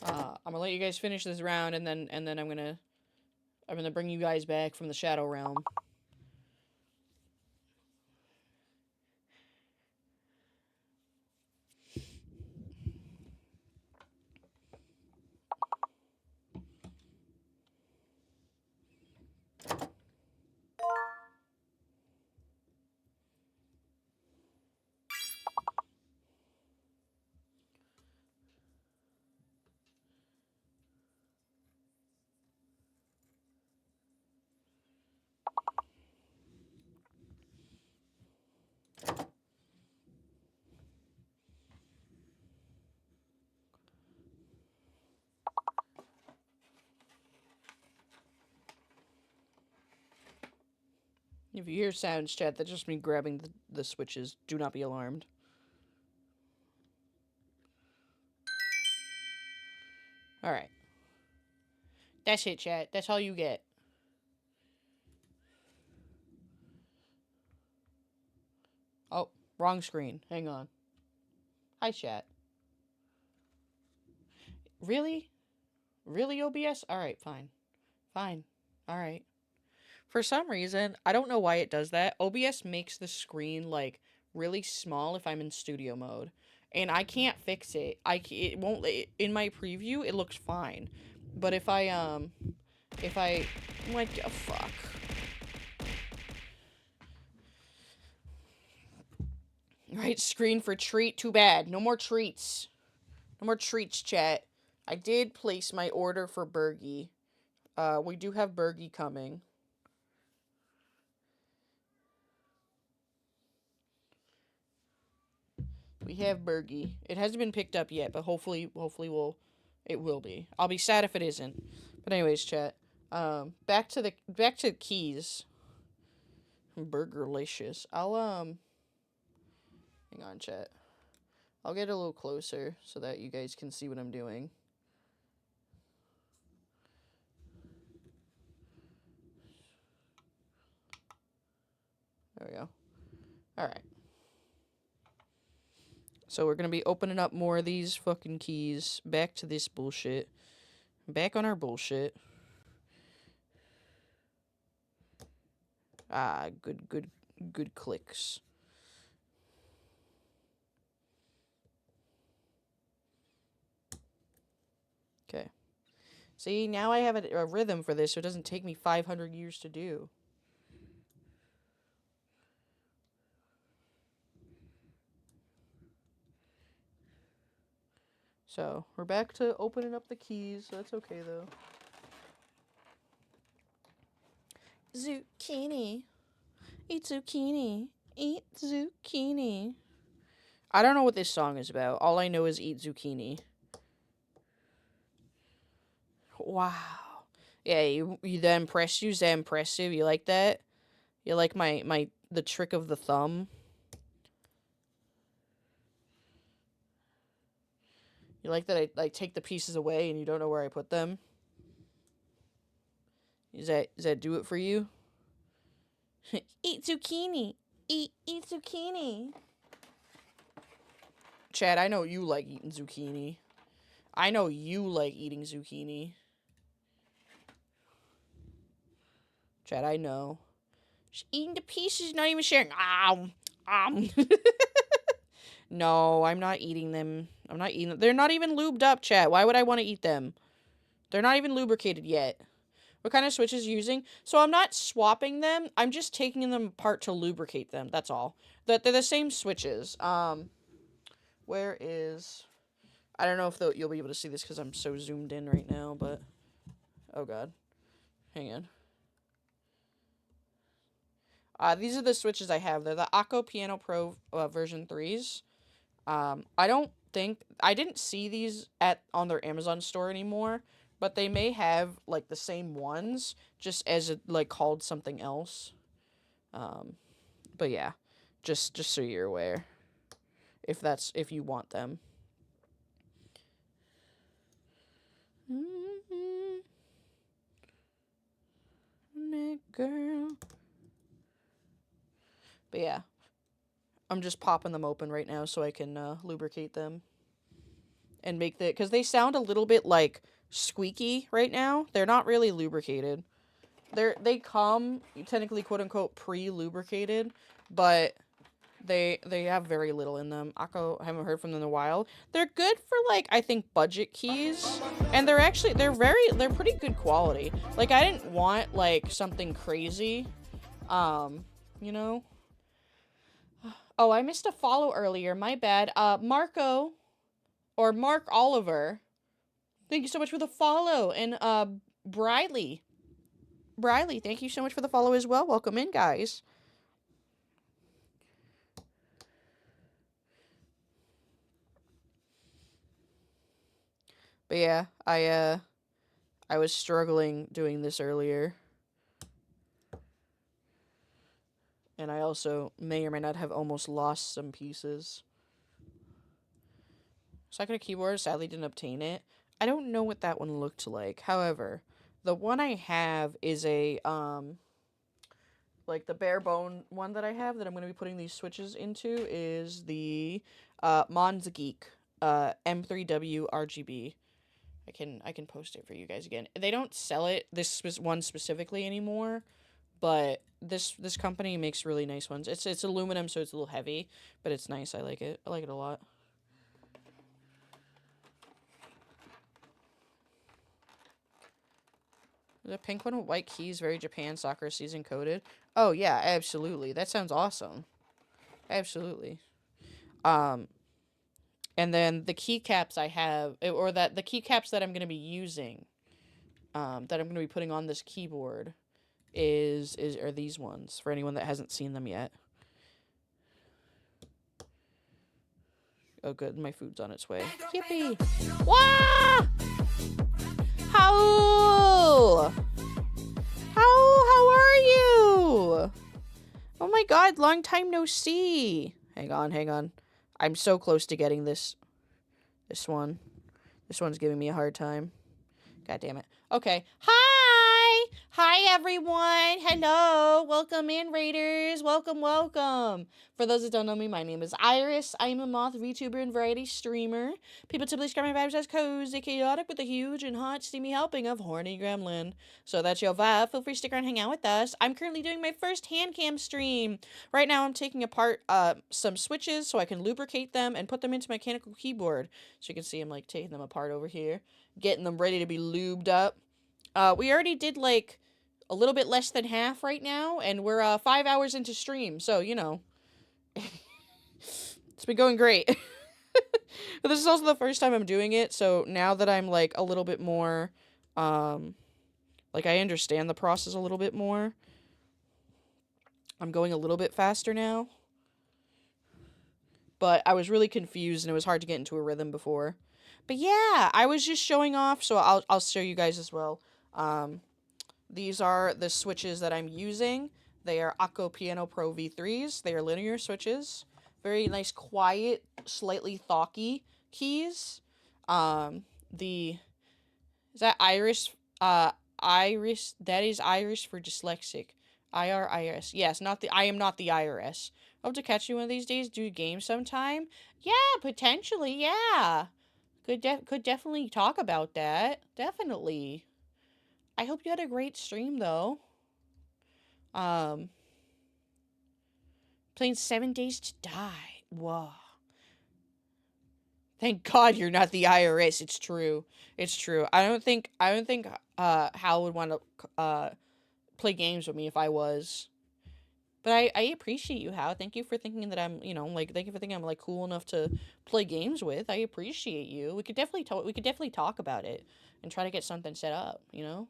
I'm gonna let you guys finish this round, and then I'm gonna bring you guys back from the Shadow Realm. If you hear sounds, chat, that's just me grabbing the switches. Do not be alarmed. Alright. That's it, chat. That's all you get. Oh, wrong screen. Hang on. Hi, chat. Really? Really, OBS? Alright, fine. Fine. Alright. For some reason, I don't know why it does that. OBS makes the screen, like, really small if I'm in studio mode. And I can't fix it. It won't, in my preview, it looks fine. But if I, what the fuck? Right screen for treat, too bad. No more treats. No more treats, chat. I did place my order for Bergie. We do have Bergie coming. We have Bergie. It hasn't been picked up yet, but hopefully it will be. I'll be sad if it isn't. But anyways, chat. Back to keys. Burgerlicious. Hang on, chat. I'll get a little closer so that you guys can see what I'm doing. There we go. Alright. So we're gonna be opening up more of these fucking keys. Back to this bullshit. Back on our bullshit. Ah, good clicks. Okay. See, now I have a rhythm for this, so it doesn't take me 500 years to do. So, we're back to opening up the keys. That's okay, though. Zucchini. Eat zucchini. Eat zucchini. I don't know what this song is about. All I know is eat zucchini. Wow. Yeah, you the impressive, the impressive. You like that? You like the trick of the thumb? You like that I take the pieces away and you don't know where I put them? Does that do it for you? Eat zucchini. Eat zucchini. Chad, I know you like eating zucchini. I know you like eating zucchini. Chad, I know. She's eating the pieces, not even sharing. No, I'm not eating them. I'm not eating them. They're not even lubed up, chat. Why would I want to eat them? They're not even lubricated yet. What kind of switches are you using? So I'm not swapping them. I'm just taking them apart to lubricate them. That's all. They're the same switches. Where is... I don't know if you'll be able to see this because I'm so zoomed in right now, but... Oh, God. Hang on. These are the switches I have. They're the Akko Piano Pro version 3s. I don't think... I didn't see these on their Amazon store anymore, but they may have, like, the same ones, just as, like, called something else. But yeah, just so you're aware. If you want them. Girl. But yeah, I'm just popping them open right now so I can lubricate them and make because they sound a little bit like squeaky right now. They're not really lubricated. They come technically quote unquote pre-lubricated, but they have very little in them. Akko, I haven't heard from them in a while. They're good for like I think budget keys, and they're pretty good quality. Like I didn't want like something crazy, you know. Oh, I missed a follow earlier. My bad. Marco, or Mark Oliver. Thank you so much for the follow, and Briley, thank you so much for the follow as well. Welcome in, guys. But yeah, I was struggling doing this earlier. And I also may or may not have almost lost some pieces. So I got a keyboard, sadly didn't obtain it. I don't know what that one looked like. However, the one I have is a, like the bare bone one that I have that I'm going to be putting these switches into is the, Monzageek, M3W RGB. I can post it for you guys again. They don't sell it, this one specifically anymore, but this company makes really nice ones. It's aluminum, so it's a little heavy, but it's nice. I like it. I like it a lot. The pink one with white keys, very Japan soccer season coded. Oh yeah, absolutely. That sounds awesome. Absolutely. And then the keycaps I have, or the keycaps that I'm going to be using, that I'm going to be putting on this keyboard, are these ones for anyone that hasn't seen them yet. Oh, good, my food's on its way. Yippee! Wah! How are you? Oh my God, long time no see. Hang on. I'm so close to getting this one. This one's giving me a hard time. God damn it. Okay. Hi, everyone. Hello. Welcome in, Raiders. Welcome. For those that don't know me, my name is Iris. I am a moth VTuber and variety streamer. People typically describe my vibes as cozy, chaotic, with a huge and hot, steamy helping of horny gremlin. So that's your vibe. Feel free to stick around and hang out with us. I'm currently doing my first Handcam stream. Right now, I'm taking apart some switches so I can lubricate them and put them into my mechanical keyboard. So you can see I'm like taking them apart over here, getting them ready to be lubed up. We already did like a little bit less than half right now, and we're 5 hours into stream, so you know. It's been going great. But this is also the first time I'm doing it, so now that I'm like a little bit more like I understand the process a little bit more, I'm going a little bit faster now. But I was really confused and it was hard to get into a rhythm before. But yeah, I was just showing off, so I'll show you guys as well. These are the switches that I'm using. They are Akko Piano Pro V3s. They are linear switches. Very nice, quiet, slightly thocky keys. The is that Irish? Irish. That is Irish for dyslexic. IRIS. Yes, not the. I am not the IRS. Hope to catch you one of these days. Do a game sometime. Yeah, potentially. Yeah, could definitely talk about that. Definitely. I hope you had a great stream though. Um, playing 7 Days to Die. Whoa. Thank God you're not the IRS. It's true. It's true. I don't think Hal would want to play games with me if I was. But I appreciate you, Hal. Thank you for thinking that I'm, thank you for thinking I'm like cool enough to play games with. I appreciate you. We could definitely talk about it and try to get something set up, you know?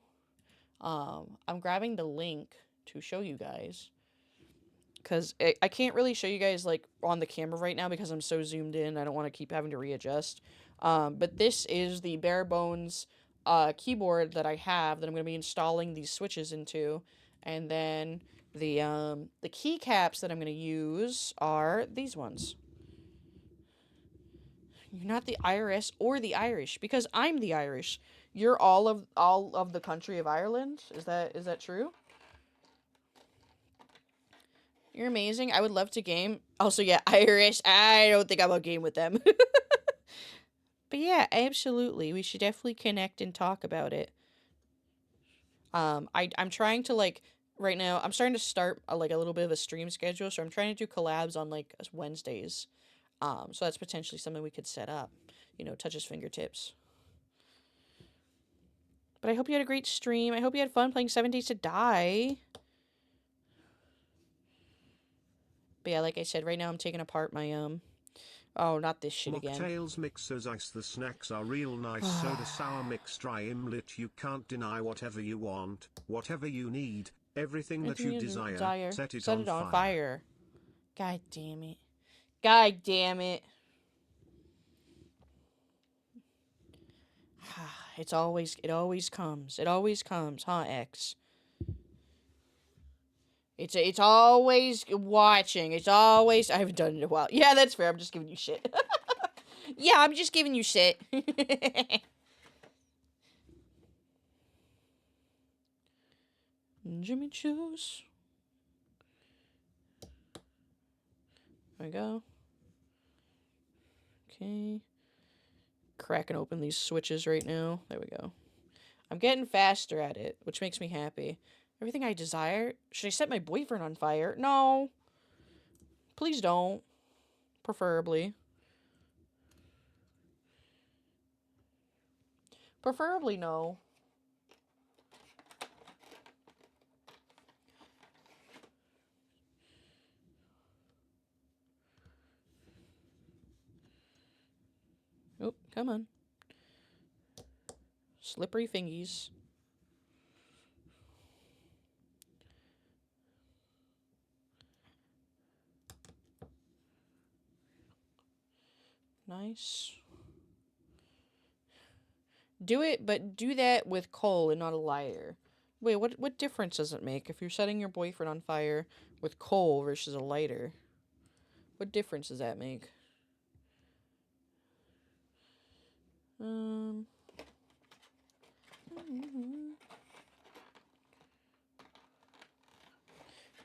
I'm grabbing the link to show you guys. Because I can't really show you guys, like, on the camera right now because I'm so zoomed in. I don't want to keep having to readjust. But this is the bare bones keyboard that I have that I'm going to be installing these switches into. And then the keycaps that I'm going to use are these ones. You're not the IRS or the Irish because I'm the Irish. You're all of the country of Ireland. Is that true? You're amazing. I would love to game. Also, yeah, Irish. I don't think I'm a game with them. But yeah, absolutely. We should definitely connect and talk about it. I'm trying to like right now. I'm starting to start a little bit of a stream schedule, so I'm trying to do collabs on like Wednesdays. So that's potentially something we could set up. Touch his fingertips. But I hope you had a great stream. I hope you had fun playing 7 Days to Die. But yeah, like I said, right now I'm taking apart my oh, not this shit again. Mocktails mixers ice. The snacks are real nice. Soda sour mix dry imlet. You can't deny whatever you want, whatever you need, everything that you desire. Set it on fire. God damn it. God damn it. It always comes. It always comes, huh, X? It's always watching. It's always... I haven't done it in a while. Yeah, that's fair. I'm just giving you shit. Yeah, I'm just giving you shit. Jimmy Choo's. There we go. Okay. Cracking open these switches right now. There we go. I'm getting faster at it, which makes me happy. Everything I desire. Should I set my boyfriend on fire? No. Please don't. Preferably. Preferably no. Oh, come on. Slippery fingies. Nice. Do it, but do that with coal and not a lighter. Wait, what difference does it make if you're setting your boyfriend on fire with coal versus a lighter? What difference does that make?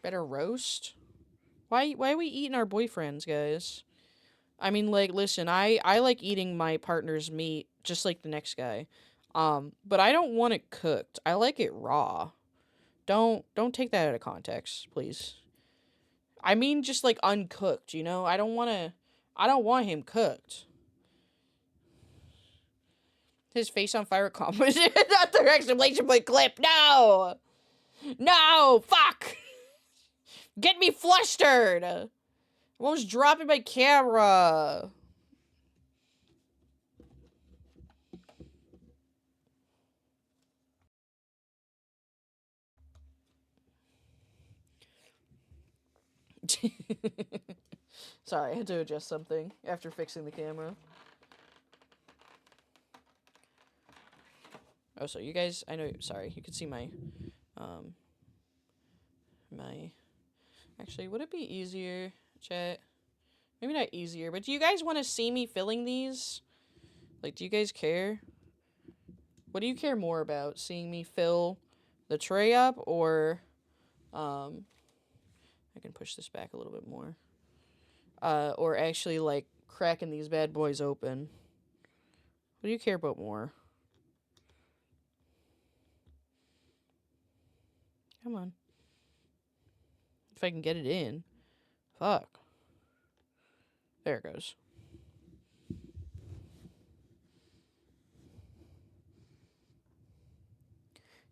Better roast? Why are we eating our boyfriends, guys? I mean, like, listen, I like eating my partner's meat just like the next guy. But I don't want it cooked. I like it raw. Don't take that out of context, please. I mean just like uncooked, you know? I don't want him cooked. His face on fire comment. Not the exclamation point clip. No! No! Fuck! Get me flustered! I'm almost dropping my camera. Sorry, I had to adjust something after fixing the camera. Oh, so you guys, I know, sorry, you can see my my... Actually, would it be easier, chat? Maybe not easier, but do you guys want to see me filling these? Like, do you guys care? What do you care more about? Seeing me fill the tray up, or, I can push this back a little bit more. Or actually, like, cracking these bad boys open. What do you care about more? Come on. If I can get it in. Fuck. There it goes.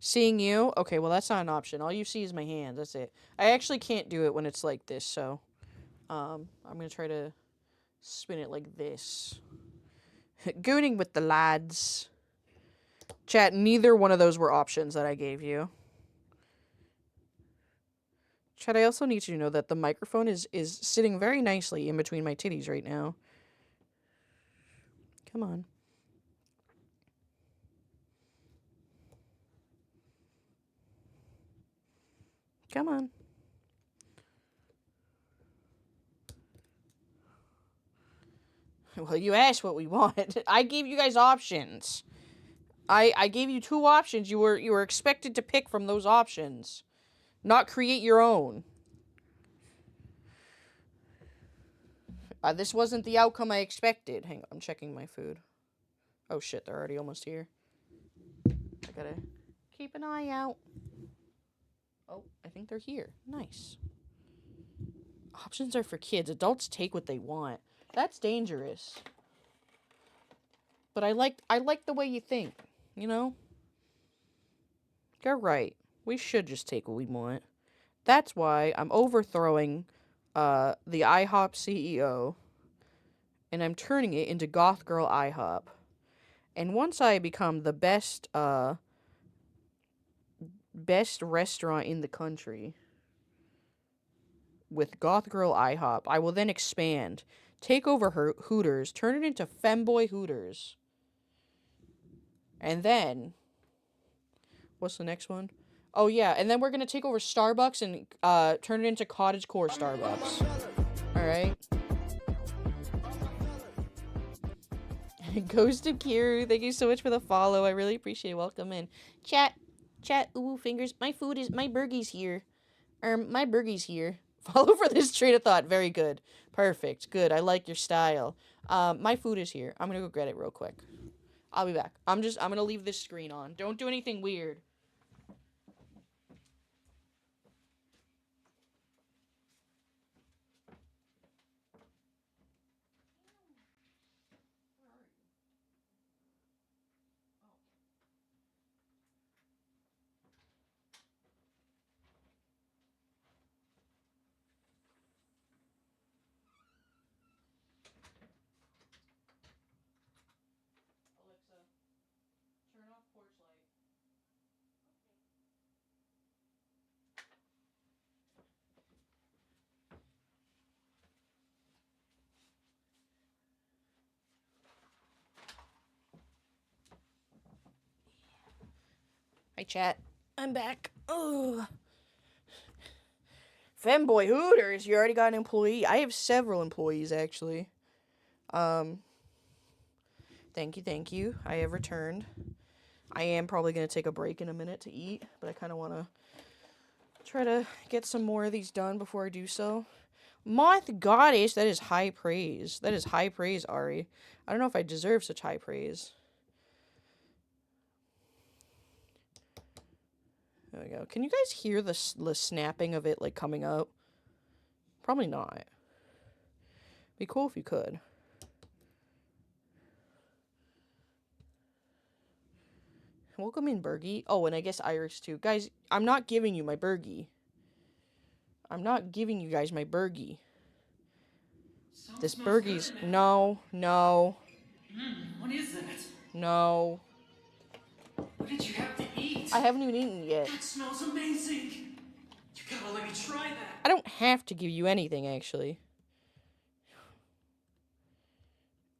Seeing you? Okay, well, that's not an option. All you see is my hands. That's it. I actually can't do it when it's like this, so... I'm gonna try to spin it like this. Gooning with the lads. Chat, neither one of those were options that I gave you. Chat, I also need you to know that the microphone is sitting very nicely in between my titties right now. Come on. Come on. Well, you asked what we want. I gave you guys options. I gave you 2 options. You were expected to pick from those options, not create your own. This wasn't the outcome I expected. Hang on, I'm checking my food. Oh shit, they're already almost here. I gotta keep an eye out. Oh, I think they're here. Nice. Options are for kids. Adults take what they want. That's dangerous. But I like the way you think, you know? You're right. We should just take what we want. That's why I'm overthrowing the IHOP CEO, and I'm turning it into Goth Girl IHOP. And once I become the best restaurant in the country with Goth Girl IHOP, I will then expand, take over Hooters, turn it into Femboy Hooters. And then, what's the next one? Oh yeah, and then we're gonna take over Starbucks and turn it into Cottagecore Starbucks. Alright? Ghost of Kiru, thank you so much for the follow. I really appreciate it. Welcome in. Chat, ooh, fingers. My burgie's here. My burgie's here. Follow for this train of thought. Very good. Perfect. Good. I like your style. My food is here. I'm gonna go get it real quick. I'll be back. I'm gonna leave this screen on. Don't do anything weird. Alexa, turn off porch light. Hi, chat. I'm back. Oh. Femboy Hooters, you already got an employee. I have several employees, actually. Thank you. I have returned. I am probably going to take a break in a minute to eat, but I kind of want to try to get some more of these done before I do so. Moth Goddess, that is high praise. That is high praise, Ari. I don't know if I deserve such high praise. There we go. Can you guys hear the snapping of it, like, coming up? Probably not. Be cool if you could. Welcome in, Bergie. Oh, and I guess Iris, too. Guys, I'm not giving you my Bergie. I'm not giving you guys my Bergie. This Bergie's... No. What is that? No. What did you have to eat? I haven't even eaten yet. That smells amazing. You gotta let me try that. I don't have to give you anything, actually.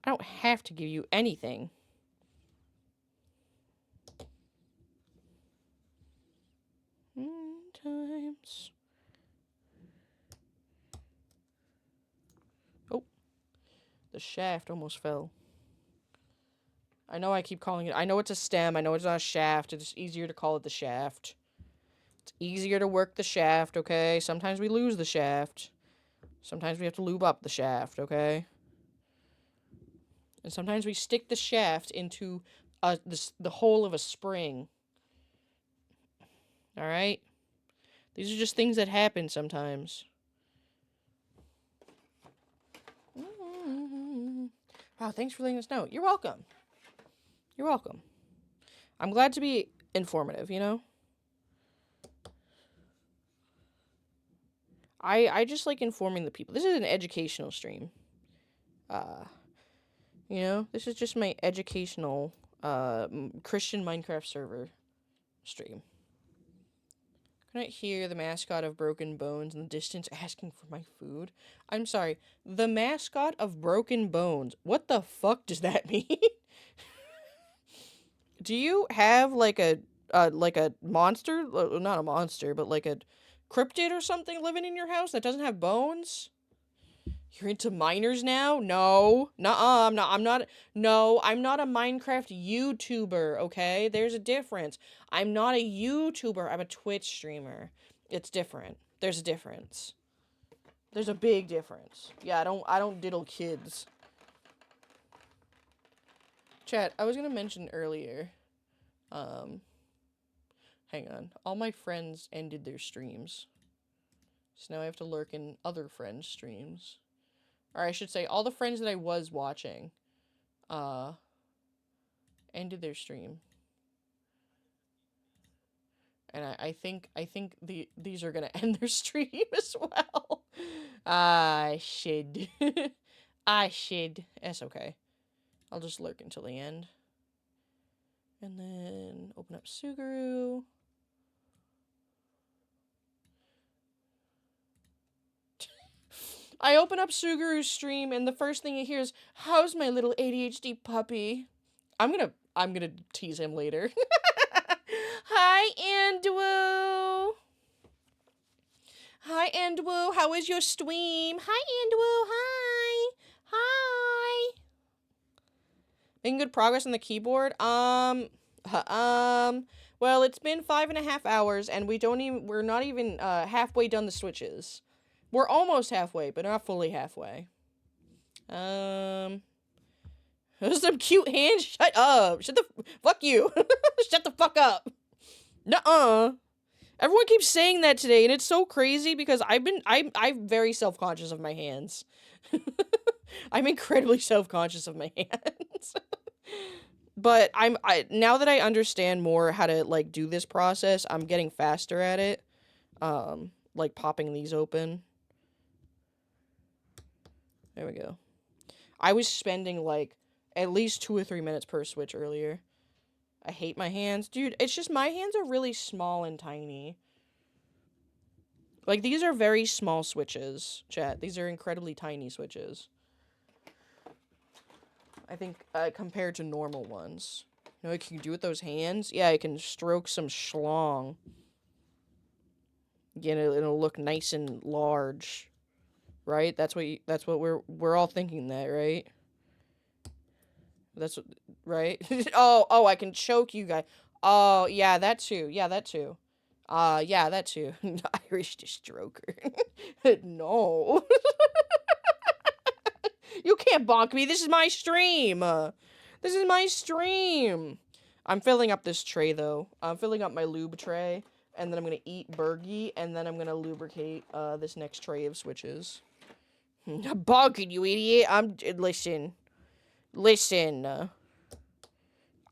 I don't have to give you anything. the shaft almost fell. I know I keep calling it... I know it's a stem. I know it's not a shaft. It's easier to call it the shaft. It's easier to work the shaft, okay? Sometimes we lose the shaft. Sometimes we have to lube up the shaft, okay? And sometimes we stick the shaft into the hole of a spring. Alright? These are just things that happen sometimes. Wow, thanks for letting us know. You're welcome. You're welcome. I'm glad to be informative, you know? I just like informing the people. This is an educational stream. You know, this is just my educational Christian Minecraft server stream. Can I hear the mascot of Broken Bones in the distance asking for my food? I'm sorry, the mascot of Broken Bones. What the fuck does that mean? Do you have like a monster? Not a monster, but like a cryptid or something living in your house that doesn't have bones? You're into miners now? No. Nuh-uh, I'm not a Minecraft YouTuber, okay? There's a difference. I'm not a YouTuber, I'm a Twitch streamer. It's different. There's a difference. There's a big difference. Yeah, I don't diddle kids. Chat, I was gonna mention earlier, hang on. All my friends ended their streams. So now I have to lurk in other friends' streams. Or I should say, all the friends that I was watching, ended their stream. And I think these are gonna end their stream as well. I should. I should. That's okay. I'll just lurk until the end. And then open up Suguru. I open up Suguru's stream, and the first thing he hears, "How's my little ADHD puppy?" I'm gonna tease him later. Hi, Andrew. Hi, Andrew. How is your stream? Hi, Andrew. Hi. Hi. Making good progress on the keyboard. Well, it's been 5.5 hours, and we're not even halfway done the switches. We're almost halfway, but not fully halfway. Those are some cute hands. Shut up. Fuck you. Shut the fuck up. Nuh-uh. Everyone keeps saying that today, and it's so crazy because I'm very self-conscious of my hands. I'm incredibly self-conscious of my hands. But now that I understand more how to, like, do this process, I'm getting faster at it. Like, popping these open. There we go. I was spending, like, at least 2 or 3 minutes per switch earlier. I hate my hands. Dude, it's just my hands are really small and tiny. Like, these are very small switches, chat. These are incredibly tiny switches. I think, compared to normal ones. You know what you can do with those hands? Yeah, I can stroke some schlong. You know, it'll look nice and large. Right? That's what we're all thinking that, right? That's what, right? oh, I can choke you guys. Oh, yeah, that too. Yeah, that too. Yeah, that too. Irish Destroker. No. You can't bonk me. This is my stream. This is my stream. I'm filling up this tray, though. I'm filling up my lube tray, and then I'm gonna eat Burgie, and then I'm gonna lubricate, this next tray of switches. I'm bonking, you idiot. Listen.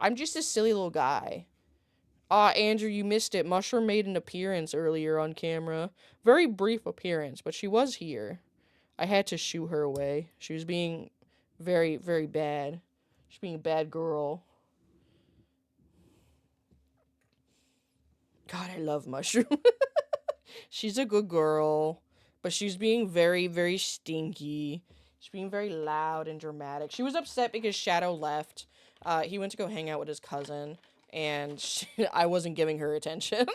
I'm just a silly little guy. Andrew, you missed it. Mushroom made an appearance earlier on camera. Very brief appearance, but she was here. I had to shoo her away. She was being very, very bad. She's being a bad girl. God, I love Mushroom. She's a good girl, but she's being very, very stinky. She's being very loud and dramatic. She was upset because Shadow left. He went to go hang out with his cousin, and I wasn't giving her attention.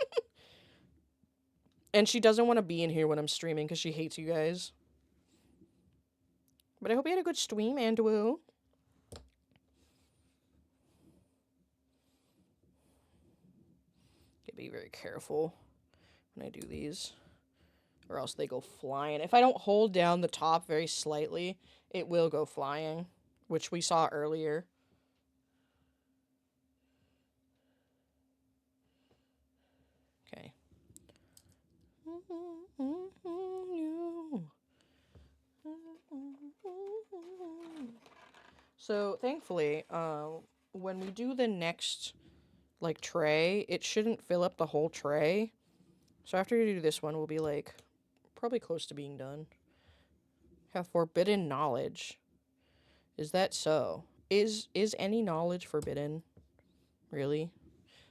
And she doesn't want to be in here when I'm streaming because she hates you guys. But I hope you had a good stream, Andrew. Gotta be very careful when I do these, or else they go flying. If I don't hold down the top very slightly, it will go flying, which we saw earlier. Okay. So thankfully, when we do the next like tray, it shouldn't fill up the whole tray. So after you do this one, we'll be like probably close to being done. Have forbidden knowledge. Is that so? Is any knowledge forbidden? Really?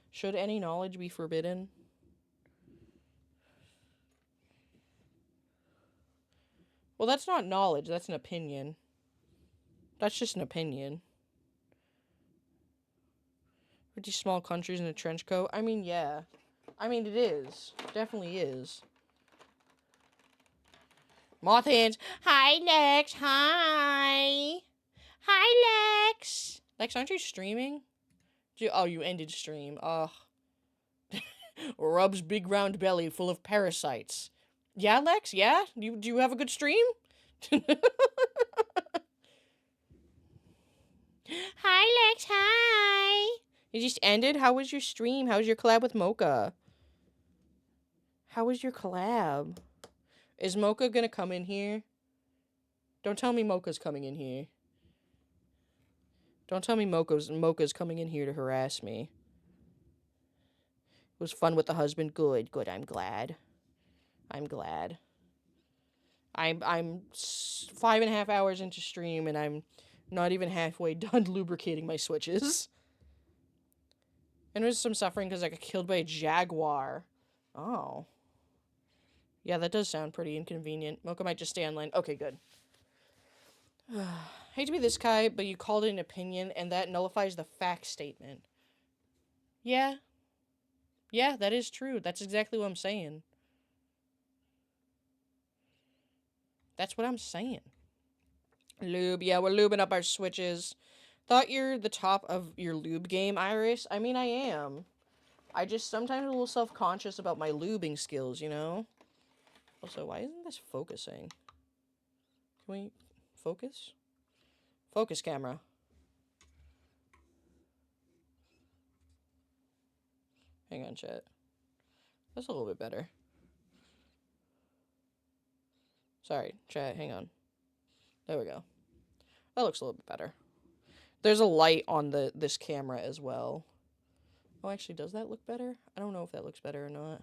Should any knowledge be forbidden? Well, that's not knowledge, that's an opinion. That's just an opinion. 50 small countries in a trench coat? I mean, yeah. I mean, it is. Definitely is. Moth hands. Hi, Lex. Hi. Hi, Lex. Lex, aren't you streaming? Oh, you ended stream. Ugh. Rub's big round belly full of parasites. Yeah, Lex? Yeah? Do you have a good stream? Hi, Lex. Hi. You just ended? How was your stream? How was your collab with Mocha? How was your collab? Is Mocha gonna come in here? Don't tell me Mocha's coming in here. Don't tell me Mocha's coming in here to harass me. It was fun with the husband. Good, good. I'm glad. I'm glad. I'm 5.5 hours into stream and I'm not even halfway done lubricating my switches. And there's some suffering because I got killed by a jaguar. Oh. Yeah, that does sound pretty inconvenient. Mocha might just stay online. Okay, good. Hate to be this guy, but you called it an opinion, and that nullifies the fact statement. Yeah. Yeah, that is true. That's exactly what I'm saying. That's what I'm saying. Lube. Yeah, we're lubing up our switches. Thought you're the top of your lube game, Iris. I mean, I am. I just sometimes a little self-conscious about my lubing skills, you know? Also, why isn't this focusing? Can we focus? Focus, camera. Hang on, chat. That's a little bit better. Sorry, chat, hang on. There we go. That looks a little bit better. There's a light on this camera as well. Oh, actually, does that look better? I don't know if that looks better or not.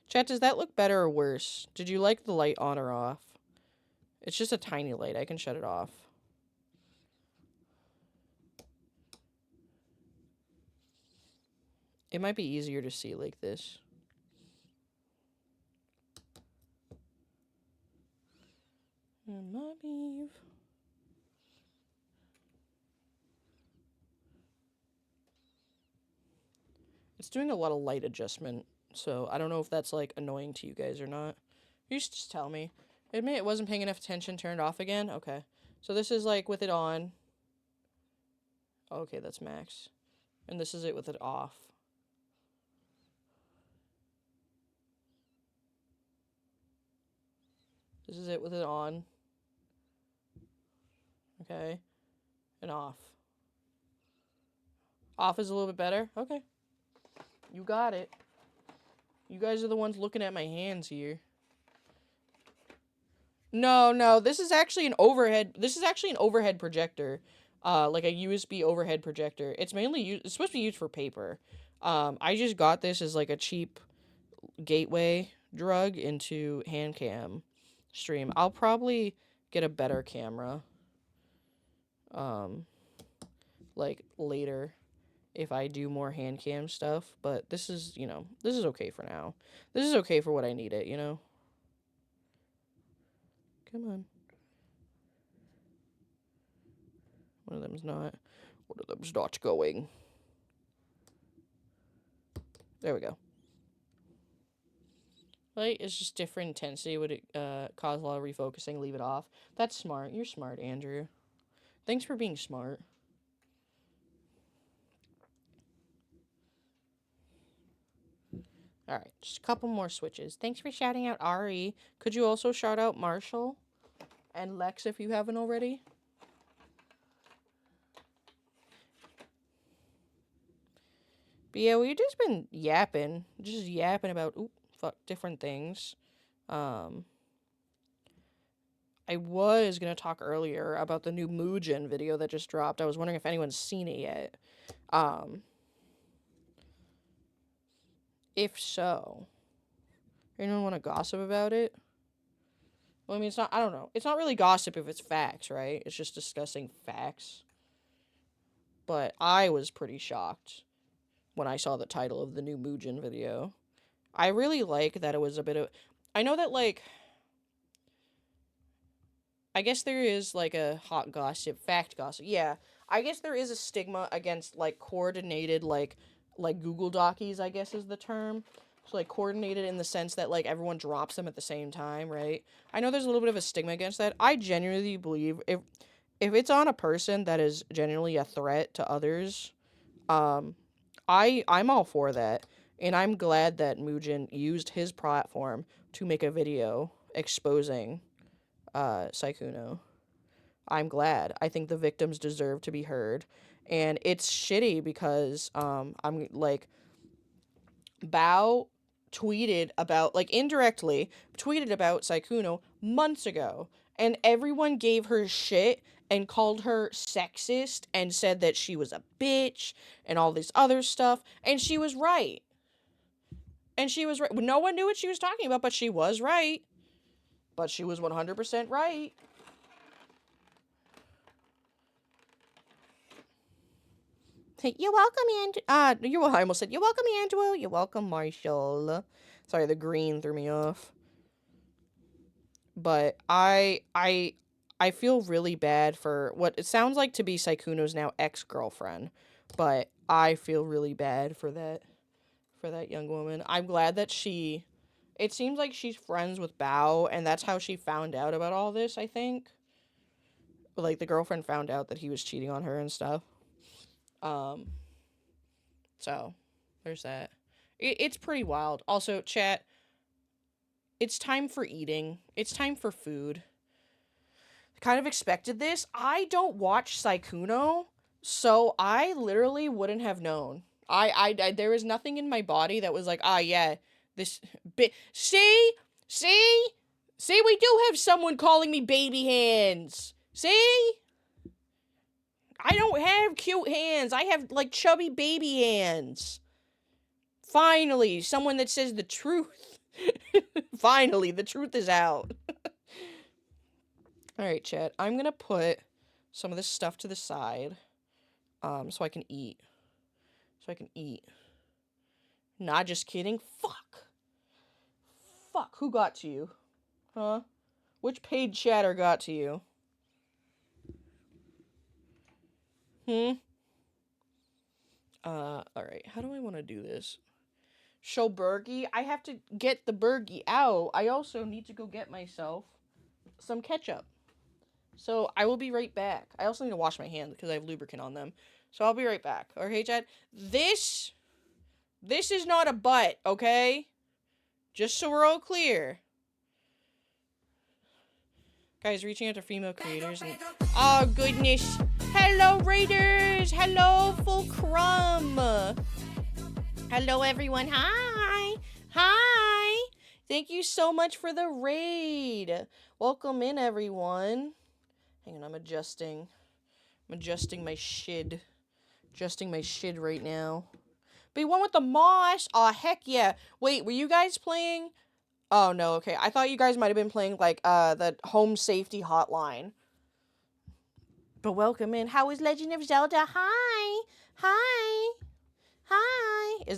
Chat, does that look better or worse? Did you like the light on or off? It's just a tiny light. I can shut it off. It might be easier to see like this. It might be. It's doing a lot of light adjustment, so I don't know if that's like annoying to you guys or not. You should just tell me. Admit it wasn't paying enough attention, turned off again? Okay. So this is like with it on. Okay, that's max. And this is it with it off. This is it with it on. Okay. And off. Off is a little bit better? Okay. You got it. You guys are the ones looking at my hands here. No, this is actually an overhead. This is actually an overhead projector. Like a USB overhead projector. It's supposed to be used for paper. I just got this as like a cheap gateway drug into Handcam stream. I'll probably get a better camera. Like later if I do more Handcam stuff, but this is, this is okay for now. This is okay for what I need it, you know? Come on. One of them's not going. There we go. Right? It's just different intensity. Would it cause a lot of refocusing? Leave it off. That's smart. You're smart, Andrew. Thanks for being smart. All right, just a couple more switches. Thanks for shouting out Ari. Could you also shout out Marshall and Lex if you haven't already? But yeah, we've just been yapping. Just yapping about different things. I was going to talk earlier about the new Mugen video that just dropped. I was wondering if anyone's seen it yet. If so, anyone want to gossip about it? Well, I mean, it's not, I don't know. It's not really gossip if it's facts, right? It's just discussing facts. But I was pretty shocked when I saw the title of the new Mugen video. I really like that it was a bit of... I know that, like... I guess there is, like, a hot gossip, fact gossip. Yeah, I guess there is a stigma against, like, coordinated, like Google Docies, I guess is the term. So, like, coordinated in the sense that, like, everyone drops them at the same time, right? I know there's a little bit of a stigma against that. I genuinely believe if it's on a person that is genuinely a threat to others, I'm all for that. And I'm glad that Mugen used his platform to make a video exposing Sykkuno. I'm glad. I think the victims deserve to be heard. And it's shitty because I'm like Bao tweeted about, like, indirectly tweeted about Sykkuno months ago, and everyone gave her shit and called her sexist and said that she was a bitch and all this other stuff, and she was right. No one knew what she was talking about, but she was right. But she was 100% right. You're welcome, I almost said, you're welcome, Andrew. You're welcome, Marshall. Sorry, the green threw me off. But I feel really bad for what it sounds like to be Sykkuno's now ex-girlfriend. But I feel really bad for that young woman. I'm glad that it seems like she's friends with Bao, and that's how she found out about all this, I think. Like, the girlfriend found out that he was cheating on her and stuff. So, there's that. It's pretty wild. Also, chat, it's time for eating. It's time for food. I kind of expected this. I don't watch Sykkuno, so I literally wouldn't have known. There was nothing in my body that was like, yeah, this see, we do have someone calling me baby hands. See? I don't have cute hands. I have, like, chubby baby hands. Finally, someone that says the truth. Finally, the truth is out. Alright, chat. I'm gonna put some of this stuff to the side. So I can eat. Nah, just kidding. Fuck. Who got to you? Huh? Which paid chatter got to you? Alright. How do I want to do this? Show Bergie? I have to get the Bergie out. I also need to go get myself some ketchup. So I will be right back. I also need to wash my hands because I have lubricant on them. So I'll be right back. Okay, Chad? This is not a butt, okay? Just so we're all clear. Guys, reaching out to female creators and... Oh, goodness. Hello, Raiders. Hello, Fulcrum. Hello, everyone. Hi. Thank you so much for the raid. Welcome in, everyone. Hang on, I'm adjusting my shid. Adjusting my shid right now. But you won with the moss. Aw, heck yeah. Wait, were you guys playing... Oh, no, okay. I thought you guys might have been playing, like, the home safety hotline. But welcome in. How is Legend of Zelda? Hi.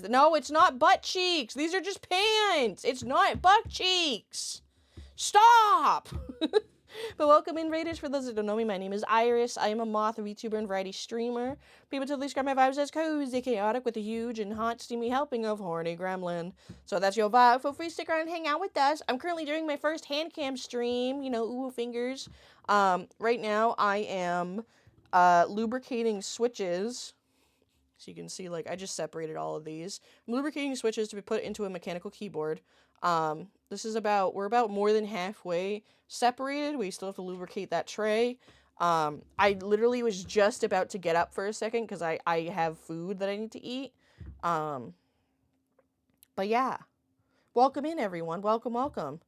No, it's not butt cheeks. These are just pants. It's not butt cheeks. Stop. But welcome in, Raiders. For those that don't know me, my name is Iris. I am a moth, VTuber, and variety streamer. People typically describe my vibes as cozy, chaotic, with a huge and hot, steamy helping of horny gremlin. So that's your vibe. Feel free to stick around and hang out with us. I'm currently doing my first Handcam stream. You know, ooh, fingers. Right now, I am lubricating switches. So you can see, like, I just separated all of these. I'm lubricating switches to be put into a mechanical keyboard. We're about more than halfway separated. We still have to lubricate that tray. I literally was just about to get up for a second because I have food that I need to eat. But yeah. Welcome in, everyone. Welcome, welcome.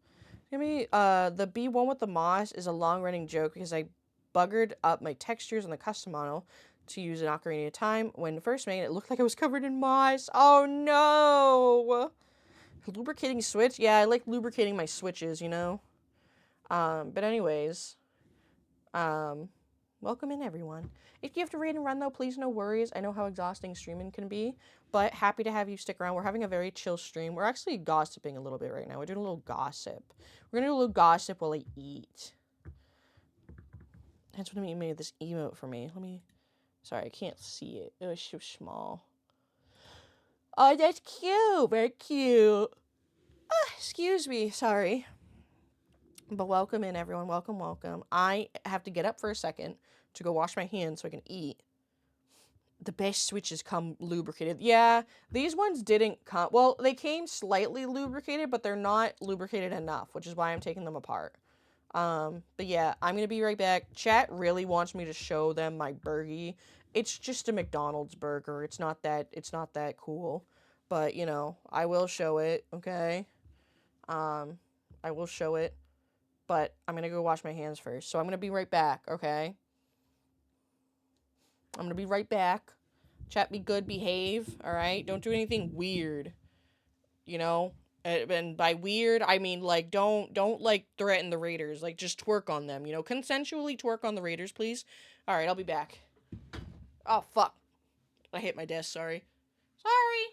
Maybe, the B1 with the moss is a long-running joke because I buggered up my textures on the custom model to use an Ocarina of Time. When first made it looked like I was covered in moss. Oh no! Lubricating switch? Yeah, I like lubricating my switches, you know? But anyways, welcome in, everyone. If you have to read and run, though, please no worries. I know how exhausting streaming can be, but happy to have you stick around. We're having a very chill stream. We're actually gossiping a little bit right now. We're doing a little gossip. We're gonna do a little gossip while I eat. That's what made this emote for me. Sorry, I can't see it. It was so small. Oh, that's cute. Very cute. Excuse me. Sorry. But welcome in, everyone. Welcome, welcome. I have to get up for a second to go wash my hands so I can eat. The best switches come lubricated. Yeah, these ones didn't come. Well, they came slightly lubricated, but they're not lubricated enough, which is why I'm taking them apart. But yeah, I'm gonna be right back. Chat really wants me to show them my burgie. It's just a McDonald's burger. It's not that cool. But, you know, I will show it, okay? I will show it. But I'm gonna go wash my hands first. So I'm gonna be right back, okay? I'm gonna be right back. Chat, be good, behave, alright? Don't do anything weird. You know? And by weird, I mean, like, don't like, threaten the raiders. Like, just twerk on them, you know? Consensually twerk on the raiders, please. Alright, I'll be back. Oh, fuck. I hit my desk, sorry. Sorry!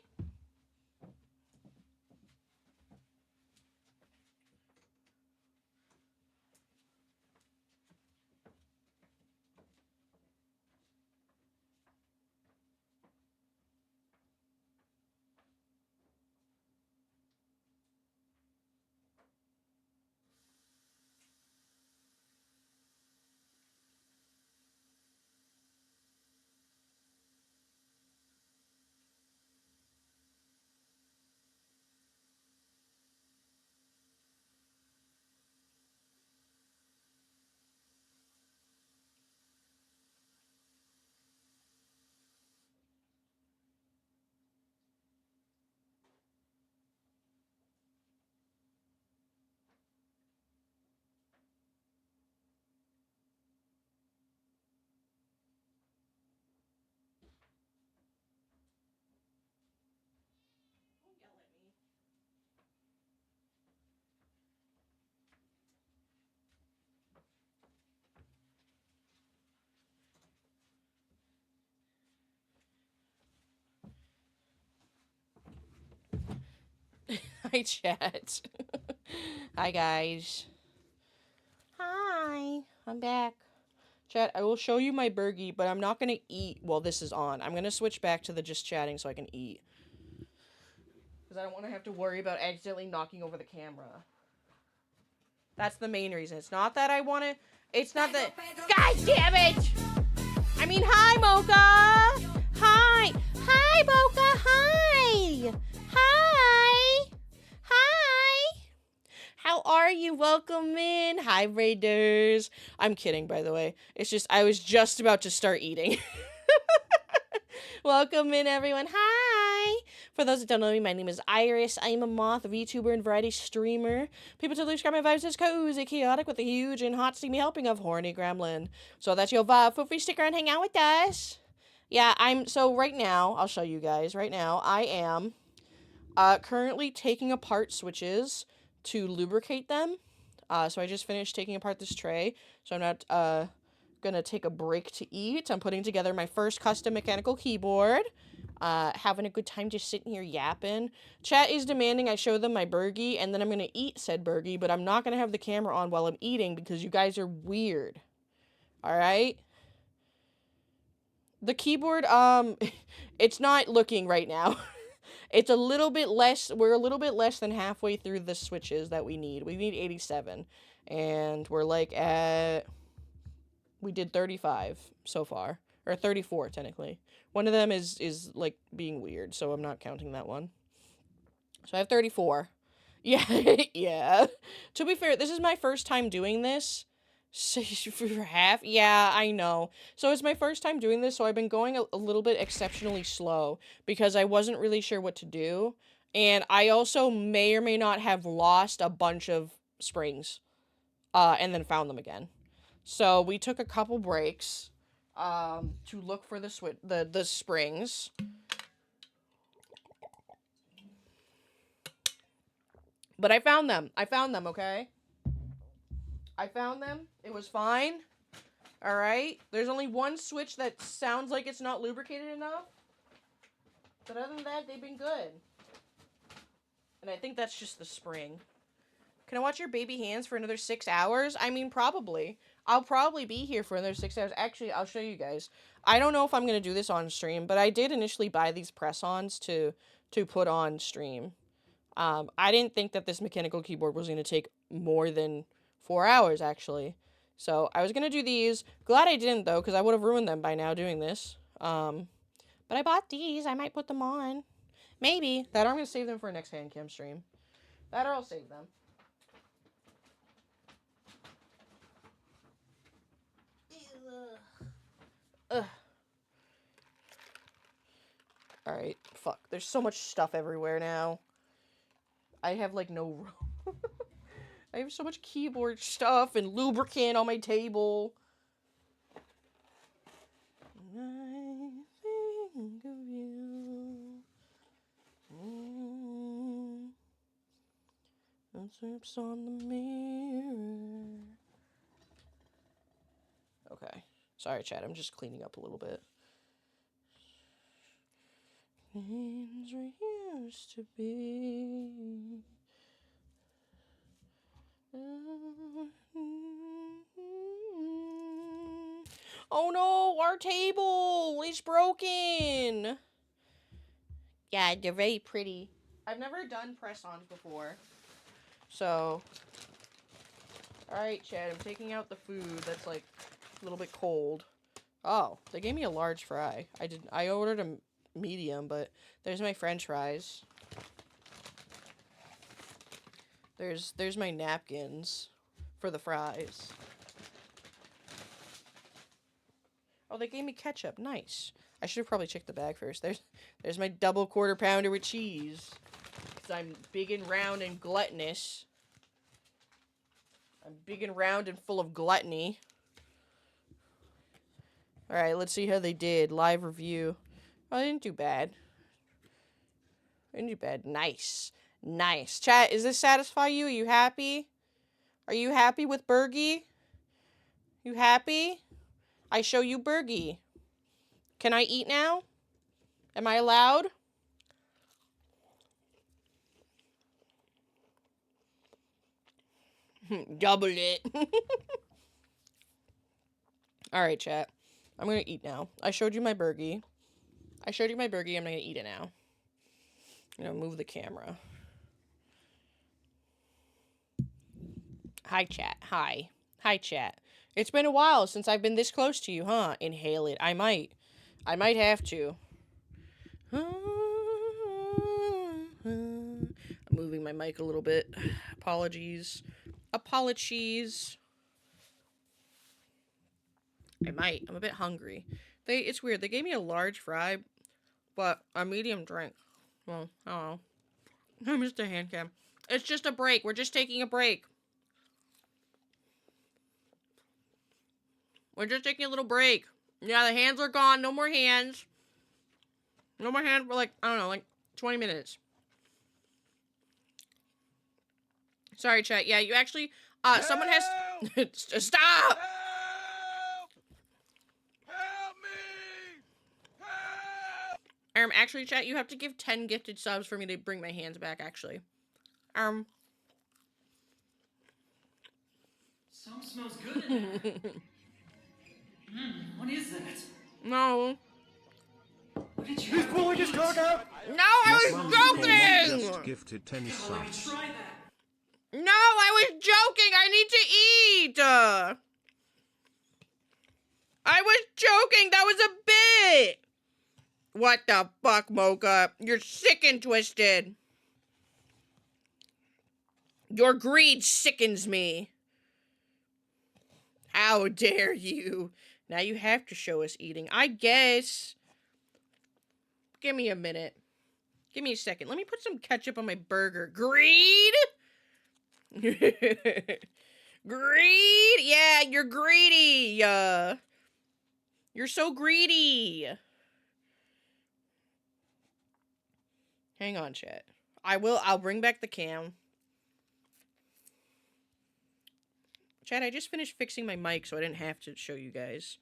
Hi, chat. Hi, guys. Hi. I'm back. Chat, I will show you my burgie, but I'm not gonna eat while this is on. I'm gonna switch back to the just chatting so I can eat. Because I don't want to have to worry about accidentally knocking over the camera. That's the main reason. It's not that I want to... It's not that... God damn it! I mean, hi, Mocha! Hi! Hi, Mocha! Hi! Hi! Hi! How are you? Welcome in. Hi, Raiders. I'm kidding, by the way. It's just, I was just about to start eating. Welcome in, everyone. Hi! For those that don't know me, my name is Iris. I am a moth, VTuber, and variety streamer. People typically describe my vibes as cozy, chaotic, with a huge and hot, steamy helping of horny gremlin. So that's your vibe. Feel free to stick around and hang out with us. Yeah, so right now, I'll show you guys. Right now, I am currently taking apart switches to lubricate them. So I just finished taking apart this tray. So I'm not, gonna take a break to eat. I'm putting together my first custom mechanical keyboard. having a good time just sitting here yapping. Chat is demanding I show them my burgie, and then I'm going to eat said burgie, but I'm not going to have the camera on while I'm eating because you guys are weird. Alright? The keyboard, it's not looking right now. It's a little bit less, we're a little bit less than halfway through the switches that we need. We need 87, and we're like at, we did 35 so far, or 34 technically. One of them is like being weird, so I'm not counting that one. So I have 34. Yeah, yeah. To be fair, this is my first time doing this. For half? Yeah, I know. So it's my first time doing this, so I've been going a little bit exceptionally slow because I wasn't really sure what to do. And I also may or may not have lost a bunch of springs, and then found them again. So we took a couple breaks, to look for the springs. But I found them. Okay? I found them. It was fine. Alright? There's only one switch that sounds like it's not lubricated enough. But other than that, they've been good. And I think that's just the spring. Can I watch your baby hands for another 6 hours? I mean, probably. I'll probably be here for another 6 hours. Actually, I'll show you guys. I don't know if I'm going to do this on stream, but I did initially buy these press-ons to put on stream. I didn't think that this mechanical keyboard was going to take more than 4 hours, actually. So, I was going to do these. Glad I didn't, though, because I would have ruined them by now doing this. But I bought these. I might put them on. Maybe. That or I'm going to save them for a next Handcam stream. That or I'll save them. Ugh. Alright, fuck. There's so much stuff everywhere now. I have, like, no room. I have so much keyboard stuff and lubricant on my table. I think of you. Lips on the mirror. Okay. Sorry, chat. I'm just cleaning up a little bit. Things we used to be. Oh no, our table is broken. Yeah, they're very pretty. I've never done press-ons before. So, alright, Chad, I'm taking out the food that's like a little bit cold. Oh, they gave me a large fry. I ordered a medium, but there's my french fries. There's my napkins for the fries. Oh, they gave me ketchup. Nice. I should have probably checked the bag first. There's my double quarter pounder with cheese. 'Cause I'm big and round and gluttonous. I'm big and round and full of gluttony. Alright, let's see how they did. Live review. Oh, they didn't do bad. They didn't do bad. Nice. Nice. Chat, does this satisfy you? Are you happy? Are you happy with Burgie? You happy? I show you Burgie. Can I eat now? Am I allowed? Double it. Alright, chat. I'm gonna eat now. I showed you my Burgie. I'm gonna eat it now. I'm gonna move the camera. Hi, chat. Hi. Hi, chat. It's been a while since I've been this close to you, huh? Inhale it. I might have to. I'm moving my mic a little bit. Apologies. Apologies. I might. I'm a bit hungry. It's weird. They gave me a large fry, but a medium drink. Well, I don't know. I missed a hand cam. It's just a break. We're just taking a break. We're just taking a little break. Yeah, the hands are gone. No more hands. No more hands for like, I don't know, like 20 minutes. Sorry, chat. Yeah, you actually, someone has to stop. Help! Help me! Help! Actually, chat, you have to give 10 gifted subs for me to bring my hands back, actually. Some smells good in there. What is that? No. What did you have to eat? No, I was Mom joking! just gifted 10 Gotta let me subs. try that. No, I was joking! I need to eat! I was joking! That was a bit! What the fuck, Mocha? You're sick and twisted. Your greed sickens me. How dare you? Now you have to show us eating. I guess. Give me a minute. Give me a second. Let me put some ketchup on my burger. Greed? Greed? Yeah, you're greedy. You're so greedy. Hang on, chat. I'll bring back the cam. Chat, I just finished fixing my mic so I didn't have to show you guys.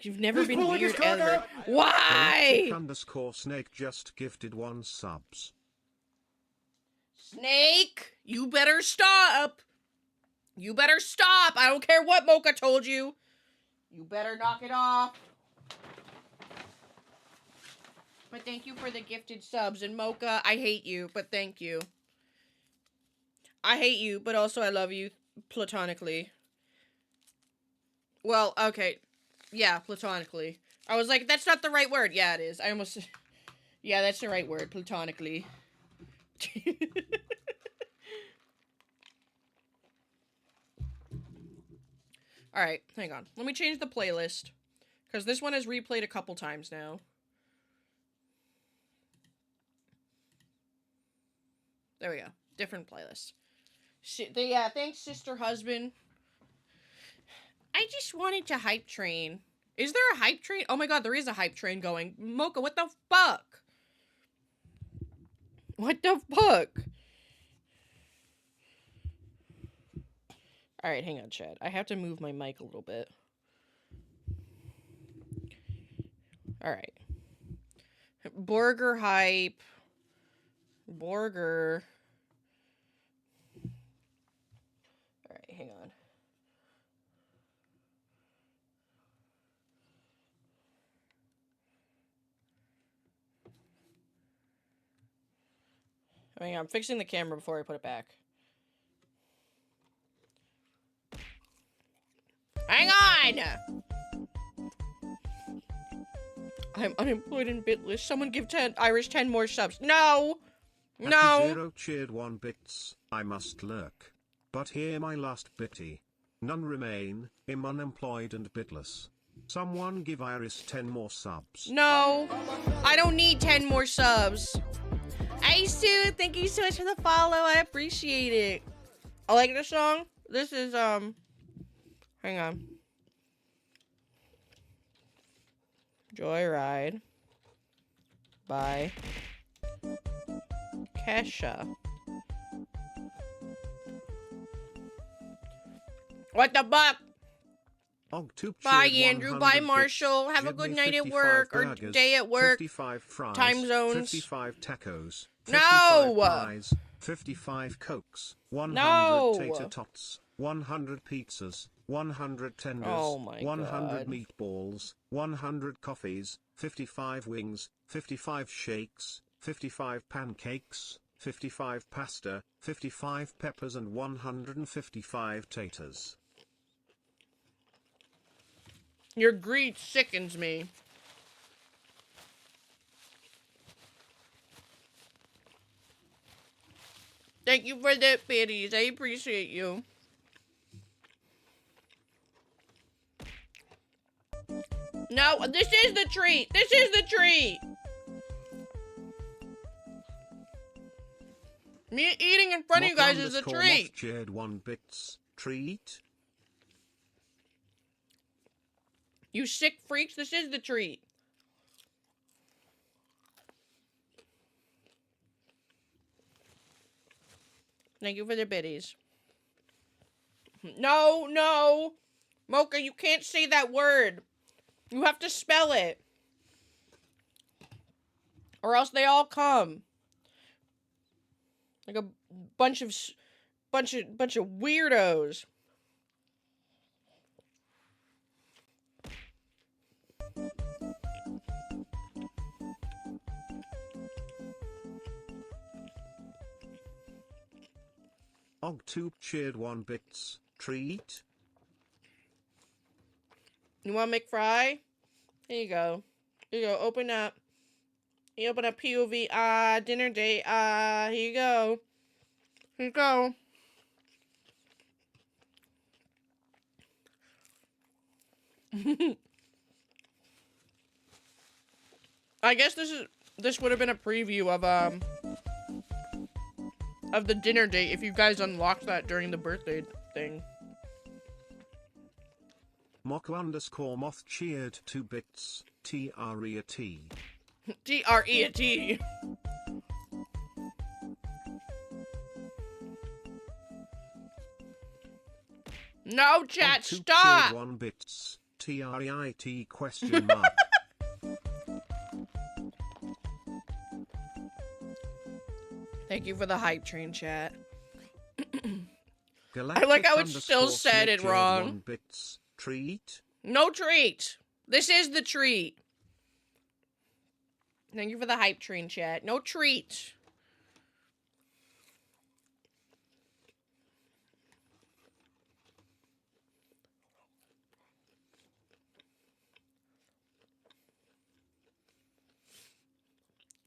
You've never been weird ever. Why? _snake just gifted 1 subs. Snake, you better stop. You better stop. I don't care what Mocha told you. You better knock it off. But thank you for the gifted subs. And Mocha, I hate you, but thank you. I hate you, but also I love you platonically. Well, okay. Yeah, platonically. I was like, that's not the right word. Yeah, it is. I almost... Yeah, that's the right word. Platonically. Alright, hang on. Let me change the playlist. Because this one has replayed a couple times now. There we go. Different playlist. Yeah, thanks, sister husband. I just wanted to hype train. Is there a hype train? Oh my god, there is a hype train going. Mocha, what the fuck? What the fuck? Alright, hang on, chat. I have to move my mic a little bit. Alright. Burger hype. Burger. Alright, hang on. I mean, I'm fixing the camera before I put it back. Hang on! I'm unemployed and bitless. Someone give Irish 10 more subs. No! No! Zero cheered 1 bits. I must lurk. But here my last bitty. None remain. I'm unemployed and bitless. Someone give Iris 10 more subs. No! I don't need 10 more subs. Hey, Sue, thank you so much for the follow. I appreciate it. I like this song. This is, hang on. Joyride by Kesha. What the fuck? Bye, Andrew. Bye, Marshall. Have a good night at work or day at work. 55 fries, Time zones. 55 tacos. No! 55 pies, 55 cokes. 100 No! tater tots. 100 pizzas. 100 tenders. Oh my 100 God. meatballs. 100 coffees. 55 wings. 55 shakes. 55 pancakes. 55 pasta. 55 peppers and 155 taters. Your greed sickens me. Thank you for the biddies. I appreciate you. No, this is the treat. This is the treat. Me eating in front of you guys is the treat. Shared 1 bits. Treat. You sick freaks, this is the treat. Thank you for the biddies. No, no. Mocha, you can't say that word. You have to spell it. Or else they all come. Like a bunch of weirdos. OgTube cheered 1 bits. Treat. You want McFry? Here you go. Here you go. Open up. You open up POV. Dinner date. Here you go. Here you go. I guess this would have been a preview of the dinner date if you guys unlocked that during the birthday thing. Mock_moth cheered 2 bits. TREAT. TREAT. No, chat, OgTube stop! cheered 1 bits. TREIT question mark. Thank you for the hype train, chat. Galactic I like how it still _ said it cheered wrong. 1 bits. Treat. No treat. This is the treat. Thank you for the hype train, chat. No treat.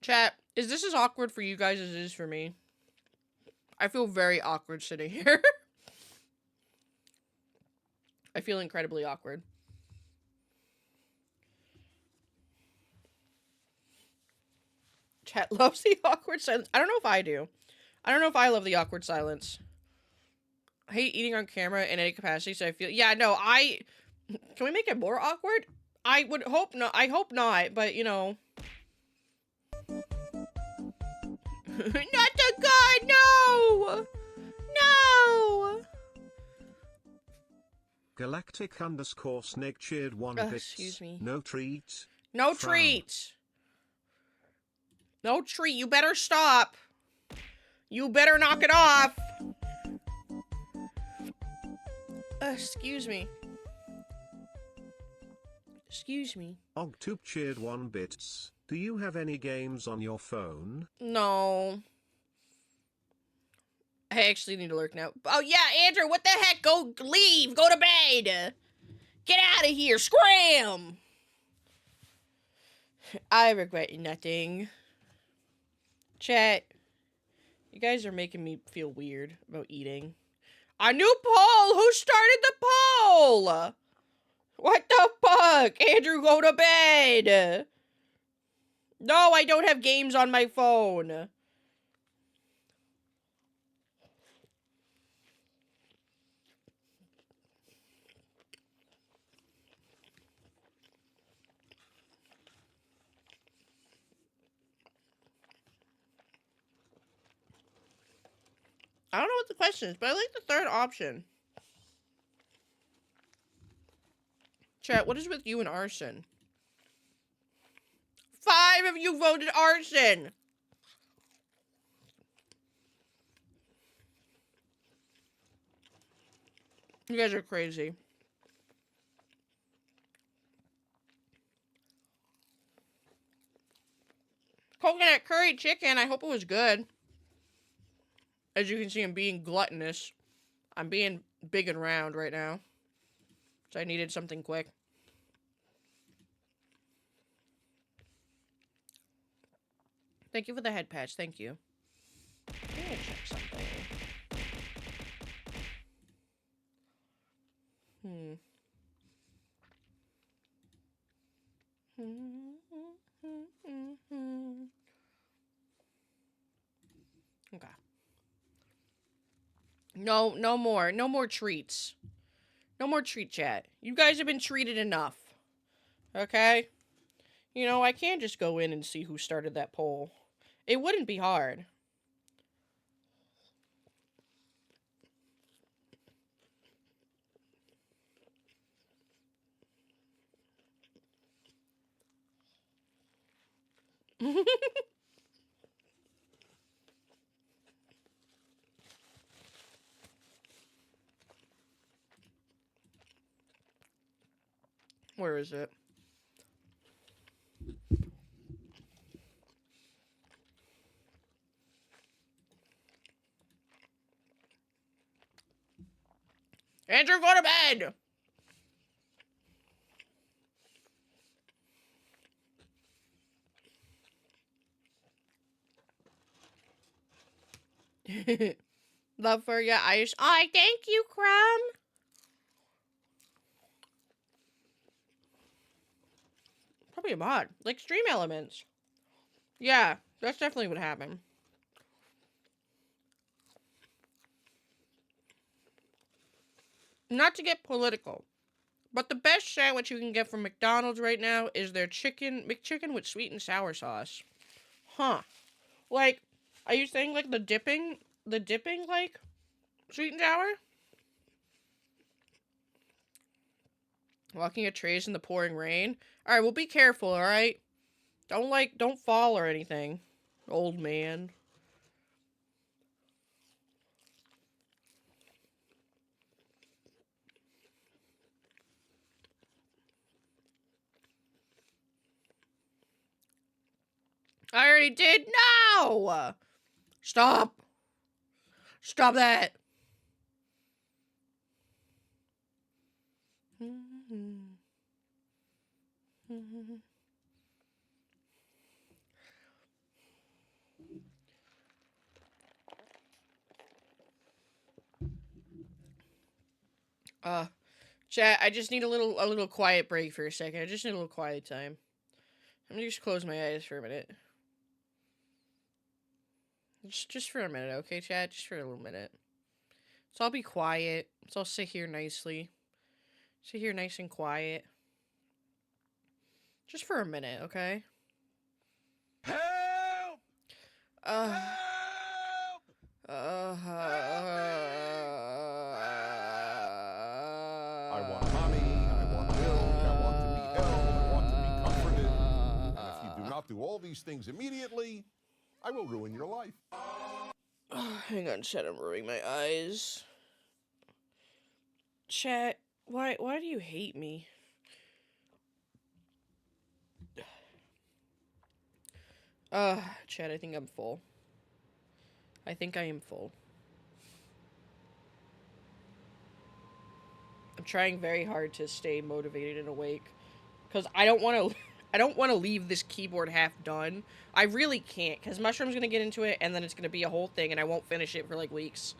Chat, is this as awkward for you guys as it is for me? I feel very awkward sitting here. I feel incredibly awkward. Chat loves the awkward silence. I don't know if I do. I don't know if I love the awkward silence. I hate eating on camera in any capacity, so I feel... Yeah, no, Can we make it more awkward? I would hope not. I hope not, but, you know... Not the gun! No! No! Galactic _snake cheered 1 bits. Excuse me. No treat. No Frown. treat. No treat. You better stop. You better knock it off. Excuse me. Excuse me. OgTube cheered 1 bits. Do you have any games on your phone? No. I actually need to lurk now. Oh, yeah, Andrew, what the heck? Go leave. Go to bed. Get out of here. Scram. I regret nothing. Chat. You guys are making me feel weird about eating. A new poll. Who started the poll? What the fuck? Andrew, go to bed. No, I don't have games on my phone. I don't know what the question is, but I like the third option. Chat, what is with you and arson? 5 of you voted arson! You guys are crazy. Coconut curry chicken, I hope it was good. As you can see, I'm being gluttonous. I'm being big and round right now. So I needed something quick. Thank you for the head patch. Thank you. I'm gonna check something. Okay. No more. No more treats. No more treat chat. You guys have been treated enough. Okay? You know, I can just go in and see who started that poll. It wouldn't be hard. Where is it? Andrew, go to bed! Love for ya, Ice. I thank you, Crumb. Probably a mod. Like Stream Elements. Yeah, that's definitely what happened. Not to get political, but the best sandwich you can get from McDonald's right now is their McChicken with sweet and sour sauce. Huh. Like, are you saying like the dipping, like, sweet and sour? Walking at trays in the pouring rain. Alright, well, be careful, alright? Don't fall or anything. Old man. I already did. No! Stop. Stop that. Chat, I just need a little quiet break for a second. I just need a little quiet time. Let me just close my eyes for a minute. Just for a minute, okay, chat? Just for a little minute. So I'll be quiet. So I'll sit here nicely. Sit here nice and quiet. Just for a minute, okay? Help! Uh, Help! I want honey, I want milk, I want to be held, I want to be comforted. And if you do not do all these things immediately, I will ruin your life. Hang on, chat, I'm rubbing my eyes. Chat, why do you hate me? Chat, I think I'm full. I think I am full. I'm trying very hard to stay motivated and awake. Because I don't want to leave this keyboard half done. I really can't, because Mushroom's going to get into it, and then it's going to be a whole thing, and I won't finish it for, like, weeks.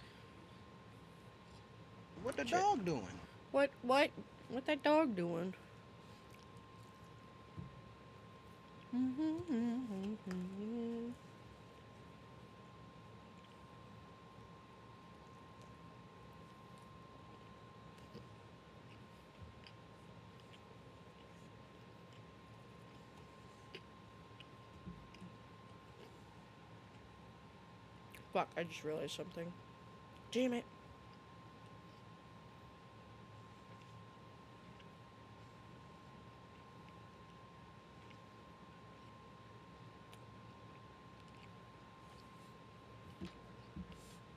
What the dog doing? What that dog doing? Fuck, I just realized something. Damn it.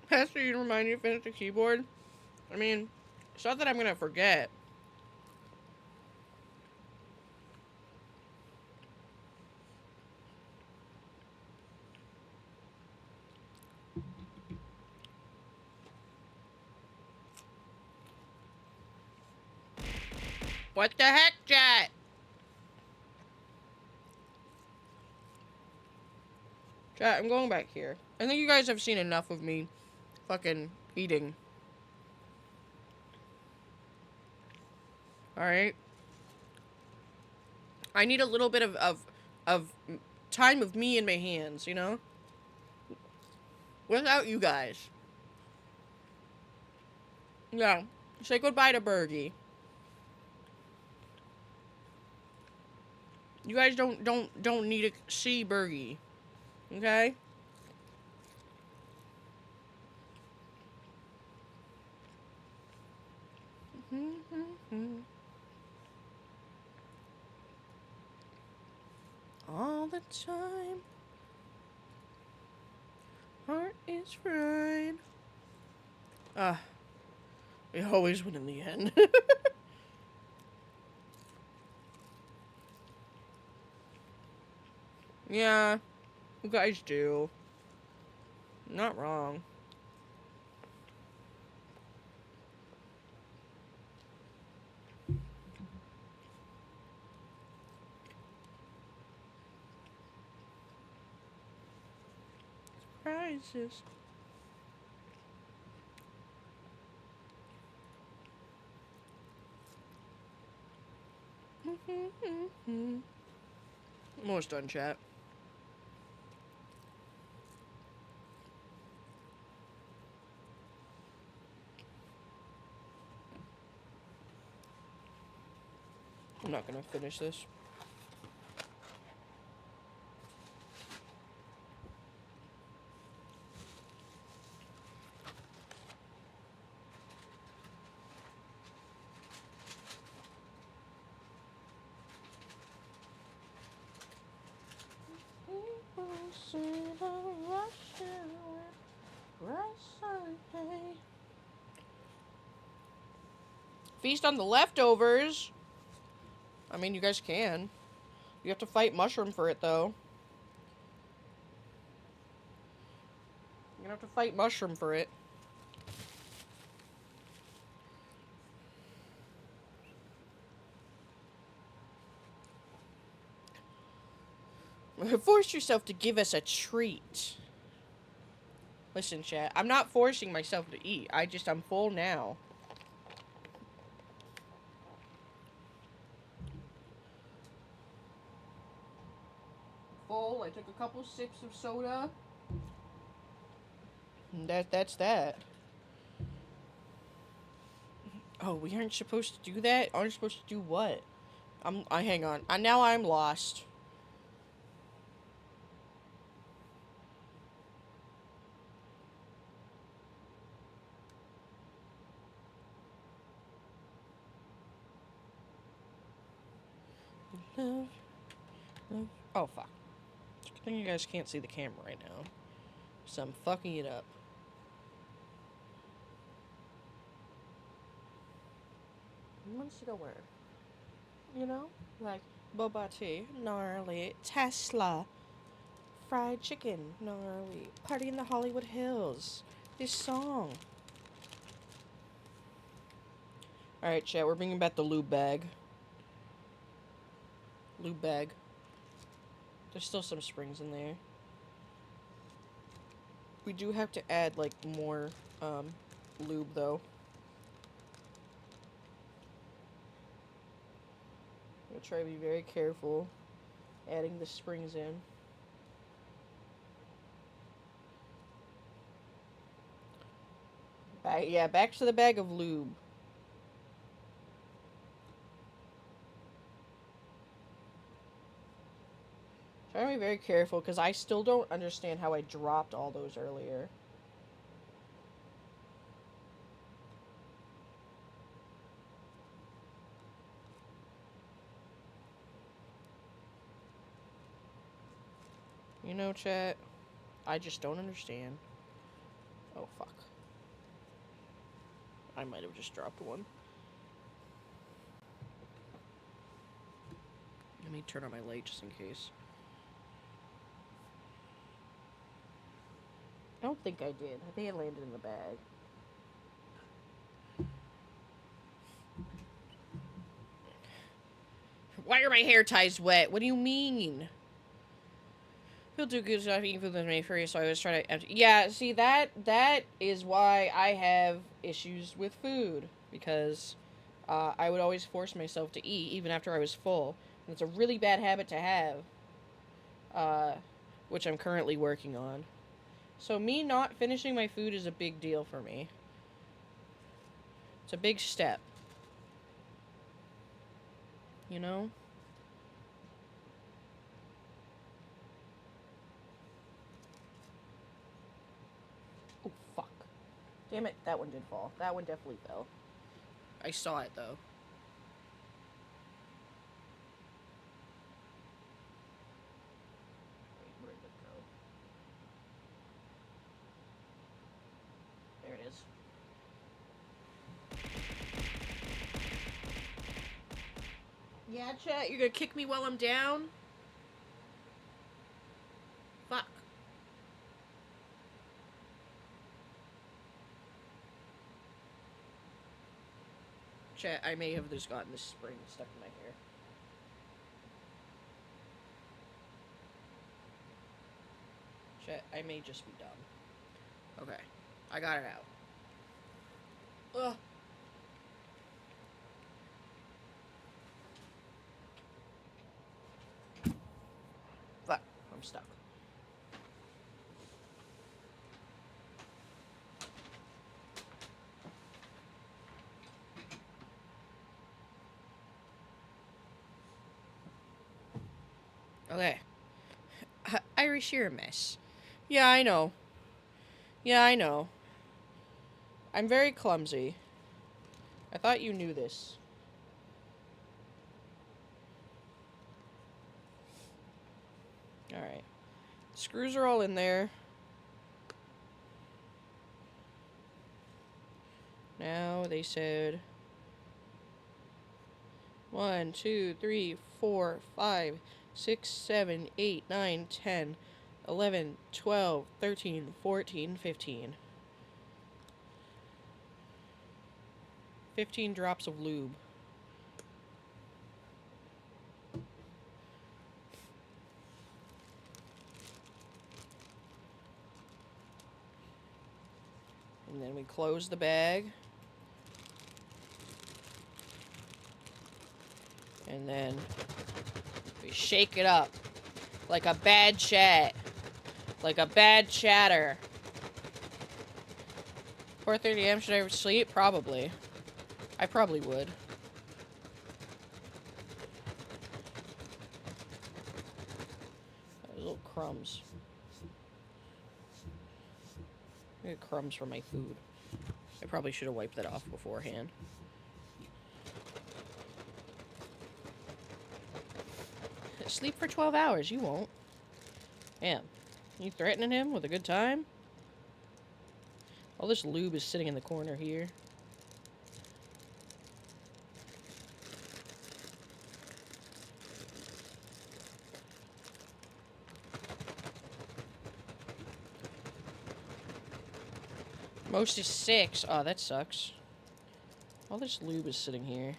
Pastor, you remind me to finish the keyboard? I mean, it's not that I'm gonna forget. What the heck, chat? Chat, I'm going back here. I think you guys have seen enough of me fucking eating. Alright? I need a little bit of time of me in my hands, you know? Without you guys. Yeah. Say goodbye to Bergie. You guys don't need to see Bergie. Okay? Oh. all the time. Heart is fried. We always win in the end. Yeah, you guys do. Not wrong. Surprises. Almost done, chat. I'm not gonna finish this. Feast on the leftovers. I mean, you guys can. You have to fight Mushroom for it, though. You're gonna have to fight Mushroom for it. Force yourself to give us a treat. Listen, chat. I'm not forcing myself to eat. I'm full now. Full. I took a couple sips of soda. And that's that. Oh, we aren't supposed to do that? Aren't we supposed to do what? Hang on. Now I'm lost. Love. Oh, fuck. I think you guys can't see the camera right now. So I'm fucking it up. Wants to go where? You know? Like, boba tea, gnarly. Tesla. Fried chicken, gnarly. Party in the Hollywood Hills. This song. Alright, chat, we're bringing back the lube bag. Lube bag. There's still some springs in there. We do have to add, like, more, lube, though. I'm gonna try to be very careful adding the springs in. Back to the bag of lube. Try to be very careful, because I still don't understand how I dropped all those earlier. You know, chat, I just don't understand. Oh, fuck. I might have just dropped one. Let me turn on my light just in case. I don't think I did. I think it landed in the bag. Why are my hair ties wet? What do you mean? He'll do good stuff eating food with me for you, so I was trying to... Yeah, see, that is why I have issues with food. Because I would always force myself to eat, even after I was full. And it's a really bad habit to have. Which I'm currently working on. So me not finishing my food is a big deal for me. It's a big step. You know? Oh, fuck. Damn it, that one did fall. That one definitely fell. I saw it, though. chat? You're gonna kick me while I'm down? Fuck. Chat, I may have just gotten this spring stuck in my hair. Chat, I may just be dumb. Okay, I got it out. Ugh. Fuck, I'm stuck. Okay. Irish, you're a mess. Yeah, I know. Yeah, I know. I'm very clumsy. I thought you knew this. Alright. Screws are all in there. Now they said 1, 2, 3, 4, 5, 6, 7, 8, 9, 10, 11, 12, 13, 14, 15. 15 drops of lube. And then we close the bag. And then we shake it up like a bad chat. Like a bad chatter. 4:30 a.m. Should I sleep? Probably. I probably would. Those little crumbs. I get crumbs from my food. I probably should have wiped that off beforehand. Sleep for 12 hours. You won't. Damn. You threatening him with a good time? All this lube is sitting in the corner here. Most is 6. Oh, that sucks. All this lube is sitting here.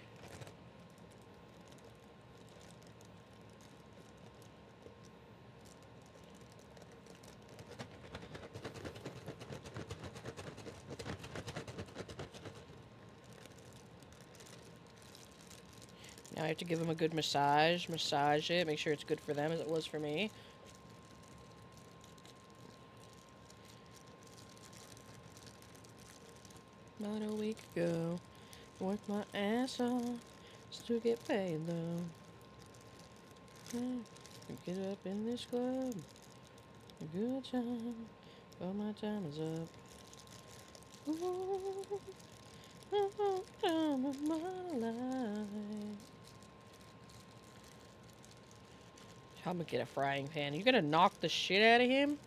Now I have to give him a good massage. Massage it. Make sure it's good for them as it was for me. About a week ago, worked my ass off, still get paid though. Get up in this club, a good time, but my time is up. Ooh, time of my life. I'm gonna get a frying pan. You gonna knock the shit out of him?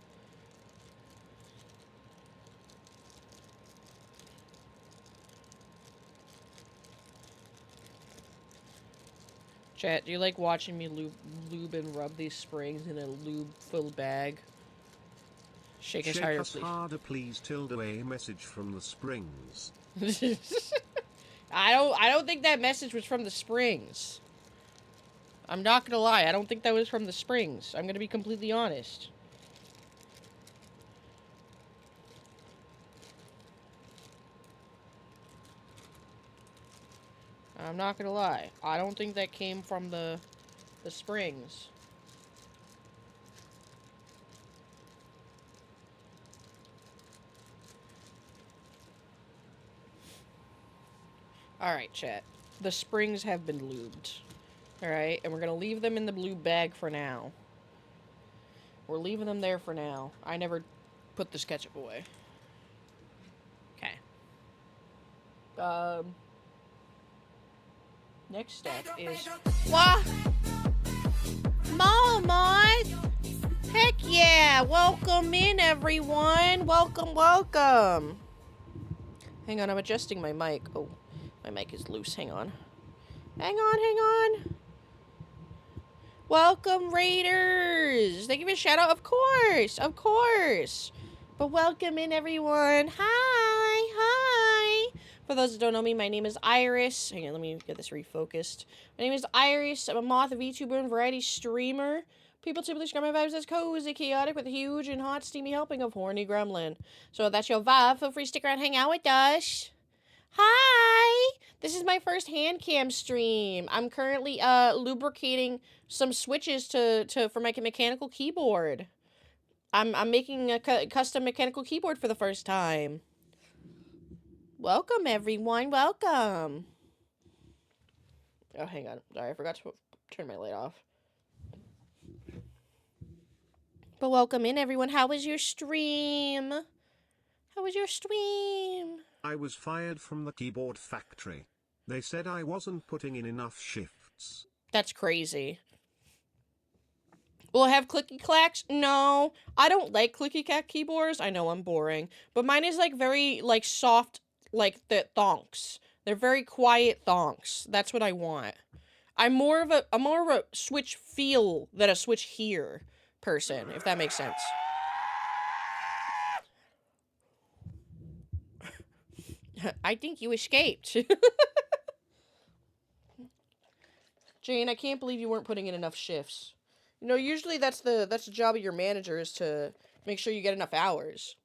Chat, do you like watching me lube and rub these springs in a lube-filled bag? Shake us harder, please. Harder, please. Tilde a message from the springs. I don't think that message was from the springs. I'm not gonna lie, I don't think that was from the springs. I'm gonna be completely honest. I'm not gonna lie. I don't think that came from the springs. Alright, chat. The springs have been lubed. Alright, and we're gonna leave them in the blue bag for now. We're leaving them there for now. I never put this ketchup away. Okay. Next step is... What? Marmite! Heck yeah! Welcome in, everyone! Welcome, welcome! Hang on, I'm adjusting my mic. Oh, my mic is loose. Hang on. Hang on, hang on! Welcome, Raiders! They give me a shout out, of course, of course. But welcome in, everyone. Hi, hi. For those that don't know me, my name is Iris. Hang on, let me get this refocused. My name is Iris. I'm a moth, a VTuber, and variety streamer. People typically describe my vibes as cozy, chaotic, with a huge and hot, steamy helping of horny gremlin. So if that's your vibe, feel free to stick around and hang out with us. Hi! This is my first Handcam stream. I'm currently lubricating some switches for my mechanical keyboard. I'm making a custom mechanical keyboard for the first time. Welcome, everyone. Welcome. Oh, hang on. Sorry, I forgot to turn my light off. But welcome in, everyone. How was your stream? How was your stream? I was fired from the keyboard factory. They said I wasn't putting in enough shifts. That's crazy. Will it have clicky clacks? No, I don't like clicky clack keyboards. I know I'm boring, but mine is like very like soft, like the thonks. They're very quiet thonks. That's what I want. I'm more of a switch feel than a switch hear person, if that makes sense. I think you escaped. Jane, I can't believe you weren't putting in enough shifts. You know, usually that's the job of your manager, is to make sure you get enough hours.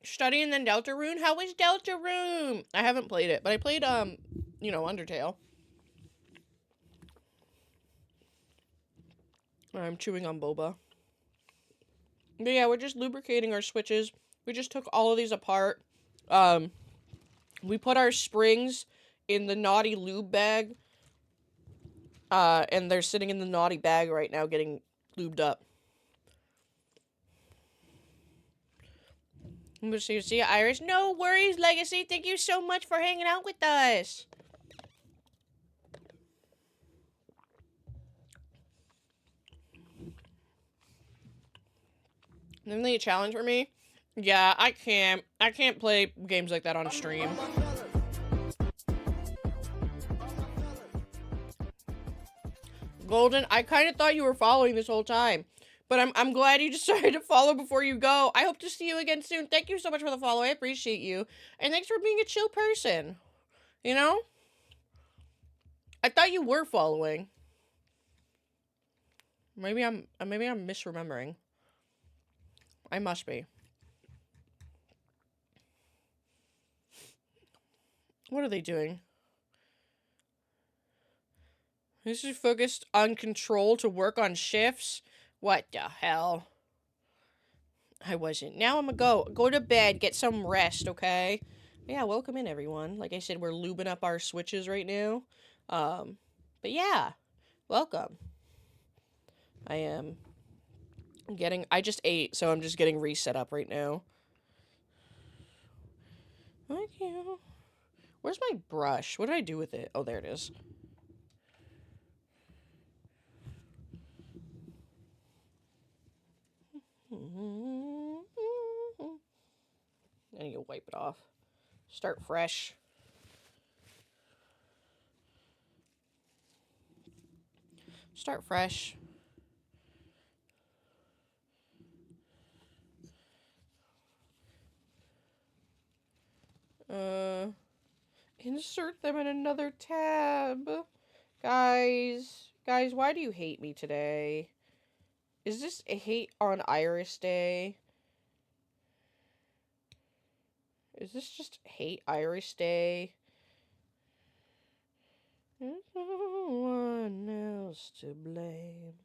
Studying then Deltarune? How was Deltarune? I haven't played it, but I played you know, Undertale. I'm chewing on boba. But yeah, we're just lubricating our switches. We just took all of these apart. We put our springs in the naughty lube bag. And they're sitting in the naughty bag right now getting lubed up. I'm gonna see you, Iris. No worries, Legacy. Thank you so much for hanging out with us. Isn't that a challenge for me? Yeah, I can't play games like that on stream. Golden, I kind of thought you were following this whole time. But I'm glad you decided to follow before you go. I hope to see you again soon. Thank you so much for the follow. I appreciate you. And thanks for being a chill person. You know? I thought you were following. Maybe I'm misremembering. I must be. What are they doing? This is focused on control to work on shifts? What the hell? I wasn't. Now I'm gonna go to bed, get some rest, okay? Yeah, welcome in, everyone. Like I said, we're lubing up our switches right now. But yeah, welcome. I just ate, so I'm just getting reset up right now. Thank you. Where's my brush? What did I do with it? Oh, there it is. I need to wipe it off. Start fresh. Start fresh. Insert them in another tab. Guys, why do you hate me today? Is this a hate on Iris Day? Is this just hate Iris Day? There's no one else to blame.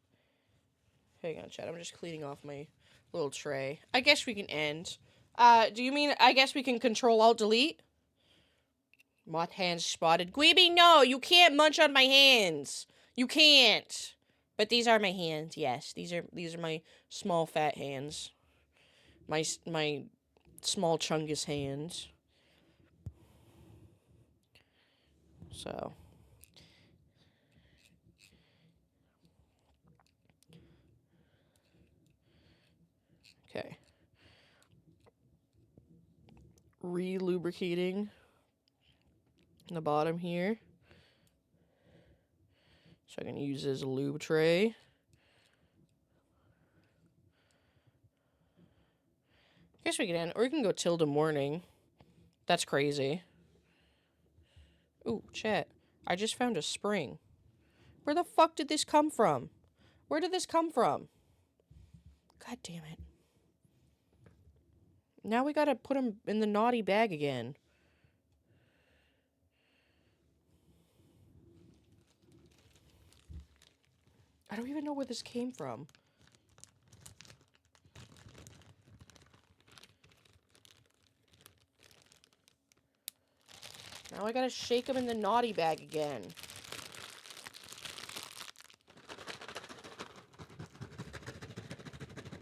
Hang on, chat. I'm just cleaning off my little tray. I guess we can end. Do you mean I guess we can Control-Alt-Delete? Moth hands spotted. Gweeby, no! You can't munch on my hands! You can't! But these are my hands, yes. These are my small fat hands. My small chungus hands. So. Okay. re-lubricating the bottom here. So I'm going to use this lube tray. Guess we can end, or we can go till the morning. That's crazy. Ooh, chat. I just found a spring. Where the fuck did this come from? Where did this come from? God damn it. Now we gotta put him in the naughty bag again. I don't even know where this came from. Now I gotta shake him in the naughty bag again.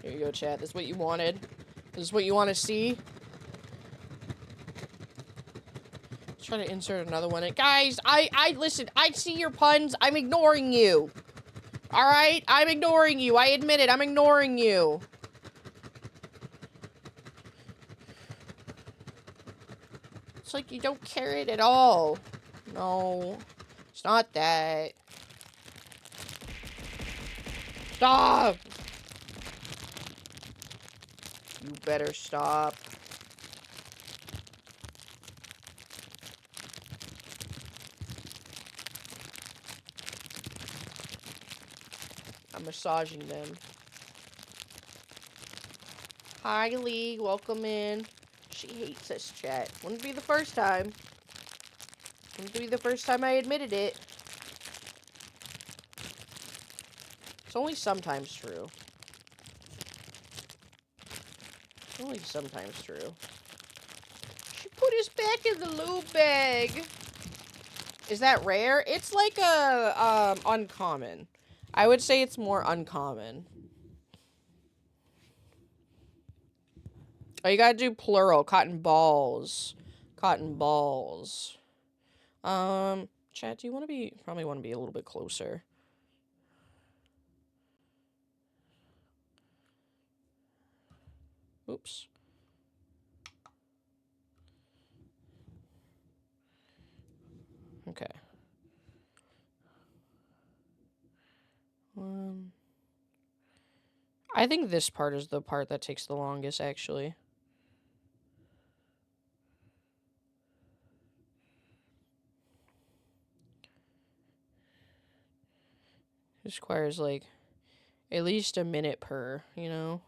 Here you go, chat. This is what you wanted. This is what you want to see. Let's try to insert another one. Guys, listen, I see your puns. I'm ignoring you. Alright? I'm ignoring you. I admit it. I'm ignoring you. It's like you don't care it at all. No. It's not that. Stop! You better stop. I'm massaging them. Hi, Lee. Welcome in. She hates this chat. Wouldn't be the first time. Wouldn't be the first time I admitted it. It's only sometimes true. It's only sometimes true. She put his back in the lube bag. Is that rare? It's like a, uncommon. I would say it's more uncommon. Oh, you gotta do plural. Cotton balls. Cotton balls. Chat, do you want to be... Probably want to be a little bit closer. Oops. Okay. I think this part is the part that takes the longest, actually. This requires, like, at least a minute per, you know?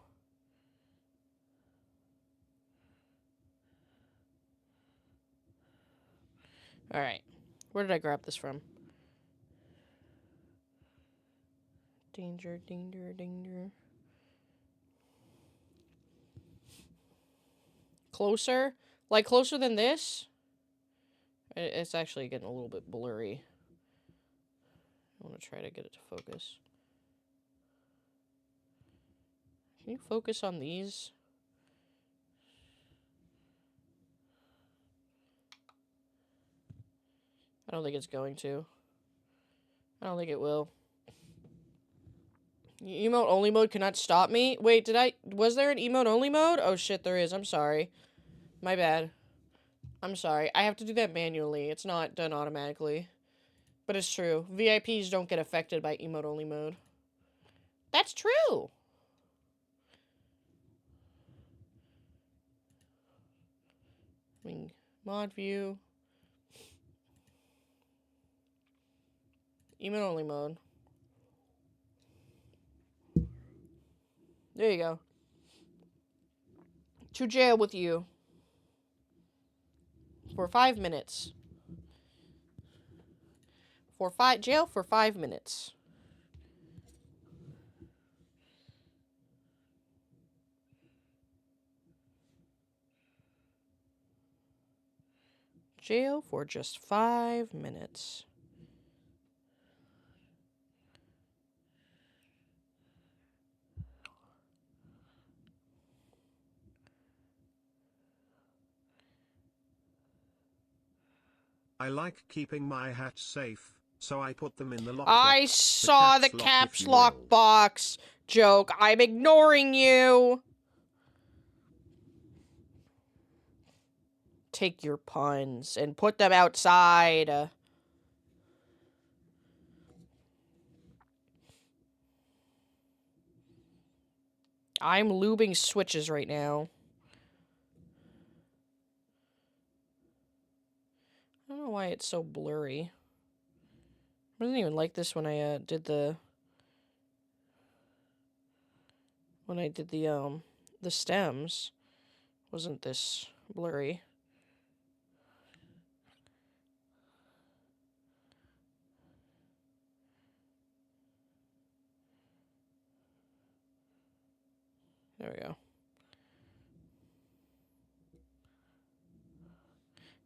Alright. Where did I grab this from? Danger, danger, danger. Closer? Like, closer than this? It's actually getting a little bit blurry. I want to try to get it to focus. Can you focus on these? I don't think it's going to. I don't think it will. Emote only mode cannot stop me? Wait, was there an emote only mode? Oh shit, there is. I'm sorry. My bad. I'm sorry. I have to do that manually. It's not done automatically. But it's true. VIPs don't get affected by emote only mode. That's true! I mean, mod view. Emote only mode. There you go. To jail with you. For 5 minutes. Jail for 5 minutes. Jail for just 5 minutes. I like keeping my hats safe, so I put them in the lockbox. I saw the caps lock will. box joke. I'm ignoring you. take your puns and put them outside. I'm lubing switches right now. I don't know why it's so blurry. I wasn't even like this when I did the stems. Wasn't this blurry? There we go.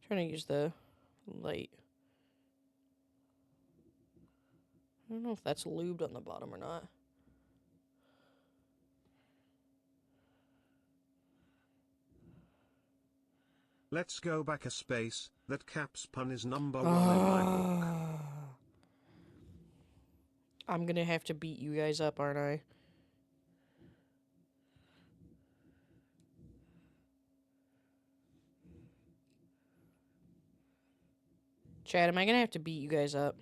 Trying to use the light. I don't know if that's lubed on the bottom or not. Let's go back a space. That Cap's pun is number 1 in my book. I'm gonna have to beat you guys up, aren't I? Chad, am I gonna have to beat you guys up?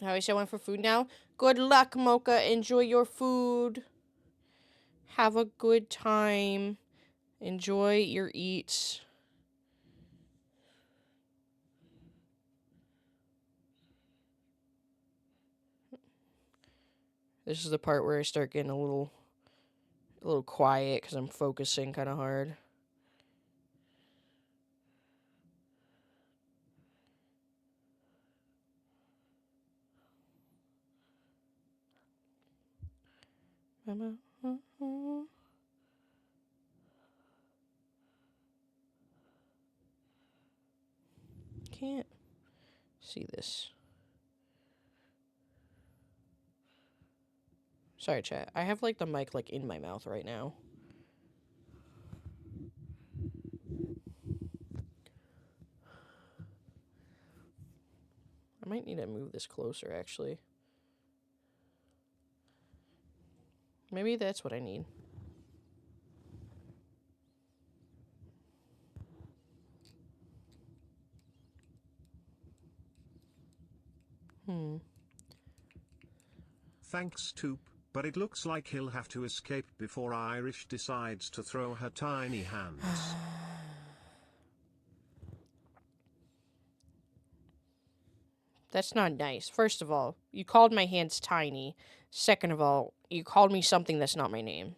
How I went for food now? Good luck, Mocha. Enjoy your food. Have a good time. Enjoy your eats. This is the part where I start getting a little quiet because I'm focusing kind of hard. Can't see this. Sorry, chat. I have like the mic like in my mouth right now. I might need to move this closer, actually. Maybe that's what I need. Thanks, Toop, but it looks like he'll have to escape before Irish decides to throw her tiny hands. That's not nice. First of all, you called my hands tiny. Second of all, you called me something that's not my name.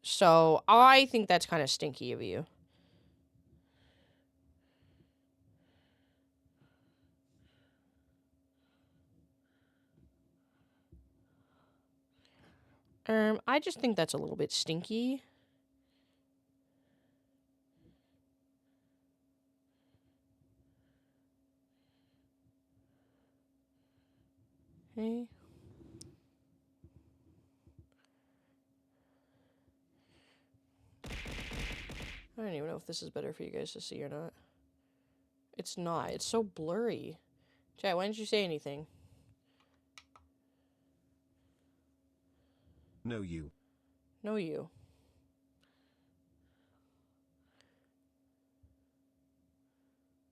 So, I think that's kind of stinky of you. I just think that's a little bit stinky. Okay. I don't even know if this is better for you guys to see or not. It's not. It's so blurry. Chat, why didn't you say anything? No, you. No, you.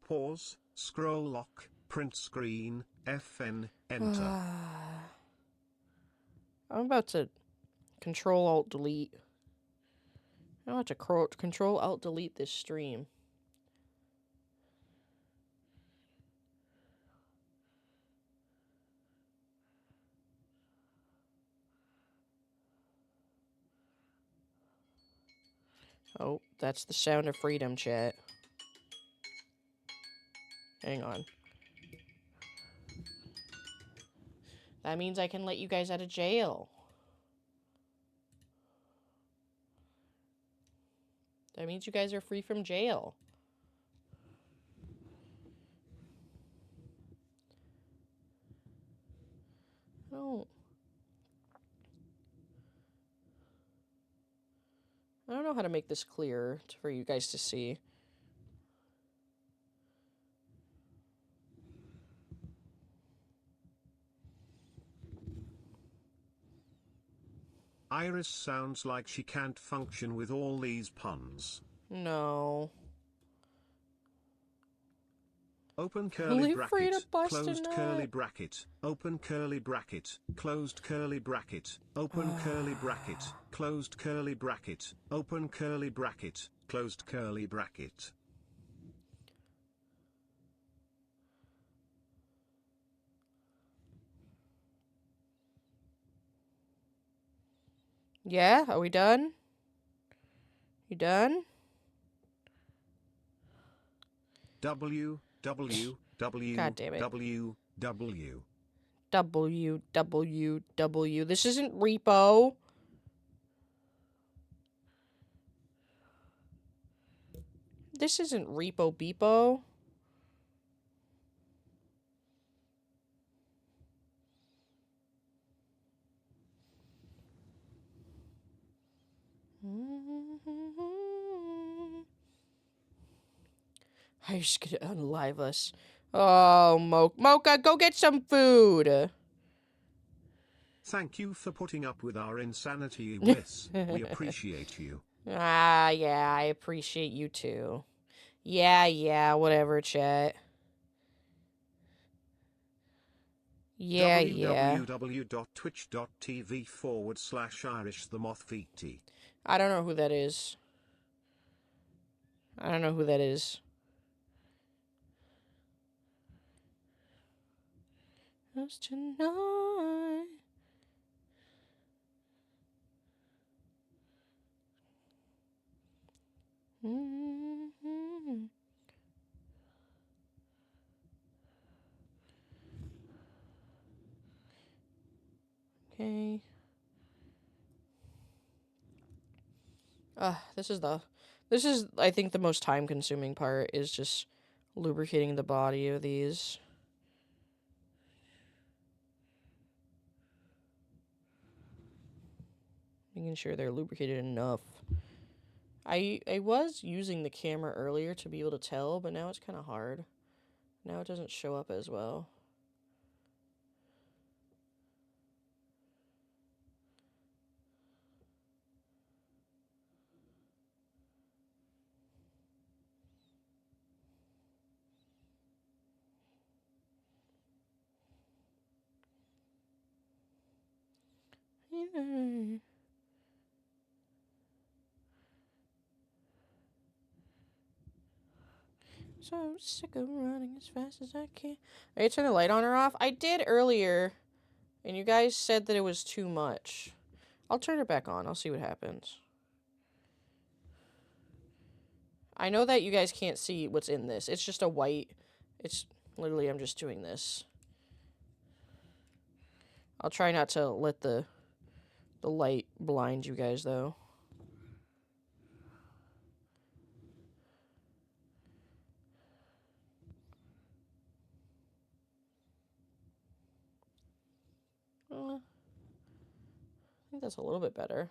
Pause, scroll lock, print screen, FN, enter. I'm about to Control-Alt-Delete. I'm about to Control-Alt-Delete this stream. Oh, that's the sound of freedom, chat. Hang on. That means I can let you guys out of jail. That means you guys are free from jail. Oh. I don't know how to make this clearer for you guys to see. Iris sounds like she can't function with all these puns. No. Open curly Only free to bracket, bust a closed curly nut. bracket, open curly bracket, closed curly bracket, open curly bracket, closed curly bracket, open curly bracket, closed curly bracket. Yeah, are we done? You done? W, W, W, God damn it. W, W. W. This isn't repo. This isn't repo beepo. I'm just gonna unlive us. Oh, Mocha, go get some food. Thank you for putting up with our insanity, Wiss. We appreciate you. Ah, yeah, I appreciate you too. Yeah, whatever, chat. Yeah. www.twitch.tv/Irish the Moth VT. I don't know who that is. I don't know who that is. Just tonight. Okay. This is I think the most time consuming part is just lubricating the body of these. Making sure they're lubricated enough. I was using the camera earlier to be able to tell, but now it's kind of hard. Now it doesn't show up as well. Yeah. So I'm sick of running as fast as I can. Are you turn the light on or off? I did earlier, and you guys said that it was too much. I'll turn it back on. I'll see what happens. I know that you guys can't see what's in this. It's just a white. It's literally, I'm just doing this. I'll try not to let the light blind you guys, though. I think that's a little bit better.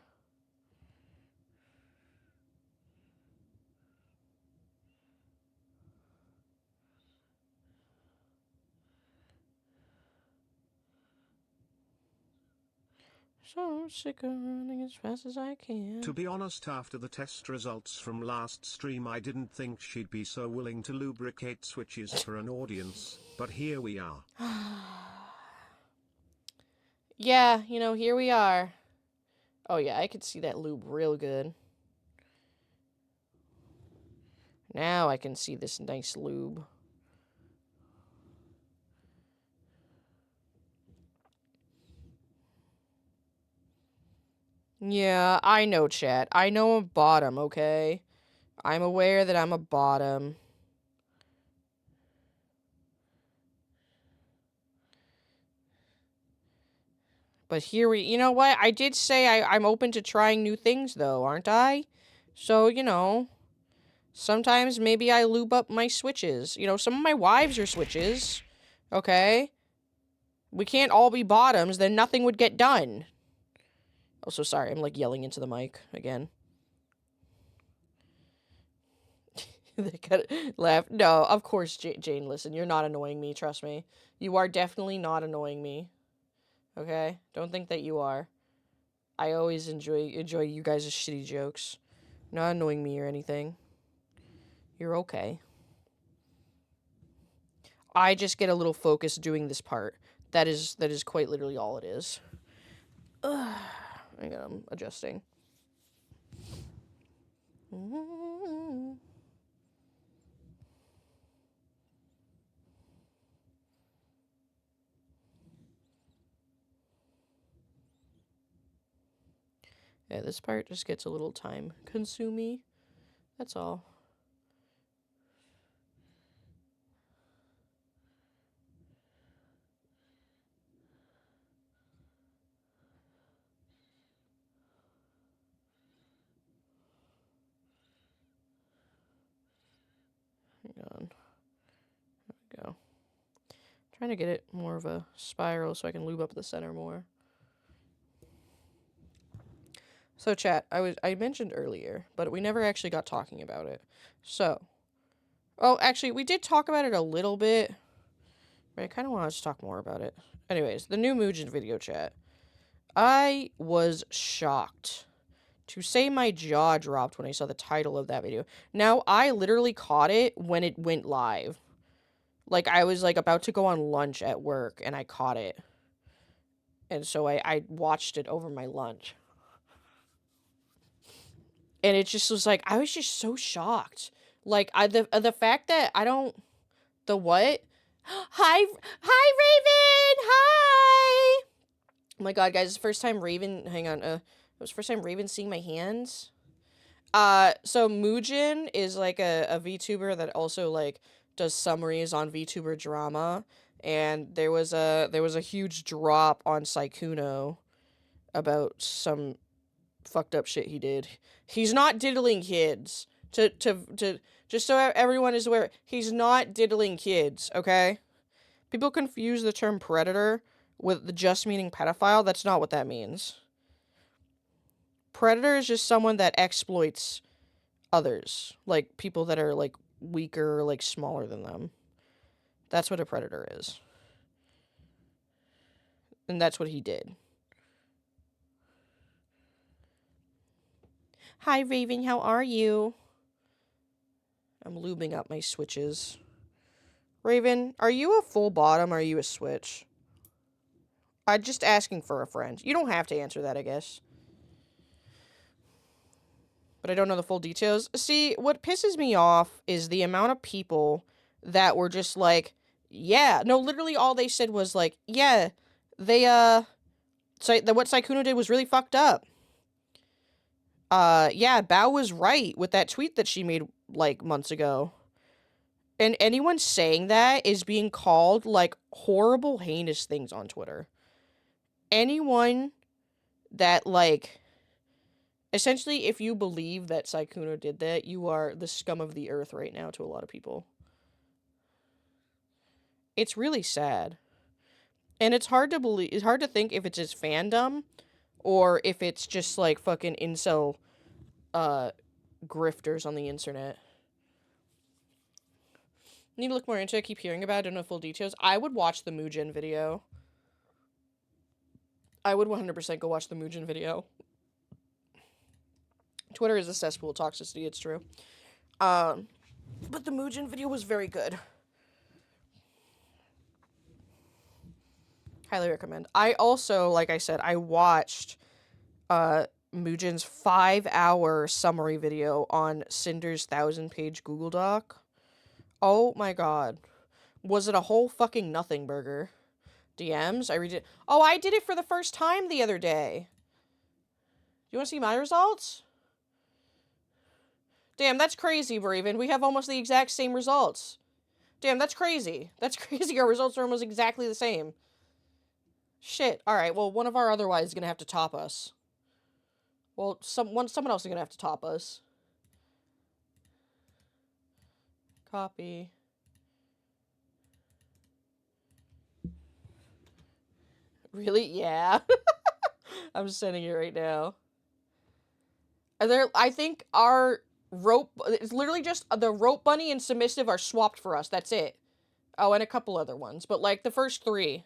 So I'm sick of running as fast as I can. To be honest, after the test results from last stream, I didn't think she'd be so willing to lubricate switches for an audience, but here we are. Yeah, you know, here we are. Oh yeah, I could see that lube real good. Now I can see this nice lube. Yeah, I know, chat. I know I'm a bottom, okay? I'm aware that I'm a bottom. But here you know what? I did say I'm open to trying new things, though, aren't I? So, you know, sometimes maybe I lube up my switches. You know, some of my wives are switches, okay? We can't all be bottoms, then nothing would get done. Also, sorry, I'm like yelling into the mic again. They gotta laugh. No, of course, Jane, listen, you're not annoying me, trust me. You are definitely not annoying me. Okay? Don't think that you are. I always enjoy you guys' shitty jokes. You're not annoying me or anything. You're okay. I just get a little focused doing this part. That is quite literally all it is. Ugh. I'm adjusting. Yeah, this part just gets a little time consuming. That's all. Hang on. There we go. Trying to get it more of a spiral so I can lube up the center more. So chat, I mentioned earlier, but we never actually got talking about it. So, oh, actually, we did talk about it a little bit, but I kind of want to talk more about it. Anyways, the new Mugen video, chat. I was shocked. To say my jaw dropped when I saw the title of that video. Now, I literally caught it when it went live. Like, I was, like, about to go on lunch at work, and I caught it. And so I watched it over my lunch. And it just was like, I was just so shocked. Like, the fact that I don't... The what? Hi, Raven! Hi! Oh my god, guys, it's the first time Raven... Hang on, it was the first time Raven seeing my hands. So Mugen is, like, a VTuber that also, like, does summaries on VTuber drama. And there was a huge drop on Sykkuno about some fucked up shit he did. He's not diddling kids. To just so everyone is aware, he's not diddling kids, okay? People confuse the term predator with the just meaning pedophile. That's not what that means. Predator is just someone that exploits others, like people that are like weaker or like smaller than them. That's what a predator is. And that's what he did. Hi, Raven, how are you? I'm lubing up my switches. Raven, are you a full bottom or are you a switch? I'm just asking for a friend. You don't have to answer that, I guess. But I don't know the full details. See, what pisses me off is the amount of people that were just like, yeah. No, literally all they said was like, yeah, they, what Sykkuno did was really fucked up. Yeah, Bao was right with that tweet that she made, like, months ago. And anyone saying that is being called, like, horrible, heinous things on Twitter. Anyone that, like, essentially, if you believe that Sykkuno did that, you are the scum of the earth right now to a lot of people. It's really sad. And it's hard to believe, it's hard to think if it's his fandom, or if it's just, like, fucking incel, grifters on the internet. Need to look more into it. I keep hearing about it. I don't know full details. I would watch the Mugen video. I would 100% go watch the Mugen video. Twitter is a cesspool of toxicity, it's true. But the Mugen video was very good. Highly recommend. I also, like I said, I watched Mugen's 5-hour summary video on Cinder's 1,000-page Google Doc. Oh my god. Was it a whole fucking nothing burger? DMs? I read it. Oh, I did it for the first time the other day. You want to see my results? Damn, that's crazy, Braven. We have almost the exact same results. Damn, that's crazy. That's crazy. Our results are almost exactly the same. Shit. Alright, well, one of our otherwise is gonna have to top us. Well, someone else is gonna have to top us. Copy. Really? Yeah. I'm sending it right now. I think our rope... It's literally just the rope bunny and submissive are swapped for us. That's it. Oh, and a couple other ones. But, like, the first 3.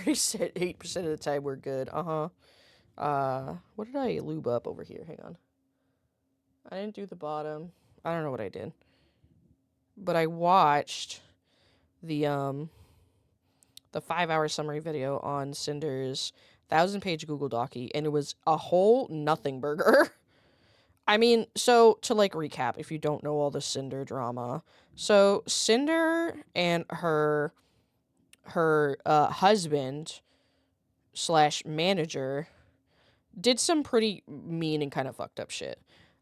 38% of the time we're good. What did I lube up over here? Hang on. I didn't do the bottom. I don't know what I did. But I watched the 5-hour summary video on Cinder's 1,000-page Google Docie, and it was a whole nothing burger. I mean, so to like recap, if you don't know all the Cinder drama, so Cinder and her husband / manager did some pretty mean and kind of fucked up shit.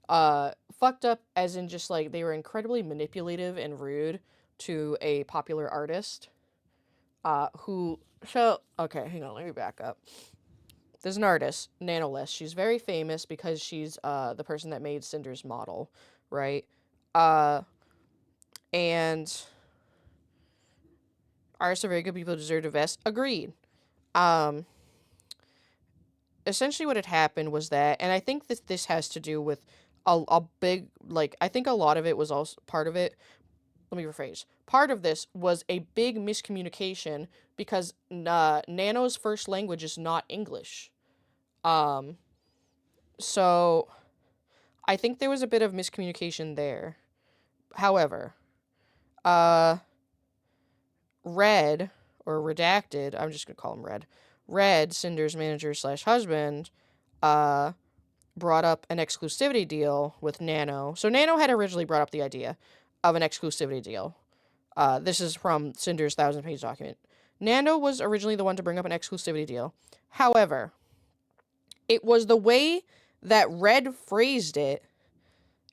Fucked up as in just like they were incredibly manipulative and rude to a popular artist. Okay, hang on, let me back up. There's an artist, Nanoless. She's very famous because she's the person that made Cinder's model, right? And artists are very good people, deserve to vest. Agreed. Essentially what had happened was that, and I think this has to do with a big, like, I think a lot of it was also part of it. Let me rephrase. Part of this was a big miscommunication because Nano's first language is not English. So I think there was a bit of miscommunication there. However, Red, or Redacted, I'm just going to call him Red. Red, Cinder's manager / husband, brought up an exclusivity deal with Nano. So Nano had originally brought up the idea of an exclusivity deal. This is from Cinder's 1,000-page document. Nano was originally the one to bring up an exclusivity deal. However, it was the way that Red phrased it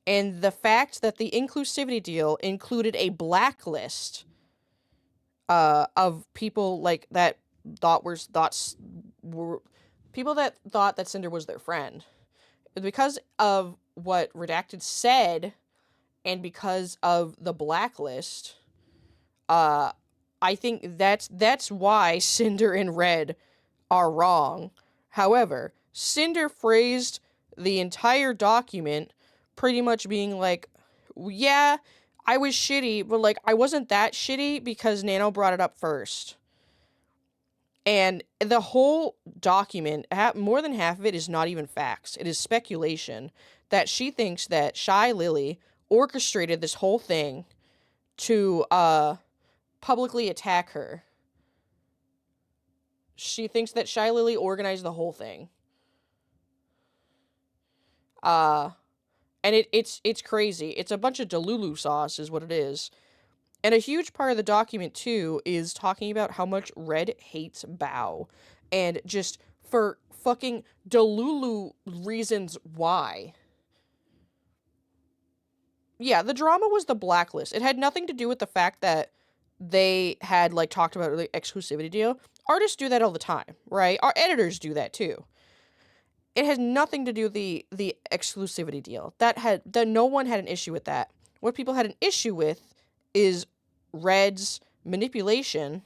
and the fact that the inclusivity deal included a blacklist of people like that people that thought that Cinder was their friend. Because of what Redacted said and because of the blacklist, I think that's why Cinder and Red are wrong. However, Cinder phrased the entire document pretty much being like, yeah, I was shitty, but like I wasn't that shitty because Nano brought it up first. And the whole document, more than half of it is not even facts. It is speculation that she thinks that Shy Lily orchestrated this whole thing to publicly attack her. She thinks that Shy Lily organized the whole thing. And it's crazy. It's a bunch of Delulu sauce is what it is. And a huge part of the document, too, is talking about how much Red hates Bao. And just for fucking Delulu reasons why. Yeah, the drama was the blacklist. It had nothing to do with the fact that they had, like, talked about the exclusivity deal. Artists do that all the time, right? Our editors do that, too. It has nothing to do with the exclusivity deal. That no one had an issue with that. What people had an issue with is Red's manipulation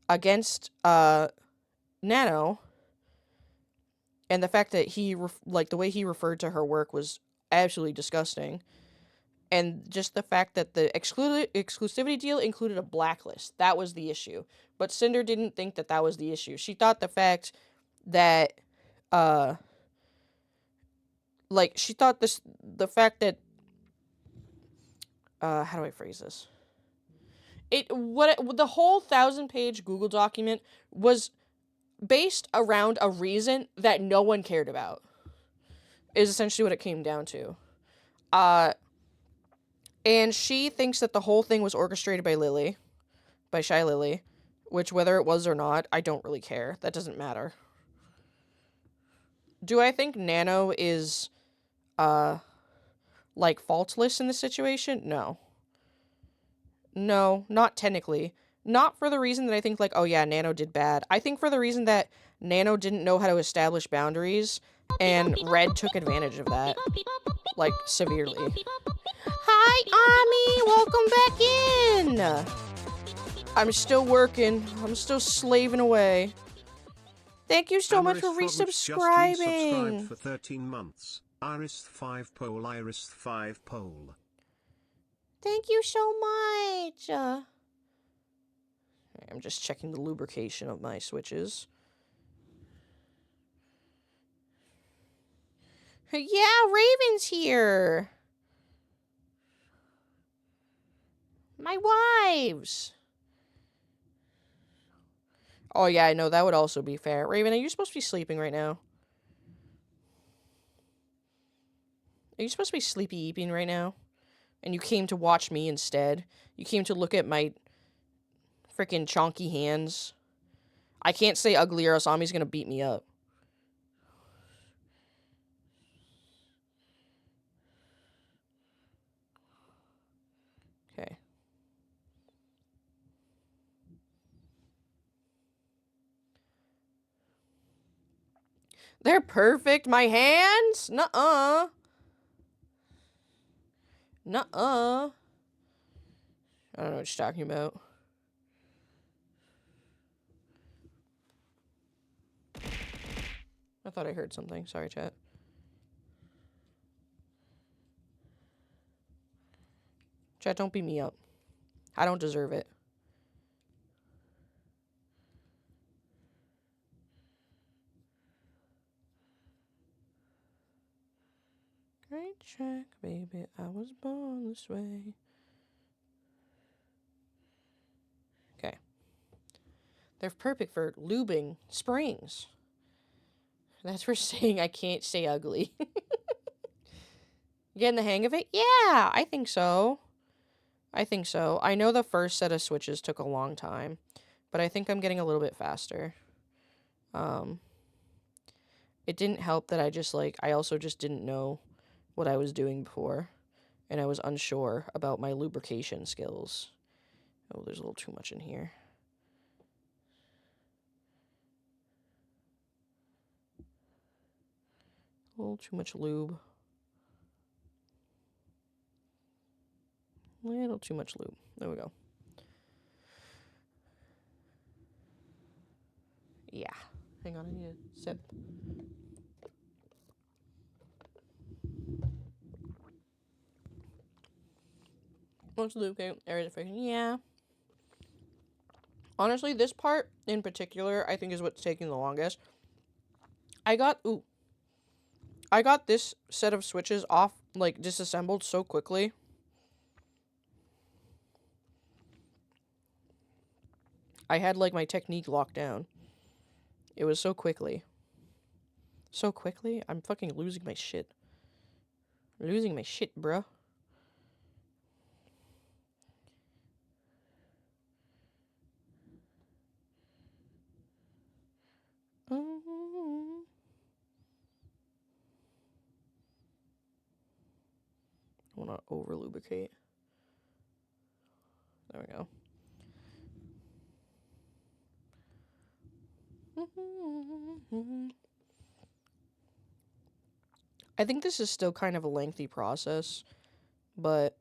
against Nano, and the fact that the way he referred to her work was absolutely disgusting, and just the fact that the exclusivity deal included a blacklist. That was the issue. But Cinder didn't think that was the issue. She thought the fact that the fact that how do I phrase this? The whole 1,000-page Google document was based around a reason that no one cared about. Is essentially what it came down to. And she thinks that the whole thing was orchestrated by Shy Lily, which whether it was or not, I don't really care. That doesn't matter. Do I think Nano is faultless in this situation? No. No, not technically. Not for the reason that I think, oh yeah, Nano did bad. I think for the reason that Nano didn't know how to establish boundaries, and Red took advantage of that. Severely. Hi, Ami! Welcome back in! I'm still working. I'm still slaving away. Thank you so much for resubscribing. Just resubscribed for 13 months. Iris5 Pole, Iris5 Pole. Thank you so much. I'm I'm just checking the lubrication of my switches. Yeah, Raven's here. My wives. Oh, yeah, I know. That would also be fair. Raven, are you supposed to be sleeping right now? Are you supposed to be sleepy-eeping right now? And you came to watch me instead? You came to look at my freaking chonky hands? I can't say ugly or else Ami's gonna beat me up. Okay. They're perfect. My hands? Nuh-uh. Nuh-uh. I don't know what you're talking about. I thought I heard something. Sorry, chat. Chat, don't beat me up. I don't deserve it. Great track, baby. I was born this way. Okay. They're perfect for lubing springs. That's for saying I can't say ugly. Getting the hang of it? Yeah, I think so. I think so. I know the first set of switches took a long time, but I think I'm getting a little bit faster. It didn't help that I also just didn't know what I was doing before, and I was unsure about my lubrication skills. Oh, there's a little too much in here. A little too much lube. A little too much lube. There we go. Yeah. Hang on, I need a sip. Let's lubricate areas of friction. Yeah. Honestly, this part in particular, I think is what's taking the longest. I got this set of switches off, like, disassembled so quickly. I had, like, my technique locked down. It was so quickly. So quickly? I'm fucking losing my shit. Losing my shit, bruh. I want to over lubricate. There we go. I think this is still kind of a lengthy process, but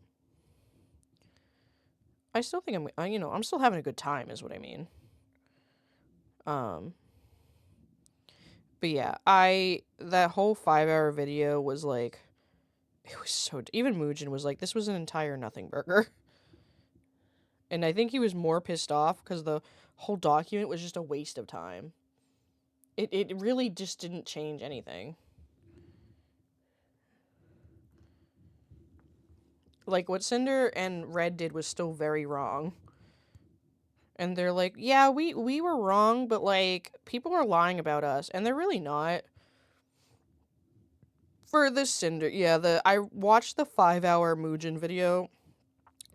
I still think I'm still having a good time is what I mean. But yeah, that whole 5-hour video was like, it was so, even Muujin was like, this was an entire nothing burger. And I think he was more pissed off because the whole document was just a waste of time. It really just didn't change anything. Like, what Cinder and Red did was still very wrong. And they're like, yeah, we were wrong, but, like, people are lying about us. And they're really not. For this Cinder, yeah, I watched the 5-hour Muujin video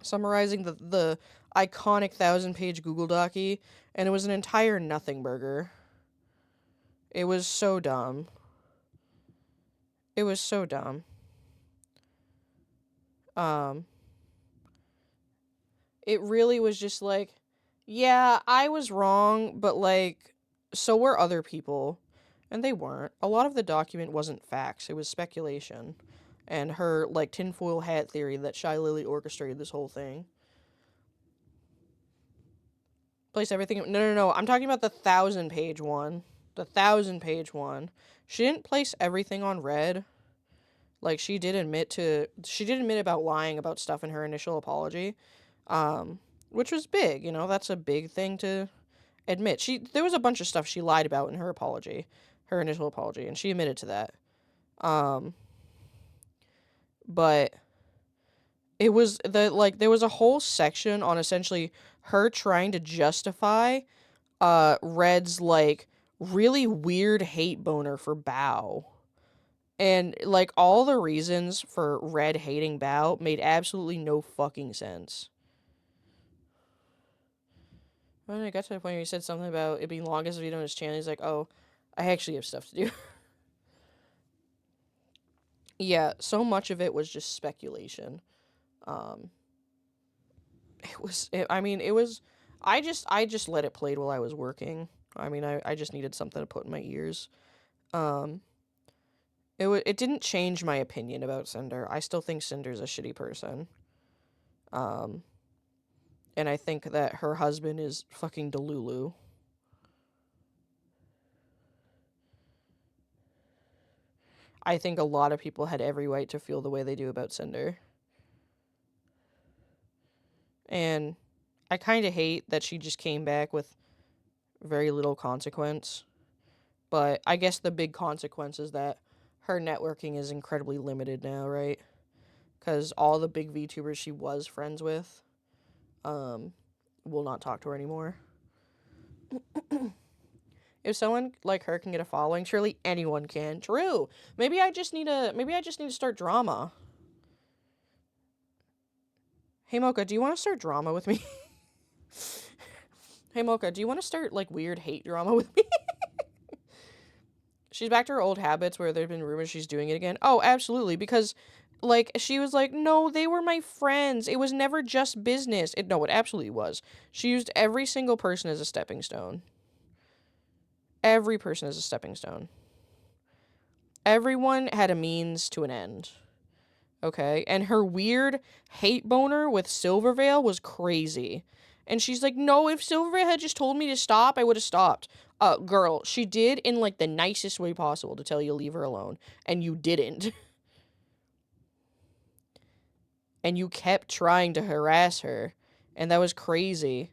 summarizing the iconic 1,000-page Google Docie, and it was an entire nothing burger. It was so dumb. It was so dumb. It really was just like, yeah, I was wrong, but, like, so were other people. And they weren't. A lot of the document wasn't facts. It was speculation. And her, like, tinfoil hat theory that Shy Lily orchestrated this whole thing. Place everything... No. I'm talking about the 1,000-page one. The 1,000-page one. She didn't place everything on Red. Like, she did admit about lying about stuff in her initial apology. which was big, you know, that's a big thing to admit. There was a bunch of stuff she lied about in her apology, her initial apology, and she admitted to that. But it was there was a whole section on essentially her trying to justify Red's like really weird hate boner for Bao. And like all the reasons for Red hating Bao made absolutely no fucking sense. When I got to the point where he said something about it being longest video on his channel, he's like, "Oh, I actually have stuff to do." Yeah, so much of it was just speculation. It was. I just let it play while I was working. I mean, I just needed something to put in my ears. It didn't change my opinion about Cinder. I still think Cinder's a shitty person. And I think that her husband is fucking Delulu. I think a lot of people had every right to feel the way they do about Cinder. And I kind of hate that she just came back with very little consequence. But I guess the big consequence is that her networking is incredibly limited now, right? Because all the big VTubers she was friends with will not talk to her anymore. If someone like her can get a following, surely anyone can. True. Maybe I just need to start drama. Hey Mocha, do you want to start drama with me? Hey Mocha, do you want to start like weird hate drama with me? She's back to her old habits where there've been rumors she's doing it again. Oh, absolutely, because like she was like, "No, they were my friends. It was never just business." It absolutely was. She used every single person as a stepping stone. Every person as a stepping stone. Everyone had a means to an end. Okay? And her weird hate boner with Silvervale was crazy. And she's like, "No, if Silvervale had just told me to stop, I would have stopped." Girl, she did in like the nicest way possible to tell you to leave her alone. And you didn't. And you kept trying to harass her. And that was crazy.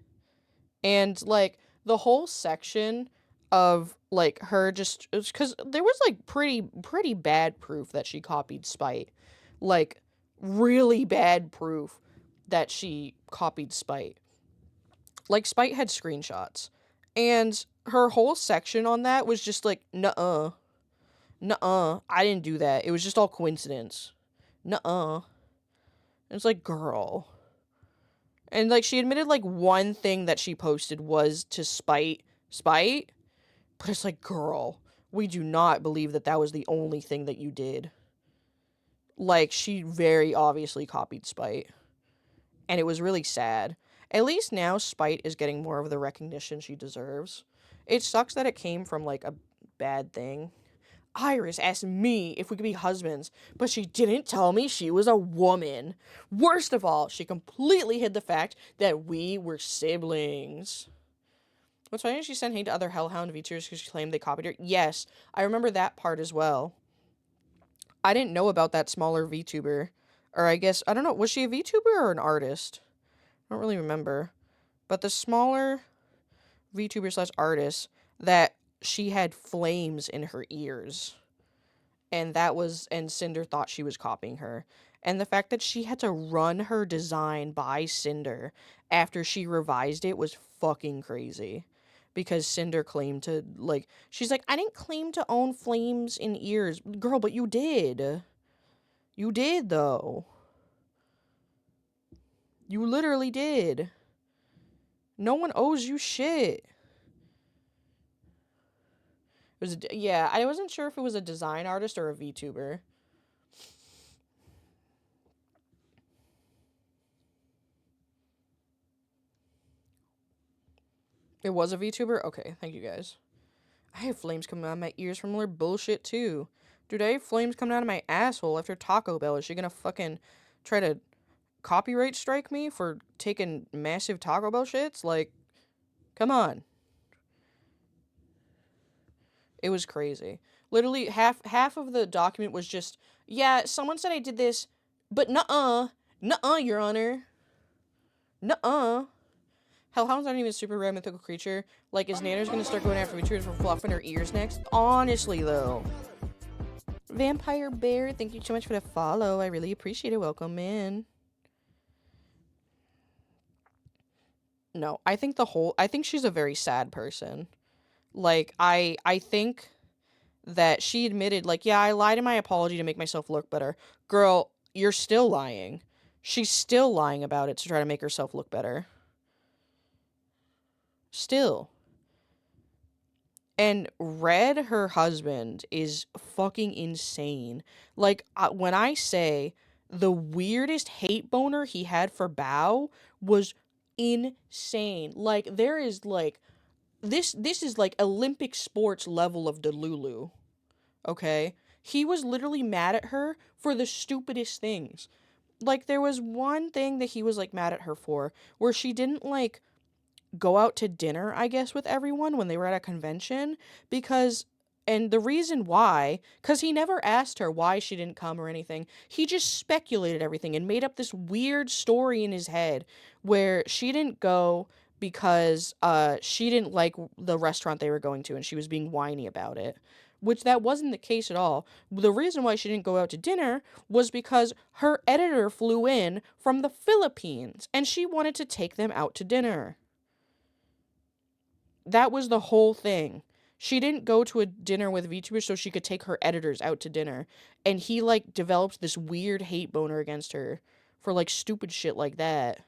And like the whole section of like her just because there was like pretty bad proof that she copied Spite, like really bad proof that she copied Spite. Like Spite had screenshots, and her whole section on that was just like nuh-uh, I didn't do that. It was just all coincidence. Nuh-uh. It's like, girl. And like she admitted like one thing that she posted was to Spite. But it's like, girl, we do not believe that that was the only thing that you did. Like, she very obviously copied Spite. And it was really sad. At least now Spite is getting more of the recognition she deserves. It sucks that it came from, like, a bad thing. Iris asked me if we could be husbands, but she didn't tell me she was a woman. Worst of all, she completely hid the fact that we were siblings. What's funny is she sent hate to other Hellhound VTubers because she claimed they copied her. Yes, I remember that part as well. I didn't know about that smaller VTuber. Or I guess, I don't know, was she a VTuber or an artist? I don't really remember. But the smaller VTuber / artist, that she had flames in her ears. And Cinder thought she was copying her. And the fact that she had to run her design by Cinder after she revised it was fucking crazy. Because Cinder claimed to, like, she's like, "I didn't claim to own flames in ears." Girl, but you did. You did, though. You literally did. No one owes you shit. Yeah, I wasn't sure if it was a design artist or a VTuber. It was a VTuber? Okay, thank you guys. I have flames coming out of my ears from her bullshit, too. Dude, I have flames coming out of my asshole after Taco Bell. Is she gonna fucking try to copyright strike me for taking massive Taco Bell shits? Like, come on. It was crazy. Literally, half of the document was just, "Yeah, someone said I did this, but nuh-uh, your honor. Nuh-uh." Hellhound's not even a super rare mythical creature. Like, is Nanner's gonna start going after VTubers for fluffing her ears next? Honestly, though. Vampire Bear, thank you so much for the follow. I really appreciate it. Welcome in. No, I think she's a very sad person. Like, I think that she admitted, like, yeah, I lied in my apology to make myself look better. Girl, you're still lying. She's still lying about it to try to make herself look better. Still. And Red, her husband, is fucking insane. Like, when I say the weirdest hate boner he had for Bao was insane. Like, there is, like, this is, like, Olympic sports level of Delulu. Okay? He was literally mad at her for the stupidest things. Like, there was one thing that he was, like, mad at her for, where she didn't, like, go out to dinner, I guess, with everyone when they were at a convention, and the reason why, because he never asked her why she didn't come or anything. He just speculated everything and made up this weird story in his head where she didn't go because she didn't like the restaurant they were going to and she was being whiny about it. Which that wasn't the case at all. The reason why she didn't go out to dinner was because her editor flew in from the Philippines and she wanted to take them out to dinner. That was the whole thing. She didn't go to a dinner with VTubers so she could take her editors out to dinner. And he, like, developed this weird hate boner against her for, like, stupid shit like that.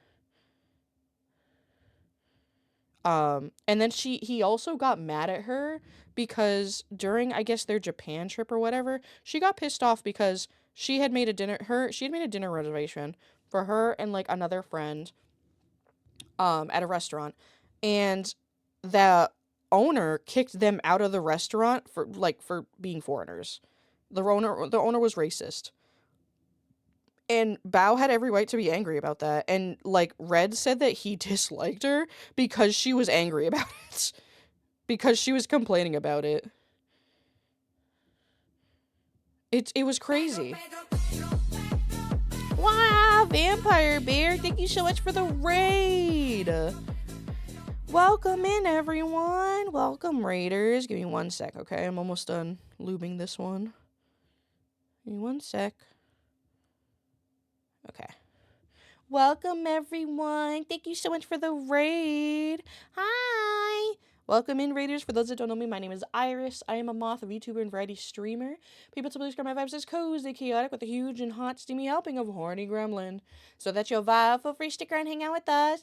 And then he also got mad at her because during, I guess, their Japan trip or whatever, she got pissed off because she had made a dinner reservation for her and, like, another friend, at a restaurant. And the owner kicked them out of the restaurant for being foreigners. The owner was racist. And Bao had every right to be angry about that. And, like, Red said that he disliked her because she was angry about it. Because she was complaining about it. It was crazy. Wow, Vampire Bear, thank you so much for the raid. Welcome in, everyone. Welcome, Raiders. Give me 1 sec, okay? I'm almost done lubing this one. Give me 1 sec. Okay. Welcome, everyone. Thank you so much for the raid. Hi. Welcome in, Raiders. For those that don't know me, my name is Iris. I am a moth, a VTuber, and variety streamer. People typically describe my vibes as cozy, chaotic, with a huge and hot, steamy helping of horny gremlin. So that's your vibe. Feel free to stick around and hang out with us.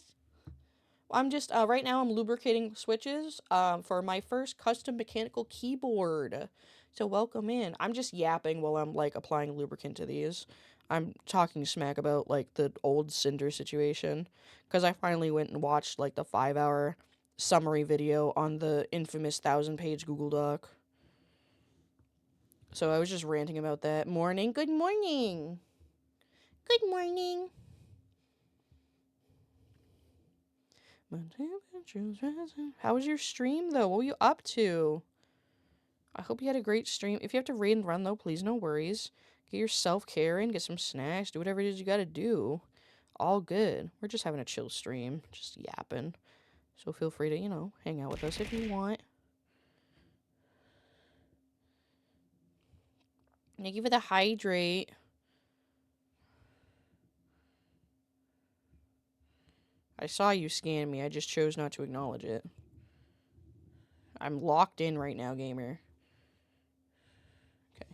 I'm just, right now I'm lubricating switches, for my first custom mechanical keyboard. So welcome in. I'm just yapping while I'm, like, applying lubricant to these. I'm talking smack about, like, the old Cinder situation. Because I finally went and watched, like, the 5-hour summary video on the infamous 1,000-page Google Doc. So I was just ranting about that. Morning. Good morning. Good morning. How was your stream, though? What were you up to? I hope you had a great stream. If you have to raid and run, though, please, no worries. Get your self-care in, get some snacks, do whatever it is you gotta do. All good. We're just having a chill stream, just yapping. So feel free to, you know, hang out with us if you want. Thank you for the hydrate. I saw you scan me, I just chose not to acknowledge it. I'm locked in right now, gamer. Okay.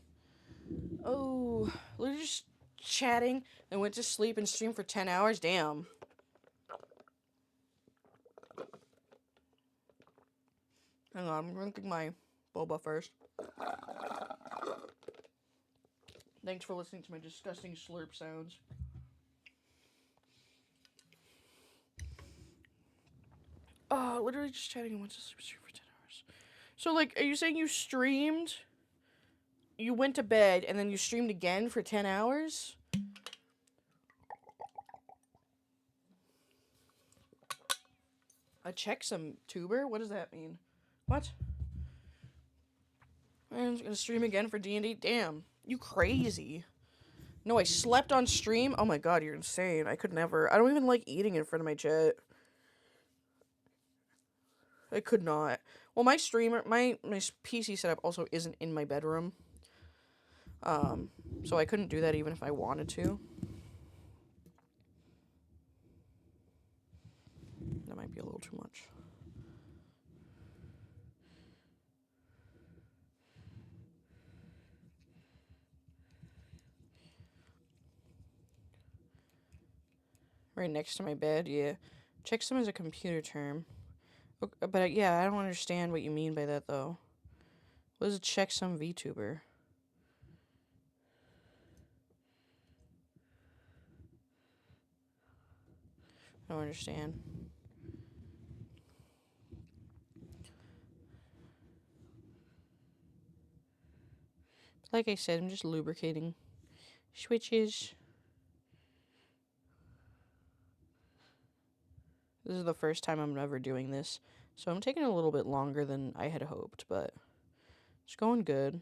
Oh, we're just chatting and went to sleep and streamed for 10 hours? Damn. Hang on, I'm drinking my boba first. Thanks for listening to my disgusting slurp sounds. Literally just chatting and went to sleep for 10 hours. So, like, are you saying you streamed, you went to bed, and then you streamed again for 10 hours? A checksum tuber? What does that mean? What? I'm gonna stream again for D&D? Damn. You crazy. No, I slept on stream? Oh my god, you're insane. I could never. I don't even like eating in front of my chat. I could not. Well, my streamer, my PC setup also isn't in my bedroom. So I couldn't do that even if I wanted to. That might be a little too much. Right next to my bed, yeah. Checksum is a computer term. But yeah, I don't understand what you mean by that, though. What is a checksum VTuber? I don't understand. Like I said, I'm just lubricating switches. This is the first time I'm ever doing this, so I'm taking a little bit longer than I had hoped, but it's going good.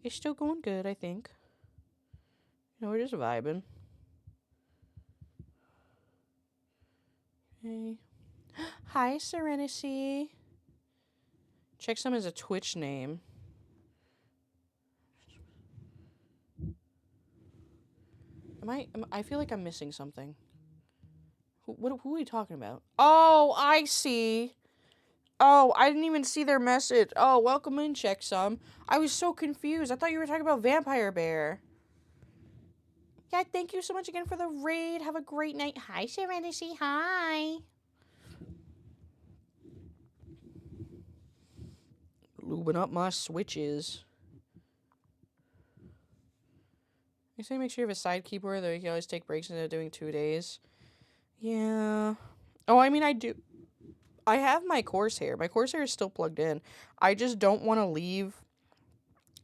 It's still going good, I think. You know, we're just vibing. Okay. Hi, Serenity. Checksum is a Twitch name. I feel like I'm missing something. Who are we talking about? Oh, I see. Oh, I didn't even see their message. Oh, welcome in, Checksum. I was so confused. I thought you were talking about Vampire Bear. Yeah, thank you so much again for the raid. Have a great night. Hi, Serenity. Hi. Lubing up my switches. You say make sure you have a side keyboard that you can always take breaks instead of doing 2 days. Yeah. Oh, I mean, I do. I have my Corsair. My Corsair is still plugged in. I just don't want to leave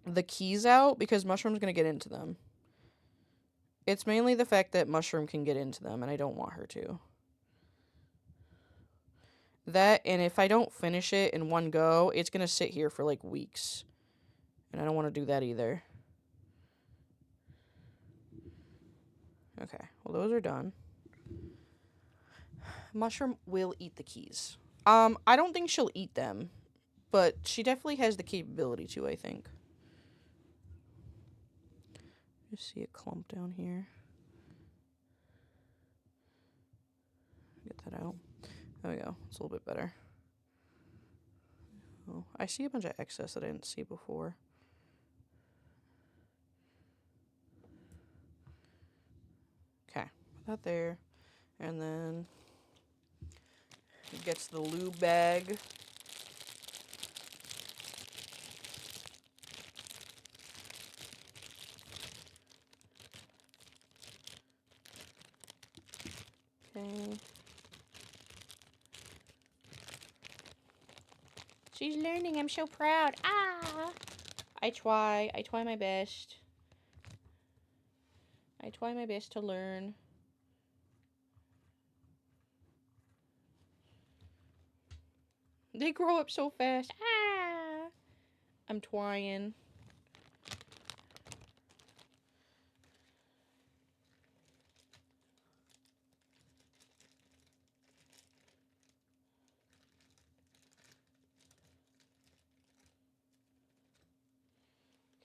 the keys out because Mushroom's going to get into them. It's mainly the fact that Mushroom can get into them, and I don't want her to. That, and if I don't finish it in one go, it's going to sit here for, like, weeks. And I don't want to do that either. Okay, well, those are done. Mushroom will eat the keys. I don't think she'll eat them, but she definitely has the capability to, I think. Just see a clump down here. Get that out. There we go. It's a little bit better. Oh, I see a bunch of excess that I didn't see before. Okay, put that there. And then it gets the lube bag. Okay. She's learning. I'm so proud. Ah! I try my best. I try my best to learn. They grow up so fast. Ah! I'm trying.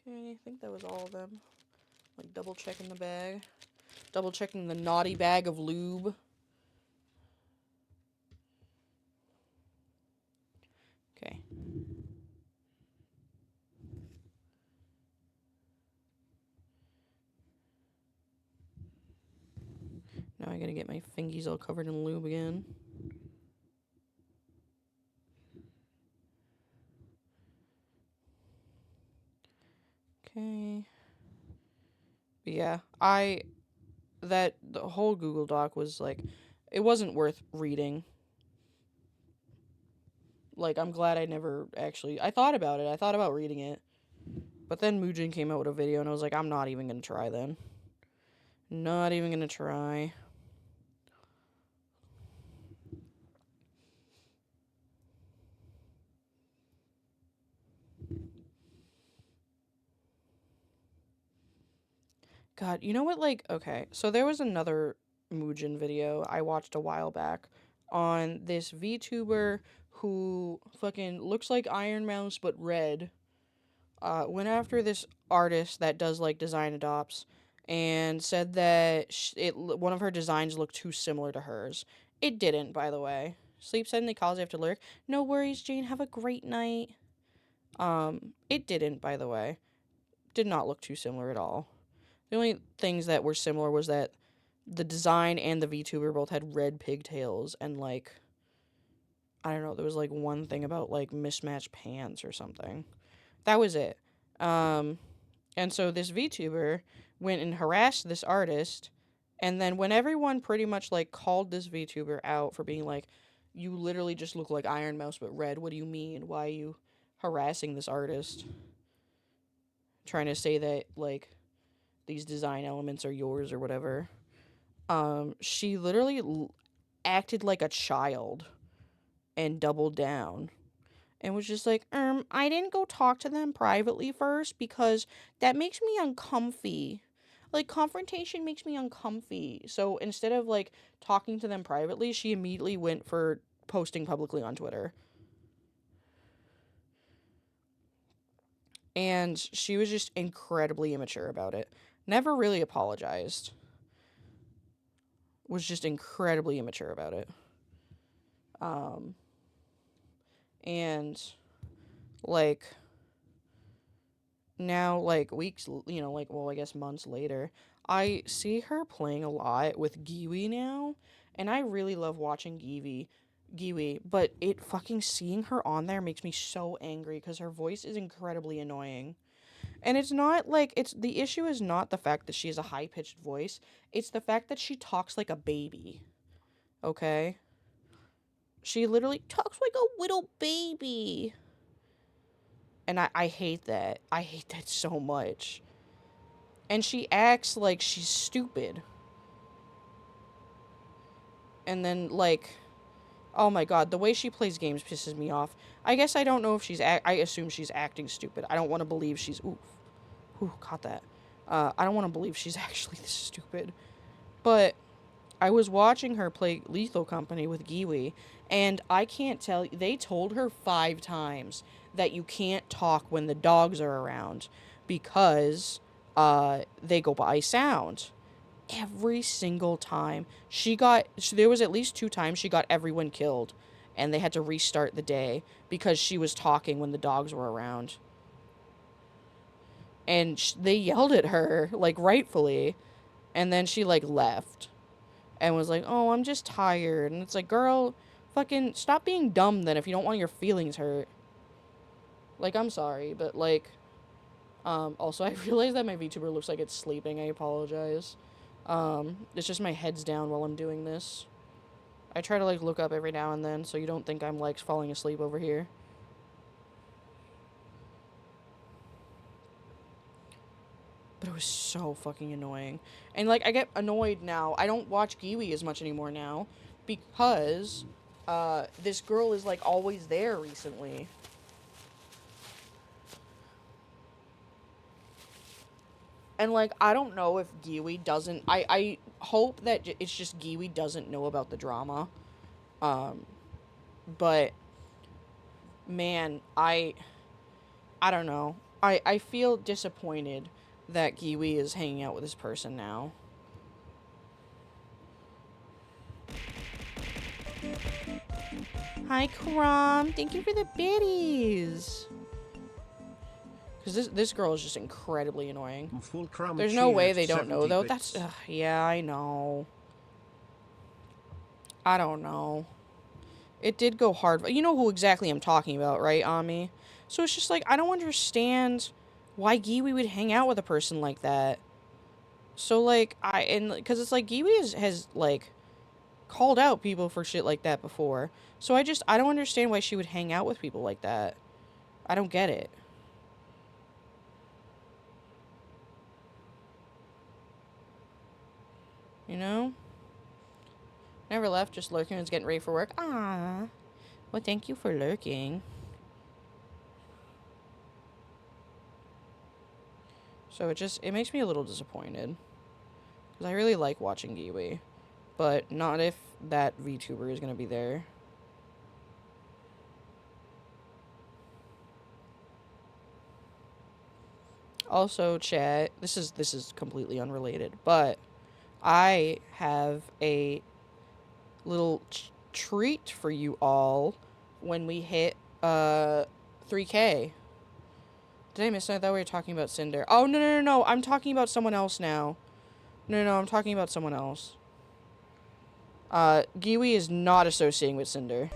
Okay, I think that was all of them. Like, double checking the bag. Double checking the naughty bag of lube. Okay. Now I gotta get my fingies all covered in lube again. Okay. But yeah, the whole Google Doc was like, it wasn't worth reading. Like, I'm glad I never actually, I thought about it. I thought about reading it. But then Mujin came out with a video and I was like, I'm not even gonna try then. Not even gonna try. God, you know what, like, okay, so there was another Mujin video I watched a while back. on this VTuber who fucking looks like Iron Mouse but red. Went after this artist that does like design adopts and said that one of her designs looked too similar to hers. It didn't, by the way. Sleep suddenly calls after lurk. No worries, Jane. Have a great night. It didn't, by the way. Did not look too similar at all. The only things that were similar was that the design and the VTuber both had red pigtails and like, I don't know, there was like one thing about like mismatched pants or something. That was it. And so this VTuber went and harassed this artist, and then when everyone pretty much like called this VTuber out for being like, you literally just look like Iron Mouse but red, what do you mean? Why are you harassing this artist? Trying to say that like these design elements are yours or whatever. She literally acted like a child and doubled down and was just like, I didn't go talk to them privately first because that makes me uncomfy. Like, confrontation makes me uncomfy. So instead of like talking to them privately, she immediately went for posting publicly on Twitter. And she was just incredibly immature about it. Never really apologized. Was just incredibly immature about it. And like now, like weeks, like, well, I guess months later, I see her playing a lot with Giwi now, and I really love watching Giwi, but it fucking seeing her on there makes me so angry because her voice is incredibly annoying. And it's not like the issue is not the fact that she has a high-pitched voice, it's the fact that she talks like a baby. Okay? She literally talks like a little baby. And I hate that. I hate that so much. And she acts like she's stupid. And then, like, oh my god, the way she plays games pisses me off. I guess I don't know if I assume she's acting stupid. I don't want to believe she's, ooh, caught that. I don't want to believe she's actually this stupid. But I was watching her play Lethal Company with Giwi, and I can't tell you, they told her 5 times that you can't talk when the dogs are around because they go by sound. Every single time. There was at least 2 times she got everyone killed, and they had to restart the day because she was talking when the dogs were around. And they yelled at her, like, rightfully, and then she, like, left. And was like, oh, I'm just tired. And it's like, girl, fucking stop being dumb then if you don't want your feelings hurt. Like, I'm sorry, but, like, also, I realized that my VTuber looks like it's sleeping. I apologize. It's just my head's down while I'm doing this. I try to, like, look up every now and then so you don't think I'm, like, falling asleep over here. But it was so fucking annoying. And, like, I get annoyed now. I don't watch Giwi as much anymore now because, this girl is, like, always there recently. And, like, I don't know if Giwi doesn't... I hope that it's just Giwi doesn't know about the drama. But, man, I don't know. I feel disappointed that Giwi is hanging out with this person now. Hi, Krom. Thank you for the biddies. Because this girl is just incredibly annoying. There's no way they don't know, though. That's... yeah, I know. I don't know. It did go hard. You know who exactly I'm talking about, right, Ami? So it's just like, I don't understand why Giwi would hang out with a person like that. So, like, because it's like, Giwi has, like, called out people for shit like that before. So I don't understand why she would hang out with people like that. I don't get it. You know? Never left, just lurking and was getting ready for work. Ah, well, thank you for lurking. So it makes me a little disappointed. Because I really like watching Giwi. But not if that VTuber is gonna be there. Also, chat, this is completely unrelated, but I have a little treat for you all when we hit 3K. Did I miss that? I thought we were talking about Cinder. Oh, no. I'm talking about someone else now. No, I'm talking about someone else. Giwi is not associating with Cinder.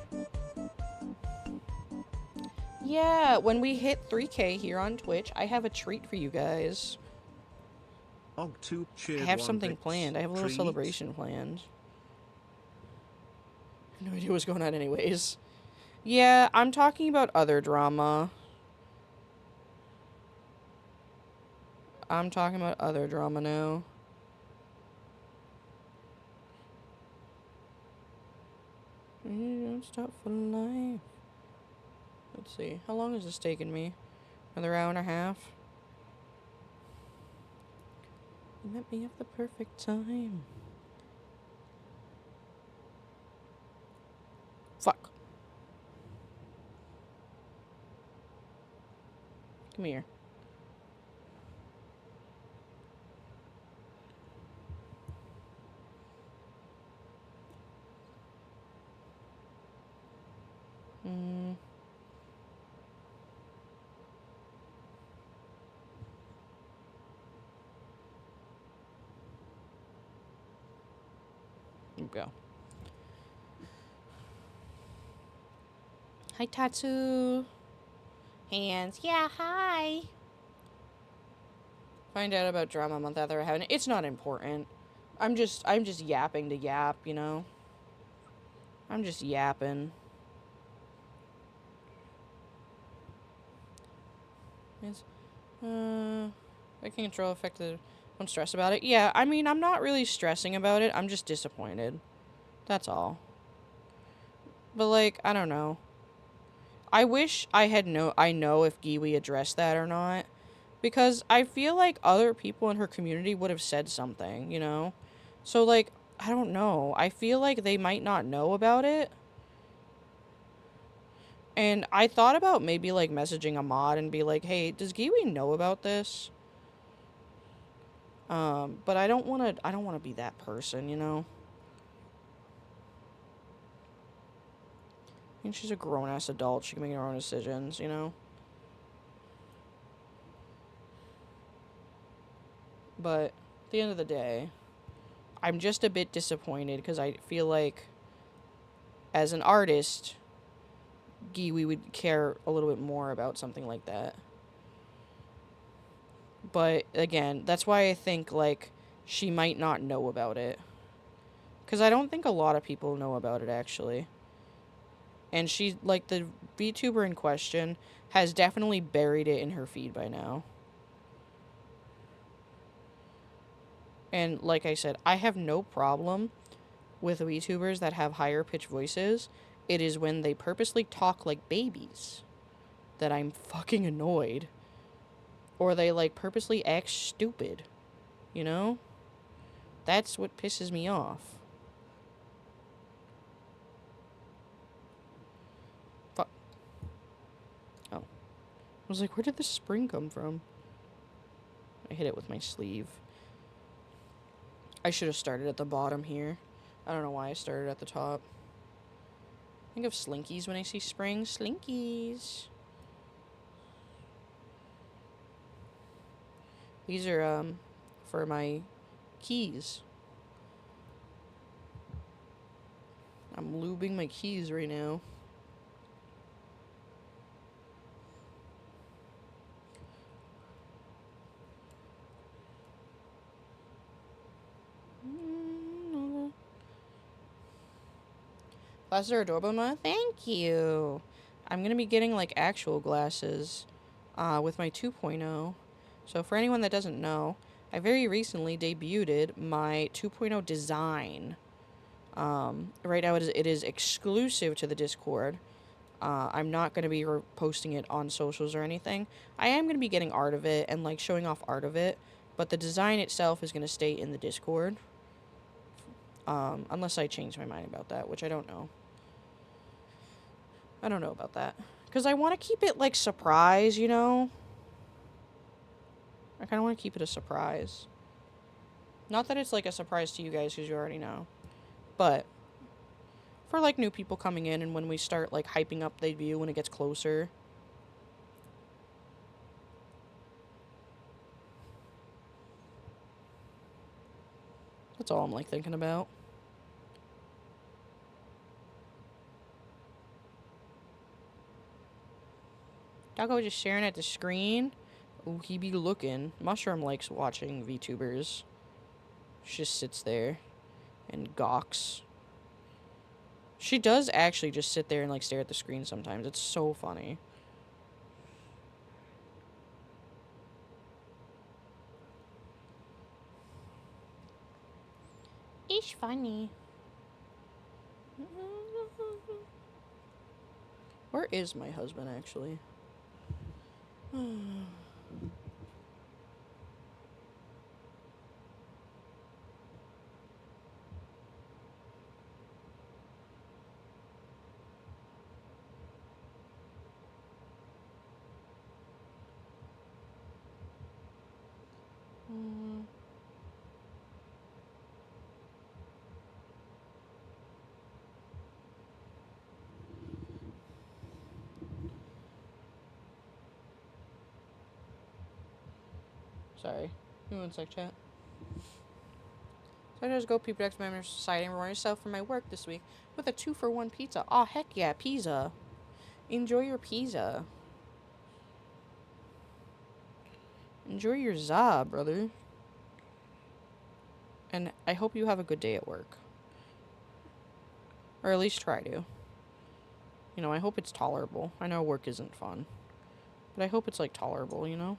Yeah, when we hit 3K here on Twitch, I have a treat for you guys. I have something planned. I have a little celebration planned. I have no idea what's going on anyways. Yeah, I'm talking about other drama. I'm talking about other drama now. You don't stop for life. Let's see. How long has this taken me? Another hour and a half? You met me at the perfect time. Fuck. Come here. Here we go. Hi, Tatsu. Hands. Yeah, hi. Find out about drama month after having it. It's not important. I'm just yapping to yap, you know? I'm just yapping. It's, I can control affected. Don't stress about it. Yeah, I mean, I'm not really stressing about it. I'm just disappointed. That's all. But, like, I don't know. I wish I know if Giwi addressed that or not. Because I feel like other people in her community would have said something, you know? So, like, I don't know. I feel like they might not know about it. And I thought about maybe, like, messaging a mod and be like, hey, does Giwi know about this? But I don't want to be that person, you know? I mean, she's a grown-ass adult. She can make her own decisions, you know? But at the end of the day, I'm just a bit disappointed because I feel like as an artist, Giwi would care a little bit more about something like that. But again, that's why I think, like, she might not know about it. Because I don't think a lot of people know about it, actually. And she, like, the VTuber in question has definitely buried it in her feed by now. And like I said, I have no problem with VTubers that have higher pitched voices. It is when they purposely talk like babies that I'm fucking annoyed. Or they, like, purposely act stupid. You know? That's what pisses me off. Fuck. Oh. I was like, where did this spring come from? I hit it with my sleeve. I should have started at the bottom here. I don't know why I started at the top. I think of Slinkies when I see spring. Slinkies. These are, for my keys. I'm lubing my keys right now. Glasses are adorable, Ma. Thank you. I'm going to be getting, like, actual glasses with my 2.0. So for anyone that doesn't know, I very recently debuted my 2.0 design. Right now it is exclusive to the Discord. I'm not going to be posting it on socials or anything. I am going to be getting art of it and, like, showing off art of it. But the design itself is going to stay in the Discord. Unless I change my mind about that, which I don't know. I don't know about that. Because I want to keep it, like, surprise, you know? I kind of want to keep it a surprise. Not that it's, like, a surprise to you guys, because you already know. But for, like, new people coming in and when we start, like, hyping up the view when it gets closer. That's all I'm, like, thinking about. Doggo just staring at the screen. Ooh, he be looking. Mushroom likes watching VTubers. She just sits there and gawks. She does actually just sit there and, like, stare at the screen sometimes. It's so funny. It's funny. Where is my husband, actually? Sorry. Give me one sec, chat. So I just go People X Members Society and reward yourself for my work this week with a 2-for-1 pizza. Aw, heck yeah, pizza. Enjoy your pizza. Enjoy your za, brother. And I hope you have a good day at work. Or at least try to. You know, I hope it's tolerable. I know work isn't fun. But I hope it's, like, tolerable, you know?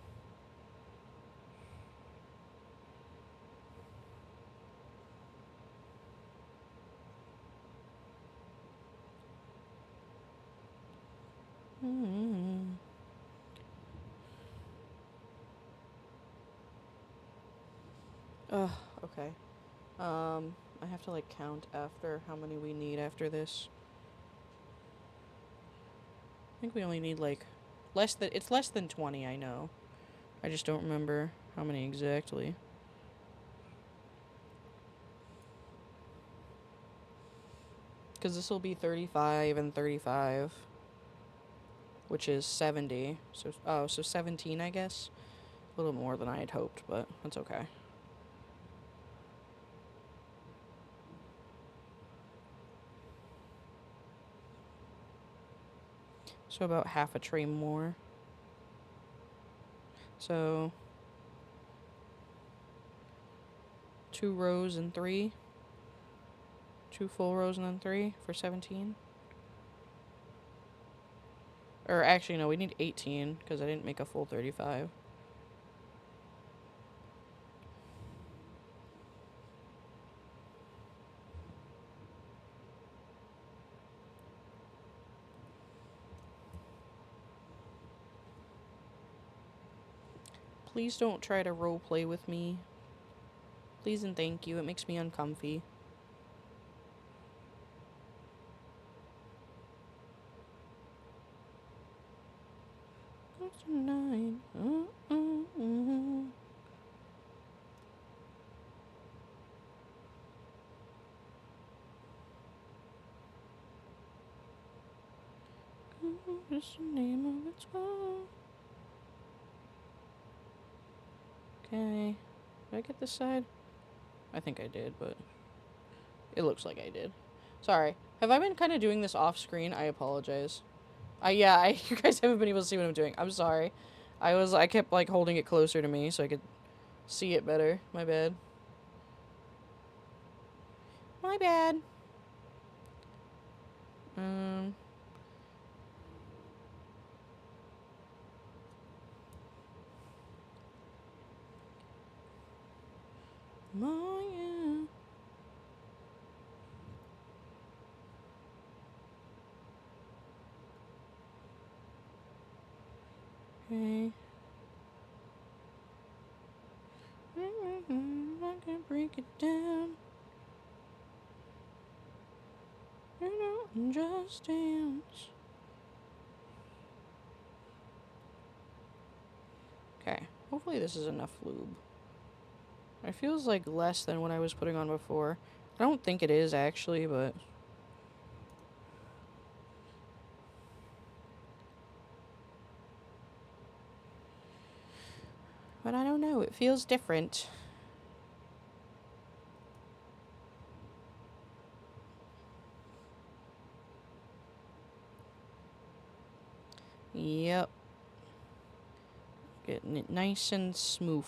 Ugh, okay. I have to, like, count after how many we need after this. I think we only need, like, it's less than 20, I know. I just don't remember how many exactly. Because this will be 35 and 35. Which is 70. So 17, I guess. A little more than I had hoped, but that's okay. So about half a tray more. So 2 rows and 3. 2 full rows and then 3 for 17. Or actually, no, we need 18 because I didn't make a full 35. Please don't try to role play with me. Please and thank you. It makes me uncomfy. Tonight. What's the name of it? Okay. Did I get this side? I think I did, but it looks like I did. Sorry. Have I been kind of doing this off screen? I apologize. Yeah, you guys haven't been able to see what I'm doing. I'm sorry. I kept, like, holding it closer to me so I could see it better. My bad. My bad. Oh, yeah. Okay. I can break it down. You know, just dance. Okay, hopefully this is enough lube. It feels like less than what I was putting on before. I don't think it is actually, but... But I don't know, it feels different. Yep. Getting it nice and smooth.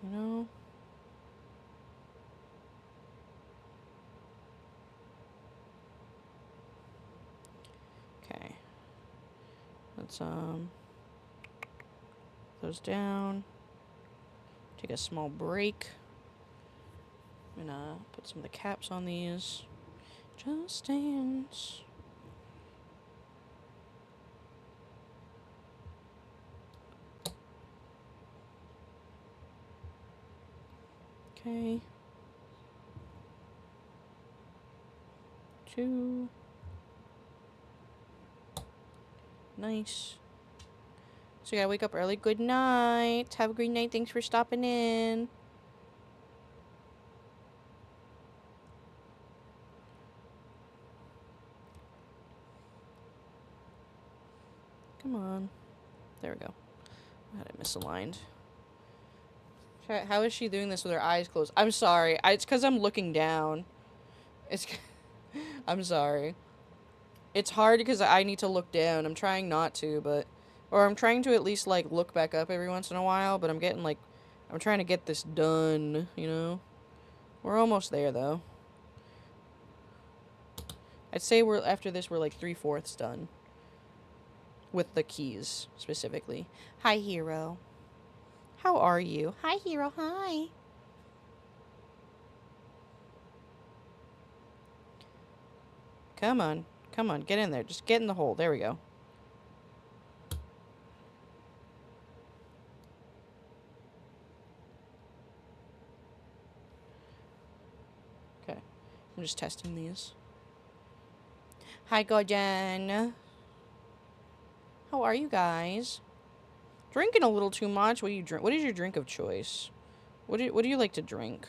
You know? Okay. Let's, those down. Take a small break. I'm gonna put some of the caps on these. Just dance. Okay. 2. Nice. So you gotta wake up early. Good night. Have a great night. Thanks for stopping in. Come on. There we go. I had it misaligned. How is she doing this with her eyes closed? I'm sorry. It's because I'm looking down. It's... I'm sorry. It's hard because I need to look down. I'm trying not to, but... Or I'm trying to at least, like, look back up every once in a while, but I'm getting, like... I'm trying to get this done, you know? We're almost there, though. I'd say after this, we're, like, 3/4 done. With the keys, specifically. Hi, Hero. How are you? Hi, Hero. Hi. Come on. Come on. Get in there. Just get in the hole. There we go. Okay. I'm just testing these. Hi, Gordon. How are you guys? Drinking a little too much. What do you drink? What is your drink of choice? What do you like to drink?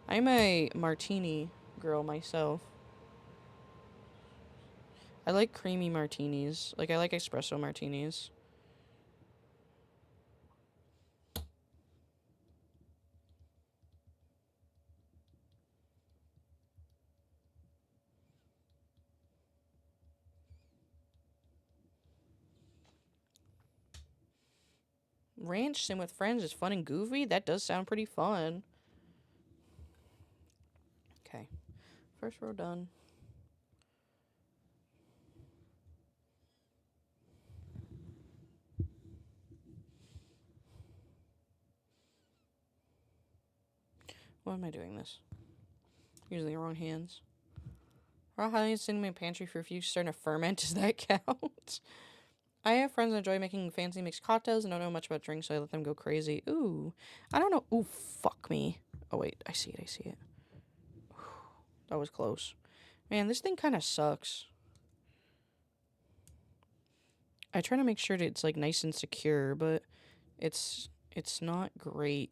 I'm a martini girl myself. I like creamy martinis. Like, I like espresso martinis. Ranch sim with friends is fun and goofy? That does sound pretty fun. Okay. First row done. Why am I doing this? Using the wrong hands. Raw honey is sitting in my pantry for a few starting to ferment. Does that count? I have friends that enjoy making fancy mixed cocktails and don't know much about drinks, so I let them go crazy. Ooh. I don't know. Ooh, fuck me. Oh, wait. I see it. That was close. Man, this thing kind of sucks. I try to make sure that it's, like, nice and secure, but it's not great.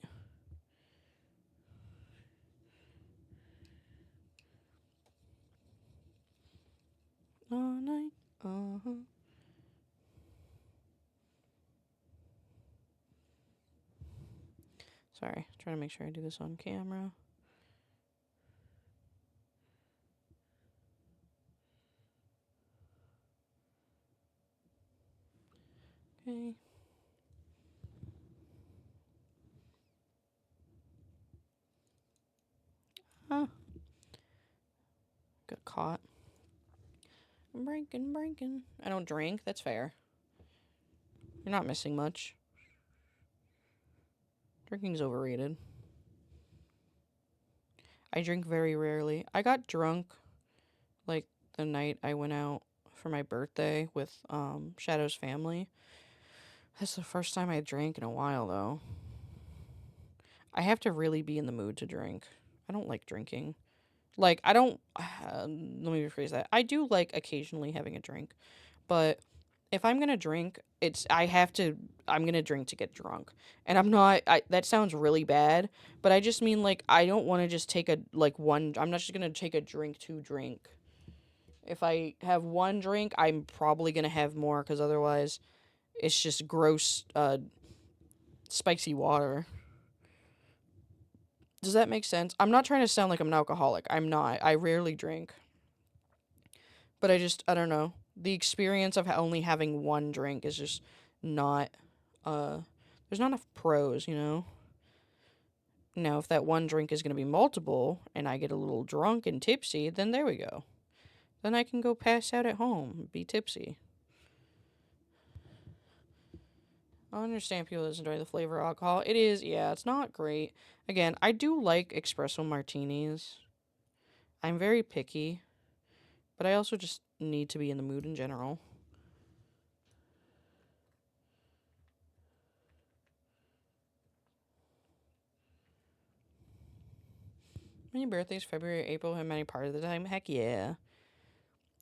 All night. Uh-huh. Sorry. Trying to make sure I do this on camera. Okay. Huh. Got caught. I'm breaking. I don't drink. That's fair. You're not missing much. Drinking's overrated. I drink very rarely. I got drunk, like, the night I went out for my birthday with Shadow's family. That's the first time I drank in a while, though. I have to really be in the mood to drink. I don't like drinking. Like, I don't. Let me rephrase that. I do like occasionally having a drink, but if I'm gonna drink, I'm gonna drink to get drunk, and I'm not. That sounds really bad, but I just mean like I don't want to just take a like one. I'm not just gonna take a drink to drink. If I have one drink, I'm probably gonna have more because otherwise, it's just gross, spicy water. Does that make sense? I'm not trying to sound like I'm an alcoholic. I'm not. I rarely drink. But I don't know. The experience of only having one drink is just not, there's not enough pros, you know? Now, if that one drink is going to be multiple and I get a little drunk and tipsy, then there we go. Then I can go pass out at home, be tipsy. I understand people that enjoy the flavor of alcohol. It is, yeah, it's not great. Again, I do like espresso martinis. I'm very picky, but I also just need to be in the mood in general. Many birthdays, February, April, and many part of the time. Heck yeah.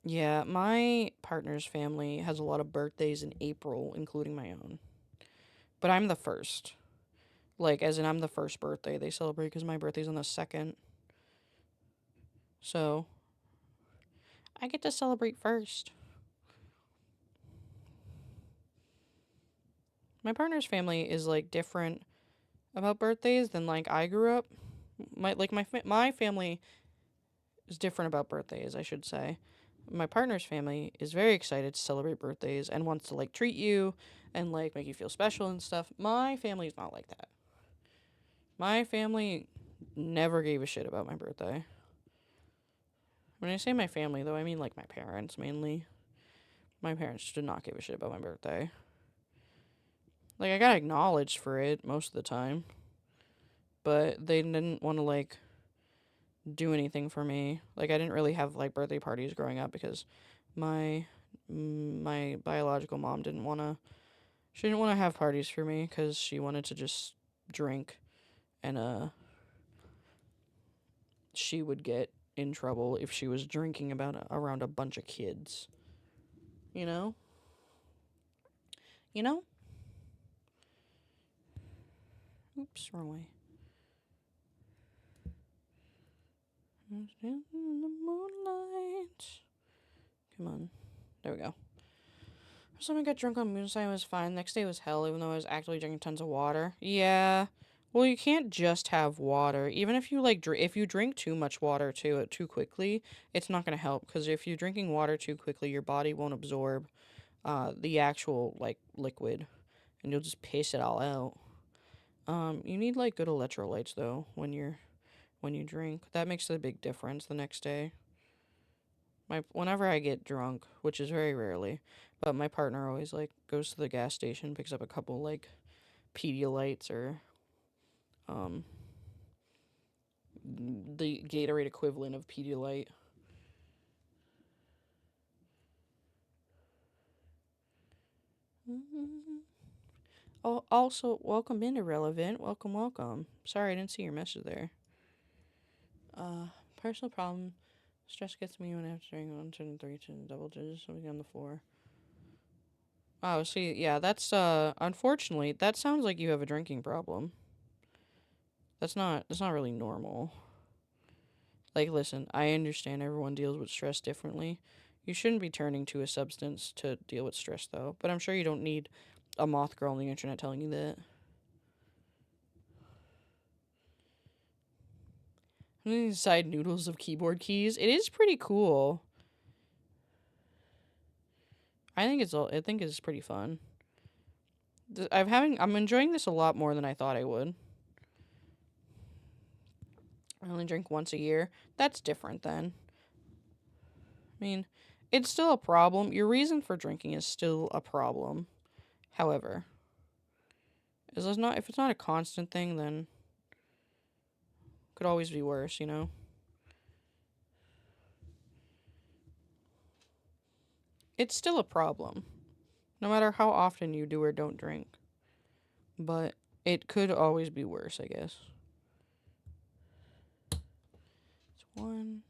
Yeah, my partner's family has a lot of birthdays in April, including my own. But I'm the first. Like, as in, I'm the first birthday they celebrate because my birthday's on the 2nd. So, I get to celebrate first. My partner's family is, like, different about birthdays than, like, I grew up. My family is different about birthdays, I should say. My partner's family is very excited to celebrate birthdays and wants to, like, treat you and, like, make you feel special and stuff. My family's not like that. My family never gave a shit about my birthday. When I say my family, though, I mean, like, my parents, mainly. My parents did not give a shit about my birthday. Like, I got acknowledged for it most of the time. But they didn't want to, like, do anything for me. Like, I didn't really have, like, birthday parties growing up because my biological mom didn't want to... She didn't want to have parties for me because she wanted to just drink. And, she would get in trouble if she was drinking around a bunch of kids. You know? You know? Oops, wrong way. In the moonlight. Come on. There we go. First time I got drunk on moonshine was fine. Next day was hell, even though I was actually drinking tons of water. Yeah. Well, you can't just have water. Even if you if you drink too much water too quickly, it's not gonna help. Because if you're drinking water too quickly, your body won't absorb the actual like liquid, and you'll just piss it all out. You need like good electrolytes though when you drink. That makes a big difference the next day. Whenever I get drunk, which is very rarely, but my partner always like goes to the gas station, picks up a couple like Pedialytes or the Gatorade equivalent of Pedialyte. Oh, also, welcome in, Irrelevant. Welcome, welcome. Sorry, I didn't see your message there. Personal problem. Stress gets me when I have to drink 1, 2, and 3 to double digits, something on the floor. Oh, see, yeah, that's, unfortunately, that sounds like you have a drinking problem. That's not really normal. Like, listen, I understand everyone deals with stress differently. You shouldn't be turning to a substance to deal with stress, though. But I'm sure you don't need a moth girl on the internet telling you that. Side noodles of keyboard keys. It is pretty cool. I think it's pretty fun. I'm enjoying this a lot more than I thought I would. I only drink once a year. That's different then. I mean, it's still a problem. Your reason for drinking is still a problem. However, if it's not a constant thing, then it could always be worse, you know? It's still a problem, no matter how often you do or don't drink. But it could always be worse, I guess. It's one.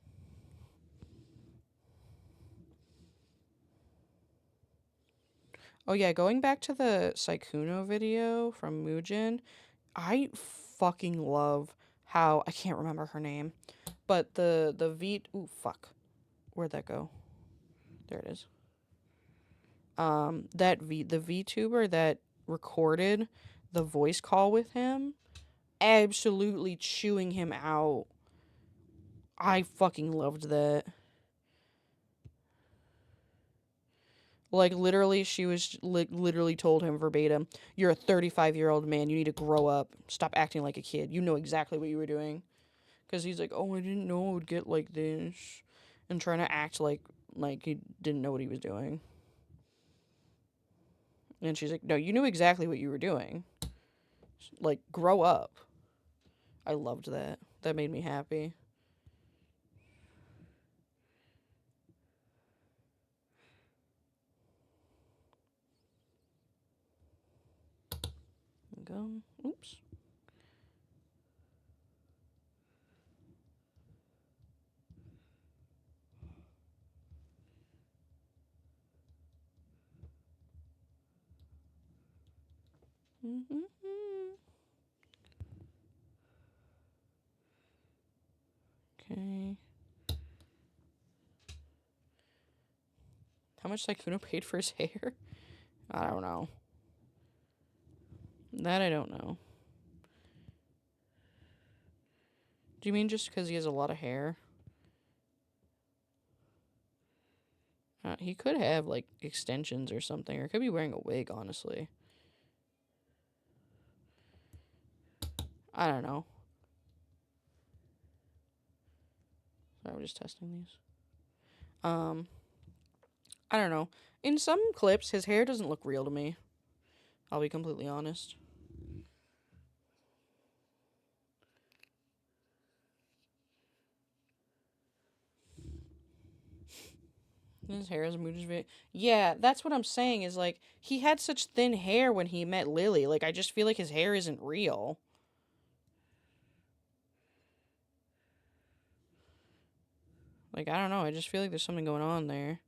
Oh yeah, going back to the Saikuno video from Mugen, I fucking love how I can't remember her name, but the V ooh fuck. Where'd that go? There it is. The VTuber that recorded the voice call with him, absolutely chewing him out. I fucking loved that. Like, literally, she was literally told him verbatim, "You're a 35-year-old man. You need to grow up. Stop acting like a kid. You know exactly what you were doing." Because he's like, "Oh, I didn't know it would get like this," and trying to act like he didn't know what he was doing. And she's like, "No, you knew exactly what you were doing. Like, grow up." I loved that. That made me happy. Go. Oops. Okay. How much Saikuno paid for his hair? I don't know. That I don't know. Do you mean just because he has a lot of hair? He could have, like, extensions or something, or could be wearing a wig, honestly. I don't know. Sorry, we're just testing these. I don't know. In some clips, his hair doesn't look real to me. I'll be completely honest. His hair is moved. Yeah, that's what I'm saying. Is like he had such thin hair when he met Lily. Like I just feel like his hair isn't real. Like I don't know. I just feel like there's something going on there.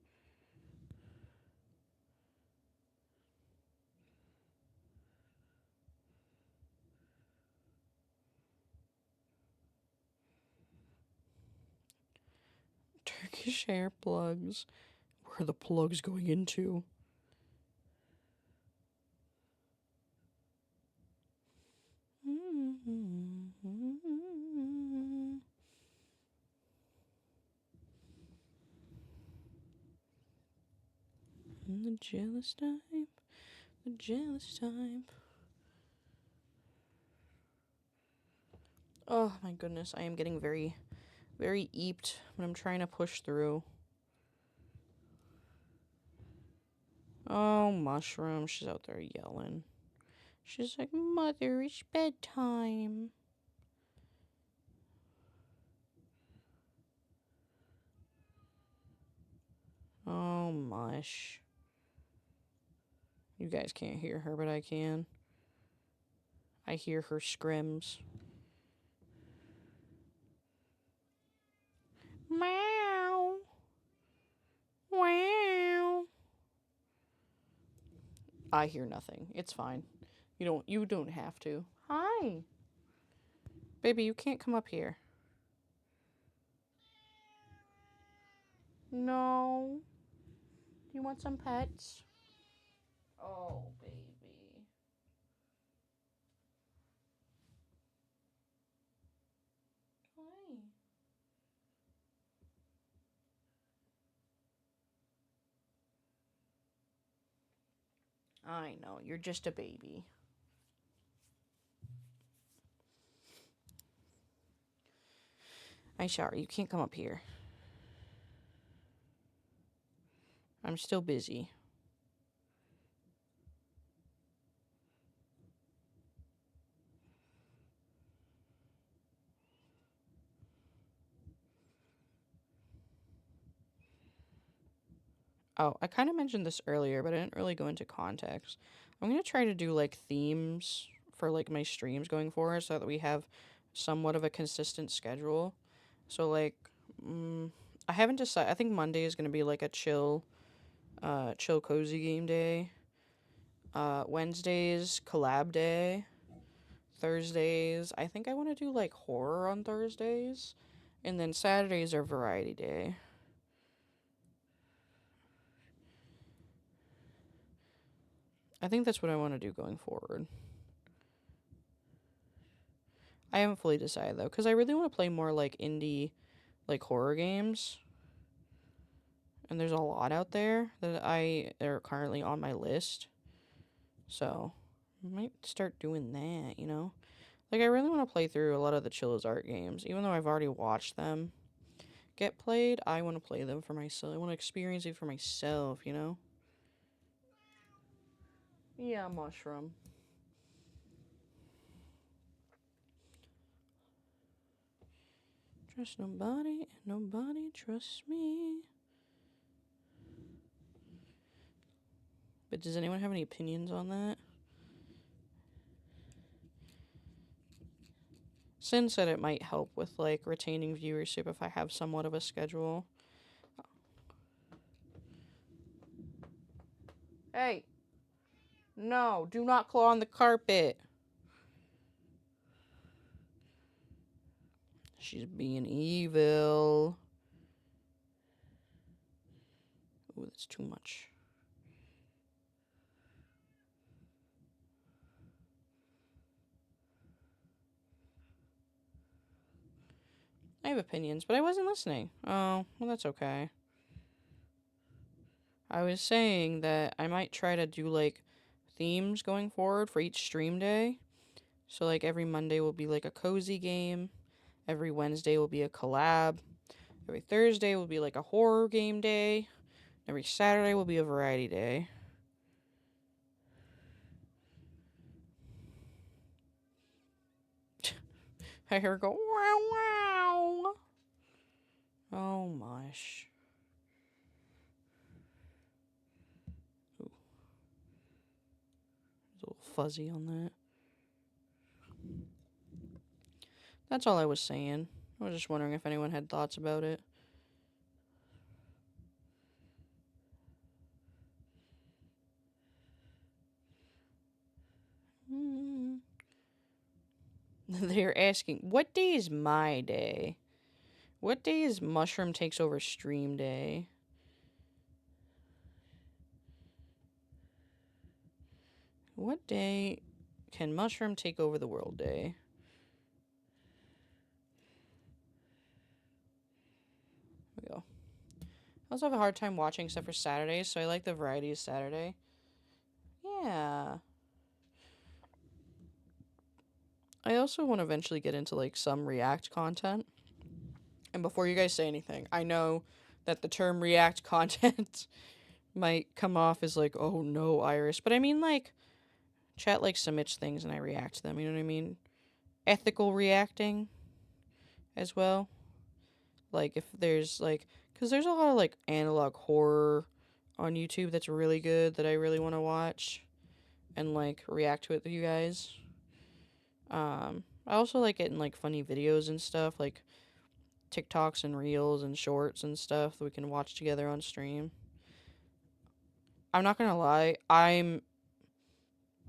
Turkish hair plugs. Where are the plugs going into? The jealous type. The jealous type. Oh my goodness, I am getting very, very eeped when I'm trying to push through. Oh, Mushroom, she's out there yelling. She's like, "Mother, it's bedtime." Oh, Mush. You guys can't hear her, but I can. I hear her scrims. Meow. Wow. I hear nothing. It's fine. You don't have to. Hi. Baby, you can't come up here. No. You want some pets? Oh, baby. Hi. I know, you're just a baby. Sorry, you can't come up here. I'm still busy. Oh, I kind of mentioned this earlier, but I didn't really go into context. I'm going to try to do like themes for like my streams going forward so that we have somewhat of a consistent schedule. So like I haven't decided. I think Monday is going to be like a chill cozy game day. Wednesdays collab day. Thursdays, I think I want to do like horror on Thursdays. And then Saturdays are variety day. I think that's what I want to do going forward. I haven't fully decided though, because I really want to play more like indie, like horror games. And there's a lot out there that are currently on my list. So, I might start doing that, you know? Like, I really want to play through a lot of the Chilla's Art games. Even though I've already watched them get played, I want to play them for myself. I want to experience it for myself, you know? Yeah, mushroom. Trust nobody, and nobody trusts me. But does anyone have any opinions on that? Sin said it might help with, like, retaining viewership if I have somewhat of a schedule. Hey! No, do not claw on the carpet! She's being evil. Ooh, that's too much. I have opinions, but I wasn't listening. Oh, well, that's okay. I was saying that I might try to do, like, themes going forward for each stream day. So, like, every Monday will be, like, a cozy game. Every Wednesday will be a collab. Every Thursday will be, like, a horror game day. Every Saturday will be a variety day. I hear her go, wow, wow. Oh, mush. Ooh. It's a little fuzzy on that. That's all I was saying. I was just wondering if anyone had thoughts about it. They're asking, what day is my day? What day is Mushroom Takes Over Stream Day? What day can Mushroom take over the world day? There we go. I also have a hard time watching except for Saturdays, so I like the variety of Saturday. Yeah. I also want to eventually get into, like, some React content. And before you guys say anything, I know that the term React content might come off as, like, oh no, Iris. But I mean, like, chat, like, submits things and I react to them, you know what I mean? Ethical reacting as well. Like, if there's, like, because there's a lot of, like, analog horror on YouTube that's really good that I really want to watch and, like, react to it with you guys. I also like getting, like, funny videos and stuff, like TikToks and Reels and Shorts and stuff that we can watch together on stream. I'm not gonna lie, I'm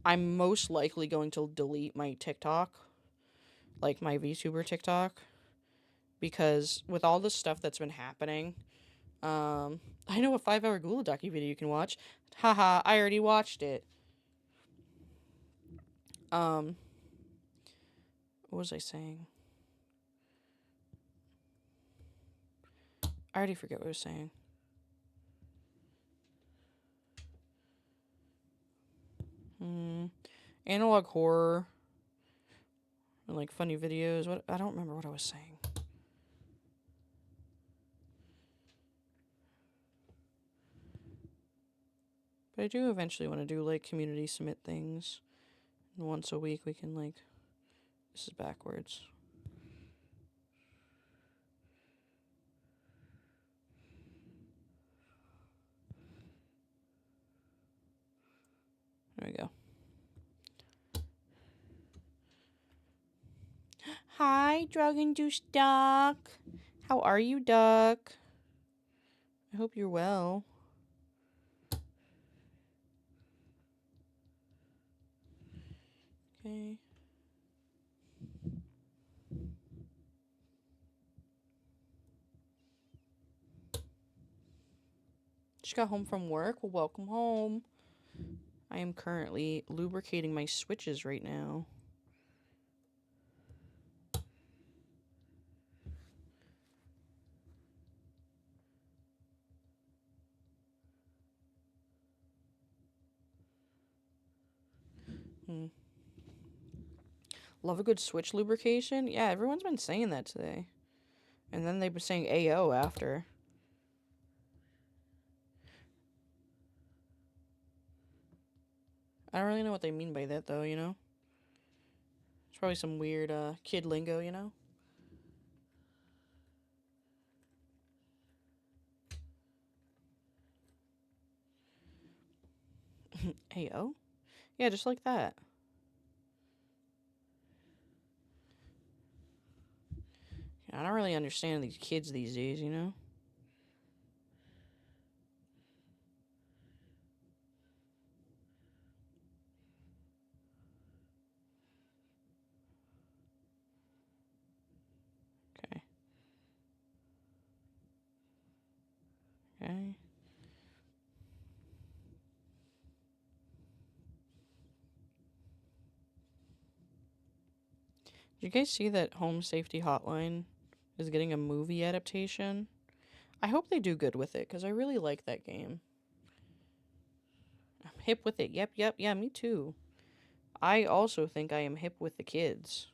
most likely going to delete my TikTok, like my VTuber TikTok, because with all the stuff that's been happening, I know a 5-hour Ghoul docu video you can watch. Haha, I already watched it. What was I saying? I already forget what I was saying. Analog horror and, like, funny videos. What, I don't remember what I was saying. But I do eventually want to do, like, community submit things. And once a week we can, like, this is backwards. There we go. Hi, drug-induced duck. How are you, duck? I hope you're well. Okay. Just got home from work. Well, welcome home. I am currently lubricating my switches right now. Love a good switch lubrication. Yeah, everyone's been saying that today. And then they've been saying AO after. I don't really know what they mean by that, though, you know? It's probably some weird kid lingo, you know? AO? Yeah, just like that. I don't really understand these kids these days, you know? Okay. Okay. Did you guys see that Home Safety Hotline is getting a movie adaptation? I hope they do good with it, because I really like that game. I'm hip with it. Yep, yeah, me too. I also think I am hip with the kids.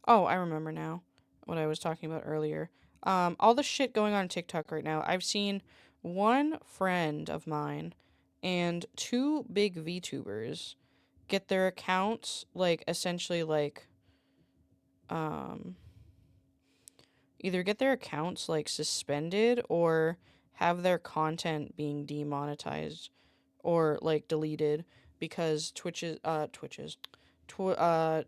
Oh, I remember now what I was talking about earlier. All the shit going on TikTok right now. I've seen one friend of mine and two big VTubers get their accounts, like, essentially, like, either get their accounts, like, suspended or have their content being demonetized or, like, deleted because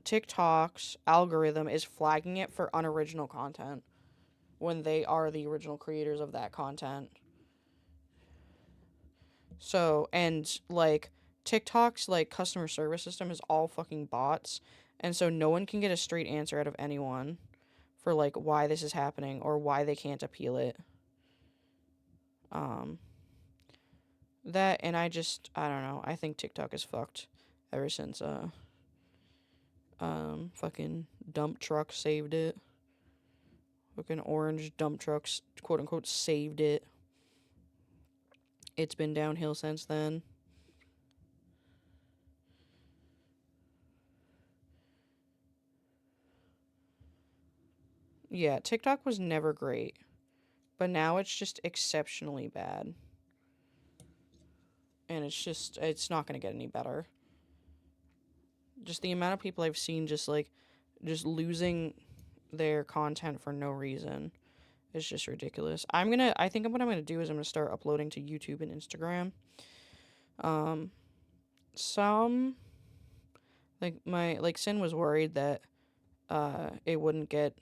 TikTok's algorithm is flagging it for unoriginal content when they are the original creators of that content. So, and, like, TikTok's, like, customer service system is all fucking bots, and so no one can get a straight answer out of anyone for, like, why this is happening or why they can't appeal it. That, and I don't know, I think TikTok is fucked ever since, fucking dump truck saved it. Fucking orange dump trucks, quote unquote, saved it. It's been downhill since then. Yeah, TikTok was never great, but now it's just exceptionally bad. And it's not gonna get any better. Just the amount of people I've seen just losing their content for no reason is just ridiculous. I think what I'm gonna do is I'm gonna start uploading to YouTube and Instagram. Sin was worried that it wouldn't get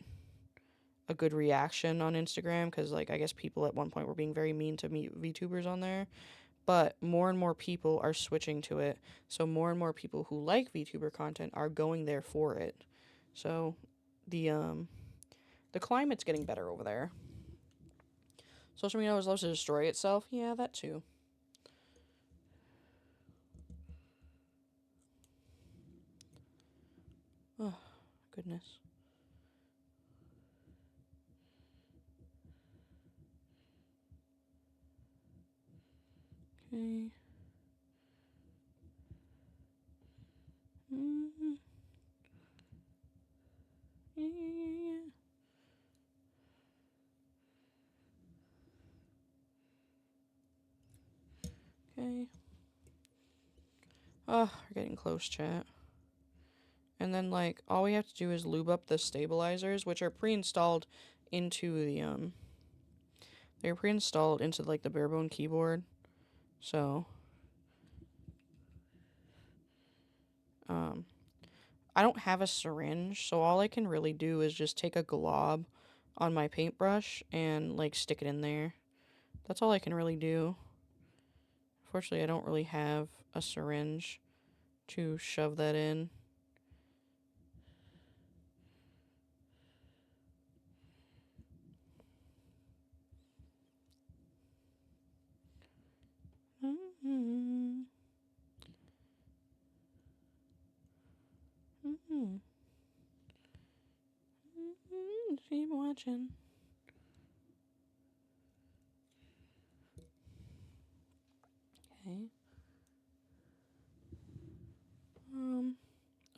a good reaction on Instagram because, like, I guess people at one point were being very mean to VTubers on there. But more and more people are switching to it. So more and more people who like VTuber content are going there for it. So the climate's getting better over there. Social media always loves to destroy itself. Yeah, that too. Oh, goodness. Okay. Mm-hmm. Yeah. Oh, we're getting close, chat. And then, like, all we have to do is lube up the stabilizers, which are pre-installed into the, they're pre-installed into, like, the barebone keyboard. So, I don't have a syringe, so all I can really do is just take a glob on my paintbrush and, like, stick it in there. That's all I can really do. Fortunately, I don't really have a syringe to shove that in. Mm-hmm. Mm-hmm. Mm-hmm. Keep watching. Okay. Oh,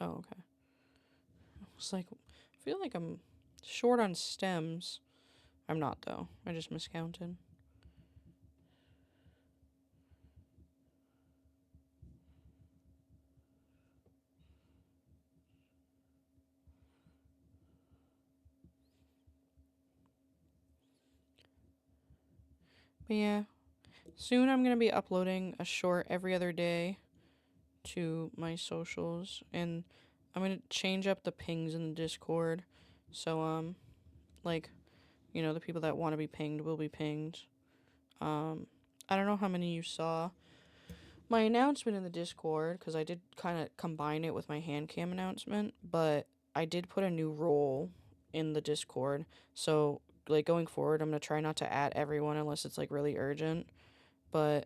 okay. I was like, I feel like I'm short on stems. I'm not, though. I just miscounted. But yeah, soon I'm going to be uploading a short every other day to my socials. And I'm going to change up the pings in the Discord. So, like, you know, the people that want to be pinged will be pinged. I don't know how many you saw my announcement in the Discord, because I did kind of combine it with my Handcam announcement, but I did put a new role in the Discord. So, like, going forward, I'm going to try not to add everyone unless it's, like, really urgent. But,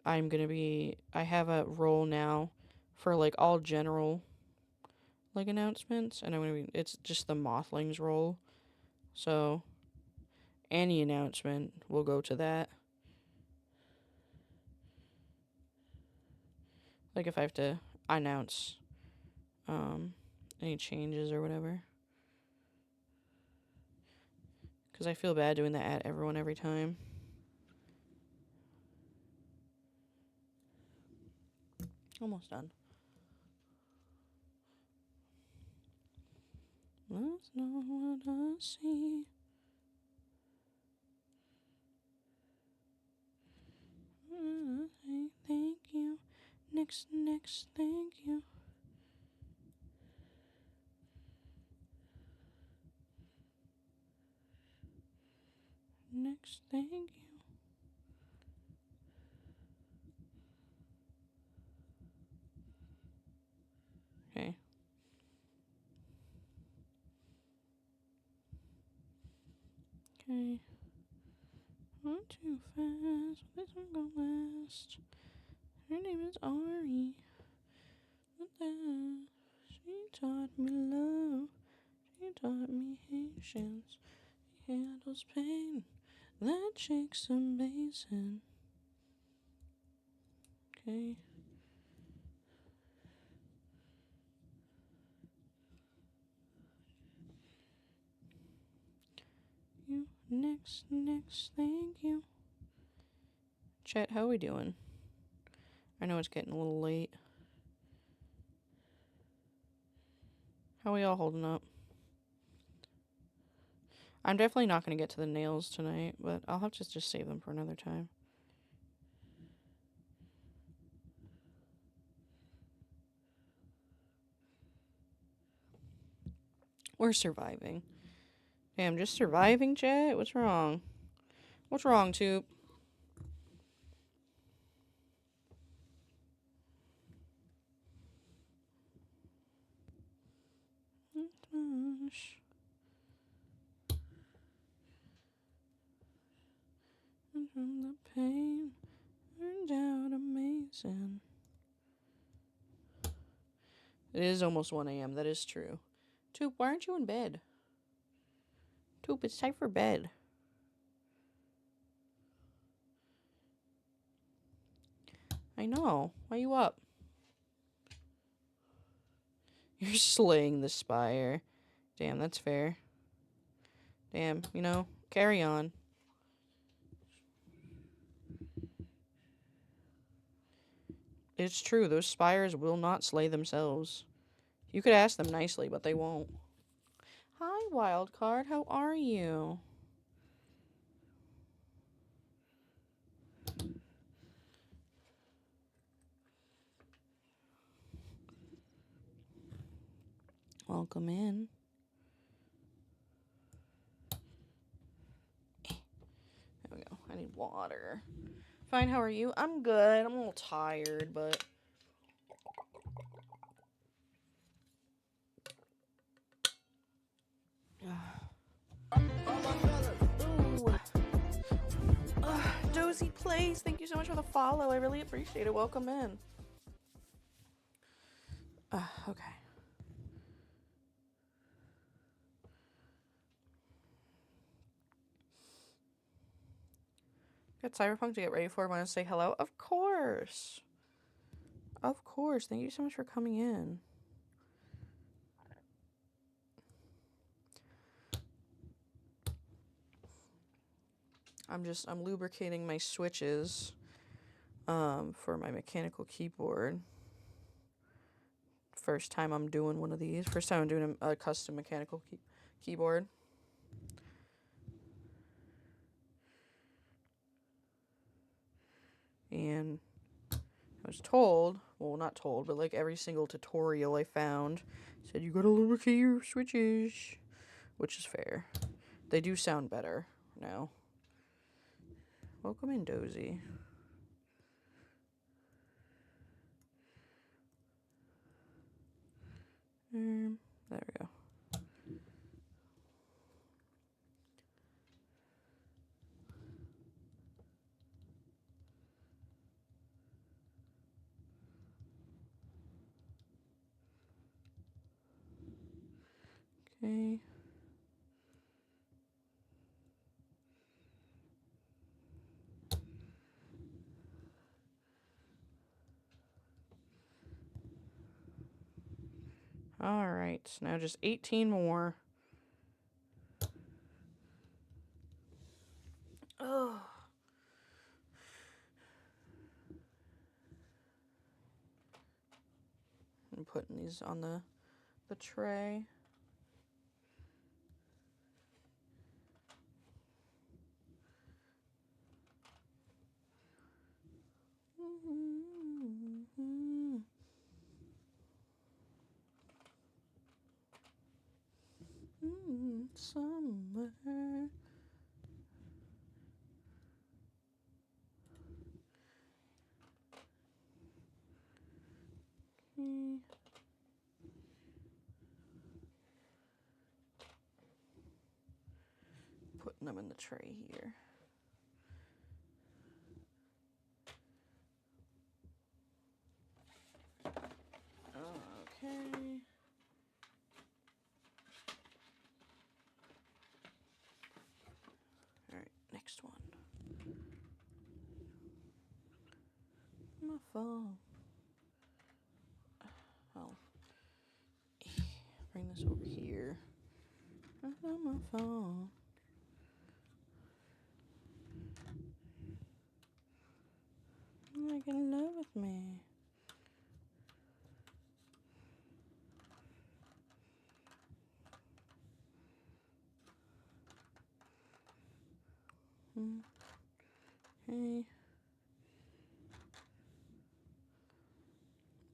I have a role now for, like, all general, like, announcements, and it's just the Mothlings role. So, any announcement will go to that. Like, if I have to announce, any changes or whatever. Because I feel bad doing that at everyone every time. Almost done. That's not what I see. Thank you. Next, thank you. Next, thank you. Okay. Okay. Not too fast. This one go last. Her name is Ari. She taught me love. She taught me patience. She handles pain. That chick's amazing. Okay. You next, thank you. Chat, how we doing? I know it's getting a little late. How we all holding up? I'm definitely not going to get to the nails tonight, but I'll have to just save them for another time. We're surviving. Damn, just surviving, chat? What's wrong? What's wrong, Toop? And from the pain, turned out amazing. It is almost 1 a.m. That is true. Toop, why aren't you in bed? Toop, it's time for bed. I know. Why you up? You're slaying the spire. Damn, that's fair. Damn, you know, carry on. It's true. Those spires will not slay themselves. You could ask them nicely, but they won't. Hi, Wildcard. How are you? Welcome in. There we go. I need water. Fine, how are you? I'm good. I'm a little tired, but... Ooh. Dozy Plays, thank you so much for the follow. I really appreciate it. Welcome in. Okay. Got Cyberpunk to get ready for. Want to say hello? Of course. Of course. Thank you so much for coming in. I'm lubricating my switches for my mechanical keyboard. First time I'm doing one of these. First time I'm doing a custom mechanical keyboard. And I was told, well, not told, but like every single tutorial I found said you gotta lubricate your switches, which is fair. They do sound better now. Welcome in, Dozy. There we go. Okay. Alright, now just 18 more. Oh. I'm putting these on the tray. Summer. Okay. Putting them in the tray here. Okay. Alright, next one. My phone. I'll bring this over here. I got my phone. Like in love with me. Okay.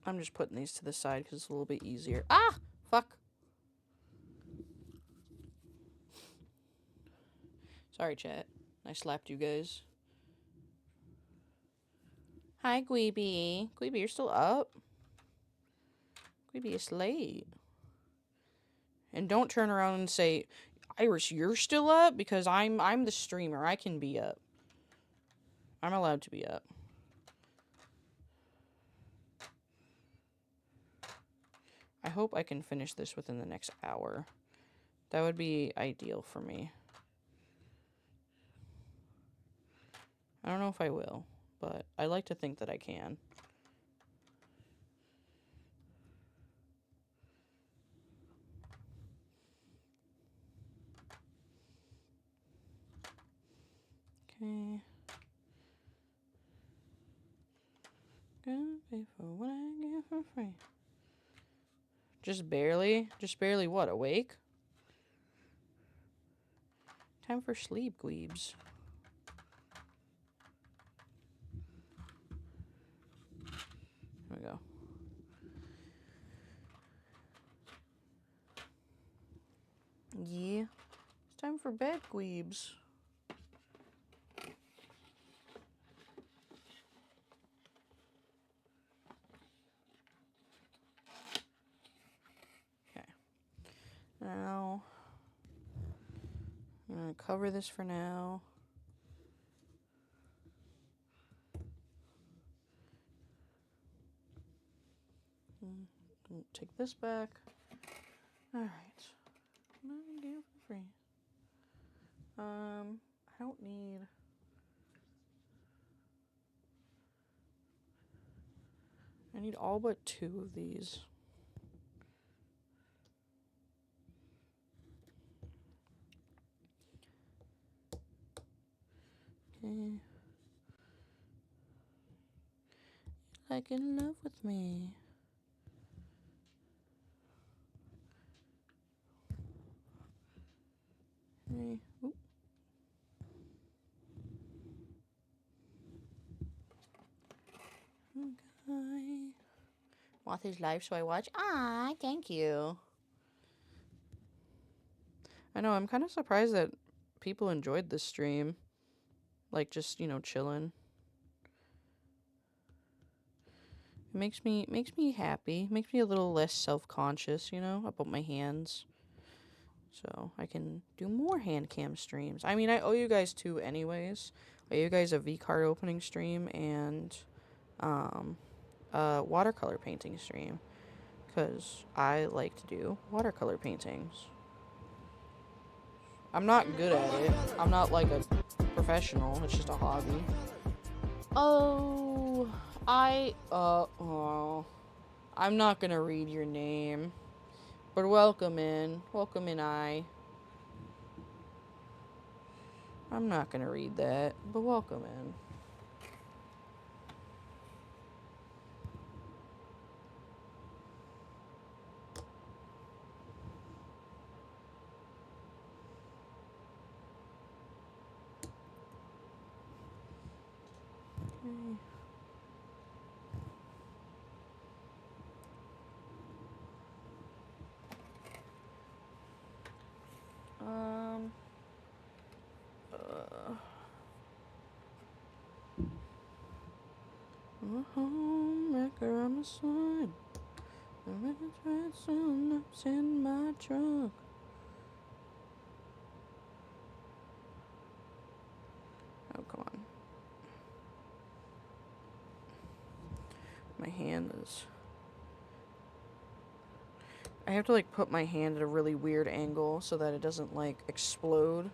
I'm just putting these to the side because it's a little bit easier. Ah! Fuck. Sorry, chat. I slapped you guys. Hi, Gweeby. Gweeby, you're still up? Gweeby, it's late. And don't turn around and say, Iris, you're still up? Because I'm the streamer. I can be up. I'm allowed to be up. I hope I can finish this within the next hour. That would be ideal for me. I don't know if I will, but I like to think that I can. Okay. Pay for what I get for free. Just barely? Just barely what, awake? Time for sleep, dweebs. There we go. Yeah. It's time for bed, dweebs. Okay. Now, I'm going to cover this for now. Take this back. Alright. What did I get for free? I don't need... I need all but 2 of these. Okay. Like in love with me. Hey. Oop. Okay. Watch his live, so I watch. Ah, thank you. I know, I'm kind of surprised that people enjoyed this stream. Like, just, you know, chilling. It makes me happy. Makes me a little less self-conscious, you know, about my hands. So, I can do more hand cam streams. I mean, I owe you guys 2 anyways. I owe you guys a V-card opening stream and, a watercolor painting stream. Because I like to do watercolor paintings. I'm not good at it. I'm not like a professional. It's just a hobby. Oh, I'm not gonna read your name. But welcome in. Welcome in, I'm not gonna read that, but welcome in. Okay. I'm a homewrecker on the side. The record's right soon up's in my truck. Oh, come on. My hand is... I have to, like, put my hand at a really weird angle so that it doesn't, like, explode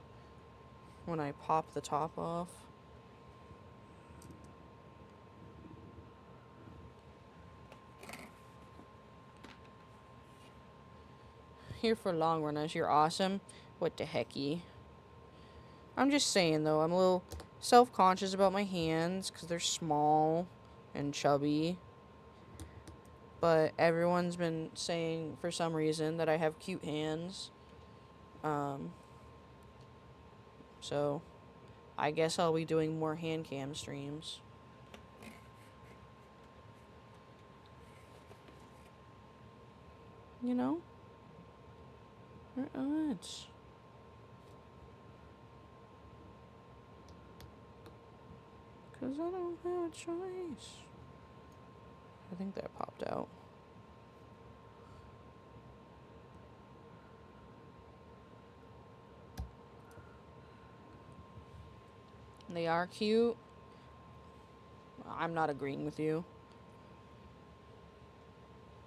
when I pop the top off. Here for long runners, you're awesome. What the hecky? I'm just saying, though, I'm a little self-conscious about my hands because they're small and chubby. But everyone's been saying, for some reason, that I have cute hands. So, I guess I'll be doing more hand cam streams. You know? It's... Because I don't have a choice. I think that popped out. They are cute. I'm not agreeing with you.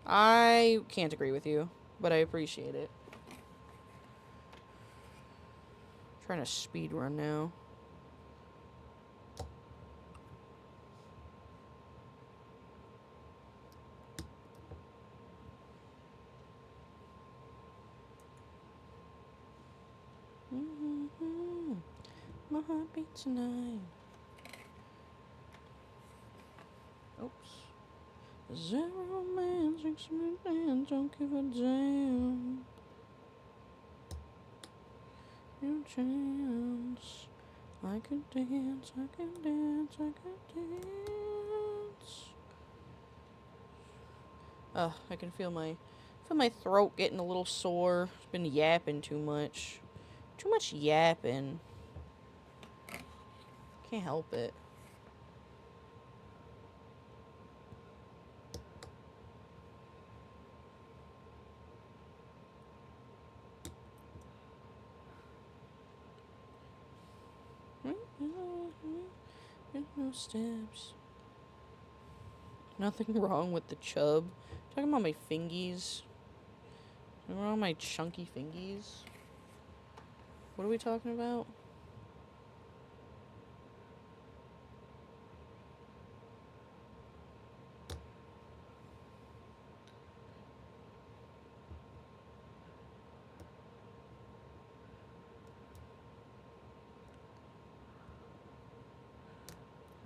I can't agree with you, but I appreciate it. I'm trying to speed run now. My heart beats tonight. Oops. Zero man, 6 minutes, don't give a damn. No chance. I could dance, I could dance, I could dance. I can feel my throat getting a little sore. I've been yapping too much. Too much yapping. Can't help it. No steps. Nothing wrong with the chub. Talking about my fingies. Nothing wrong with my chunky fingies. What are we talking about?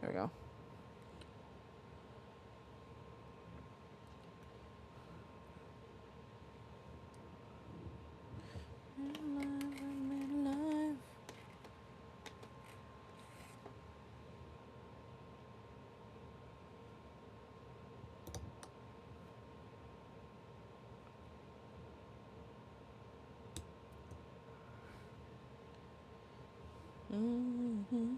There we go. Alive. Mm-hmm.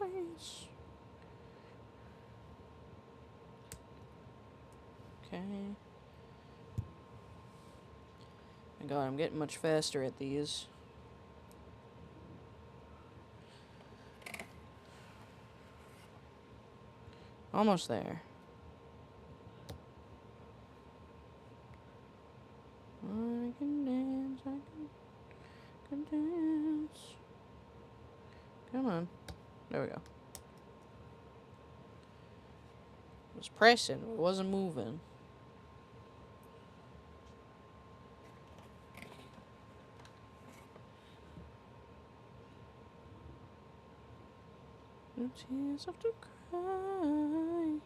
Nice. Okay. My God, I'm getting much faster at these. Almost there. I can dance, I can dance. Come on. There we go. It was pressing, but it wasn't moving. No tears have to cry.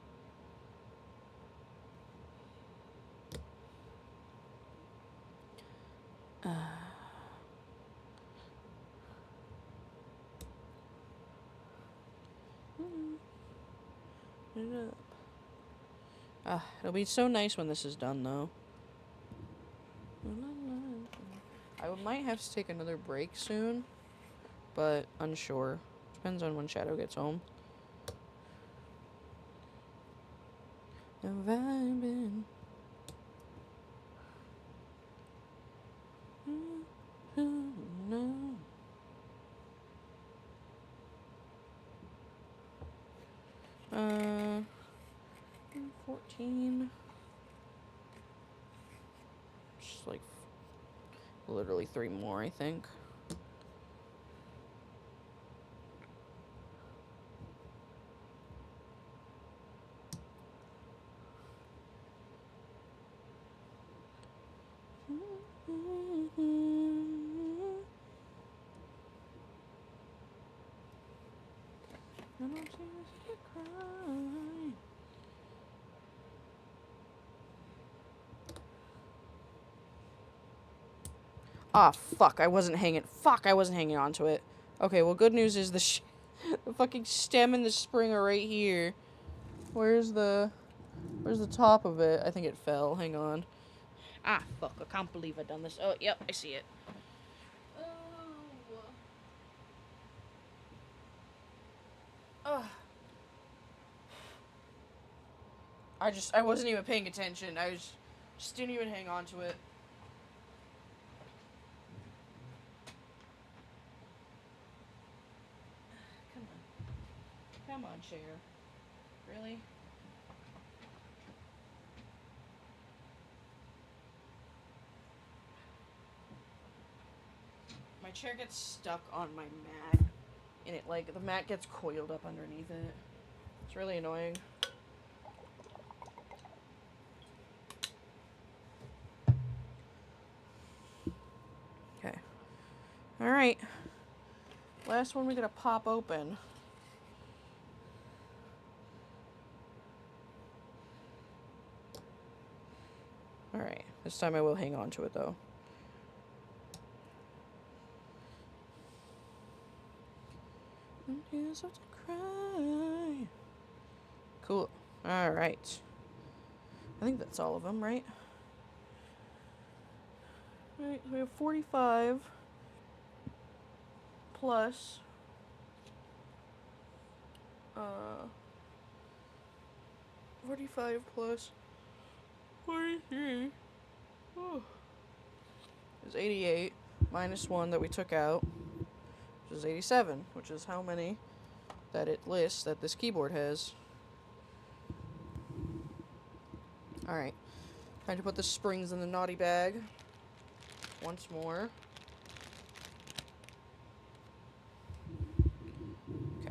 Put it up. It'll be so nice when this is done, though. I might have to take another break soon, but unsure. Depends on when Shadow gets home. I'm vibing. No. 14. Just like literally 3 more, I think. Ah, fuck, I wasn't hanging on to it. Okay, well, good news is the the fucking stem and the spring are right here. Where's the top of it? I think it fell. Hang on. Ah, fuck, I can't believe I've done this. Oh, yep, I see it. Oh. I wasn't even paying attention. Just didn't even hang on to it. Come on, chair. Really? My chair gets stuck on my mat, and the mat gets coiled up underneath it. It's really annoying. Alright. Last one we gotta pop open. Alright. This time I will hang on to it, though. Years of to cry. Cool. Alright. I think that's all of them, right? Alright, so we have 45 plus 45 plus 43 is 88 minus 1 that we took out, which is 87, which is how many that it lists that this keyboard has. Alright, time to put the springs in the naughty bag once more. Okay.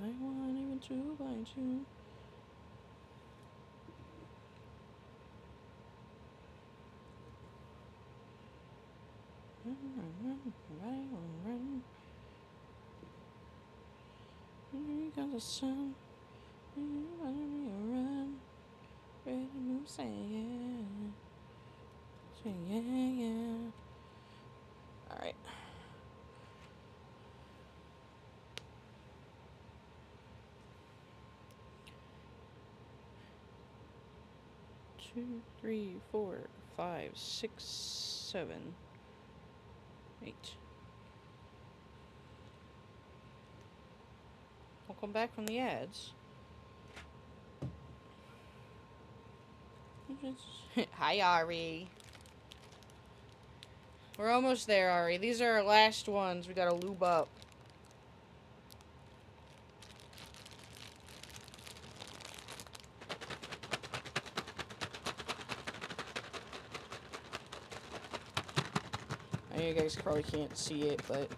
I want even 2 by 2. Here comes the sun. You want me to run. Ready to move, say yeah. Say yeah, yeah. Alright. Two, 3, 4, 5, 6, 7, 8. I'll come back from the ads. Hi, Ari. We're almost there, Ari. These are our last ones. We gotta lube up. I know you guys probably can't see it, but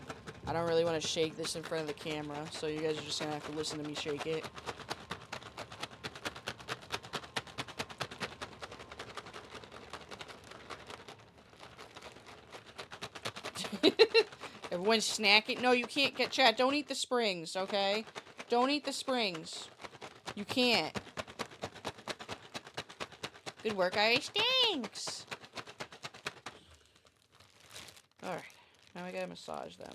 I don't really want to shake this in front of the camera, so you guys are just gonna have to listen to me shake it. Everyone's snacking. No, you can't get chat. Don't eat the springs, okay? Don't eat the springs. You can't. Good work, Ari. Thanks. Alright. Now I gotta massage them.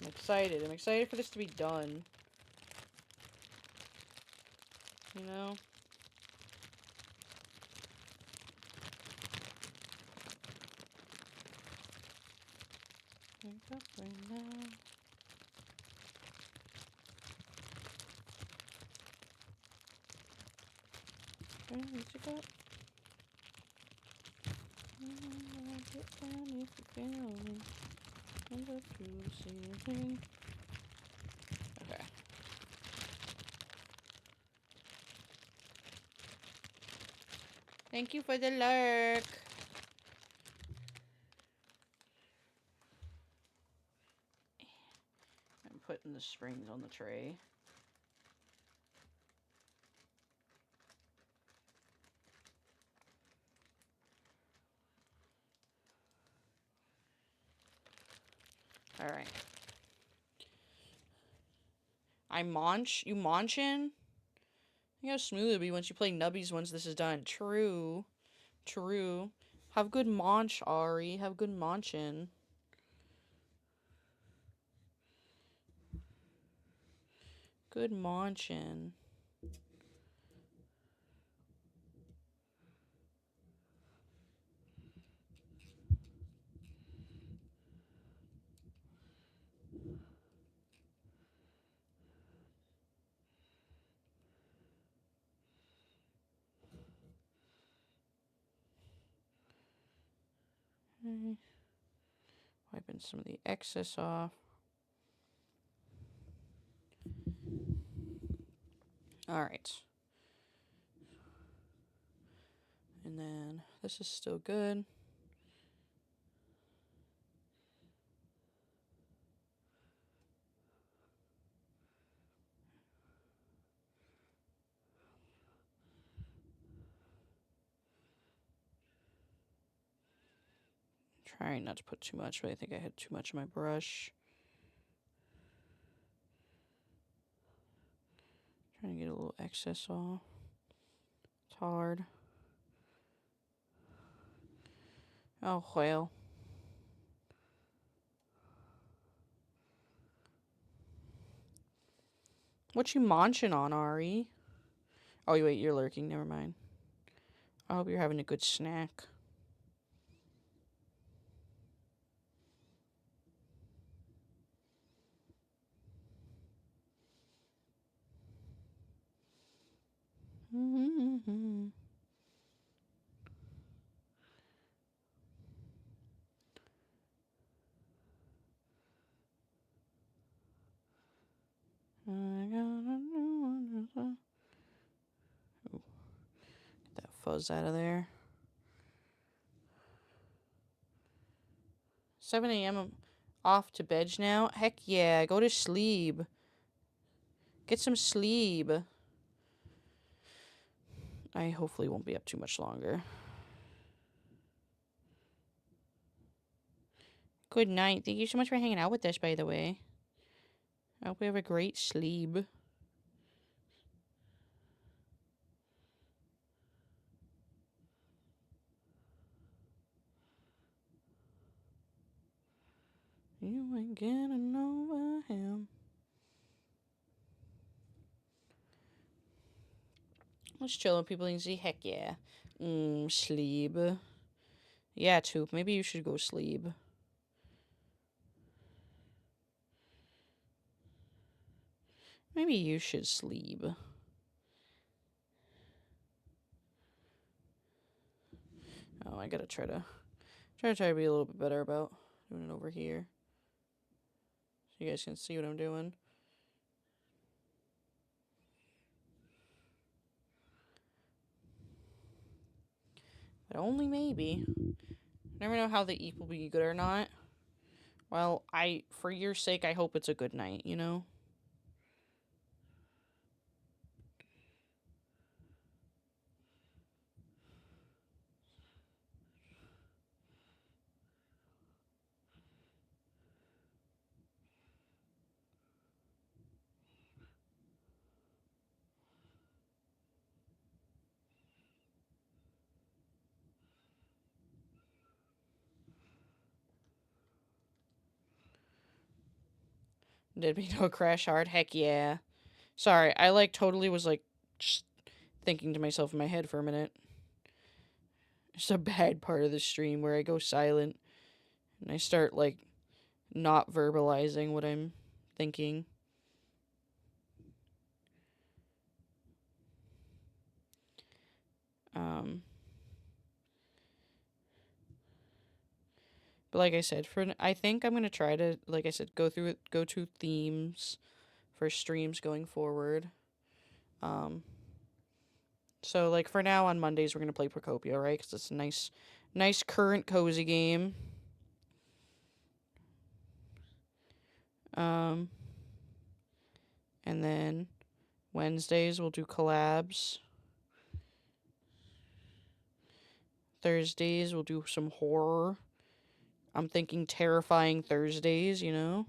I'm excited. I'm excited for this to be done. You know? Wake up right now. Ready to go. Get down if you feel me. I'm up to see anything. Okay. Thank you for the lurk. I'm putting the springs on the tray. Alright. I munch? You munchin'? Think how smooth it'll be once you play nubbies once this is done. True. True. Have good munch, Ari. Have good munchin'. Good munchin'. Okay. Wiping some of the excess off. Alright. And then this is still good. Trying not to put too much, but I think I had too much on my brush. Trying to get a little excess off. It's hard. Oh, well. What you munching on, Ari? Oh, wait, you're lurking. Never mind. I hope you're having a good snack. Mm-hmm. Ooh, get that fuzz out of there. 7 a.m. I'm off to bed now. Heck yeah, go to sleep. Get some sleep. I hopefully won't be up too much longer. Good night. Thank you so much for hanging out with us, by the way. I hope you have a great sleep. You ain't getting over him. Let's chill with people and see. Heck yeah. Sleep. Yeah, Toop. Maybe you should go sleep. Maybe you should sleep. Oh, I gotta try to be a little bit better about doing it over here. So you guys can see what I'm doing. But only maybe. Never know how the eat will be good or not. Well, for your sake, I hope it's a good night, you know? Did we do a crash hard? Heck yeah. Sorry, I totally was just thinking to myself in my head for a minute. It's a bad part of the stream where I go silent and I start not verbalizing what I'm thinking. But like I said, I think I'm gonna try to, like I said, go to themes for streams going forward. So for now on Mondays we're gonna play Procopio, right? Because it's a nice current cozy game. And then Wednesdays we'll do collabs. Thursdays we'll do some horror. I'm thinking terrifying Thursdays, you know?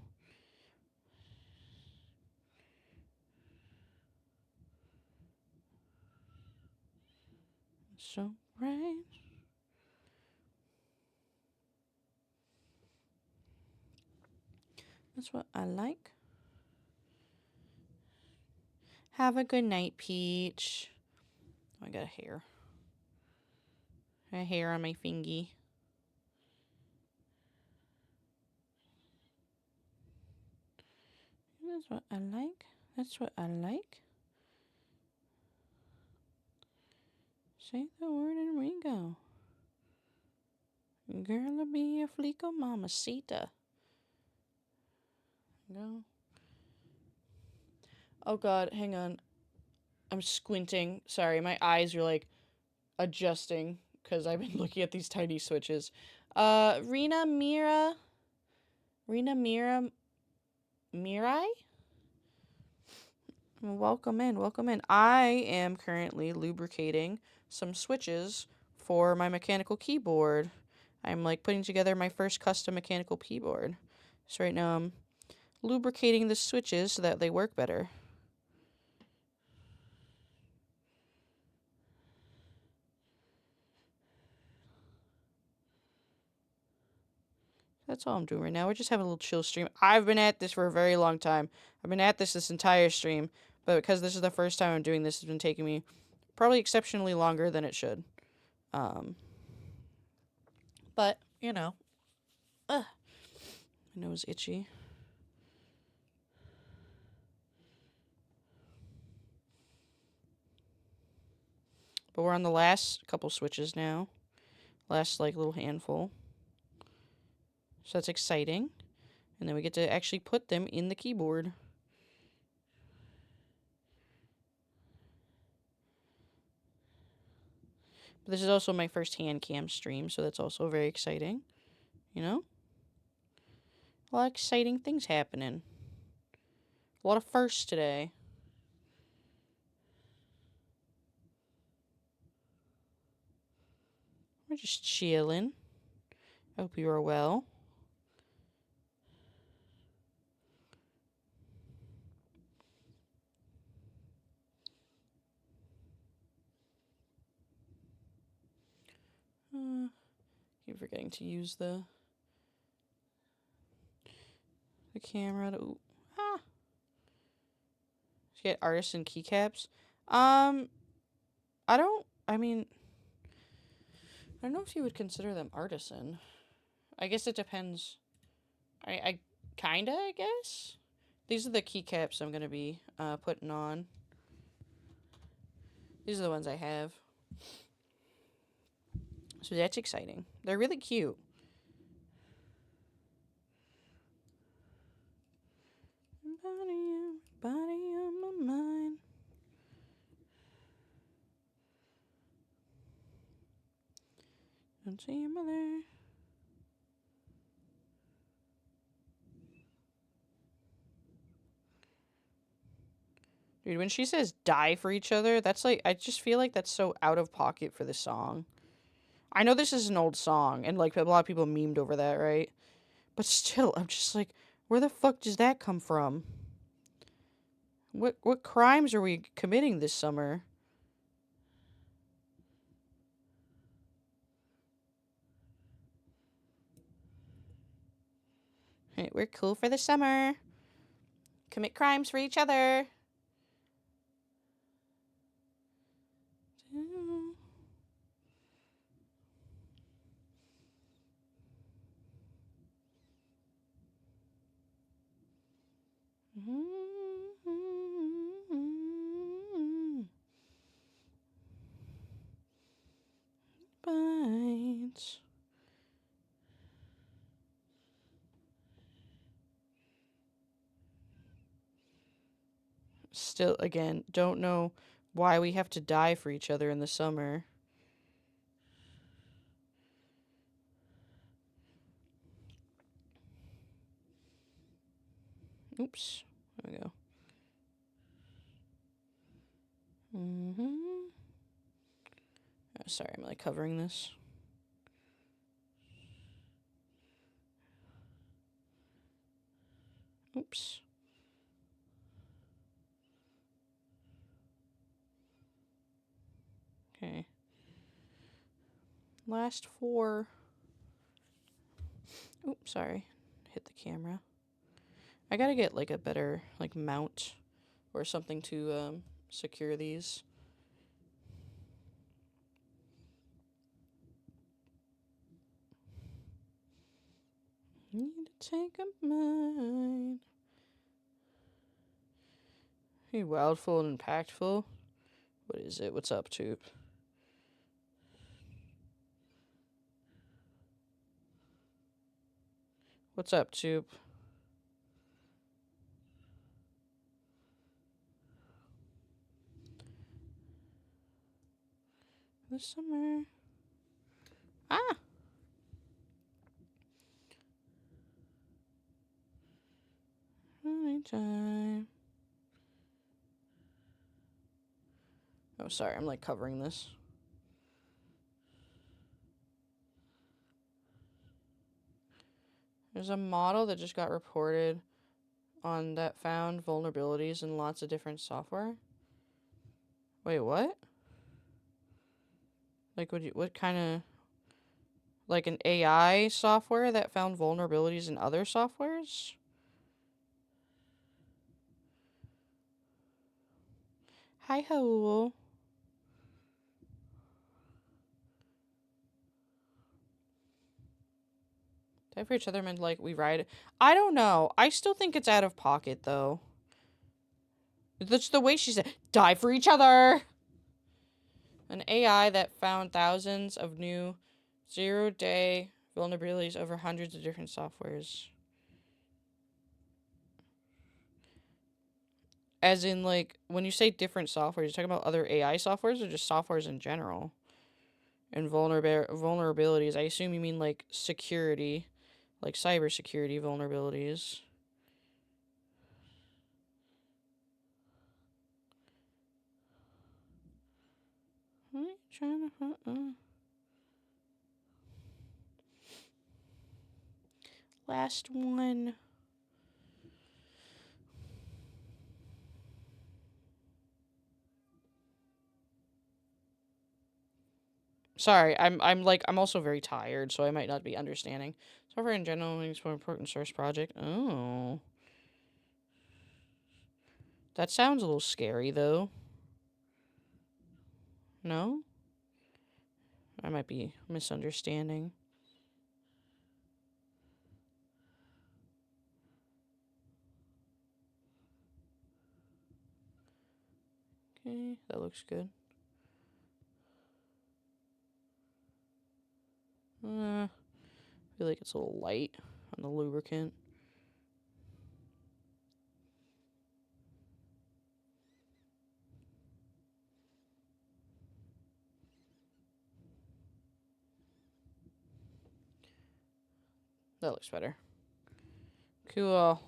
So bright. That's what I like. Have a good night, Peach. Oh, I got a hair on my fingy. That's what I like. That's what I like. Say the word and we go. Girl, be a fleeco mamacita. Go. Oh god, hang on. I'm squinting. Sorry, my eyes are adjusting because I've been looking at these tiny switches. Rena Mirai? Welcome in, welcome in. I am currently lubricating some switches for my mechanical keyboard. I'm like putting together my first custom mechanical keyboard. So right now I'm lubricating the switches so that they work better. That's all I'm doing right now. We're just having a little chill stream. I've been at this for a very long time. I've been at this entire stream, but because this is the first time I'm doing this, it's been taking me probably exceptionally longer than it should. But, you know, my nose itchy. But we're on the last couple switches now. Last, like, little handful. So that's exciting. And then we get to actually put them in the keyboard. But this is also my first Handcam stream, so that's also very exciting. You know? A lot of exciting things happening. A lot of firsts today. We're just chilling. I hope you are well. Keep forgetting to use the camera to get artisan keycaps. I mean, I don't know if you would consider them artisan. I guess it depends. I kinda, I guess. These are the keycaps I'm gonna be putting on. These are the ones I have. So that's exciting. They're really cute. Body on my mind. Don't see your mother. Dude, when she says die for each other, that's like, I just feel like that's so out of pocket for the song. I know this is an old song, and like a lot of people memed over that, right? But still, I'm just like, where the fuck does that come from? What crimes are we committing this summer? Hey, we're cool for the summer. Commit crimes for each other. Bites. Still, again, don't know why we have to die for each other in the summer. Oops. There we go. Oh, sorry, I'm like covering this. Oops. Okay. Last 4. Oops, sorry. Hit the camera. I gotta get like a better like mount or something to secure these. Need to take a mine. Hey, wildful and impactful. What is it? What's up, Tube? What's up, Tube? This summer. time. Oh, sorry, I'm like covering this. There's a model that just got reported on that found vulnerabilities in lots of different software. Wait, what? Like, what kind of, like an AI software that found vulnerabilities in other softwares? Hi-ho. Die for each other meant like we ride. I don't know. I still think it's out of pocket though. That's the way she said, die for each other. An AI that found thousands of new 0-day vulnerabilities over hundreds of different softwares. As in, like, when you say different softwares, you're talking about other AI softwares or just softwares in general? And vulnerabilities, I assume you mean, like, security. Like, cybersecurity vulnerabilities. What are you trying to... Last one. Sorry, I'm also very tired, so I might not be understanding. Software in general is more important source project. Oh. That sounds a little scary, though. No? I might be misunderstanding. Okay, that looks good. I feel like it's a little light on the lubricant. That looks better. Cool.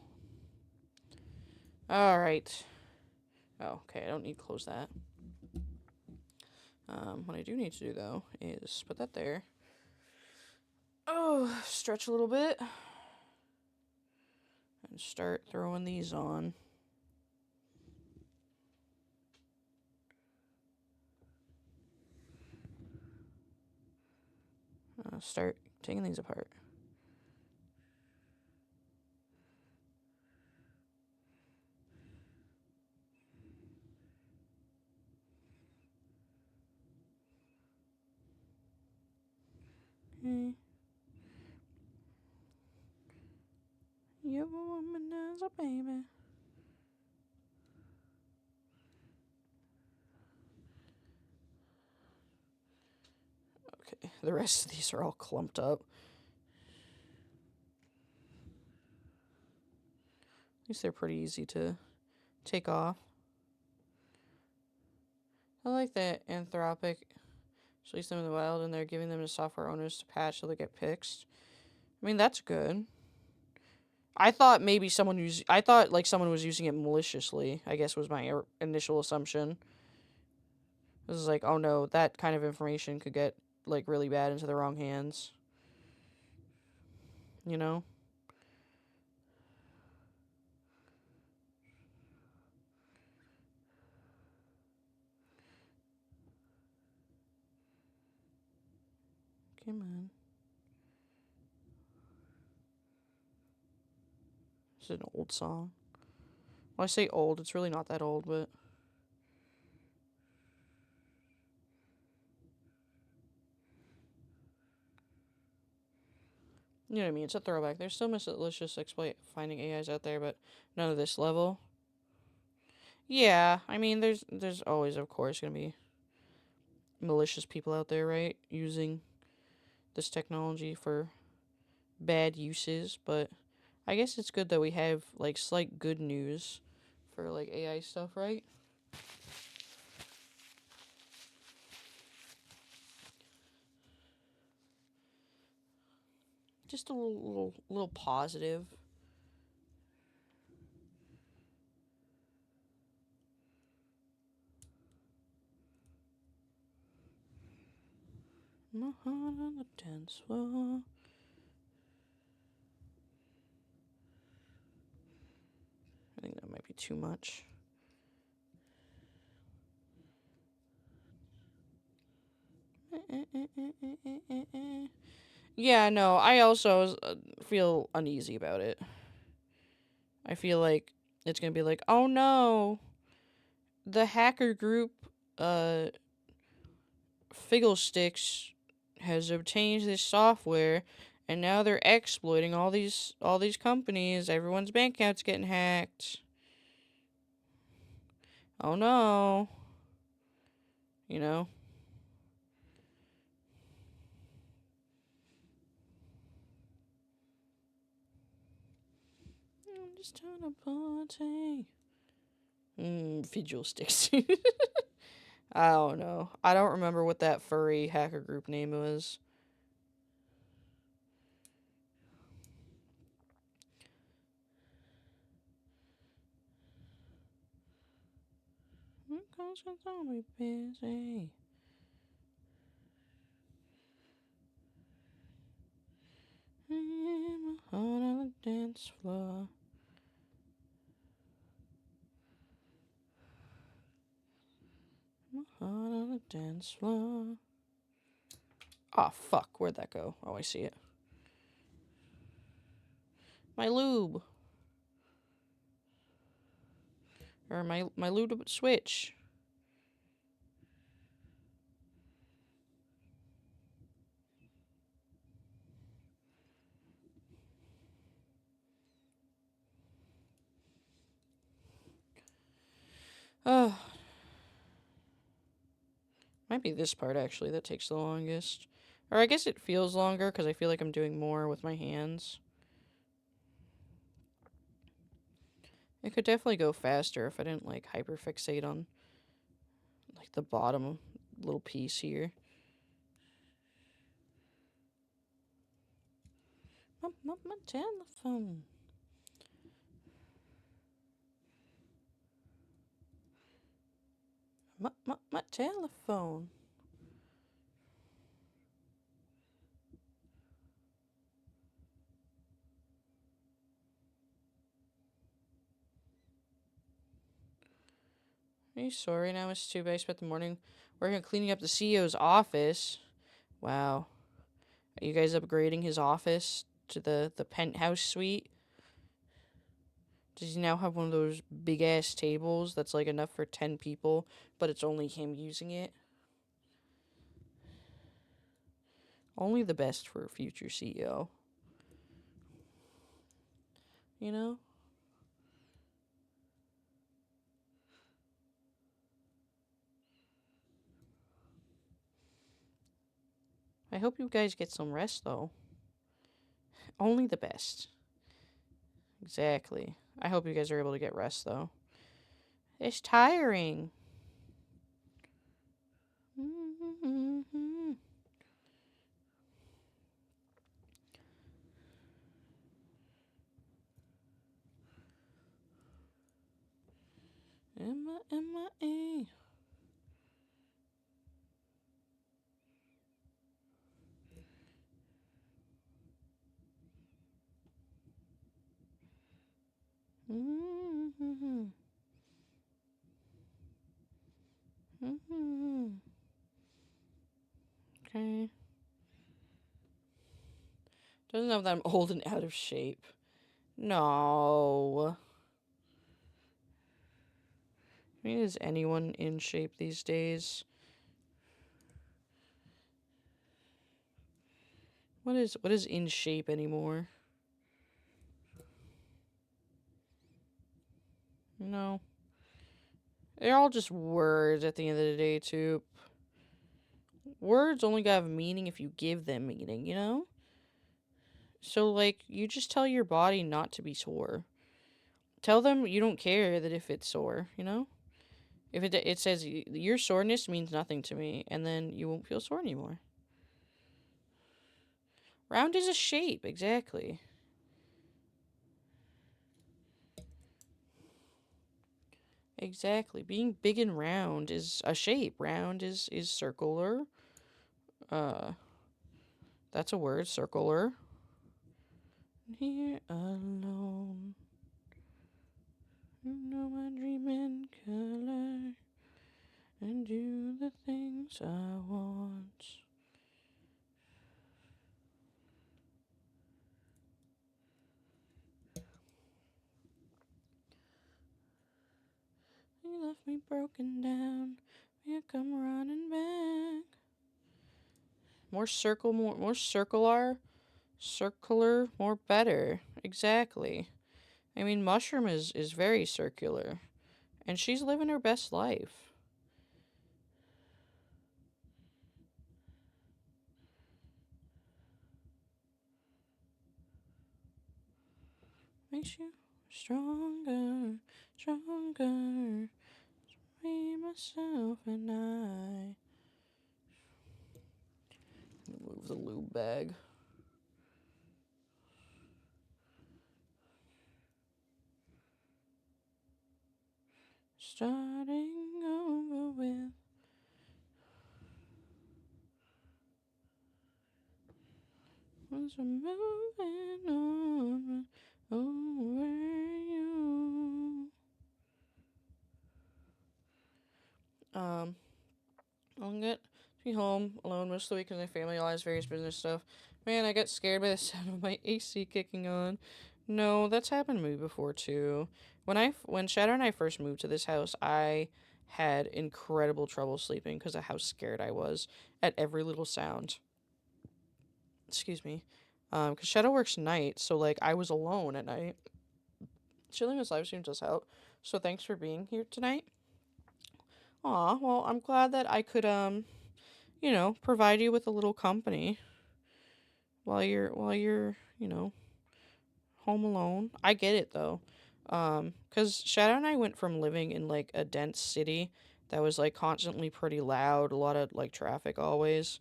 Alright. Oh, okay, I don't need to close that. What I do need to do, though, is put that there. Oh, stretch a little bit. And start throwing these on. Start taking these apart. Okay. You're a womanizer, baby. Okay, the rest of these are all clumped up. At least they're pretty easy to take off. I like that Anthropic released them in the wild and they're giving them to software owners to patch so they get fixed. I mean, that's good. I thought maybe someone was using it maliciously, I guess was my initial assumption. This is like, oh no, that kind of information could get, like, really bad into the wrong hands. You know? Come on. This is an old song. Well, I say old, it's really not that old, but... You know what I mean? It's a throwback. There's still malicious exploit finding AIs out there, but none of this level. Yeah, I mean, there's always, of course, gonna be malicious people out there, right? Using this technology for bad uses, but I guess it's good that we have, like, slight good news for, like, AI stuff, right? Just a little positive. My heart on the dance floor. I think that might be too much. Yeah, no, I also feel uneasy about it. I feel like it's gonna be like, oh no, the hacker group, Figglesticks, has obtained this software, and now they're exploiting all these companies. Everyone's bank account's getting hacked. Oh no, you know. I'm just trying to party. Figglesticks. I don't know. I don't remember what that furry hacker group name was. Because it's always busy. My heart on the dance floor. My heart on the dance floor. Oh, fuck. Where'd that go? Oh, I see it. My lube. Or my lube switch. Oh. Might be this part, actually, that takes the longest. Or I guess it feels longer, because I feel like I'm doing more with my hands. It could definitely go faster if I didn't, like, hyperfixate on, like, the bottom little piece here. My telephone. My telephone. Are you sorry? Now it's too bad. I spent the morning working on cleaning up the CEO's office. Wow. Are you guys upgrading his office to the penthouse suite? Does he now have one of those big ass tables that's like enough for 10 people, but it's only him using it? Only the best for a future CEO. You know? I hope you guys get some rest, though. Only the best. Exactly. I hope you guys are able to get rest, though. It's tiring. M-I-M-I-A. Okay. Doesn't know that I'm old and out of shape. No. I mean, is anyone in shape these days? What is in shape anymore? No. They're all just words at the end of the day, too. Words only have meaning if you give them meaning, you know? So, like, you just tell your body not to be sore. Tell them you don't care that if it's sore, you know? If it says your soreness means nothing to me, and then you won't feel sore anymore. Round is a shape, exactly. Exactly. Being big and round is a shape. Round is circular. That's a word, circular. Here alone. You know I dream in color and do the things I want. You left me broken down. You come running back. More circular, more better. Exactly. I mean, Mushroom is very circular, and she's living her best life. Makes you stronger, stronger. Me, myself, and I. Move the lube bag. Starting over with. Once I'm moving on over you. I'll get to be home alone most of the week because my family lives, various business stuff. Man, I got scared by the sound of my AC kicking on. No, that's happened to me before too. When Shadow and I first moved to this house, I had incredible trouble sleeping because of how scared I was at every little sound. Excuse me. Because Shadow works nights, so like I was alone at night. Chilling this live stream does help. So thanks for being here tonight. Aw, well, I'm glad that I could provide you with a little company while you're, home alone. I get it though. 'Cause Shadow and I went from living in like a dense city that was like constantly pretty loud, a lot of like traffic always,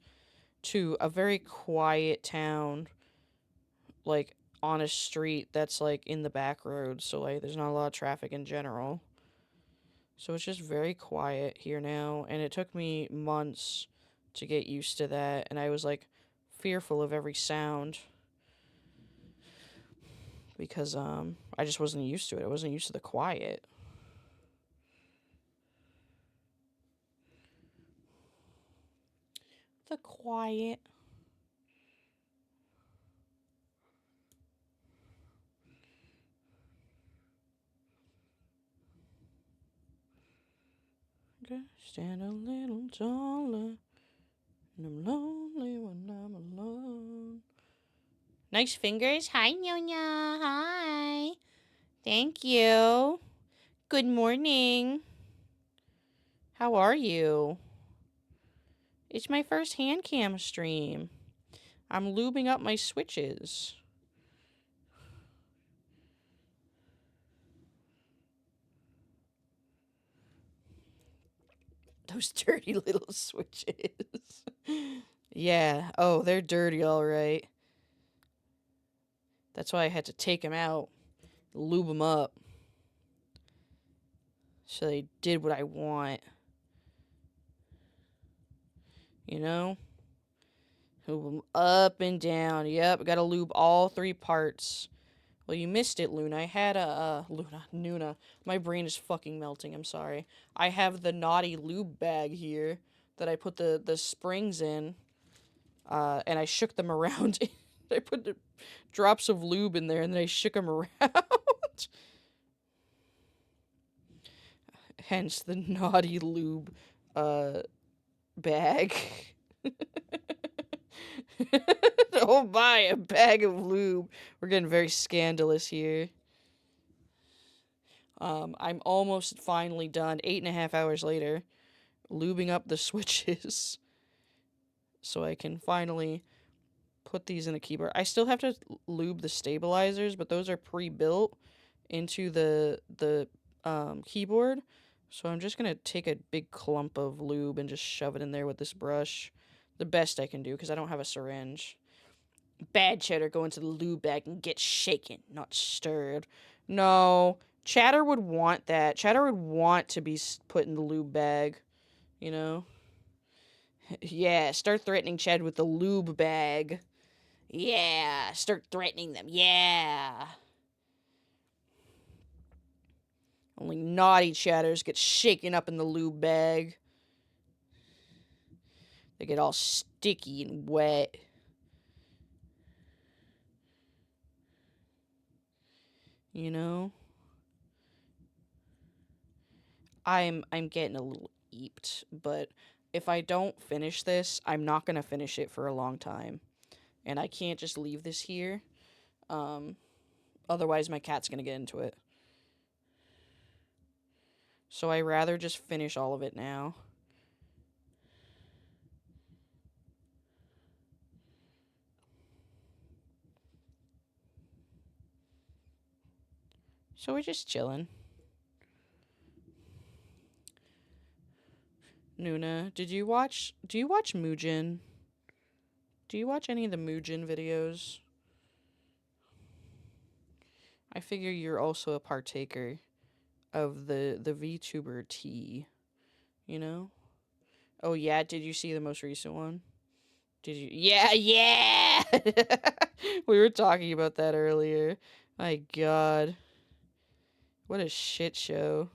to a very quiet town like on a street that's like in the back roads, so like there's not a lot of traffic in general. So it's just very quiet here now, and it took me months to get used to that, and I was like fearful of every sound because I just wasn't used to it. I wasn't used to the quiet. The quiet. Stand a little taller, and I'm lonely when I'm alone. Nice fingers. Hi, Nyonya. Hi. Thank you. Good morning. How are you? It's my first hand cam stream. I'm lubing up my switches. Those dirty little switches. Yeah. Oh, they're dirty, all right. That's why I had to take them out, lube them up, so they did what I want. You know? Lube them up and down. Yep, I gotta lube all three parts. Well, you missed it, Luna. I had Nuna. My brain is fucking melting, I'm sorry. I have the naughty lube bag here that I put the springs in, and I shook them around. I put the drops of lube in there, and then I shook them around. Hence the naughty lube, bag. Oh my, a bag of lube. We're getting very scandalous here. I'm almost finally done, 8.5 hours later, lubing up the switches. So I can finally put these in the keyboard. I still have to lube the stabilizers, but those are pre-built into the keyboard. So I'm just gonna take a big clump of lube and just shove it in there with this brush. The best I can do, because I don't have a syringe. Bad Cheddar, go into the lube bag and get shaken, not stirred. No, Chatter would want that. Chatter would want to be put in the lube bag, you know? Yeah, start threatening Chad with the lube bag. Yeah, start threatening them. Yeah. Only naughty chatters get shaken up in the lube bag. They get all sticky and wet. You know? I'm getting a little eeped, but if I don't finish this, I'm not gonna finish it for a long time. And I can't just leave this here. Otherwise my cat's gonna get into it. So I rather just finish all of it now. So we're just chilling. Nuna, do you watch Muujin? Do you watch any of the Muujin videos? I figure you're also a partaker of the VTuber tea, you know? Oh yeah, did you see the most recent one? Did you? Yeah! We were talking about that earlier. My god. What a shit show.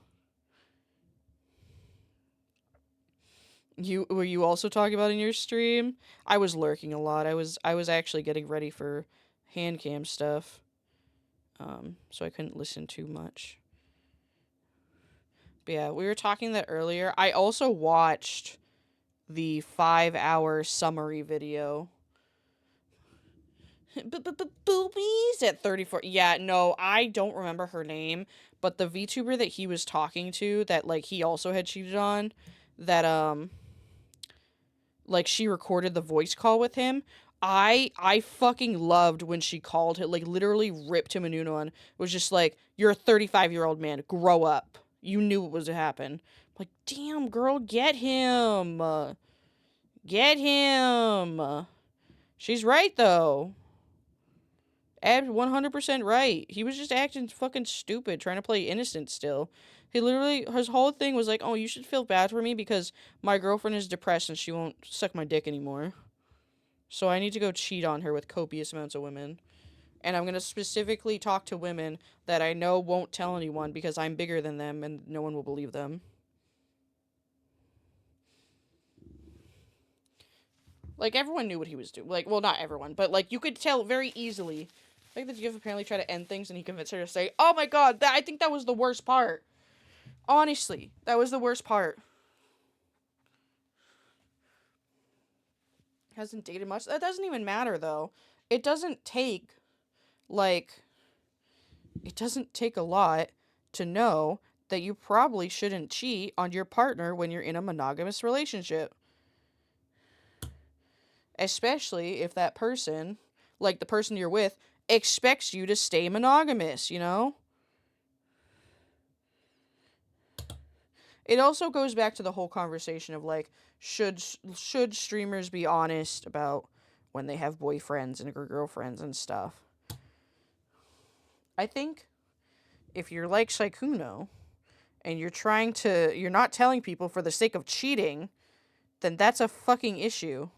Were you also talking about in your stream? I was lurking a lot. I was actually getting ready for Handcam stuff. So I couldn't listen too much. But yeah, we were talking that earlier. I also watched the 5-hour summary video. Boobies at 34. Yeah, no, I don't remember her name, but the VTuber that he was talking to that like he also had cheated on, that like she recorded the voice call with him. I fucking loved when she called him, like literally ripped him a new one. Was just like, you're a 35-year-old man, grow up. You knew what was to happen. Like, damn girl, get him. Get him. She's right though. Ab's 100% right. He was just acting fucking stupid, trying to play innocent still. He literally, his whole thing was like, oh, you should feel bad for me because my girlfriend is depressed and she won't suck my dick anymore. So I need to go cheat on her with copious amounts of women. And I'm going to specifically talk to women that I know won't tell anyone because I'm bigger than them and no one will believe them. Like, everyone knew what he was doing. Like, well, not everyone, but, like, you could tell very easily. Like, the GIF apparently tried to end things and he convinced her to say, oh my god, I think that was the worst part. Honestly, that was the worst part. Hasn't dated much. That doesn't even matter, though. It doesn't take, like, it doesn't take a lot to know that you probably shouldn't cheat on your partner when you're in a monogamous relationship. Especially if that person, like the person you're with, expects you to stay monogamous, you know? It also goes back to the whole conversation of, like, should streamers be honest about when they have boyfriends and girlfriends and stuff? I think if you're like Saikuno and you're not telling people for the sake of cheating, then that's a fucking issue.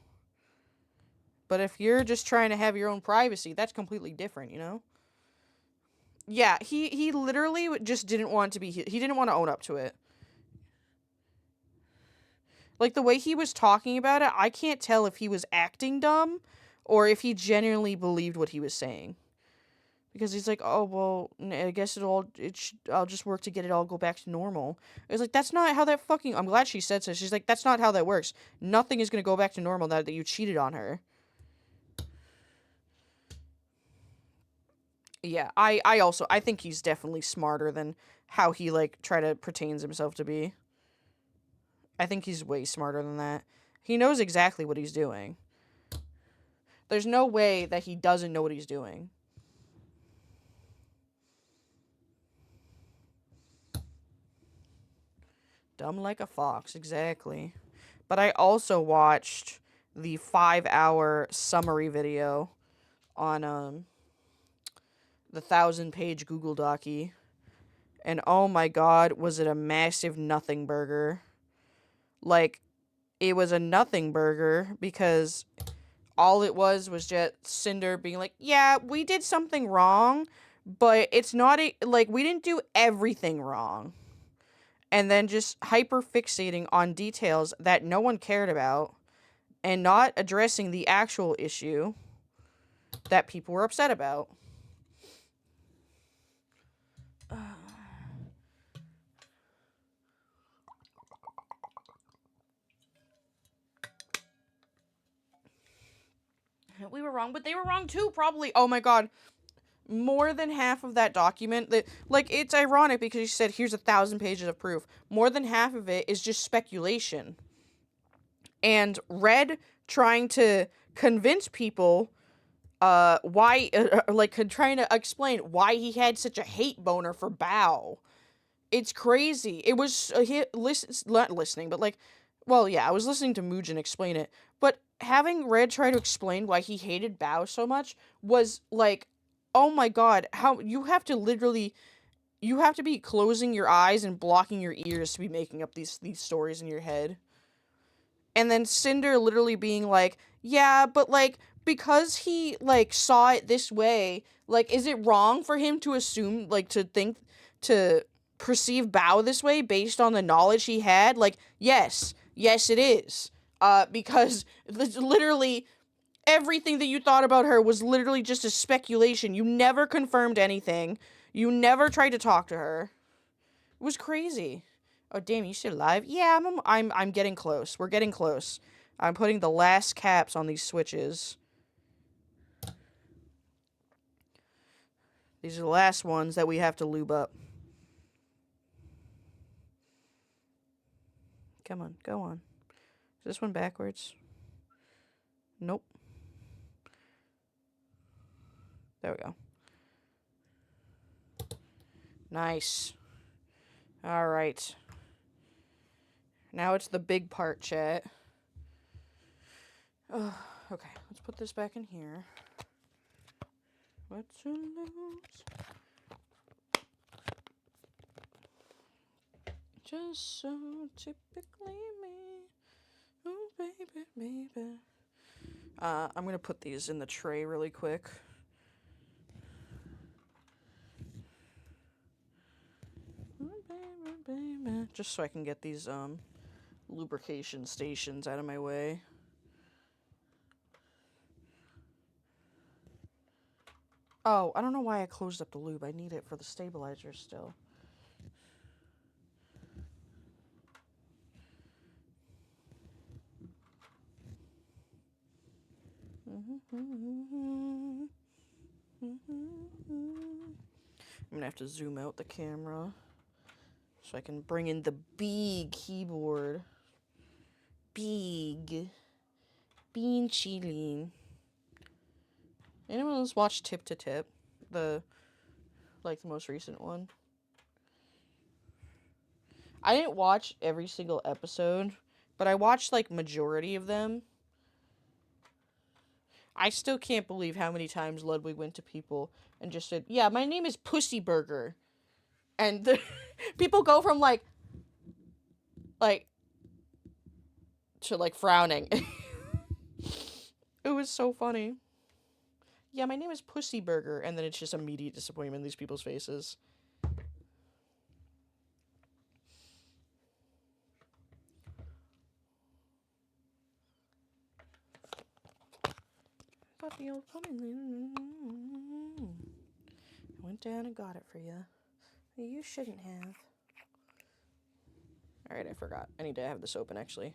But if you're just trying to have your own privacy, that's completely different, you know? Yeah, he literally just didn't want to be, he didn't want to own up to it. Like, the way he was talking about it, I can't tell if he was acting dumb or if he genuinely believed what he was saying. Because he's like, oh, well, I guess I'll just work to get it all go back to normal. It's like, that's not how that fucking, I'm glad she said so. She's like, that's not how that works. Nothing is going to go back to normal now that you cheated on her. Yeah, I think he's definitely smarter than how he, like, try to pertains himself to be. I think he's way smarter than that. He knows exactly what he's doing. There's no way that he doesn't know what he's doing. Dumb like a fox, exactly. But I also watched the 5-hour summary video on the 1,000-page Google Docie. And oh my god, was it a massive nothing burger. Like, it was a nothing burger because all it was just Cinder being like, yeah, we did something wrong, but it's not, like, we didn't do everything wrong. And then just hyper fixating on details that no one cared about and not addressing the actual issue that people were upset about. We were wrong, but they were wrong too, probably. Oh my god. More than half of that document, that, like, it's ironic because you said, here's 1,000 pages of proof. More than half of it is just speculation. And Red trying to convince people why, trying to explain why he had such a hate boner for Bao. It's crazy. It was not listening, but, like, well, yeah, I was listening to Mugen explain it, but having Red try to explain why he hated Bao so much was, like, oh my god, how you have to be closing your eyes and blocking your ears to be making up these stories in your head. And then Cinder literally being like, yeah, but, like, because he, like, saw it this way, like, is it wrong for him to assume, like, to perceive Bao this way based on the knowledge he had? Like, yes it is. Because literally everything that you thought about her was literally just a speculation. You never confirmed anything. You never tried to talk to her. It was crazy. Oh, damn, you still alive? Yeah, I'm getting close. We're getting close. I'm putting the last caps on these switches. These are the last ones that we have to lube up. Come on, go on. Is this one backwards? Nope. There we go. Nice. Alright. Now it's the big part, chat. Okay, let's put this back in here. What's your nose? Just so typically me. Oh, baby, baby. I'm gonna put these in the tray really quick. Oh, baby, baby. Just so I can get these, lubrication stations out of my way. Oh, I don't know why I closed up the lube. I need it for the stabilizer still. I'm gonna have to zoom out the camera so I can bring in the big keyboard. Big. Bean chilling. Anyone else watch Tip to Tip? The most recent one? I didn't watch every single episode, but I watched, like, majority of them. I still can't believe how many times Ludwig went to people and just said, yeah, my name is Pussy Burger. And people go from, like, to, like, frowning. It was so funny. Yeah, my name is Pussy Burger. And then it's just immediate disappointment in these people's faces. Puppy old puppy. I went down and got it for you. You shouldn't have. Alright, I forgot. I need to have this open, actually.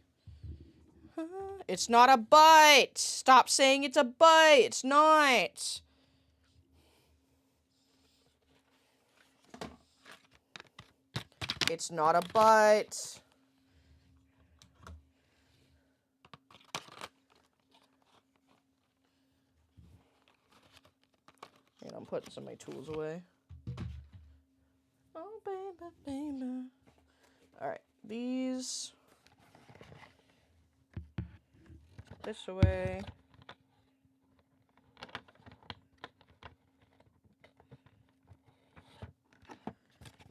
It's not a bite! Stop saying it's a bite! It's not! It's not a bite. And I'm putting some of my tools away. Oh, baby, baby. Alright, these. This away.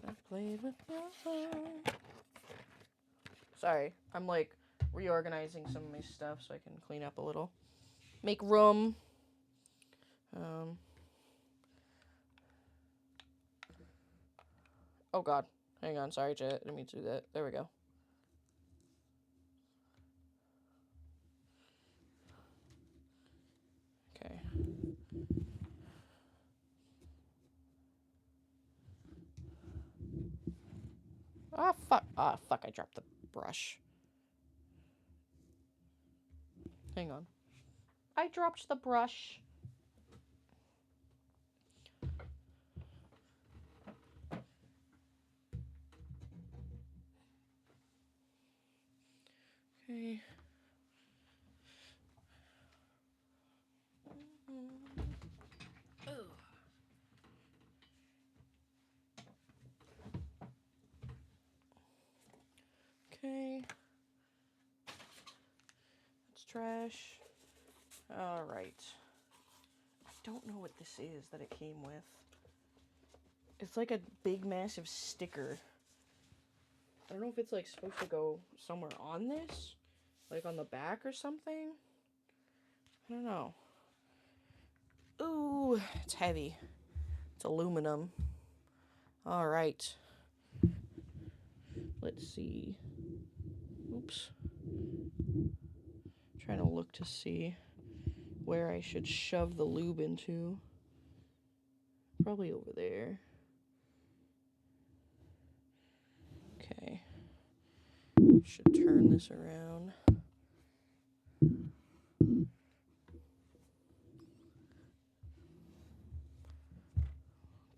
I played with my. Sorry, I'm, like, reorganizing some of my stuff so I can clean up a little. make room. Oh god. Hang on, sorry chat. I didn't mean to do that. There we go. Okay. Ah, fuck. Ah, fuck, I dropped the brush. Hang on. I dropped the brush. Okay. Okay. That's trash. Alright. I don't know what this is that it came with. It's like a big, massive sticker. I don't know if it's like supposed to go somewhere on this. Like on the back or something. I don't know. Ooh, it's heavy. It's aluminum. Alright. Let's see. Oops. Trying to look to see where I should shove the lube into. Probably over there. Okay. Should turn this around.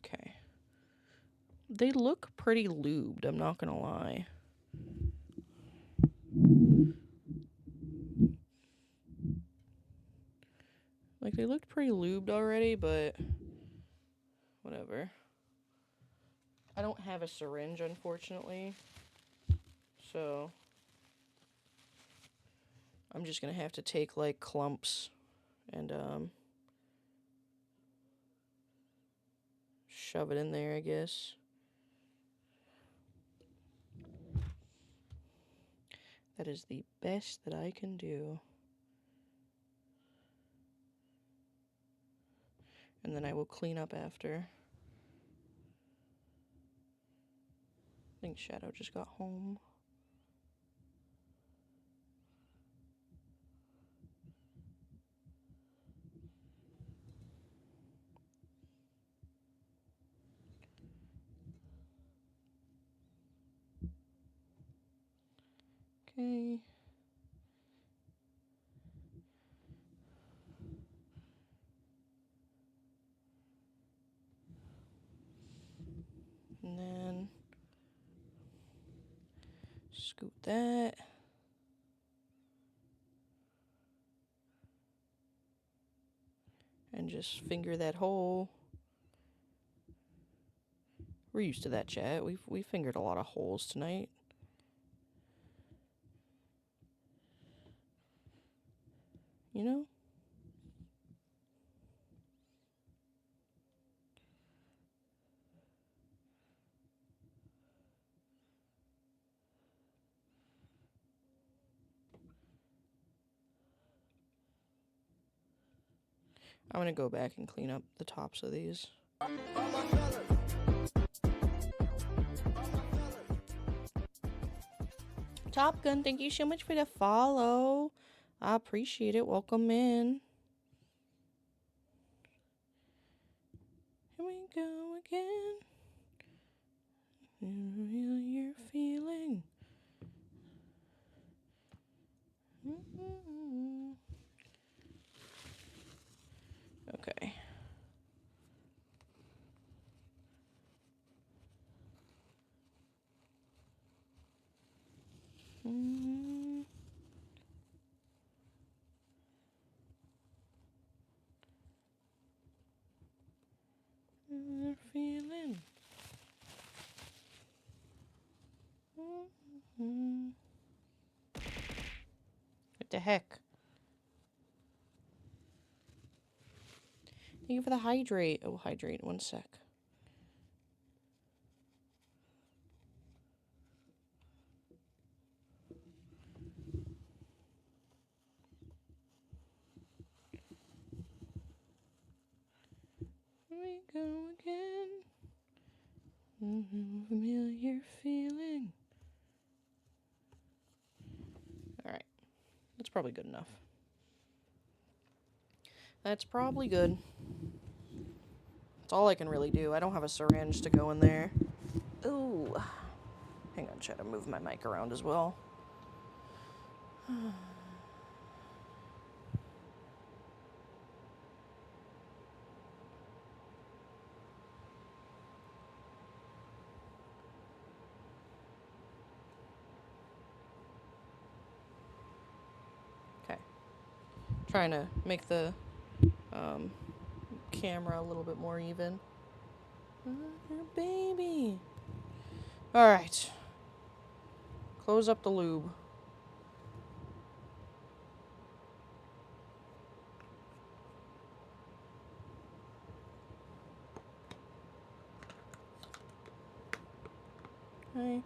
Okay. They look pretty lubed, I'm not gonna lie. Like, they looked pretty lubed already, but whatever. I don't have a syringe, unfortunately. So I'm just gonna have to take, like, clumps and, shove it in there, I guess. That is the best that I can do. And then I will clean up after. I think Shadow just got home. Okay. And then scoot that. And just finger that hole. We're used to that, chat. We fingered a lot of holes tonight. You know? I'm gonna go back and clean up the tops of these. Top Gun, thank you so much for the follow. I appreciate it. Welcome in. Here we go again. Real you're feeling. Okay. You're feeling. What the heck? Thank you for the hydrate. Oh, hydrate. One sec. go again. Familiar feeling. Alright. That's probably good enough. That's probably good. That's all I can really do. I don't have a syringe to go in there. Ooh. Hang on, try to move my mic around as well. Okay. Trying to make the camera a little bit more even. Baby. Alright. Close up the lube. Okay.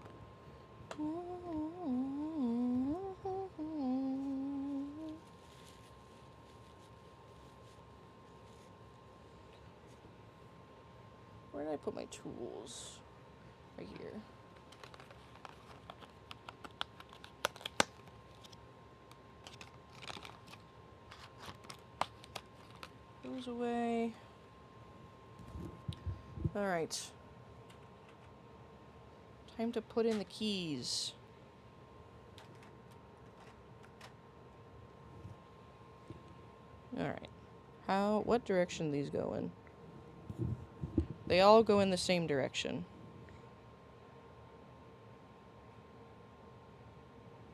Where did I put my tools? Right here. Goes away. Alright. Time to put in the keys. Alright. What direction these go in? They all go in the same direction.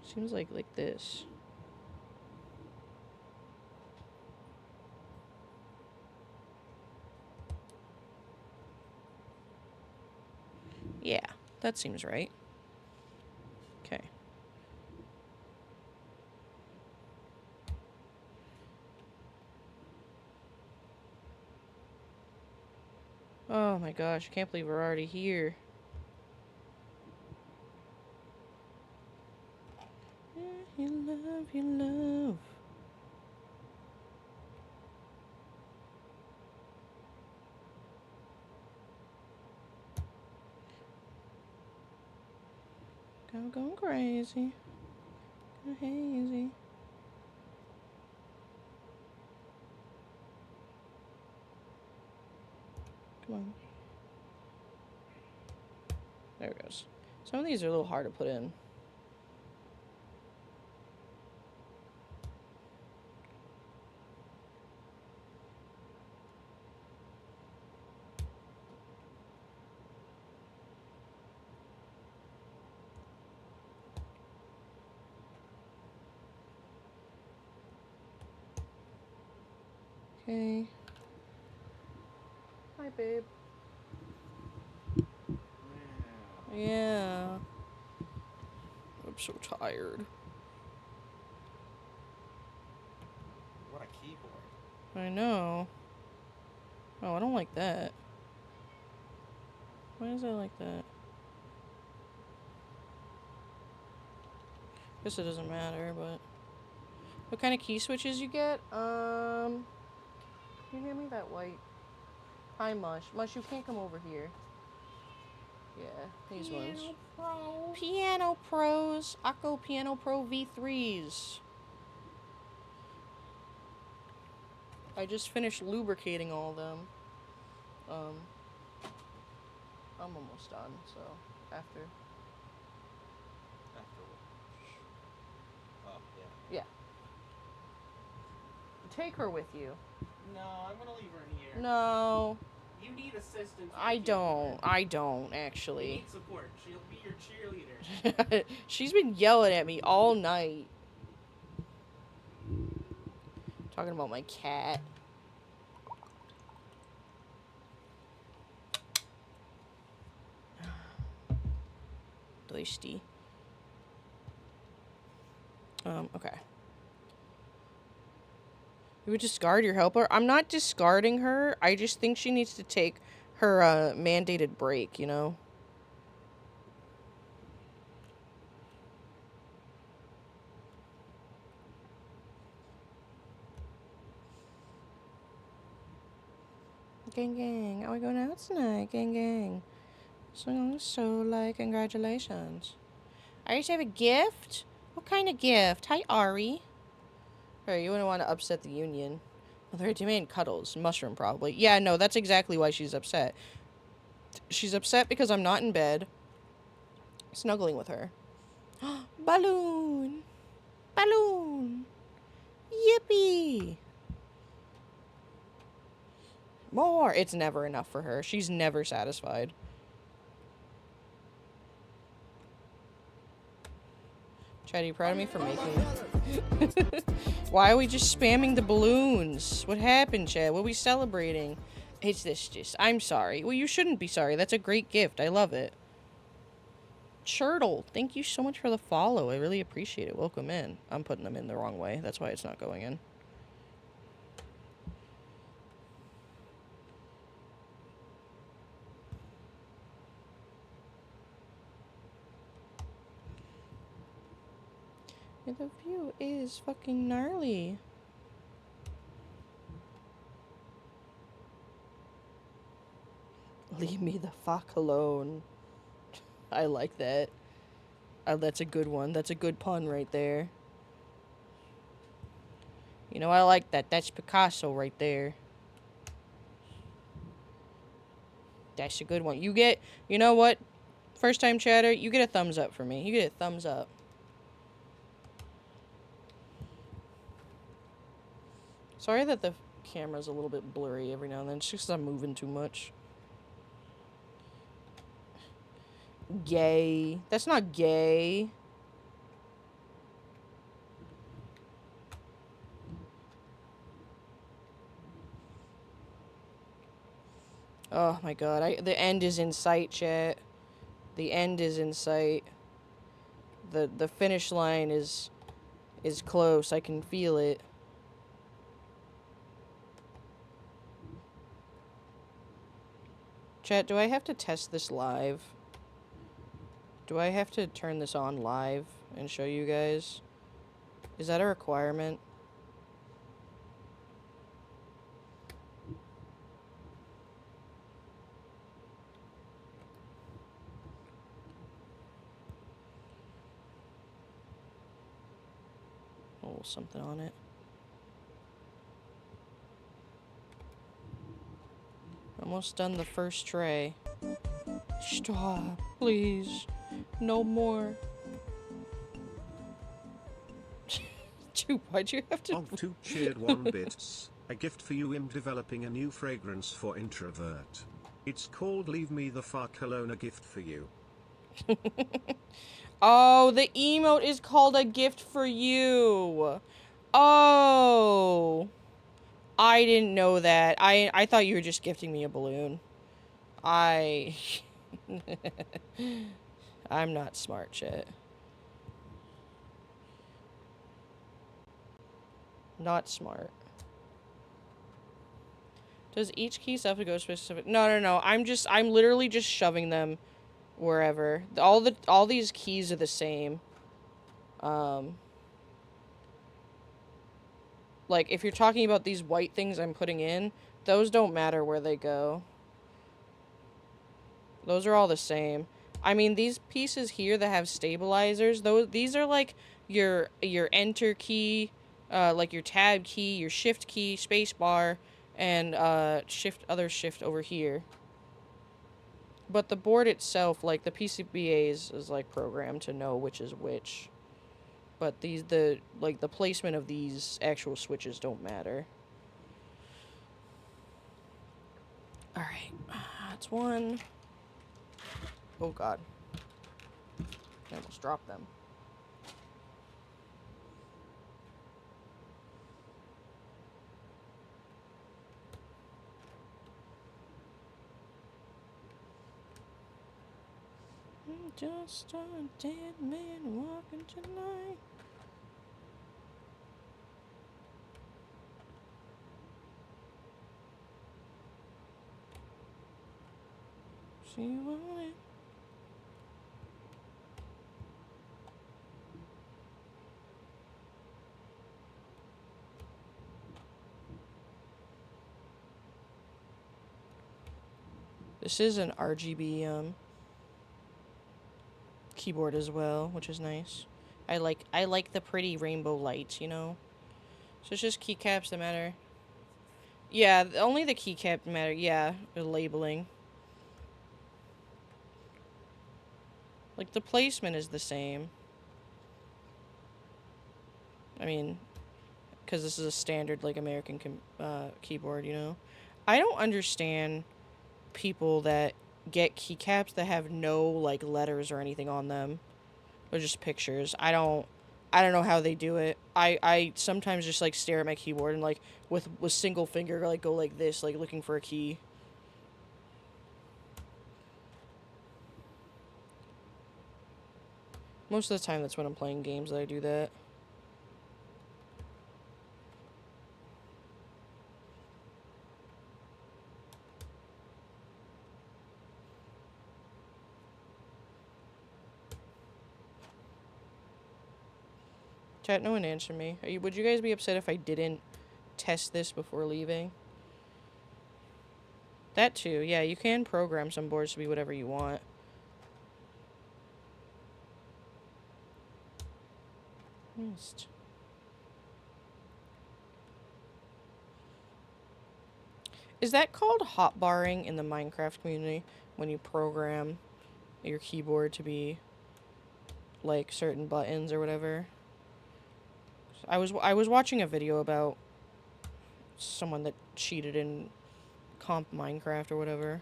Seems like this. Yeah, that seems right. Okay. Oh my gosh, I can't believe we're already here. You love, you love. Going crazy. Going hazy. Come on. There it goes. Some of these are a little hard to put in. Okay. Hi, babe. Yeah. I'm so tired. What a keyboard. I know. Oh, I don't like that. Why is that like that? Guess it doesn't matter, but... What kind of key switches you get? Can you hand me that white? Hi, Mush. Mush, you can't come over here. Yeah, these ones. Piano Pros. Akko Piano Pro V3s. I just finished lubricating all of them. I'm almost done, so after. After what? Oh, yeah. Yeah. Take her with you. No, I'm gonna leave her in here. No, You need assistance. with I the don't. keyboard. I don't, You actually. need support. She'll be your cheerleader. She's been yelling at me all night. Talking about my cat. Thirsty. Okay. You would discard your helper? I'm not discarding her. I just think she needs to take her, mandated break, you know? Gang, gang. Are we going out tonight? Gang, gang. So, like, congratulations. Ari, do you have a gift? What kind of gift? Hi, Ari. Alright, you wouldn't want to upset the union. Well, they're demanding cuddles. Mushroom, probably. Yeah, no, that's exactly why she's upset. She's upset because I'm not in bed, snuggling with her. Balloon! Balloon! Yippee! More! It's never enough for her. She's never satisfied. Chad, are you proud of me for making it? Why are we just spamming the balloons? What happened, Chad? What are we celebrating? It's this just... I'm sorry. Well, you shouldn't be sorry. That's a great gift. I love it. Churtle, thank you so much for the follow. I really appreciate it. Welcome in. I'm putting them in the wrong way. That's why it's not going in. Yeah, the view is fucking gnarly. Leave me the fuck alone. I like that. That's a good one. That's a good pun right there. You know, I like that. That's Picasso right there. That's a good one. You get... You know what? First time chatter, you get a thumbs up for me. You get a thumbs up. Sorry that the camera's a little bit blurry every now and then. It's just 'cause I'm moving too much. Gay. That's not gay. Oh my god. The end is in sight, chat. The end is in sight. The finish line is close. I can feel it. Chat, do I have to test this live? Do I have to turn this on live and show you guys? Is that a requirement? Oh, something on it. Almost done the first tray. Stop, please. No more. Dude, why'd you have to... Of 2 cheered 1 bits. A gift for you. I'm developing a new fragrance for introvert. It's called Leave Me the Fuck Alone. A gift for you. Oh, the emote is called a gift for you. Oh. I didn't know that. I thought you were just gifting me a balloon. I'm not smart, shit. Not smart. Does each key have to go specific? No. I'm literally just shoving them wherever. All these keys are the same. Like, if you're talking about these white things I'm putting in, those don't matter where they go. Those are all the same. I mean, these pieces here that have stabilizers, these are like your enter key, like your tab key, your shift key, space bar, and other shift over here. But the board itself, like the PCBA is like programmed to know which is which. But the placement of these actual switches don't matter. Alright, that's one. Oh god. I almost dropped them. I'm just a dead man walking tonight. She wanted. This is an RGB keyboard as well, which is nice. I like the pretty rainbow lights, you know. So it's just keycaps that matter. Yeah, only the keycap matter. Yeah, the labeling. Like the placement is the same. I mean, because this is a standard like American keyboard, you know. I don't understand people that get keycaps that have no like letters or anything on them. Or just pictures. I don't know how they do it. I sometimes just like stare at my keyboard and like with single finger like go like this, like looking for a key. Most of the time that's when I'm playing games that I do that. Chat, no one answered me. Would you guys be upset if I didn't test this before leaving? That too, yeah, you can program some boards to be whatever you want. Missed. Is that called hotbarring in the Minecraft community? When you program your keyboard to be like certain buttons or whatever? I was watching a video about someone that cheated in comp Minecraft or whatever.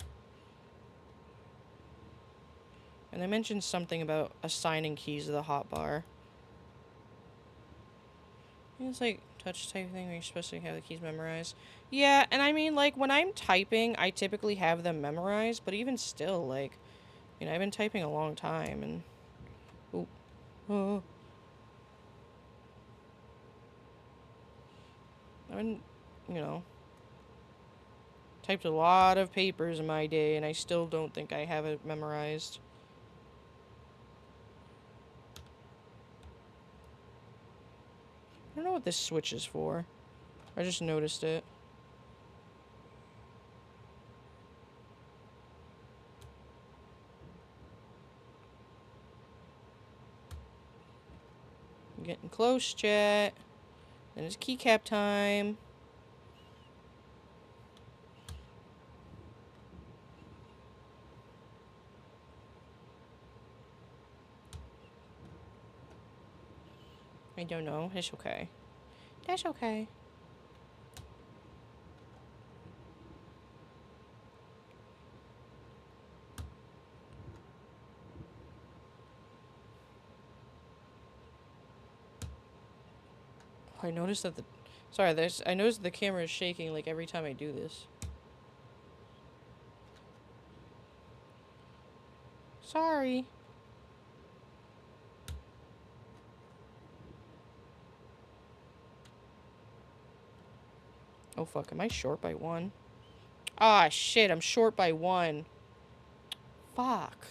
And they mentioned something about assigning keys to the hotbar. It's like touch type thing where you're supposed to have the keys memorized. Yeah, and I mean, like, when I'm typing, I typically have them memorized, but even still, like, you know, I've been typing a long time, and... Oop. Oh. I've been, you know... typed a lot of papers in my day, and I still don't think I have it memorized. I don't know what this switch is for. I just noticed it. I'm getting close, chat. Then it's keycap time. I don't know. It's okay. That's okay. I noticed that the... Sorry, I noticed the camera is shaking, like, every time I do this. Sorry. Oh, fuck. Am I short by 1? Ah, shit. I'm short by 1. Fuck.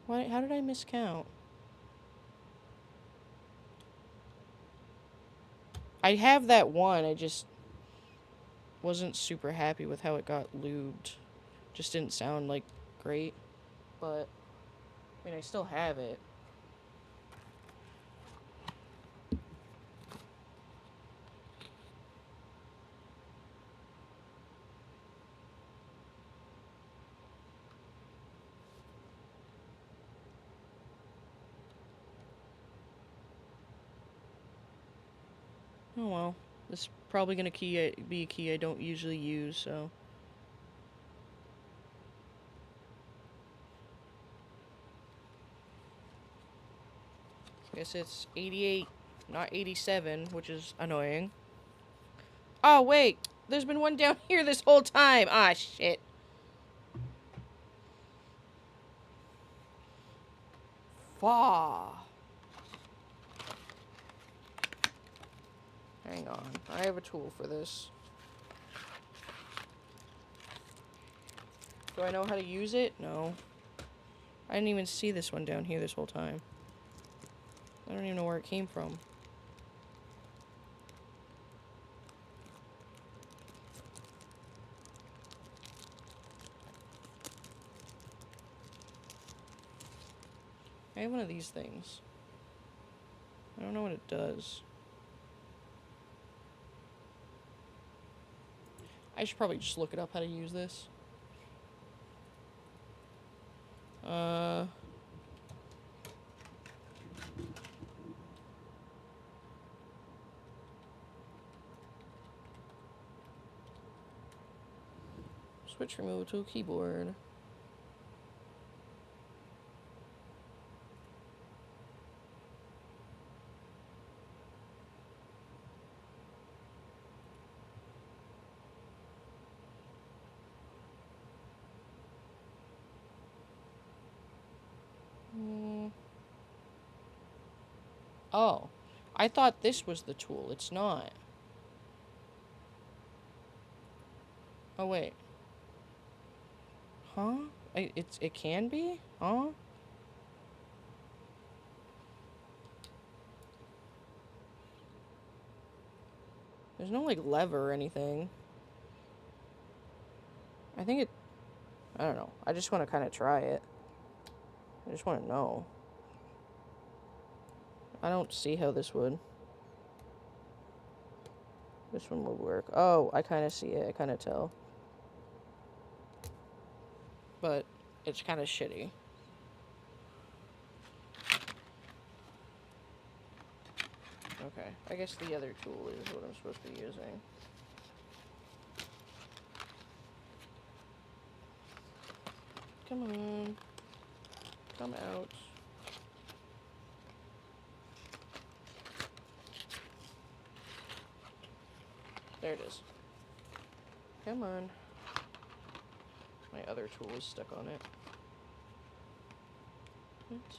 Why? How did I miscount? I have that 1. I just wasn't super happy with how it got lubed. Just didn't sound, like, great. But, I mean, I still have it. Oh well. This is probably gonna be a key I don't usually use, so... Guess it's 88, not 87, which is annoying. Oh, wait! There's been one down here this whole time! Ah, shit. Fah. Hang on. I have a tool for this. Do I know how to use it? No. I didn't even see this one down here this whole time. I don't even know where it came from. have one of these things. I don't know what it does. I should probably just look it up how to use this. Switch removal to a keyboard. Oh, I thought this was the tool. It's not. Oh, wait. Huh? It can be? Huh? There's no, like, lever or anything. I think it... I don't know. I just want to kind of try it. I just want to know. I don't see how this would. This one would work. Oh, I kind of see it. I kind of tell. But it's kind of shitty. Okay, I guess the other tool is what I'm supposed to be using. Come on. Come out. There it is. Come on. My other tool is stuck on it.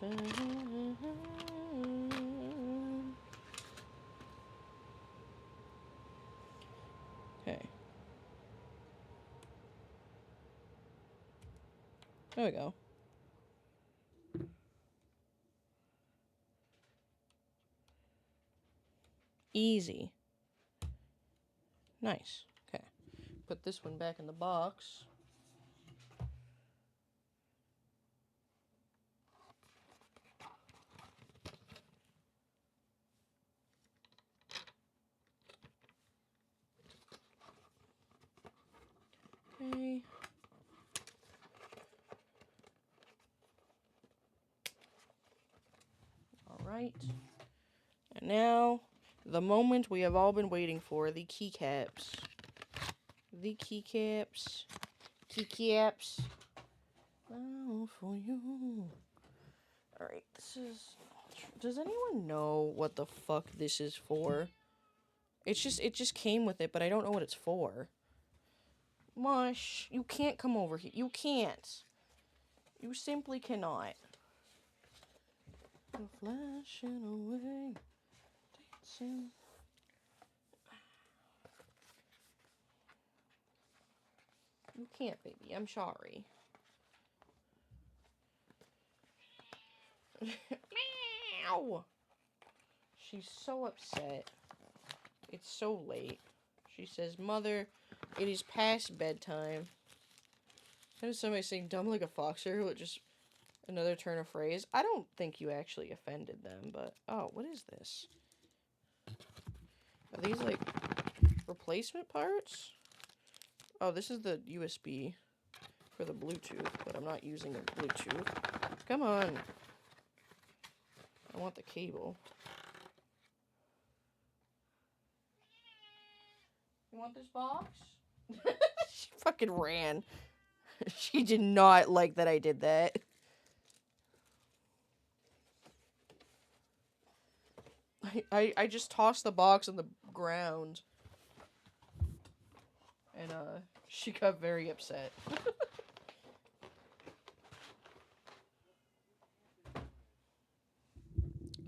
Okay. There we go. Easy. Nice. Okay. Put this one back in the box. Okay. Alright. And now, the moment we have all been waiting for, the keycaps. The keycaps. Keycaps. Oh, for you. Alright, this is... Does anyone know what the fuck this is for? It just came with it, but I don't know what it's for. Mush, you can't come over here. You can't. You simply cannot. You're flashing away. Dancing. You can't, baby. I'm sorry. Meow! She's so upset. It's so late. She says, Mother, it is past bedtime. That is somebody saying dumb like a foxer, which is another turn of phrase. I don't think you actually offended them, but... Oh, what is this? Are these, like, replacement parts? Oh, this is the USB for the Bluetooth, but I'm not using the Bluetooth. Come on. I want the cable. You want this box? She fucking ran. She did not like that I did that. I just tossed the box on the ground. And, she got very upset.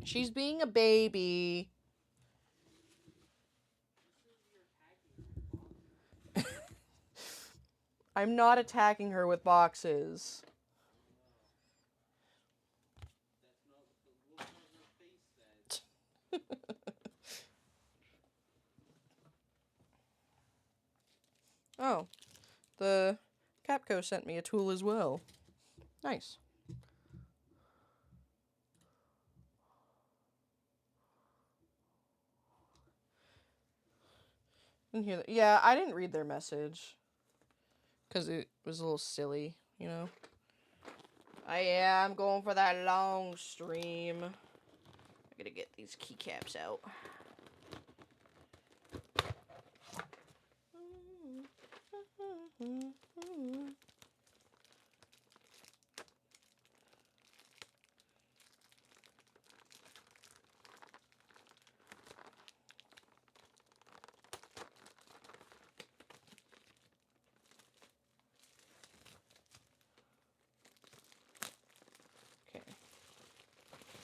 She's being a baby. I'm not attacking her with boxes. Oh, the Capco sent me a tool as well. Nice. Didn't hear that. Yeah, I didn't read their message. Because it was a little silly, you know? I'm going for that long stream. I gotta get these keycaps out. Okay.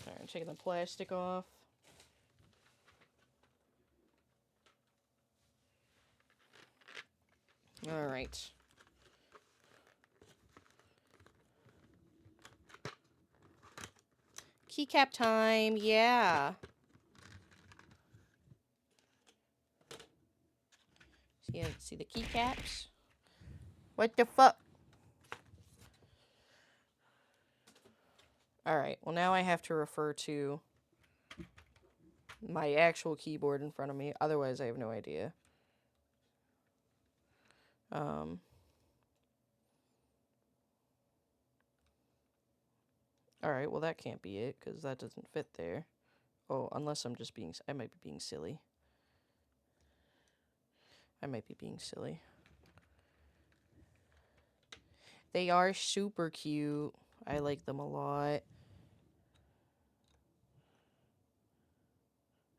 Alright, I'm taking the plastic off. Alright. Keycap time, yeah. See the keycaps? What the fuck? Alright, well now I have to refer to my actual keyboard in front of me. Otherwise, I have no idea. Alright, well that can't be it, because that doesn't fit there. Oh, unless I'm just being... I might be being silly. I might be being silly. They are super cute. I like them a lot.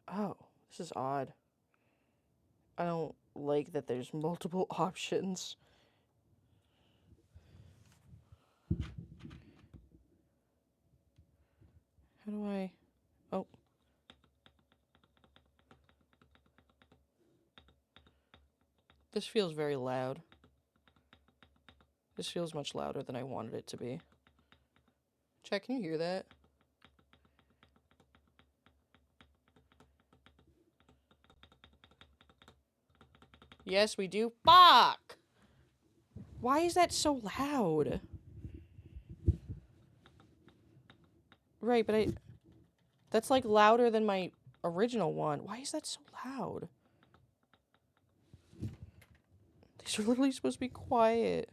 Oh, this is odd. I don't like that there's multiple options. How do I... Oh. This feels very loud. This feels much louder than I wanted it to be. Chat, can you hear that? Yes, we do. Fuck! Why is that so loud? Right, but that's like louder than my original one. Why is that so loud? These are literally supposed to be quiet.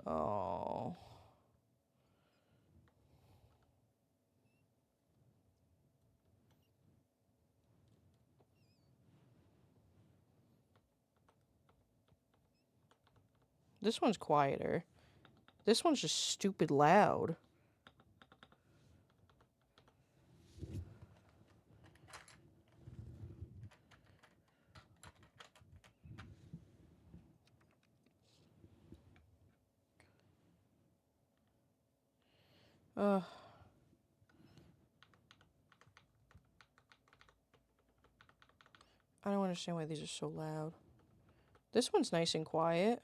Oh. This one's quieter. This one's just stupid loud. Ugh. I don't understand why these are so loud. This one's nice and quiet.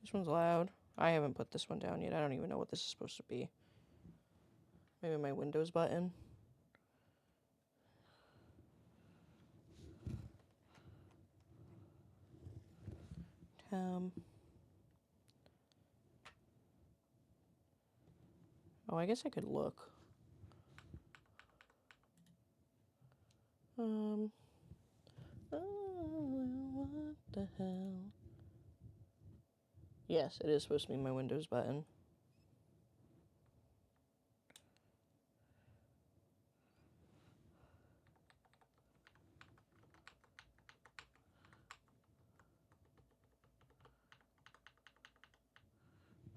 This one's loud. I haven't put this one down yet. I don't even know what this is supposed to be. Maybe my Windows button. Oh, I guess I could look. Oh, what the hell? Yes, it is supposed to be my Windows button.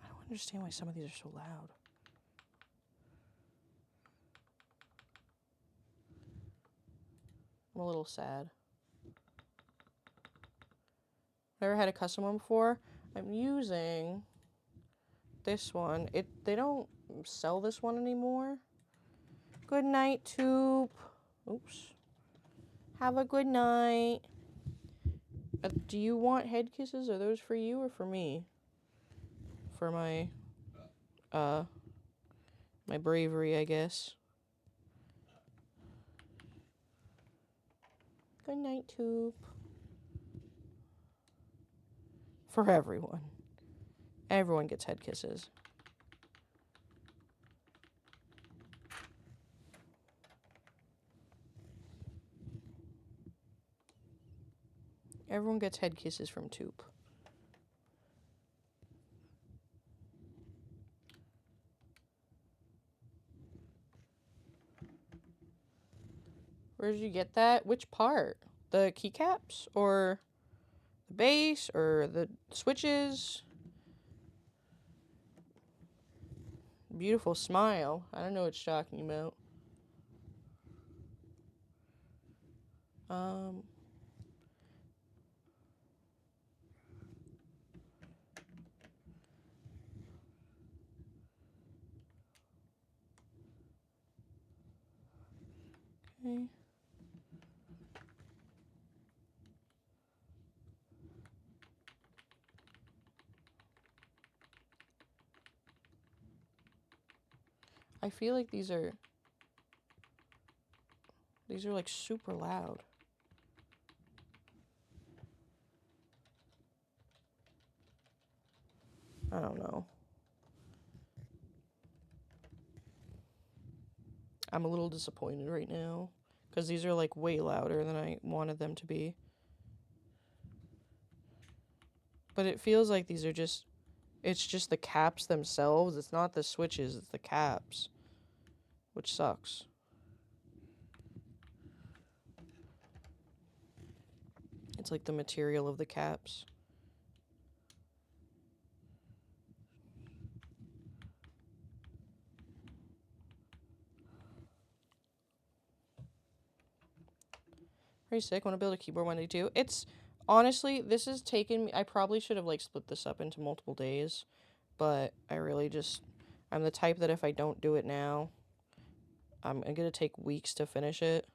I don't understand why some of these are so loud. I'm a little sad. Never had a custom one before. I'm using this one. They don't sell this one anymore. Good night, Toop. Oops. Have a good night. Do you want head kisses? Are those for you or for me? For my my bravery, I guess. Good night, Toop. For everyone. Everyone gets head kisses. Everyone gets head kisses from Toop. Where did you get that? Which part? The keycaps? Or the base? Or the switches? Beautiful smile. I don't know what you're talking about. Okay. I feel like these are like super loud. I don't know. I'm a little disappointed right now because these are like way louder than I wanted them to be. But it feels like these are just, it's just the caps themselves. It's not the switches, it's the caps, which sucks. It's like the material of the caps. Very sick. Want to build a keyboard one day too? It's honestly, this has taken me. I probably should have like split this up into multiple days, but I really just, I'm the type that if I don't do it now, I'm gonna take weeks to finish it,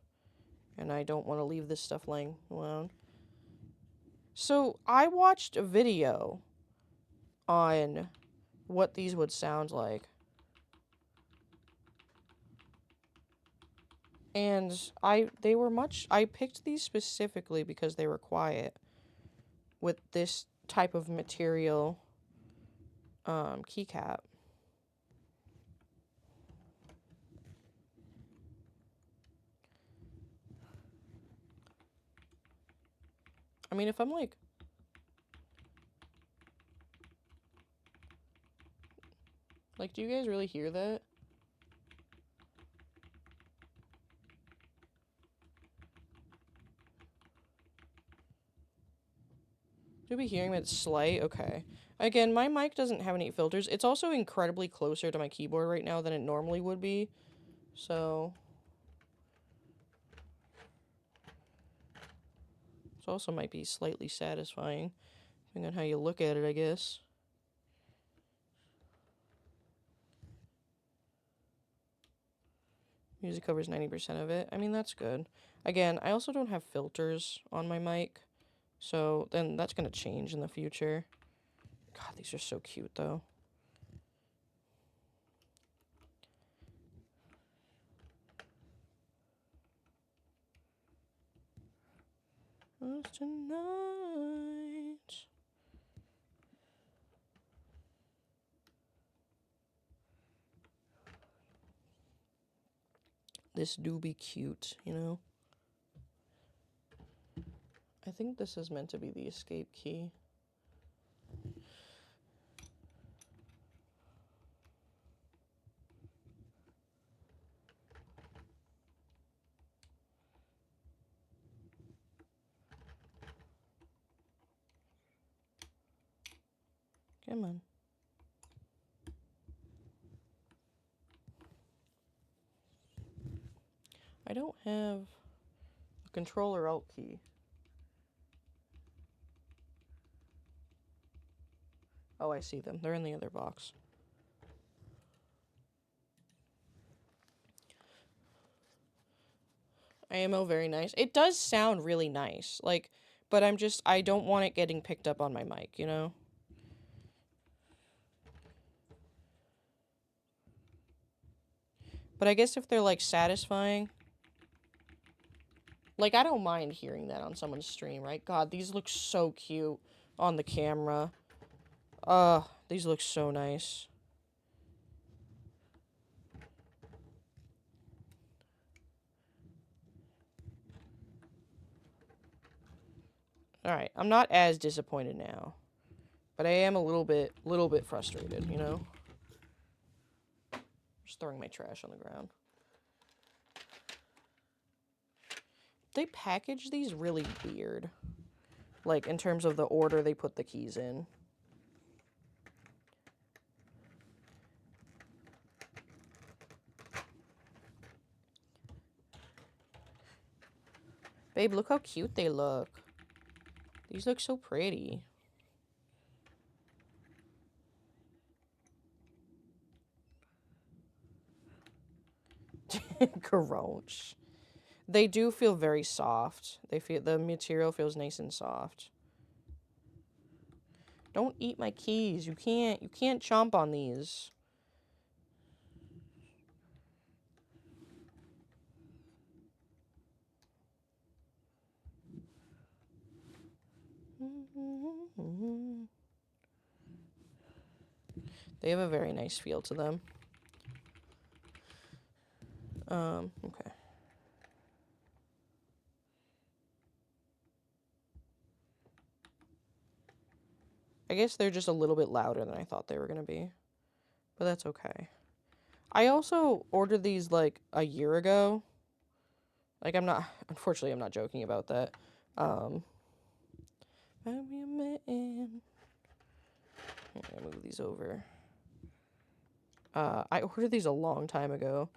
and I don't want to leave this stuff laying alone. So I watched a video on what these would sound like. And I picked these specifically because they were quiet with this type of material keycap. I mean, if I'm like, do you guys really hear that? You'll be hearing it slight? Okay. Again, my mic doesn't have any filters. It's also incredibly closer to my keyboard right now than it normally would be. So it also might be slightly satisfying, depending on how you look at it, I guess. Music covers 90% of it. I mean, that's good. Again, I also don't have filters on my mic, so then that's going to change in the future. God, these are so cute, though. Tonight. This do be cute, you know? I think this is meant to be the escape key. Come on. I don't have a controller alt key. Oh, I see them. They're in the other box. AMO, very nice. It does sound really nice. But I don't want it getting picked up on my mic, you know? But I guess if they're, satisfying... I don't mind hearing that on someone's stream, right? God, these look so cute on the camera. These look so nice. Alright, I'm not as disappointed now. But I am a little bit frustrated, you know? Just throwing my trash on the ground. They package these really weird. Like, in terms of the order they put the keys in. Babe, look how cute they look. These look so pretty. Crunch. They do feel very soft. The material feels nice and soft. Don't eat my keys. You can't chomp on these. They have a very nice feel to them. Okay. I guess they're just a little bit louder than I thought they were going to be. But that's okay. I also ordered these, like, a year ago. Like, unfortunately, I'm not joking about that. Find me a man. I'm gonna move these over. I ordered these a long time ago.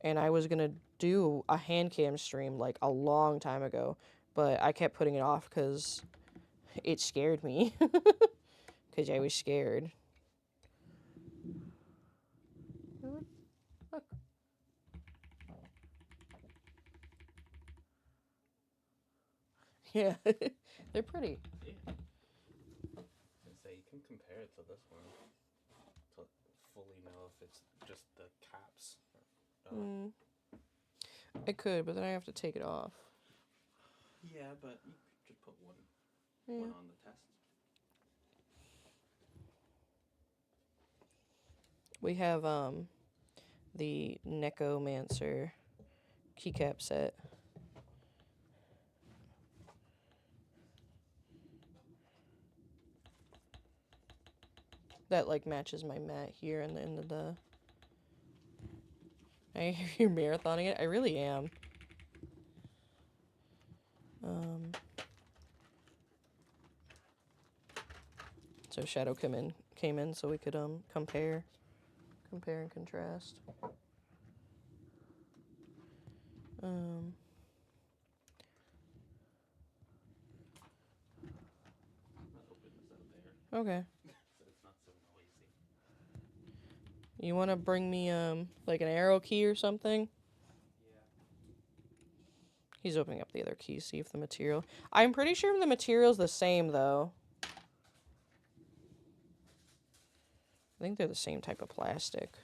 And I was gonna do a Handcam stream, like, a long time ago. But I kept putting it off because it scared me. Because I was scared. Look. Yeah, they're pretty. Yeah. I say you can compare it to this one to fully know if it's just the caps. I could, but then I have to take it off. Yeah, but you could just put one Yeah. on the test. We have the Necromancer keycap set. That, like, matches my mat here and the end of the... I hear you marathoning it. I really am. So Shadow came in so we could compare and contrast. I'm not opening this out there. Okay. So it's not so noisy. You want to bring me like an arrow key or something? Yeah. He's opening up the other key, see if the material... I'm pretty sure the material's the same, though. I think they're the same type of plastic.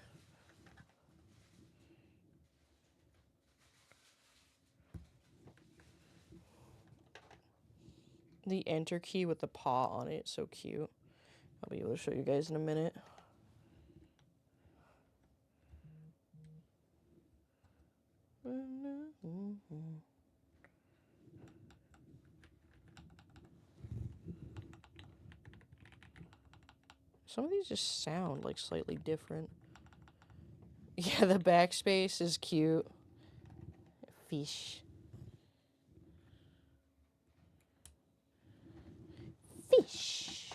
The enter key with the paw on it, so cute. I'll be able to show you guys in a minute. Some of these just sound like slightly different. Yeah, the backspace is cute. Fish. Fish.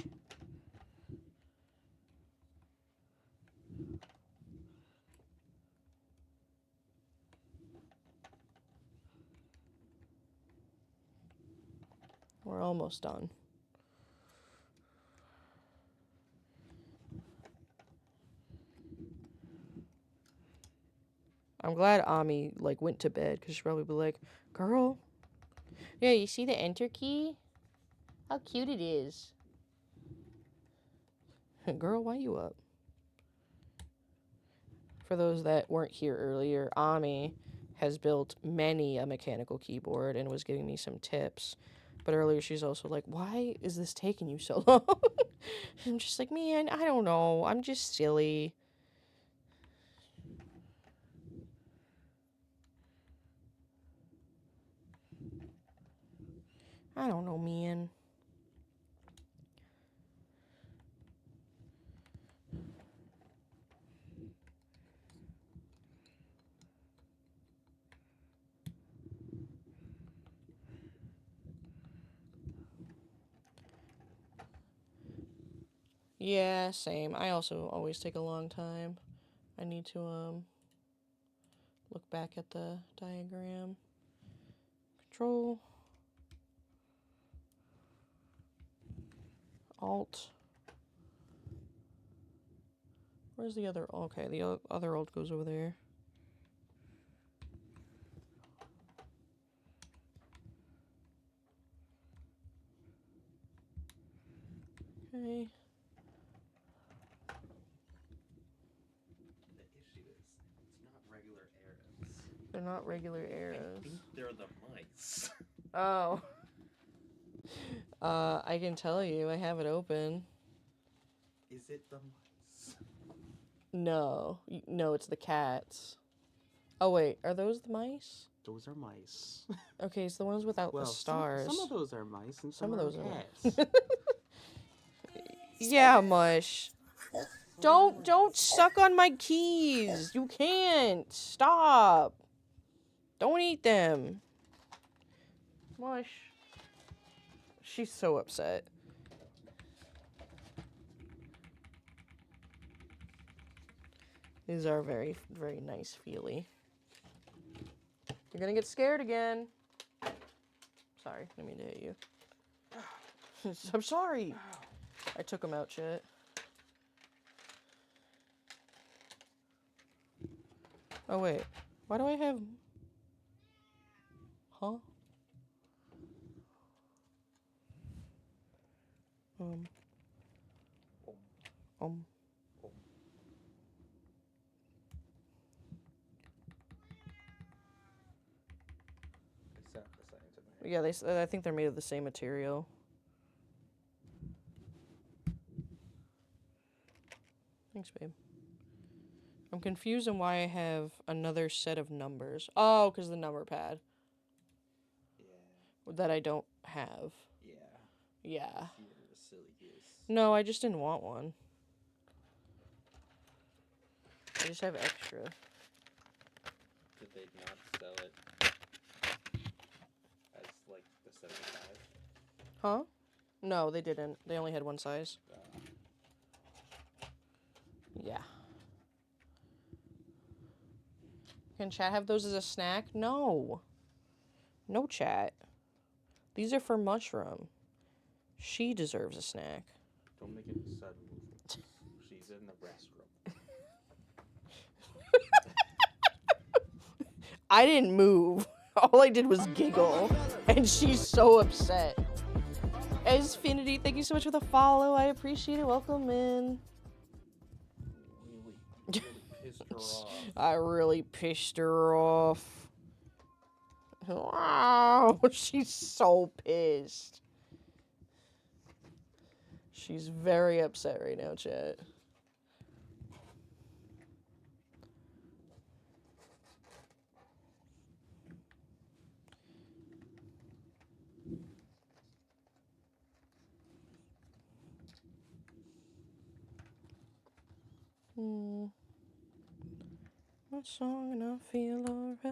We're almost done. I'm glad Ami, like, went to bed, because she'd probably be like, girl, yeah, you see the enter key? How cute it is. Girl, why you up? For those that weren't here earlier, Ami has built many a mechanical keyboard and was giving me some tips. But earlier she's also like, why is this taking you so long? I'm just like, man, I don't know. I'm just silly. I don't know, man. Yeah, same. I also always take a long time. I need to, look back at the diagram. Control. Alt. Where's the other? Okay, the other alt goes over there. Okay. The issue is, it's not regular arrows. They're not regular I arrows. think they're the mice. Oh. I can tell you, I have it open. Is it the mice? No. No, it's the cats. Oh, wait. Are those the mice? Those are mice. Okay, it's the ones without the stars. Some of those are mice and Some of are those are cats. Yeah, Mush. Don't suck on my keys. You can't. Stop. Don't eat them. Mush. She's so upset. These are very, very nice feely. You're gonna get scared again. Sorry, I didn't mean to hit you. I'm sorry. I took him out, Chet. Oh, wait. Why do I have... Huh? Um. They sound the same to me. Yeah, I think they're made of the same material. Thanks, babe. I'm confused on why I have another set of numbers. Oh, because the number pad. Yeah. That I don't have. Yeah. Yeah. You're a silly goose. No, I just didn't want one. I just have extra. Did they not sell it as like the 75? Huh? No, they didn't. They only had one size. Yeah. Can chat have those as a snack? No. No, chat. These are for Mushroom. She deserves a snack. Don't make any sudden movements. She's in the restroom. I didn't move. All I did was giggle. And she's so upset. Xfinity, thank you so much for the follow. I appreciate it. Welcome in. Really pissed her off. I really pissed her off. Wow, she's so pissed. She's very upset right now, chat. What song and I feel alright.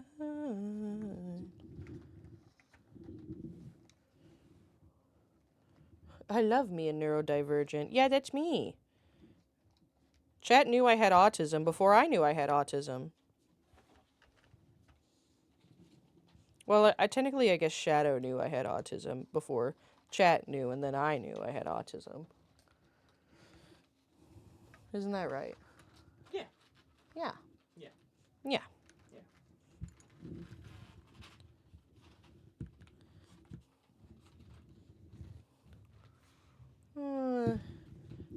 I love me a neurodivergent. Yeah, that's me. Chat knew I had autism before I knew I had autism. Well, I technically, I guess Shadow knew I had autism before Chat knew, and then I knew I had autism. Isn't that right? Yeah. Yeah. Yeah. Yeah.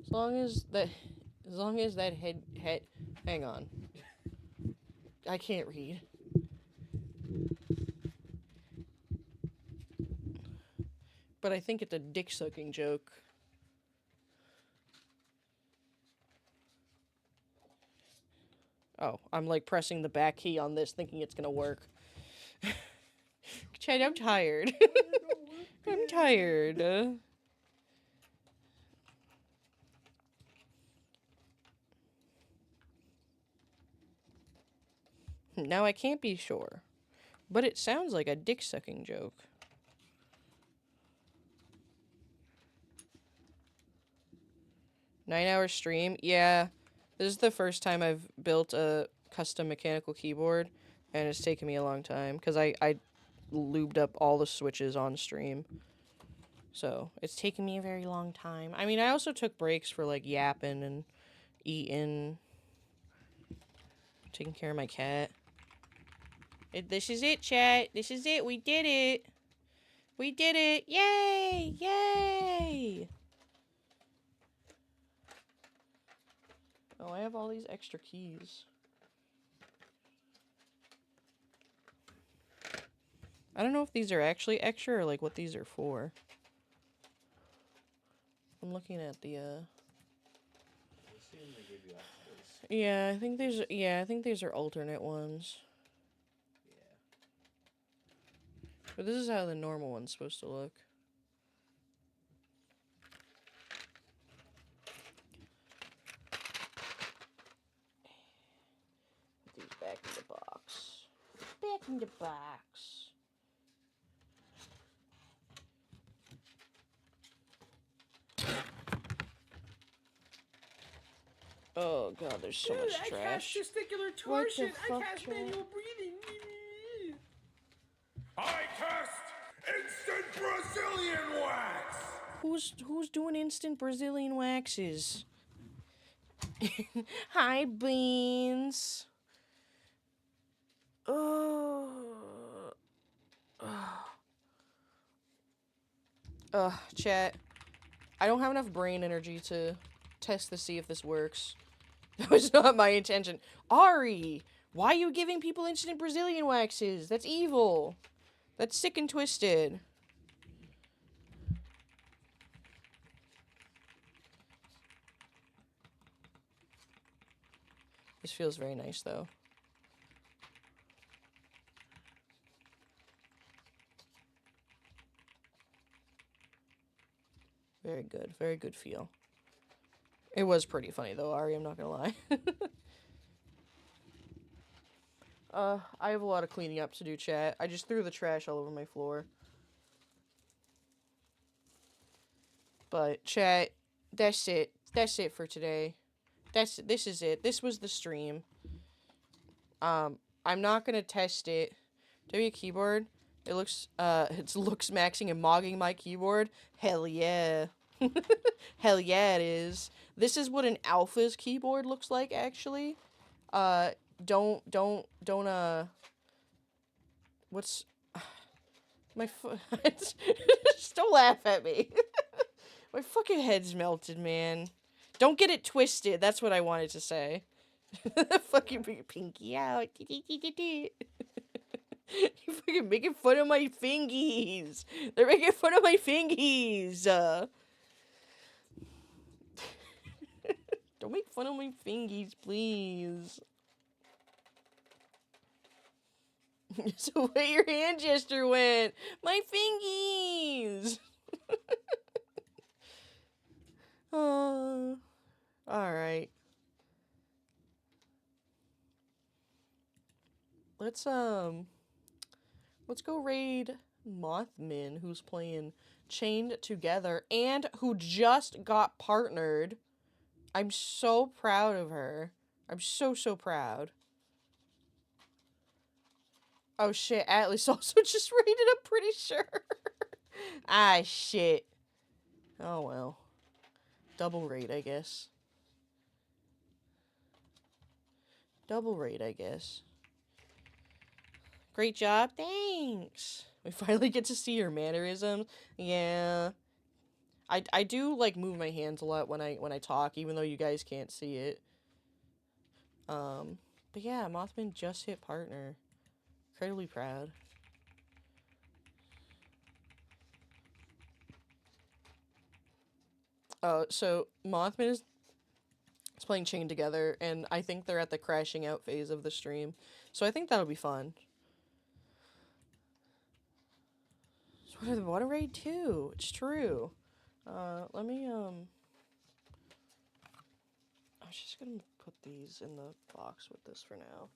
As long as that head, hang on. I can't read. But I think it's a dick sucking joke. Oh, I'm like pressing the back key on this thinking it's gonna work. Chad, I'm tired. I'm I'm tired. Now I can't be sure, but it sounds like a dick-sucking joke. Nine-hour stream? Yeah. This is the first time I've built a custom mechanical keyboard, and it's taken me a long time, because I lubed up all the switches on stream. So, it's taken me a very long time. I mean, I also took breaks for, like, yapping and eating, taking care of my cat. This is it, chat. This is it. We did it. We did it. Yay! Yay! Oh, I have all these extra keys. I don't know if these are actually extra or, like, what these are for. I'm looking at the, Yeah, I think these are alternate ones. But this is how the normal one's supposed to look. Put these back in the box. Back in the box. Oh god, there's so much trash. I cast testicular What the torsion. I fuck, cast Chad? manual breathing. I cast instant Brazilian wax. Who's doing instant Brazilian waxes? Hi, Beans. Oh. Chat. I don't have enough brain energy to test to see if this works. That was not my intention. Ari, why are you giving people instant Brazilian waxes? That's evil. That's sick and twisted. This feels very nice, though. Very good feel. It was pretty funny, though, Ari, I'm not gonna lie. I have a lot of cleaning up to do, chat. I just threw the trash all over my floor. But, chat, that's it. That's it for today. This is it. This was the stream. I'm not gonna test it. W keyboard. It looks maxing and mogging my keyboard. Hell yeah. Hell yeah it is. This is what an alpha's keyboard looks like, actually. Don't, what's, my foot, just don't laugh at me. My fucking head's melted, man. Don't get it twisted, that's what I wanted to say. Fucking bring your pinky out. You fucking making fun of my fingies. They're making fun of my fingies. Don't make fun of my fingies, please. So where your hand gesture went. My fingies. Oh. Alright. Let's go raid Mothman, who's playing Chained Together, and who just got partnered. I'm so proud of her. I'm so proud. Oh shit, Atlas also just raided, I'm pretty sure. Ah, shit. Oh well. Double raid, I guess. Double raid, I guess. Great job, thanks. We finally get to see your mannerisms. Yeah. I do like move my hands a lot when I talk, even though you guys can't see it. But yeah, Mothman just hit partner. Incredibly proud. So Mothman is playing Chain Together, and I think they're at the crashing out phase of the stream. So I think that'll be fun. So what a raid too. It's true. Let me I'm just gonna put these in the box with this for now.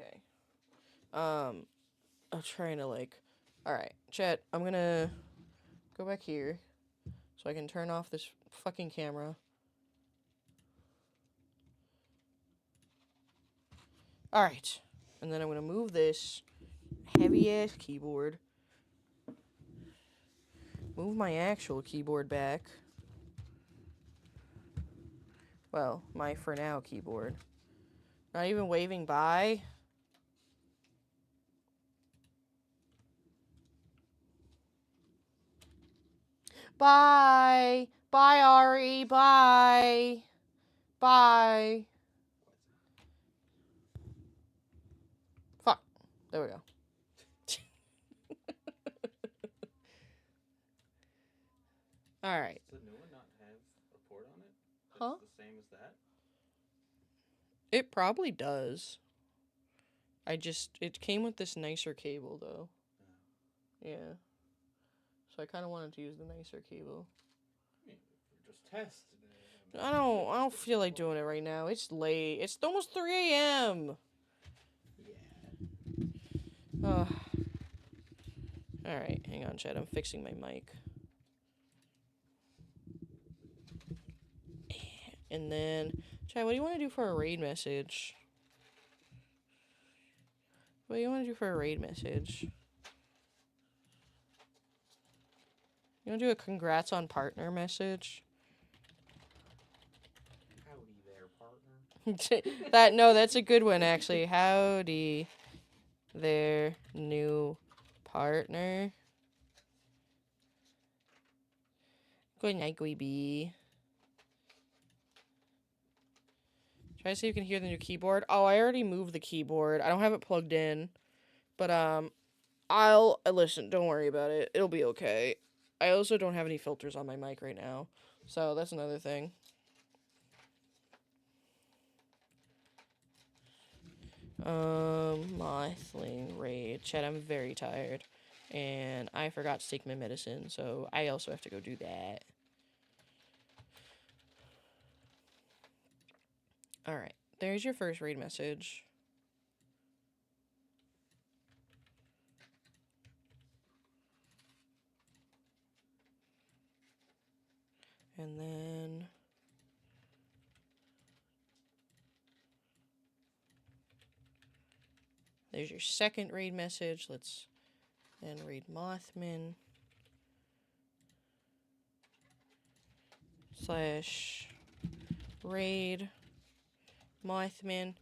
Okay. I'm trying to like. All right, chat. I'm gonna go back here so I can turn off this fucking camera. All right, and then I'm gonna move this heavy ass keyboard. Move my actual keyboard back. Well, my for now keyboard. Not even waving bye. Bye. Bye, Ari. Bye. Bye. Fuck. There we go. All right. Does the new one not have a port on it? That's Huh? the same as that? It probably does. It came with this nicer cable, though. Yeah. So I kind of wanted to use the nicer cable. I mean, if we're just testing it. I don't feel like doing it right now. It's late. It's almost 3 a.m. Yeah. Alright, hang on, Chad. I'm fixing my mic. And then, Chad, what do you want to do for a raid message? What do you want to do for a raid message? You want to do a congrats on partner message? Howdy there, partner. That's a good one, actually. Howdy there, new partner. Good night, Gweeby. Try to see if you can hear the new keyboard. Oh, I already moved the keyboard. I don't have it plugged in. But, I'll listen, don't worry about it. It'll be okay. I also don't have any filters on my mic right now. So that's another thing. Mothling raid. Chat, I'm very tired. And I forgot to take my medicine, so I also have to go do that. Alright, there's your first raid message. And then there's your second raid message. Let's then read Mothman / raid Mothman.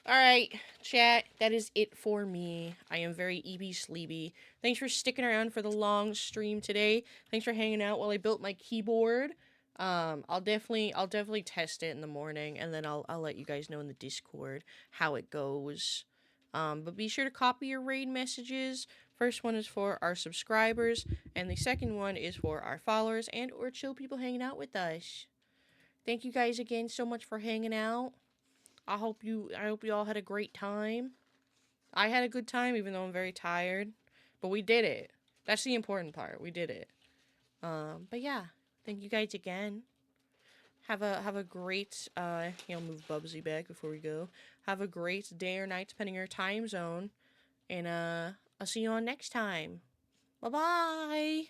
Alright, chat, that is it for me. I am very EB sleepy. Thanks for sticking around for the long stream today. Thanks for hanging out while I built my keyboard. I'll definitely test it in the morning, and then I'll let you guys know in the Discord how it goes. But be sure to copy your raid messages. First one is for our subscribers, and the second one is for our followers and or chill people hanging out with us. Thank you guys again so much for hanging out. I hope you all had a great time. I had a good time, even though I'm very tired. But we did it. That's the important part. We did it. But yeah, thank you guys again. Have a great move Bubsy back before we go. Have a great day or night depending on your time zone. And I'll see you on next time. Bye bye.